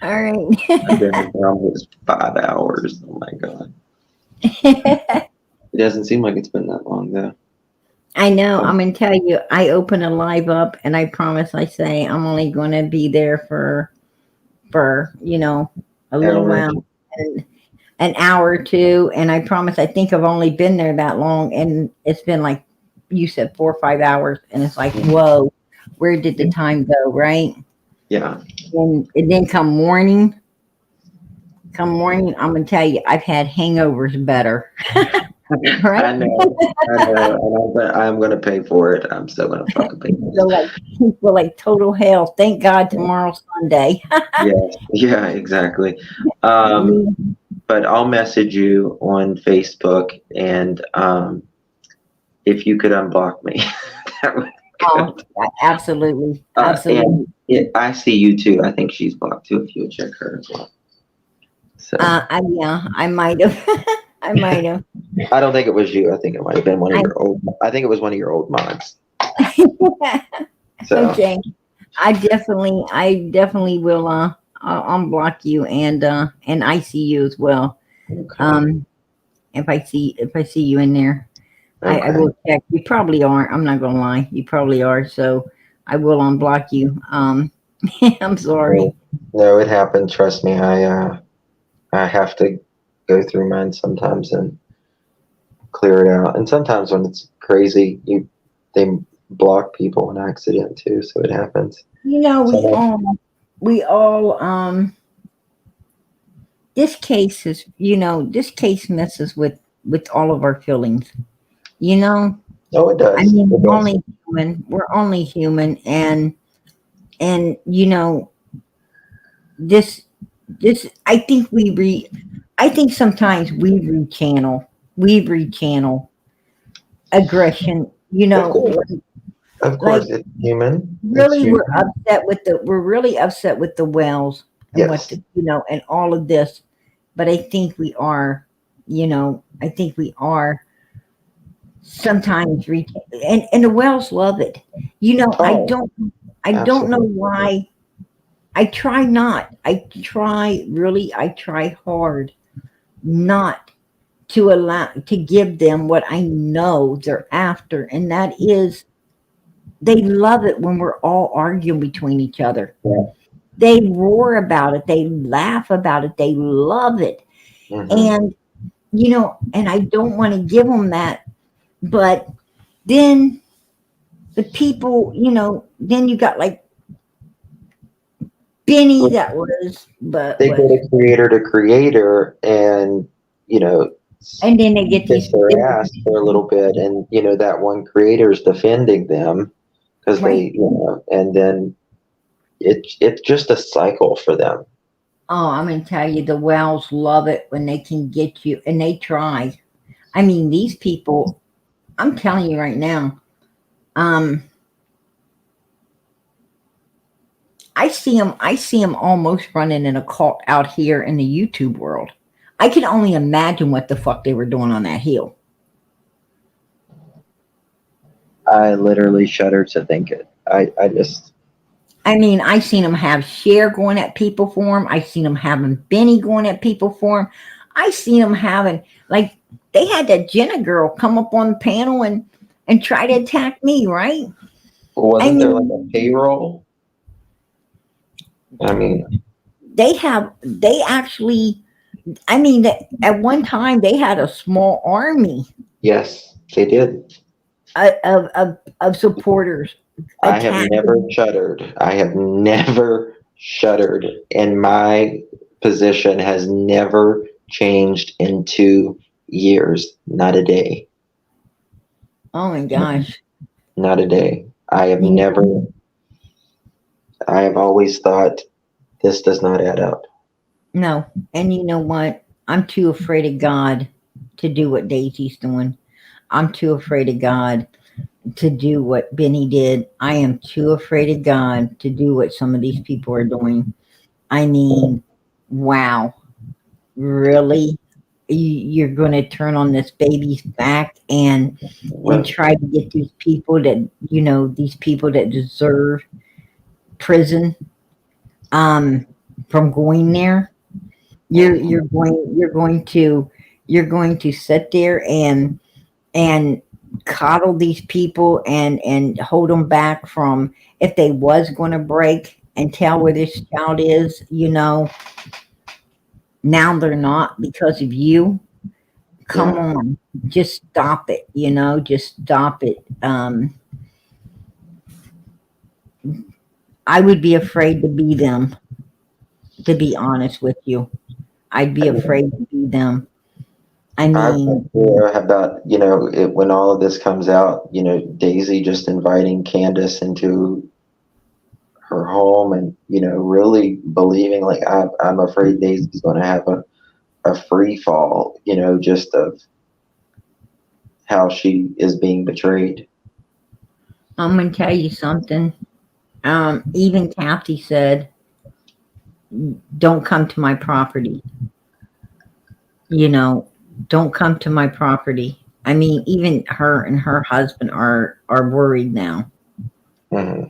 I've been around this 5 hours. Oh my God. It doesn't seem like it's been that long though. I know. I'm going to tell you, I open a live up and I promise I say I'm only going to be there for a little while, an hour or two. And I promise, I think I've only been there that long. And it's been like you said, 4 or 5 hours. And it's like, whoa, where did the time go? Right. Yeah. And then come morning, I'm going to tell you, I've had hangovers better. Right? I know. And I'm going to pay for it. I'm still going to fucking pay for it. Feel like total hell. Thank God tomorrow's Sunday. Yeah, exactly. But I'll message you on Facebook, and if you could unblock me, that would be good. Absolutely. And I see you too. I think she's blocked too, if you would check her as well. So I might have. I might have. I don't think it was you. I think it might have been one of your old. I think it was one of your old mods. So. Okay. I definitely will unblock you and I see you as well. Okay. If I see you in there, okay. I will check. You probably are. I'm not gonna lie. You probably are. So I will unblock you. I'm sorry. No, it happened. Trust me. I have to go through mine sometimes and clear it out. And sometimes when it's crazy, they block people on accident too, so it happens. We all this case is, this case messes with all of our feelings. Oh, it does. I mean, we're only human, and this I think sometimes we rechannel aggression, Of course, it's human. Really, we're really upset with the Wells and and all of this. But I think we are, sometimes and the Wells love it. I don't know why I try not. I try hard not to allow to give them what I know they're after, and that is they love it when we're all arguing between each other. Yeah. They roar about it, they laugh about it, they love it. And and I don't want to give them that, but then the people, then you got like Benny that was, but They go to creator, and and then they get kiss these their ass for a little bit, and that one creator is defending them because right. and then it's just a cycle for them. Oh, I'm gonna tell you, the Wells love it when they can get you, and they try. I mean, these people, I'm telling you right now, I see them almost running in a cult out here in the YouTube world. I can only imagine what the fuck they were doing on that hill. I literally shudder to think it. I mean, I seen them have Cher going at people for him. I seen them having Benny going at people for him. I seen them having, like, they had that Jenna girl come up on the panel and try to attack me, right? Wasn't there like a payroll? I mean, they actually, I mean, at one time they had a small army. Yes, they did. Of supporters. I have never shuddered. I have never shuddered, and my position has never changed in 2 years. Not a day. Oh my gosh. Not a day. I have never. I have always thought this does not add up. No, and you know what? I'm too afraid of God to do what Daisy's doing. I'm too afraid of God to do what Benny did. I am too afraid of God to do what some of these people are doing. I mean, wow. Really? You're going to turn on this baby's back and try to get these people that deserve prison from going there. You're going to sit there and coddle these people and hold them back from, if they was going to break and tell where this child is, now they're not because of you. Come on, just stop it, just stop it. I would be afraid to be them, to be honest with you. I'd be afraid to be them. I mean, about when all of this comes out, Daisy just inviting Candace into her home, and really believing, like, I'm afraid Daisy's going to have a free fall, just of how she is being betrayed. I'm going to tell you something. Even Kathy said, "Don't come to my property." Don't come to my property. I mean, even her and her husband are worried now. Mm-hmm.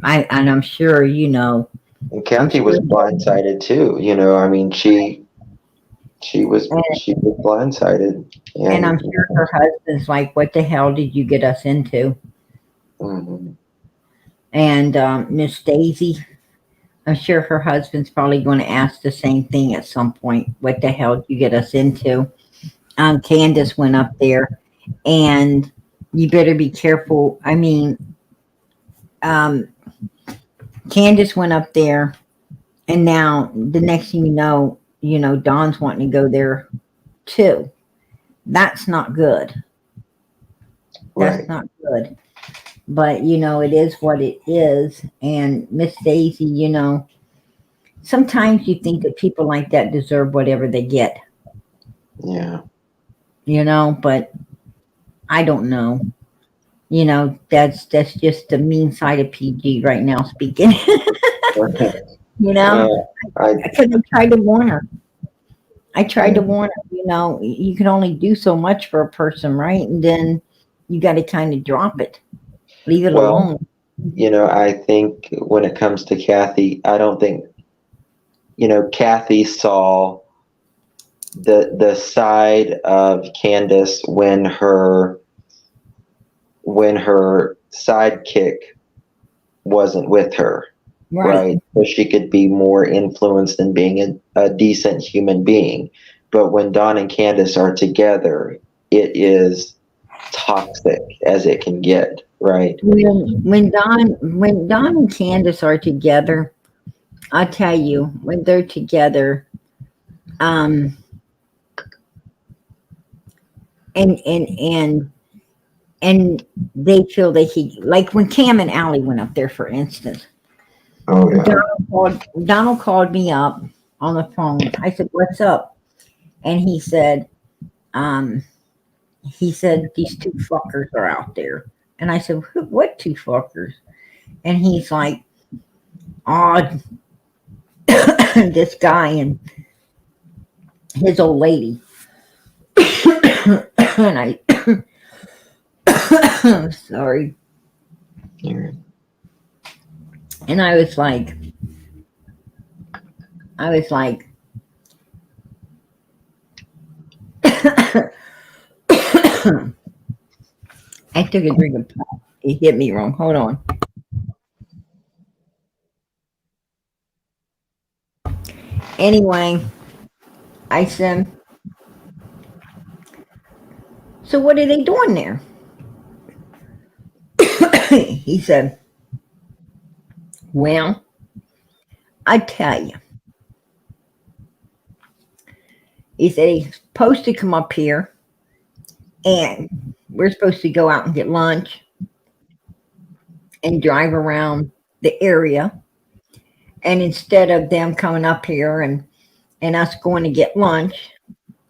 I'm sure And Kathy was blindsided too. I mean, she was blindsided, and I'm sure her husband's like, "What the hell did you get us into?" Mm-hmm. And Miss Daisy, I'm sure her husband's probably going to ask the same thing at some point. What the hell did you get us into? Candace went up there, and you better be careful. I mean, Candace went up there, and now the next thing you know, Dawn's wanting to go there too. That's not good. That's not good. But it is what it is. And Miss Daisy, sometimes you think that people like that deserve whatever they get. Yeah. But I don't know. That's just the mean side of PG right now speaking. Because I tried to warn her. You can only do so much for a person, right? And then you got to kind of drop it. Leave it alone. I think when it comes to Kathy, I don't think, Kathy saw the side of Candace when her sidekick wasn't with her, right? So she could be more influenced in being a decent human being. But when Don and Candace are together, it is toxic as it can get, right? When Don and Candace are together, I tell you, when they're together, um, and they feel that he, like when Cam and Allie went up there, for instance. Oh yeah. Donald called me up on the phone. I said, "What's up?" And he said, "These two fuckers are out there." And I said, "What two fuckers?" And he's like, "Oh, this guy and his old lady." And I, sorry. Yeah. And I was like, I took a drink of pop. It hit me wrong. Hold on. Anyway, I said, "So what are they doing there?" He said, "Well, I tell you." He said he's supposed to come up here and we're supposed to go out and get lunch and drive around the area. And instead of them coming up here and us going to get lunch,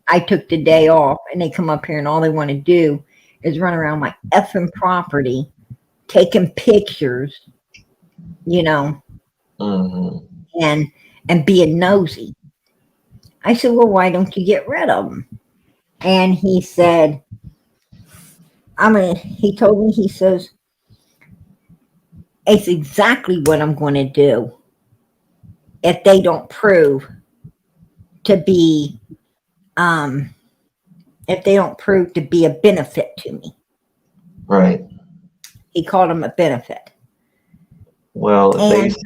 I took the day off and they come up here and all they want to do is run around my effing property, taking pictures, Mm-hmm. and being nosy. I said, "Well, why don't you get rid of them?" And he said, he told me, he says, "It's exactly what I'm going to do if they don't prove to be, if they don't prove to be a benefit to me." Right. He called them a benefit. Well, And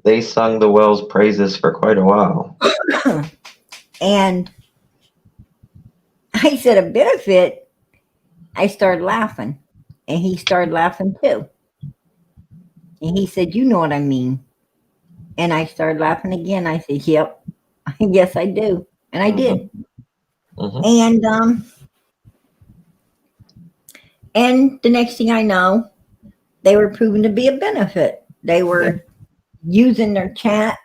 they sung the Wells praises for quite a while. and I said, "A benefit?" I started laughing, and he started laughing too. And he said, "You know what I mean?" And I started laughing again. I said, "Yep, yes, I do," and I did. Mm-hmm. And the next thing I know, they were proven to be a benefit. They were using their chat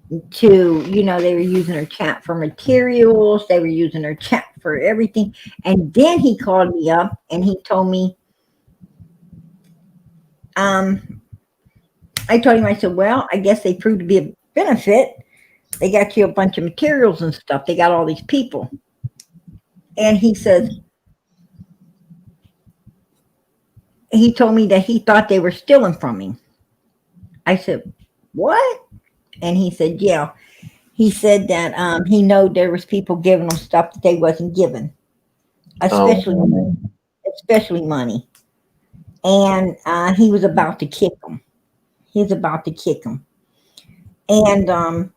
they were using their chat for materials. They were using their chat for everything. And then he called me up and he told me, I told him, I said, "Well, I guess they proved to be a benefit. They got you a bunch of materials and stuff. They got all these people." And he told me that he thought they were stealing from him. I said, "What?" And he said, "Yeah." He said that he know there was people giving them stuff that they wasn't given, especially money. And he was about to kick them. He was about to kick them. And and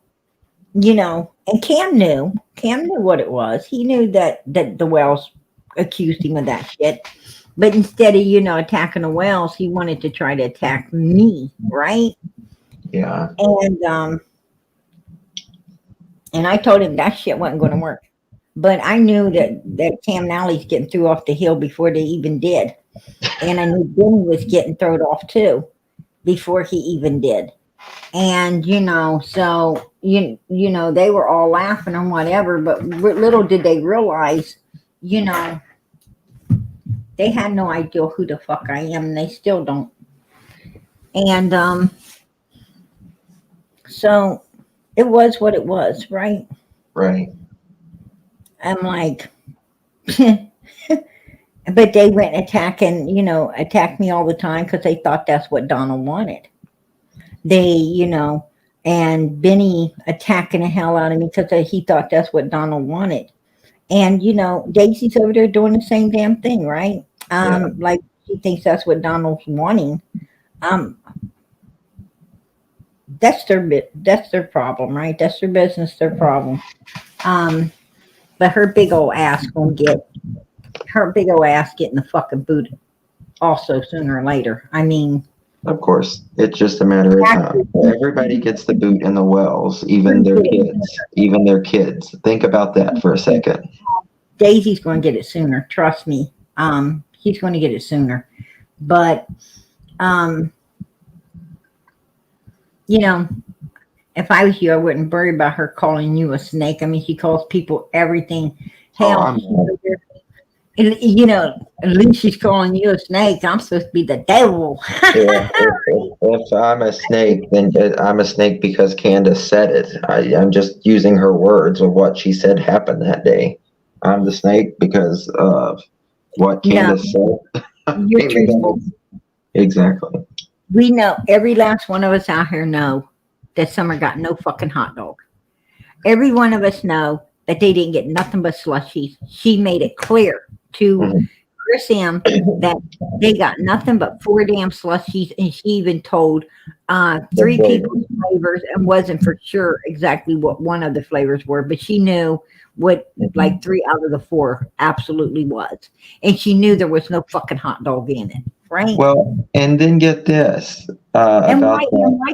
Cam knew. Cam knew what it was. He knew that the Wells accused him of that shit. But instead of attacking the Wells, he wanted to try to attack me, right? Yeah. And I told him that shit wasn't going to work. But I knew that Cam Nally's getting thrown off the hill before they even did. And I knew Benny was getting thrown off too before he even did. And, so, they were all laughing and whatever. But little did they realize, they had no idea who the fuck I am. And they still don't. And so it was what it was, right? Right. I'm like, But they went attacking, attacked me all the time because they thought that's what Donald wanted. They, and Benny attacking the hell out of me because he thought that's what Donald wanted. And, Daisy's over there doing the same damn thing, right? Like she thinks that's what Donald's wanting. Um, that's their problem, right? That's their business, their problem. Um, but her big old ass gonna get her big old ass getting the fucking boot also sooner or later. I mean, Of course, it's just a matter of time. Everybody gets the boot in the wells, even their kids. Even their kids. Think about that for a second. Daisy's going to get it sooner. Trust me. He's going to get it sooner. But, um, if I was you, I wouldn't worry about her calling you a snake. I mean, she calls people everything. Hell, at least she's calling you a snake. I'm supposed to be the devil. If I'm a snake, then I'm a snake because Candace said it. I'm just using her words of what she said happened that day. I'm the snake because of what Candace said. You're truthful. Exactly. We know, every last one of us out here know that Summer got no fucking hot dog. Every one of us know that they didn't get nothing but slushies. She made it clear to Chris M that they got nothing but 4 damn slushies, and she even told 3 people's flavors and wasn't for sure exactly what one of the flavors were, but she knew what like 3 out of the 4 absolutely was, and she knew there was no fucking hot dog in it, right? Well, and then get this and why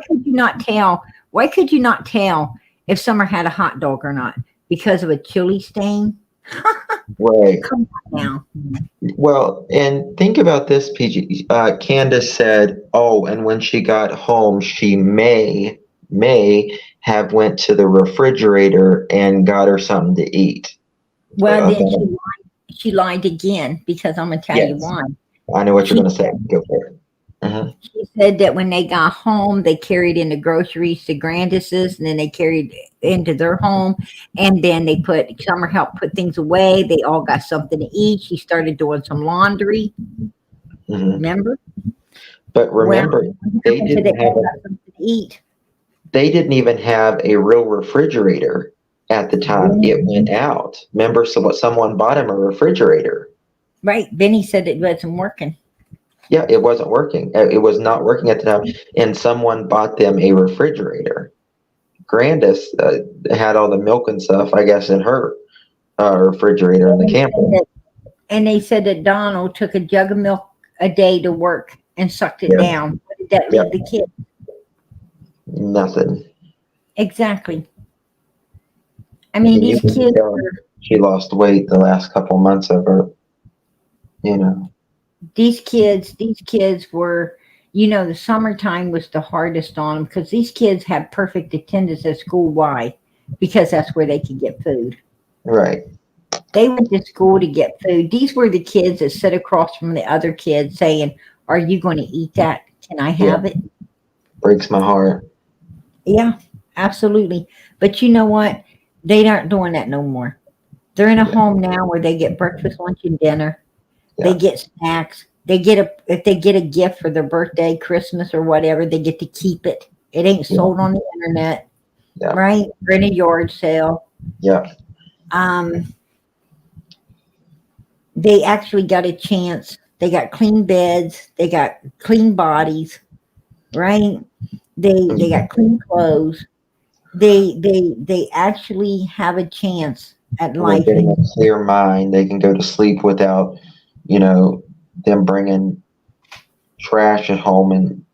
could you not tell? Why could you not tell if Summer had a hot dog or not? Because of a chili stain? Right. Come on now. Well, and think about this, PG. Candace said, "Oh, and when she got home, she may have went to the refrigerator and got her something to eat." Well, then she lied again, because I'm gonna tell you why. I know what you're going to say. Go for it. She said that when they got home, they carried in the groceries to Grandis's, and then they carried into their home, and then Summer helped put things away. They all got something to eat. She started doing some laundry. Remember? But remember, they didn't have something to eat. They didn't even have a real refrigerator at the time it went out. Remember, someone bought him a refrigerator. Right. Benny said it wasn't working. Yeah, it wasn't working. It was not working at the time, and someone bought them a refrigerator. Grandis had all the milk and stuff, I guess, in her refrigerator in the camper. And they said that Donald took a jug of milk a day to work and sucked it down. What did that leave the kid? Nothing. Exactly. I mean, these kids she lost weight the last couple months of her, These kids were, the summertime was the hardest on them, because these kids had perfect attendance at school. Why? Because that's where they could get food. Right. They went to school to get food. These were the kids that sat across from the other kids saying, "Are you going to eat that? Can I have it?" Breaks my heart. Yeah, absolutely. But you know what? They aren't doing that no more. They're in a home now where they get breakfast, lunch, and dinner. They get snacks. If they get a gift for their birthday, Christmas, or whatever, they get to keep it. It ain't sold on the internet, right? Or in a yard sale. Yeah. They actually got a chance. They got clean beds. They got clean bodies, right? They got clean clothes. They actually have a chance at life. They're getting a clear mind. They can go to sleep without, them bringing trash at home and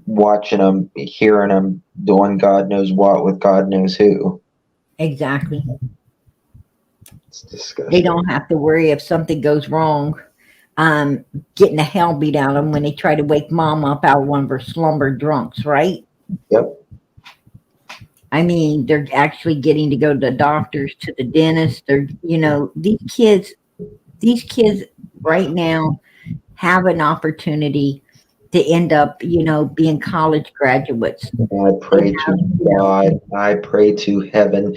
watching them, hearing them doing God knows what with God knows who. Exactly. It's disgusting. They don't have to worry if something goes wrong, getting the hell beat out of them when they try to wake mom up out of one of her slumber drunks, right? Yep. I mean, they're actually getting to go to the doctors, to the dentist. They're, these kids right now have an opportunity to end up, being college graduates. I pray to God, I pray to heaven,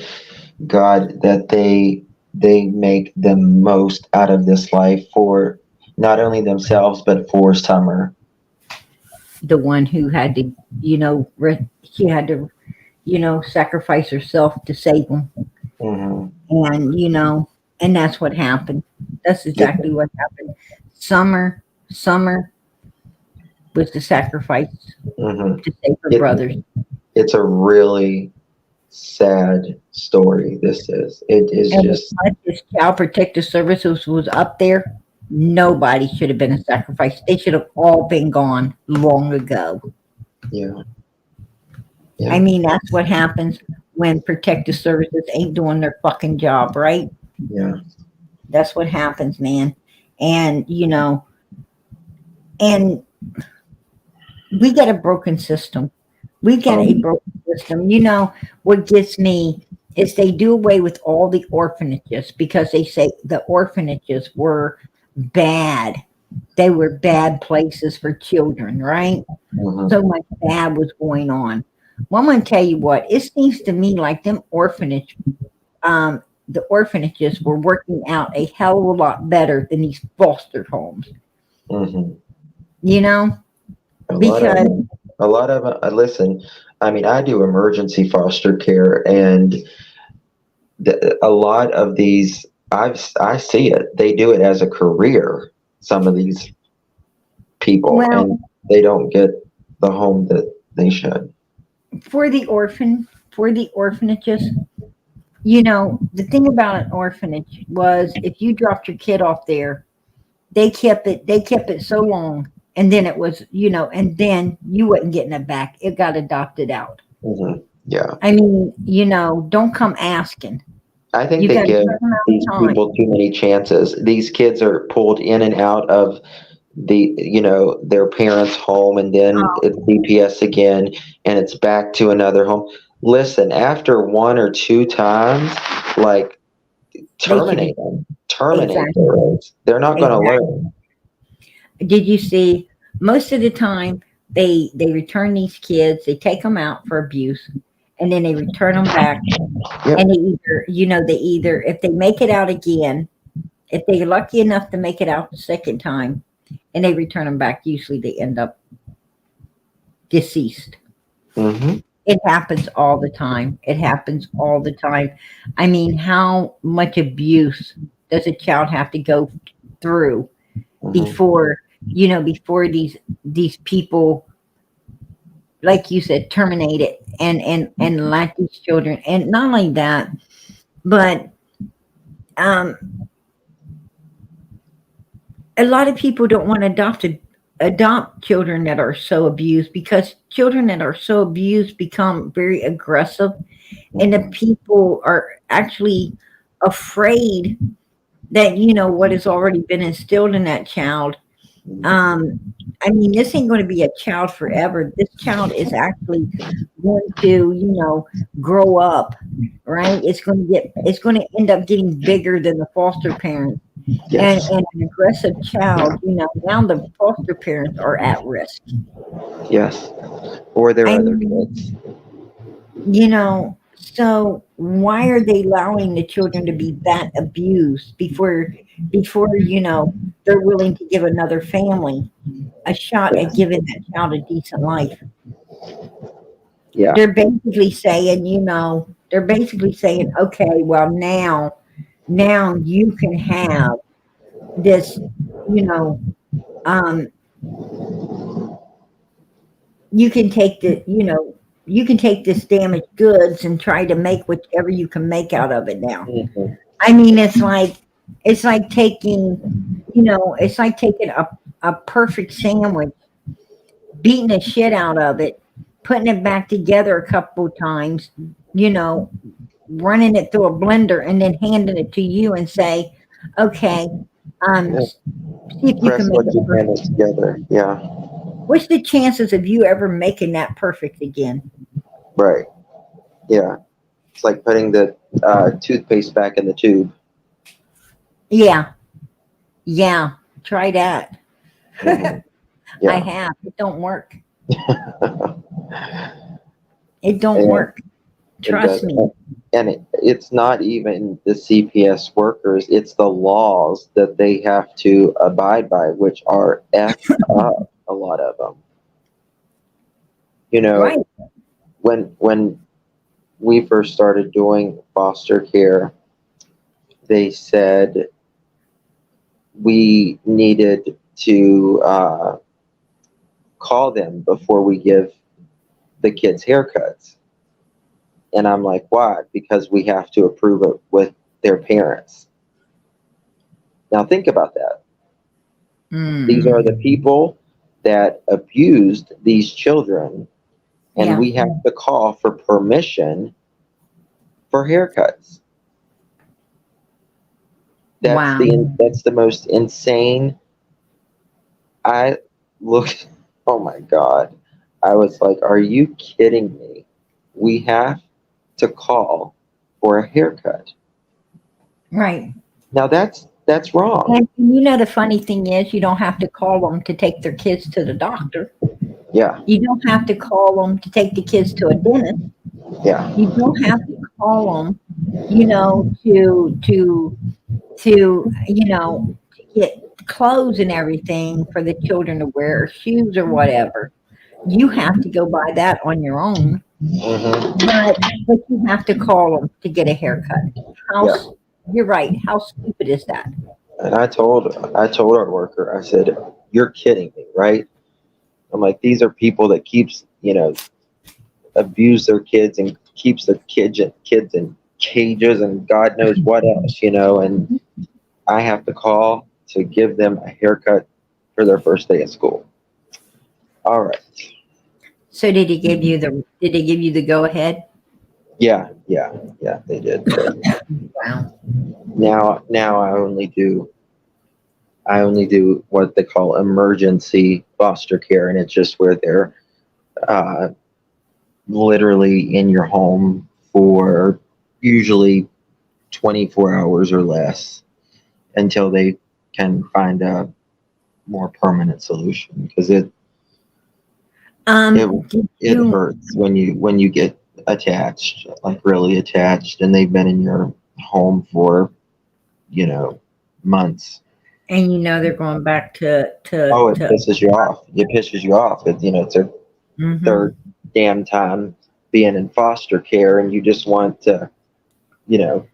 God, that they they make the most out of this life for not only themselves but for Summer. The one who had to, she had to, sacrifice herself to save them. Hmm. And that's what happened. That's exactly what happened. Summer was the sacrifice Hmm. to save her brothers. It's a really sad story. This is. It is And just. as much as Child Protective Services was up there, nobody should have been a sacrifice. They should have all been gone long ago. Yeah. Yeah. I mean, that's what happens when protective services ain't doing their fucking job, right? Yeah. That's what happens, man. And, and we got a broken system. We got a broken system. What gets me is they do away with all the orphanages because they say the orphanages were bad. They were bad places for children, right? Hmm. So much bad was going on. Well, I'm going to tell you what, it seems to me like the orphanages were working out a hell of a lot better than these foster homes. Hmm. Because A lot of listen, I mean, I do emergency foster care, and a lot of these, I see it. They do it as a career. Some of these people, and they don't get the home that they should. for the orphanages, the thing about an orphanage was if you dropped your kid off there, they kept it so long, and then it was, and then you wasn't getting it back. It got adopted out. Hmm. Yeah. I mean, don't come asking. I think You they got a give certain amount these of time. people too many chances. These kids are pulled in and out of their parents' home, and then it's DPS again, and it's back to another home. Listen, after one or two times, like, terminate them. Terminate Exactly. them. They're not going to learn. Did you see? Most of the time, they return these kids. They take them out for abuse, and then they return them back. Yep. And they either if they make it out again, if they're lucky enough to make it out the second time, and they return them back, usually they end up deceased. Hmm. It happens all the time. It happens all the time. I mean, how much abuse does a child have to go through before these people, like you said, terminate it and let these children, and not only that, but a lot of people don't want to adopt children that are so abused, because children that are so abused become very aggressive, and the people are actually afraid that what has already been instilled in that child. I mean, this ain't going to be a child forever. This child is actually going to grow up, right? It's going to end up getting bigger than the foster parents. Yes. And an aggressive child, now the foster parents are at risk. Yes. Or their other kids. So why are they allowing the children to be that abused before they're willing to give another family a shot at giving that child a decent life? Yeah. They're basically saying, okay, well, now you can have this, you can take you can take this damaged goods and try to make whatever you can make out of it now. Mm-hmm. I mean, it's like taking, a perfect sandwich, beating the shit out of it, putting it back together a couple of times, running it through a blender, and then handing it to you and say, okay, see if you can make it perfect together. Yeah. What's the chances of you ever making that perfect again? Right. Yeah. It's like putting the toothpaste back in the tube. Yeah. Try that. Mm-hmm. Yeah. I have. It don't work. It don't work. Trust me. and it's not even the CPS workers, it's the laws that they have to abide by, which are effed up, a lot of them. You know, Right. when we first started doing foster care, they said we needed to call them before we give the kids haircuts. And I'm like, why? Because we have to approve it with their parents. Now think about that. These are the people that abused these children, and Yeah. we have to call for permission for haircuts. Wow. That's the most insane. I looked, oh my God. I was like, are you kidding me? We have to call for a haircut. Right. Now that's wrong. And you know, the funny thing is, you don't have to call them to take their kids to the doctor. Yeah, You don't have to call them to take the kids to a dentist. yeah, You don't have to call them, you know, to you know, to get clothes and everything for the children to wear, or shoes or whatever. You have to go buy that on your own, hmm but you have to call them to get a haircut. How yeah. You're right. How stupid is that? And I told our worker, I said, you're kidding me, right? I'm like, these are people that keeps, abuse their kids and keeps their kids in cages and God knows what else, and I have to call to give them a haircut for their first day of school. All right. So did did they give you the go ahead? Yeah, they did. Wow. Now I only do what they call emergency foster care, and it's just where they're uh, literally in your home for usually 24 hours or less until they can find a more permanent solution, because it Did you hurts when you get attached, like really attached, and they've been in your home for months. and you know they're going back Oh, it pisses you off. It pisses you off. It's their Mhm. third damn time being in foster care, and you just want to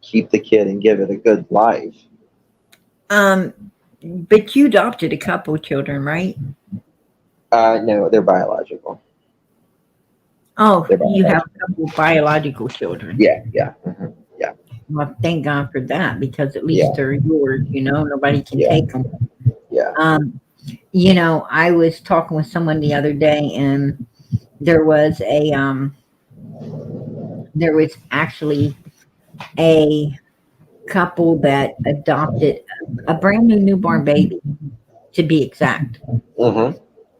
keep the kid and give it a good life. Um, but you adopted a couple children, right? No, they're biological. Oh, They're you have biological. a couple biological children. Yeah, yeah, Well, thank God for that, because at least yeah, they're yours. You know, nobody can yeah, take them. yeah. You know, I was talking with someone the other day, and there was there was actually a couple that adopted a brand new newborn baby, to be exact. Mm-hmm.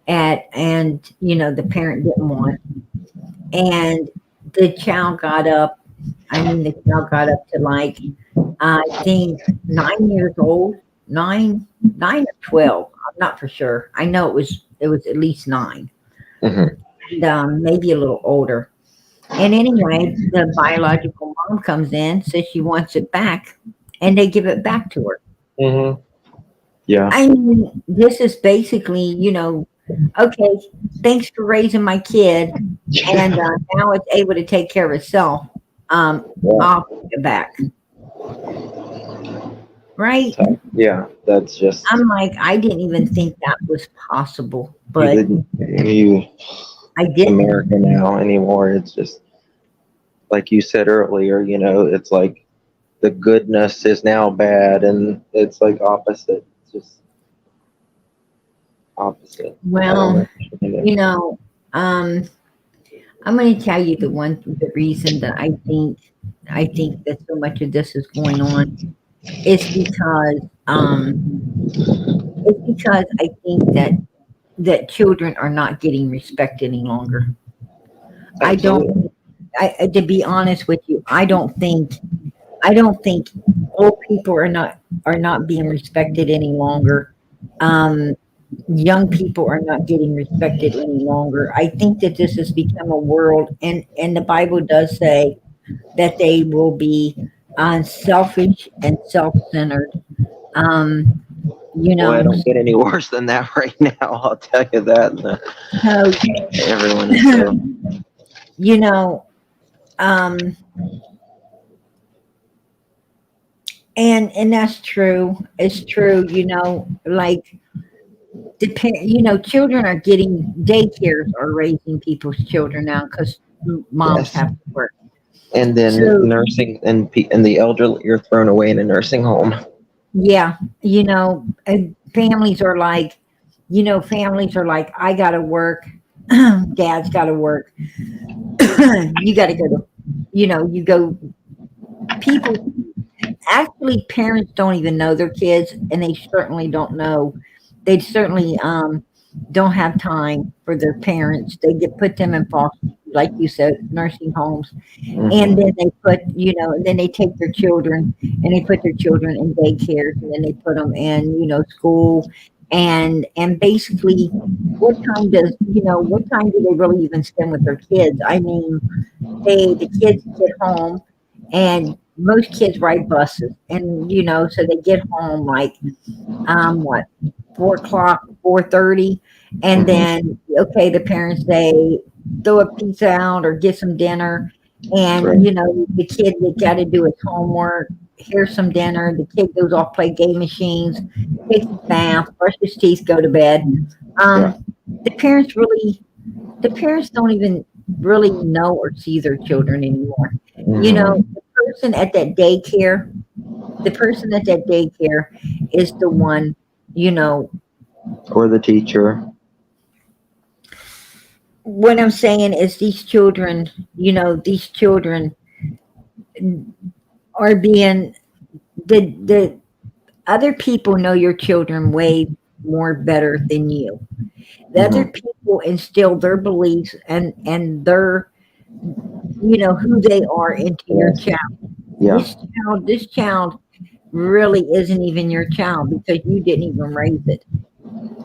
And you know, the parent didn't want, and the child got up. I mean, the child got up to like, I think 9 years old, nine or 12. I'm not for sure. I know it was at least 9, Mm-hmm. and maybe a little older. And anyway, the biological mom comes in, says she wants it back, and they give it back to her. Mm-hmm. Yeah. I mean, this is basically, you know, okay, thanks for raising my kid, and now it's able to take care of itself. Yeah. I'll take it back, right? So, yeah. That's just I'm like, I didn't even think that was possible, you but didn't you I didn't. America now anymore. It's just like you said earlier. It's like the goodness is now bad, and it's like opposite. It's just opposite. I don't Well, know. you know, I'm going to tell you the reason that I think that so much of this is going on is because it's because I think that children are not getting respected any longer. I Absolutely. don't. To be honest with you, I don't think old people are not being respected any longer. Um, Young people are not getting respected any longer. I think that this has become a world, and the Bible does say that they will be selfish and self-centered. Um, you Boy, I know, don't get any worse than that right now. I'll tell you that. so, Everyone is so. you know, um, and that's true. It's true. Like children are getting daycares are raising people's children now because moms Yes. have to work. And then So nursing and the elderly, you're thrown away in a nursing home. yeah, and families are like, I gotta work, dad's gotta work, you gotta go to, you go. People actually, parents don't even know their kids, and they certainly don't know. They certainly don't have time for their parents. They put them in foster, like you said, nursing homes, and Mhm. then they put, and then they take their children and they put their children in daycares, and then they put them in, school, and basically, what time do they really even spend with their kids? I mean, the kids get home, and most kids ride buses, and so they get home like what, 4 o'clock, 4:30, and Mhm. then okay, the parents say throw a pizza out or get some dinner, and Right. the kid got to do his homework. Here's some dinner. The kid goes off play game machines, takes a bath, brushes his teeth, go to bed. Yeah. Um, the parents really, the parents don't even really know or see their children anymore. Mhm. The person at that daycare, the person at that daycare is the one, you know, Or the teacher. what I'm saying is these children are being, the other people know your children way more better than you. The other Mhm. people instill their beliefs and their, who they are into your Yes. child. Yeah. This child really isn't even your child because you didn't even raise it.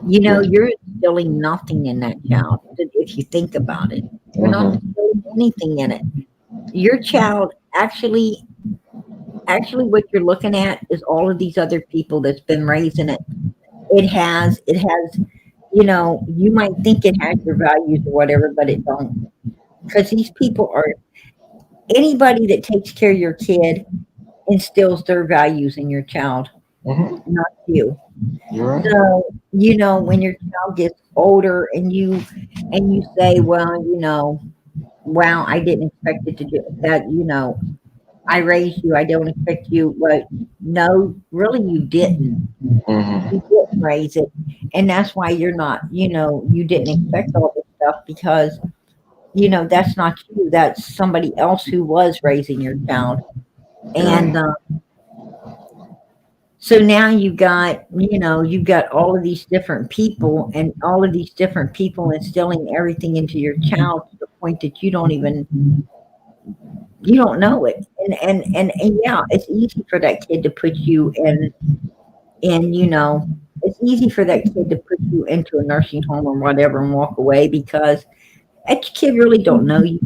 Yes. You're instilling nothing in that child if you think about it. You're not Mhm. instilling anything in it. Your child actually what you're looking at is all of these other people that's been raising it. It has you might think it has your values or whatever, but it don't. Because these people are, anybody that takes care of your kid instills their values in your child, Mhm. not you. You're right. So, when your child gets older and you say, well, wow, I didn't expect it to do that, I raised you, I don't expect you. Well, no, really you didn't. Mhm. You didn't raise it. And that's why you're not, you didn't expect all this stuff because, that's not you. That's somebody else who was raising your child. You're And right. so now you've got all of these different people and all of these different people instilling everything into your child to the point that you don't know it. And yeah, it's easy for that kid to put you in, it's easy for that kid to put you into a nursing home or whatever and walk away because that kid really don't know you.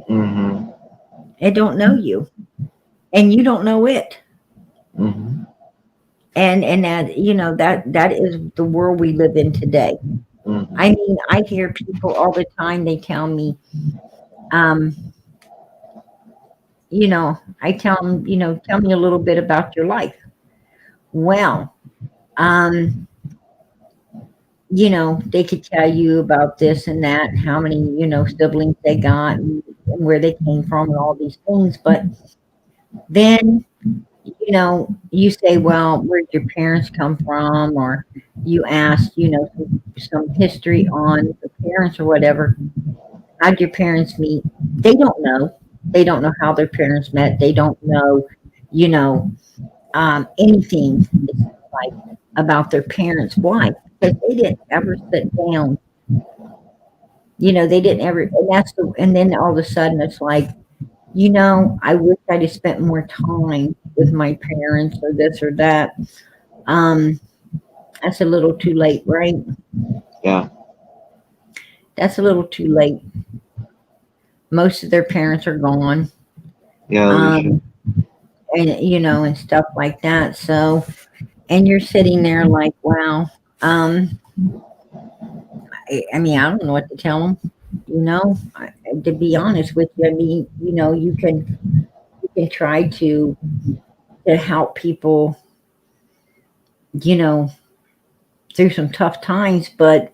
Mhm. It don't know you, and you don't know it. Mhm. And that that is the world we live in today. I Mhm. mean, I hear people all the time. They tell me, um, I tell them, tell me a little bit about your life. Well, um, they could tell you about this and that, how many, siblings they got, and where they came from, and all these things. But then, you say, well, where did your parents come from? Or you ask, some history on the parents or whatever. How'd your parents meet? They don't know. They don't know how their parents met. They don't know, you know, anything like about their parents. Why? Because they didn't ever sit down. They didn't ever, and then all of a sudden it's like, I wish I'd have spent more time with my parents or this or that. Um, that's a little too late, right? Yeah. That's a little too late. Most of their parents are gone. Yeah, Alicia. And and stuff like that. So, and you're sitting there like, wow. I mean, I don't know what to tell them. To be honest with you, I mean, you can try to help people, you know, through some tough times, but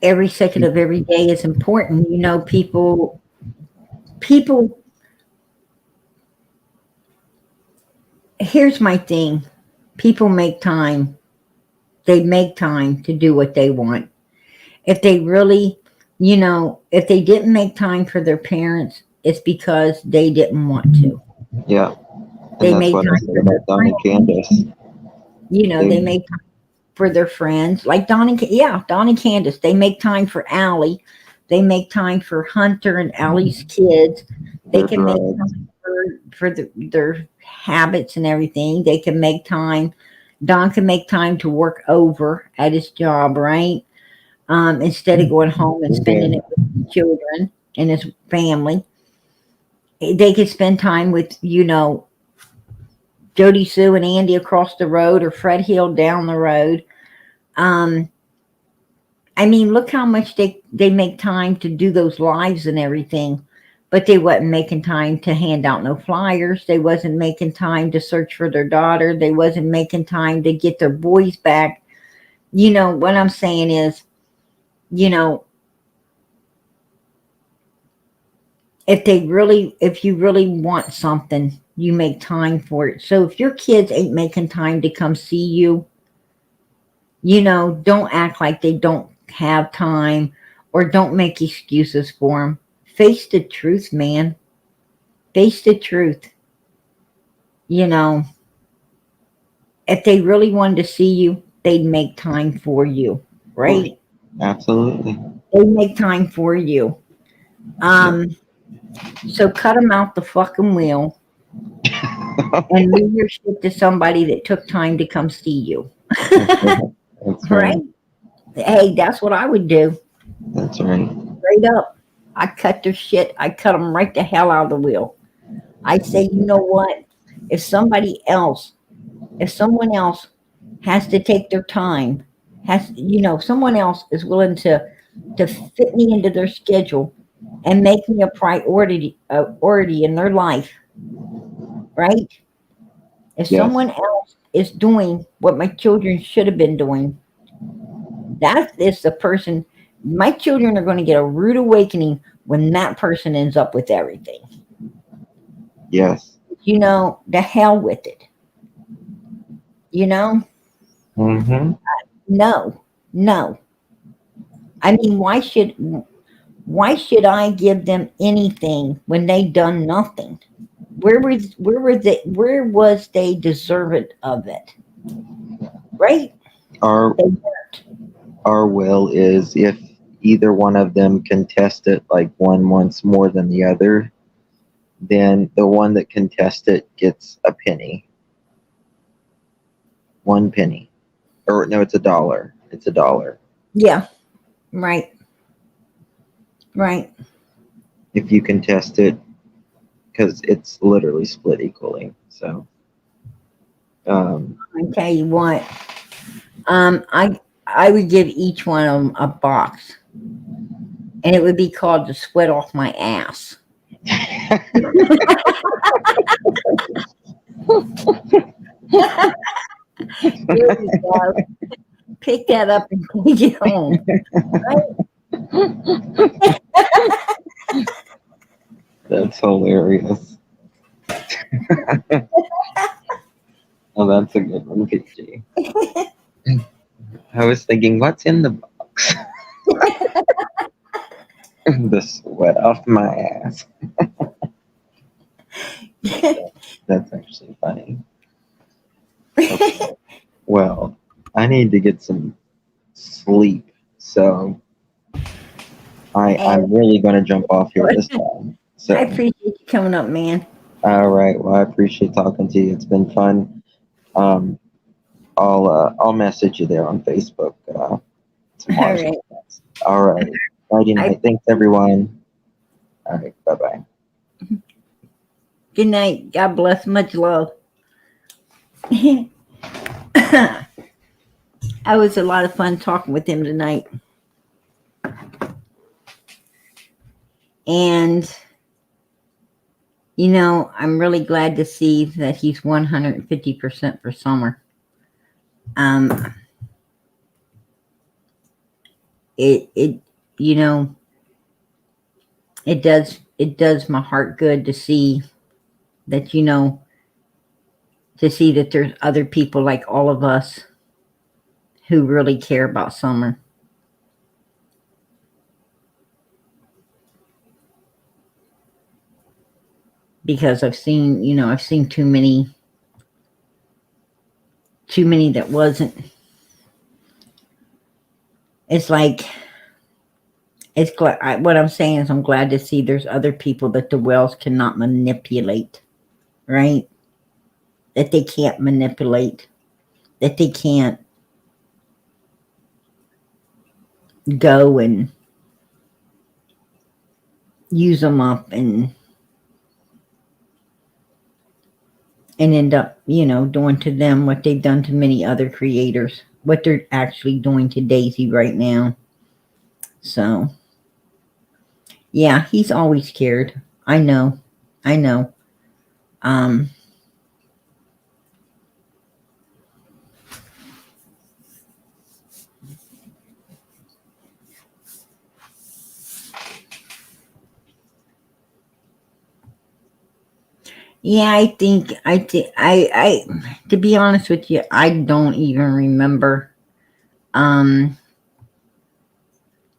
every second of every day is important. People. Here's my thing: people make time. They make time to do what they want. If they really, if they didn't make time for their parents, it's because they didn't want to. Yeah. And They that's made what I time said for their about Don and friends. Candace. They They, made time for their friends, like Don and Candace. They make time for Allie. They make time for Hunter and Allie's kids. They their can make drugs. time for their habits and everything. They can make time. Don can make time to work over at his job, right? Instead of going home and spending Yeah. it with his children and his family. They could spend time with, Jody Sue and Andy across the road or Fred Hill down the road. Um, I mean, look how much they make time to do those lives and everything, but they wasn't making time to hand out no flyers. They wasn't making time to search for their daughter. They wasn't making time to get their boys back. What I'm saying is, you know, if you really want something, you make time for it. So if your kids ain't making time to come see you, don't act like they don't have time or don't make excuses for them. Face the truth, man. Face the truth. You know, if they really wanted to see you, they'd make time for you, right? Absolutely. They'd make time for you. So cut them out the fucking wheel and leave your shit to somebody that took time to come see you. That's right. Right? Hey, that's what I would do. That's right. Straight up. I cut their shit. I cut them right the hell out of the wheel. I say, you know what? If someone else has to take their time, someone else is willing to fit me into their schedule and make me a priority in their life, right? If Yes. someone else is doing what my children should have been doing, that is the person. My children are going to get a rude awakening when that person ends up with everything. Yes. The hell with it. Mm-hmm. No. I mean, why should I give them anything when they done nothing? Where was they deserving of it? Right? Our They weren't. our will is if either one of them can test it, like one wants more than the other, then the one that can test it gets a penny. 1 penny. Or no, it's $1. It's $1. Yeah. Right. Right. If you can test it, because it's literally split equally. So I tell you what. I would give each one of them a box, and it would be called "The Sweat Off My Ass." There you go. Pick that up and take it home. That's hilarious. Oh, that's a good one, PG. I was thinking, what's in the box? The sweat off my ass. That's actually funny. Okay. Well, I need to get some sleep, so I'm really going to jump off here this time. So, I appreciate you coming up, man. all right. Well, I appreciate talking to you. It's been fun. I'll message you there on Facebook tomorrow. All right. All right. Nighty night. Thanks, everyone. All right. Bye-bye. Good night. God bless. Much love. It was a lot of fun talking with him tonight. And, you know, I'm really glad to see that he's 150% for Summer. It you know, it does my heart good to see that, you know, to see that there's other people like all of us who really care about Summer. Because I've seen, you know, I've seen too many that wasn't. It's like, it's glad, what I'm saying is I'm glad to see there's other people that the Wells cannot manipulate, right? That they can't manipulate, that they can't go and use them up and end up, you know, doing to them what they've done to many other creators, what they're actually doing to Daisy right now. So, yeah, he's always cared. I know. Yeah, I to be honest with you, I don't even remember. I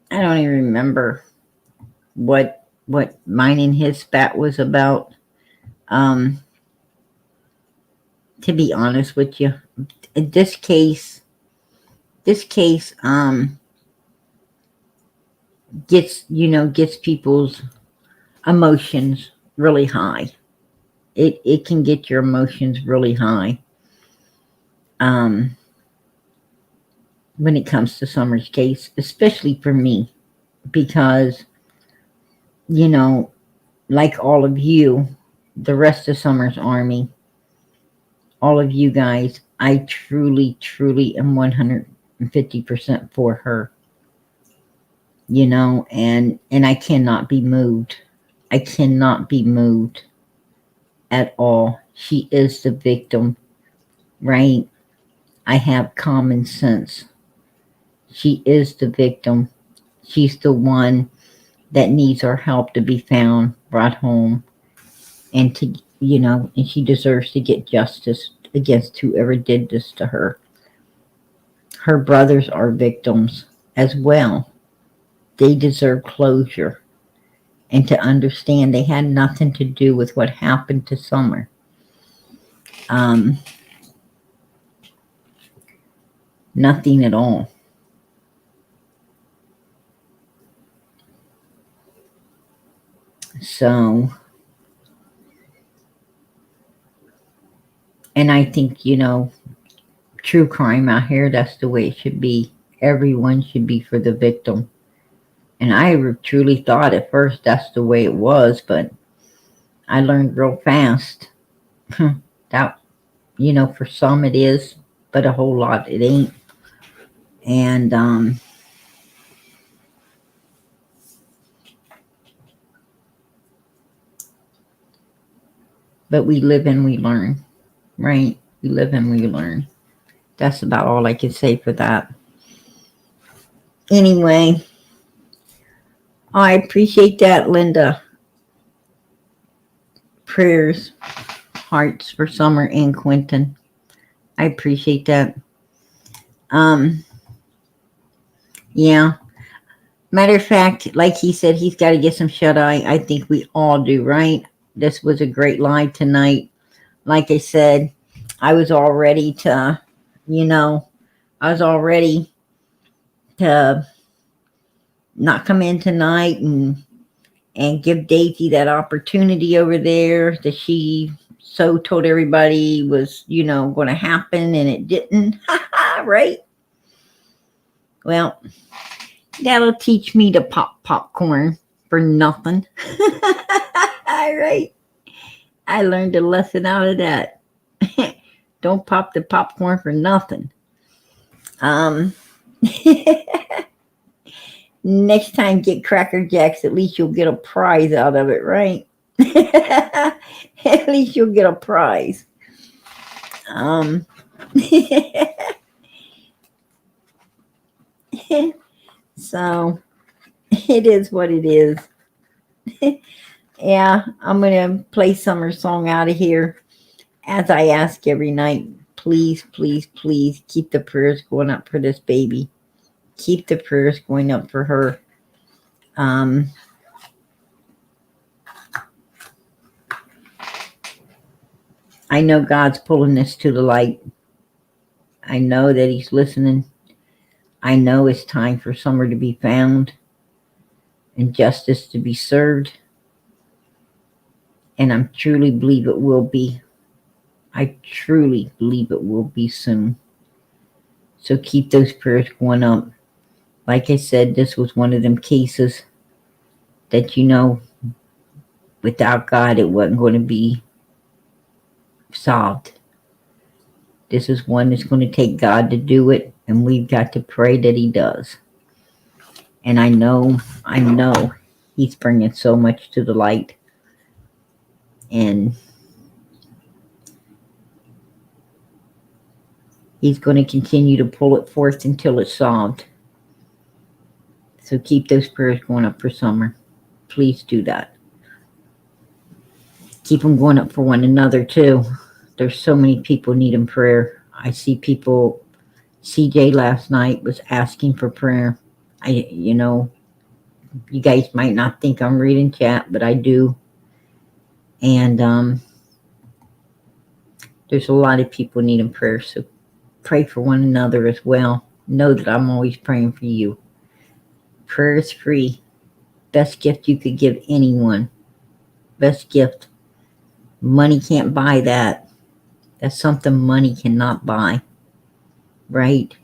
don't even remember what mine and his spat was about. To be honest with you, this case gets people's emotions really high. It can get your emotions really high. When it comes to Summer's case, especially for me, because, you know, like all of you, the rest of Summer's army, all of you guys, I truly am 150% for her. You know, and I cannot be moved. I cannot be moved at all. She is the victim, right? I have common sense. She is the victim. She's the one that needs our help to be found, brought home, and to, you know, and she deserves to get justice against whoever did this to her. Her brothers are victims as well. They deserve closure and to understand they had nothing to do with what happened to Summer. Nothing at all. So, and I think, you know, true crime out here, that's the way it should be. Everyone should be for the victim. And I truly thought at first that's the way it was, but I learned real fast that, you know, for some it is, but a whole lot it ain't. And but we live and we learn, right? We live and we learn. That's about all I can say for that. Anyway, I appreciate that, Linda. Prayers, hearts for Summer and Quentin. I appreciate that. Yeah. Matter of fact, like he said, he's got to get some shut-eye. I think we all do, right? This was a great live tonight. Like I said, I was all ready to, you know, I was all ready to not come in tonight and give Daisy that opportunity over there that she so told everybody was, you know, going to happen, and it didn't. Right? Well, That'll teach me to pop popcorn for nothing. All right. I learned a lesson out of that. Don't pop the popcorn for nothing. Next time, get Cracker Jacks. At least you'll get a prize out of it, right? At least you'll get a prize. So it is what it is. Yeah, I'm gonna play Summer's song out of here. As I ask every night, please, please, please keep the prayers going up for this baby. Keep the prayers going up for her. I know God's pulling this to the light. I know that He's listening. I know it's time for Summer to be found and justice to be served. And I truly believe it will be. I truly believe it will be soon. So keep those prayers going up. Like I said, this was one of them cases that, without God, it wasn't going to be solved. This is one that's going to take God to do it, and we've got to pray that He does. And I know He's bringing so much to the light. And He's going to continue to pull it forth until it's solved. So keep those prayers going up for Summer. Please do that. Keep them going up for one another too. There's so many people needing prayer. I see people. CJ last night was asking for prayer. You guys might not think I'm reading chat, but I do. And there's a lot of people needing prayer. So pray for one another as well. Know that I'm always praying for you. Prayer is free. Best gift you could give anyone. Best gift. Money can't buy that. That's something money cannot buy. Right?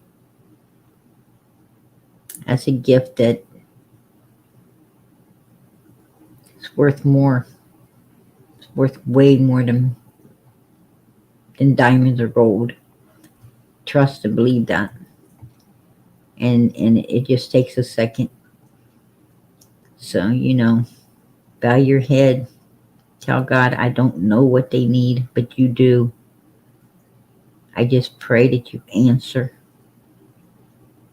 That's a gift that is worth more. It's worth way more than diamonds or gold. Trust and believe that. And it just takes a second. So, bow your head. Tell God, I don't know what they need, but you do. I just pray that you answer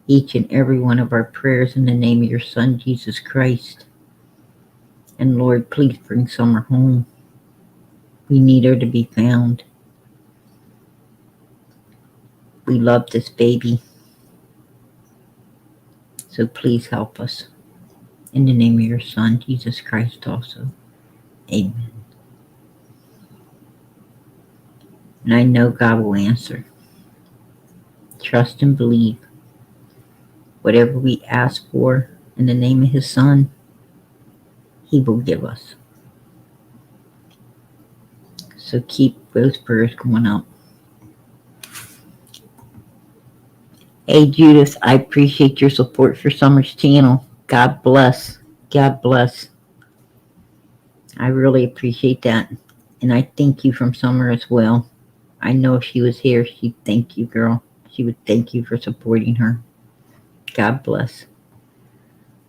each and every one of our prayers in the name of your Son, Jesus Christ. And Lord, please bring Summer home. We need her to be found. We love this baby. So please help us. In the name of your Son, Jesus Christ also. Amen. And I know God will answer. Trust and believe. Whatever we ask for in the name of His Son, He will give us. So keep those prayers going up. Hey Judith, I appreciate your support for Summer's channel. God bless. God bless. I really appreciate that. And I thank you from Summer as well. I know if she was here, she'd thank you, girl. She would thank you for supporting her. God bless.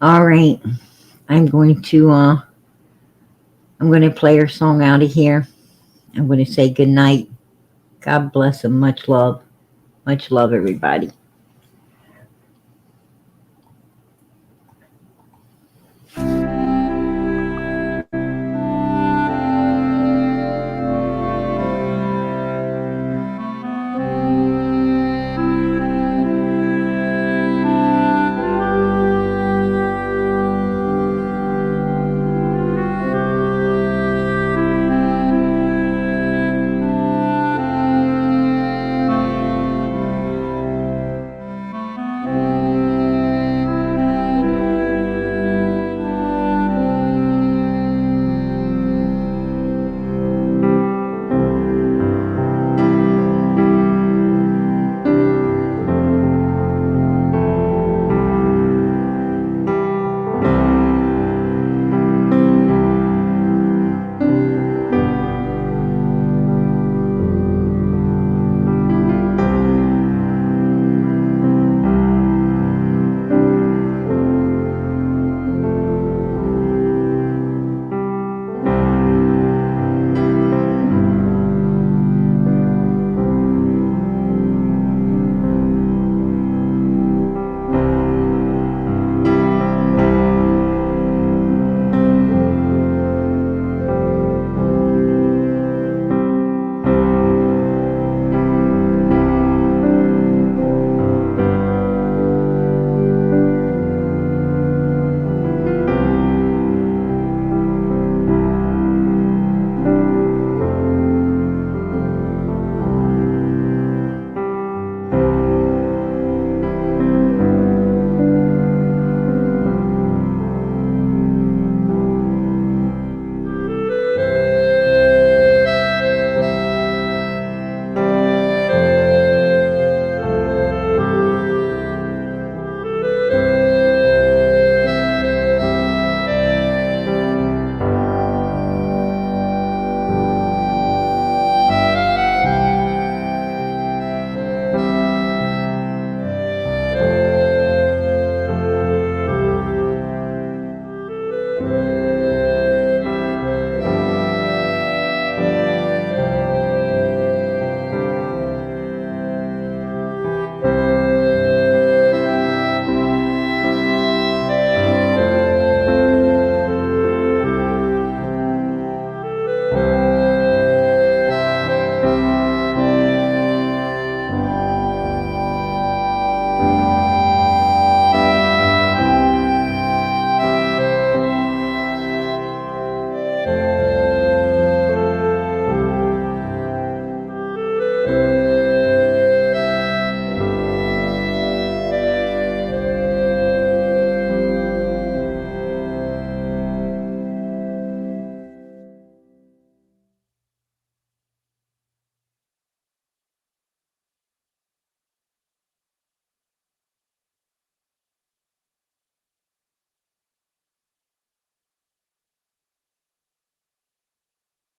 All right. I'm going to play her song out of here. I'm going to say good night. God bless and much love. Much love, everybody.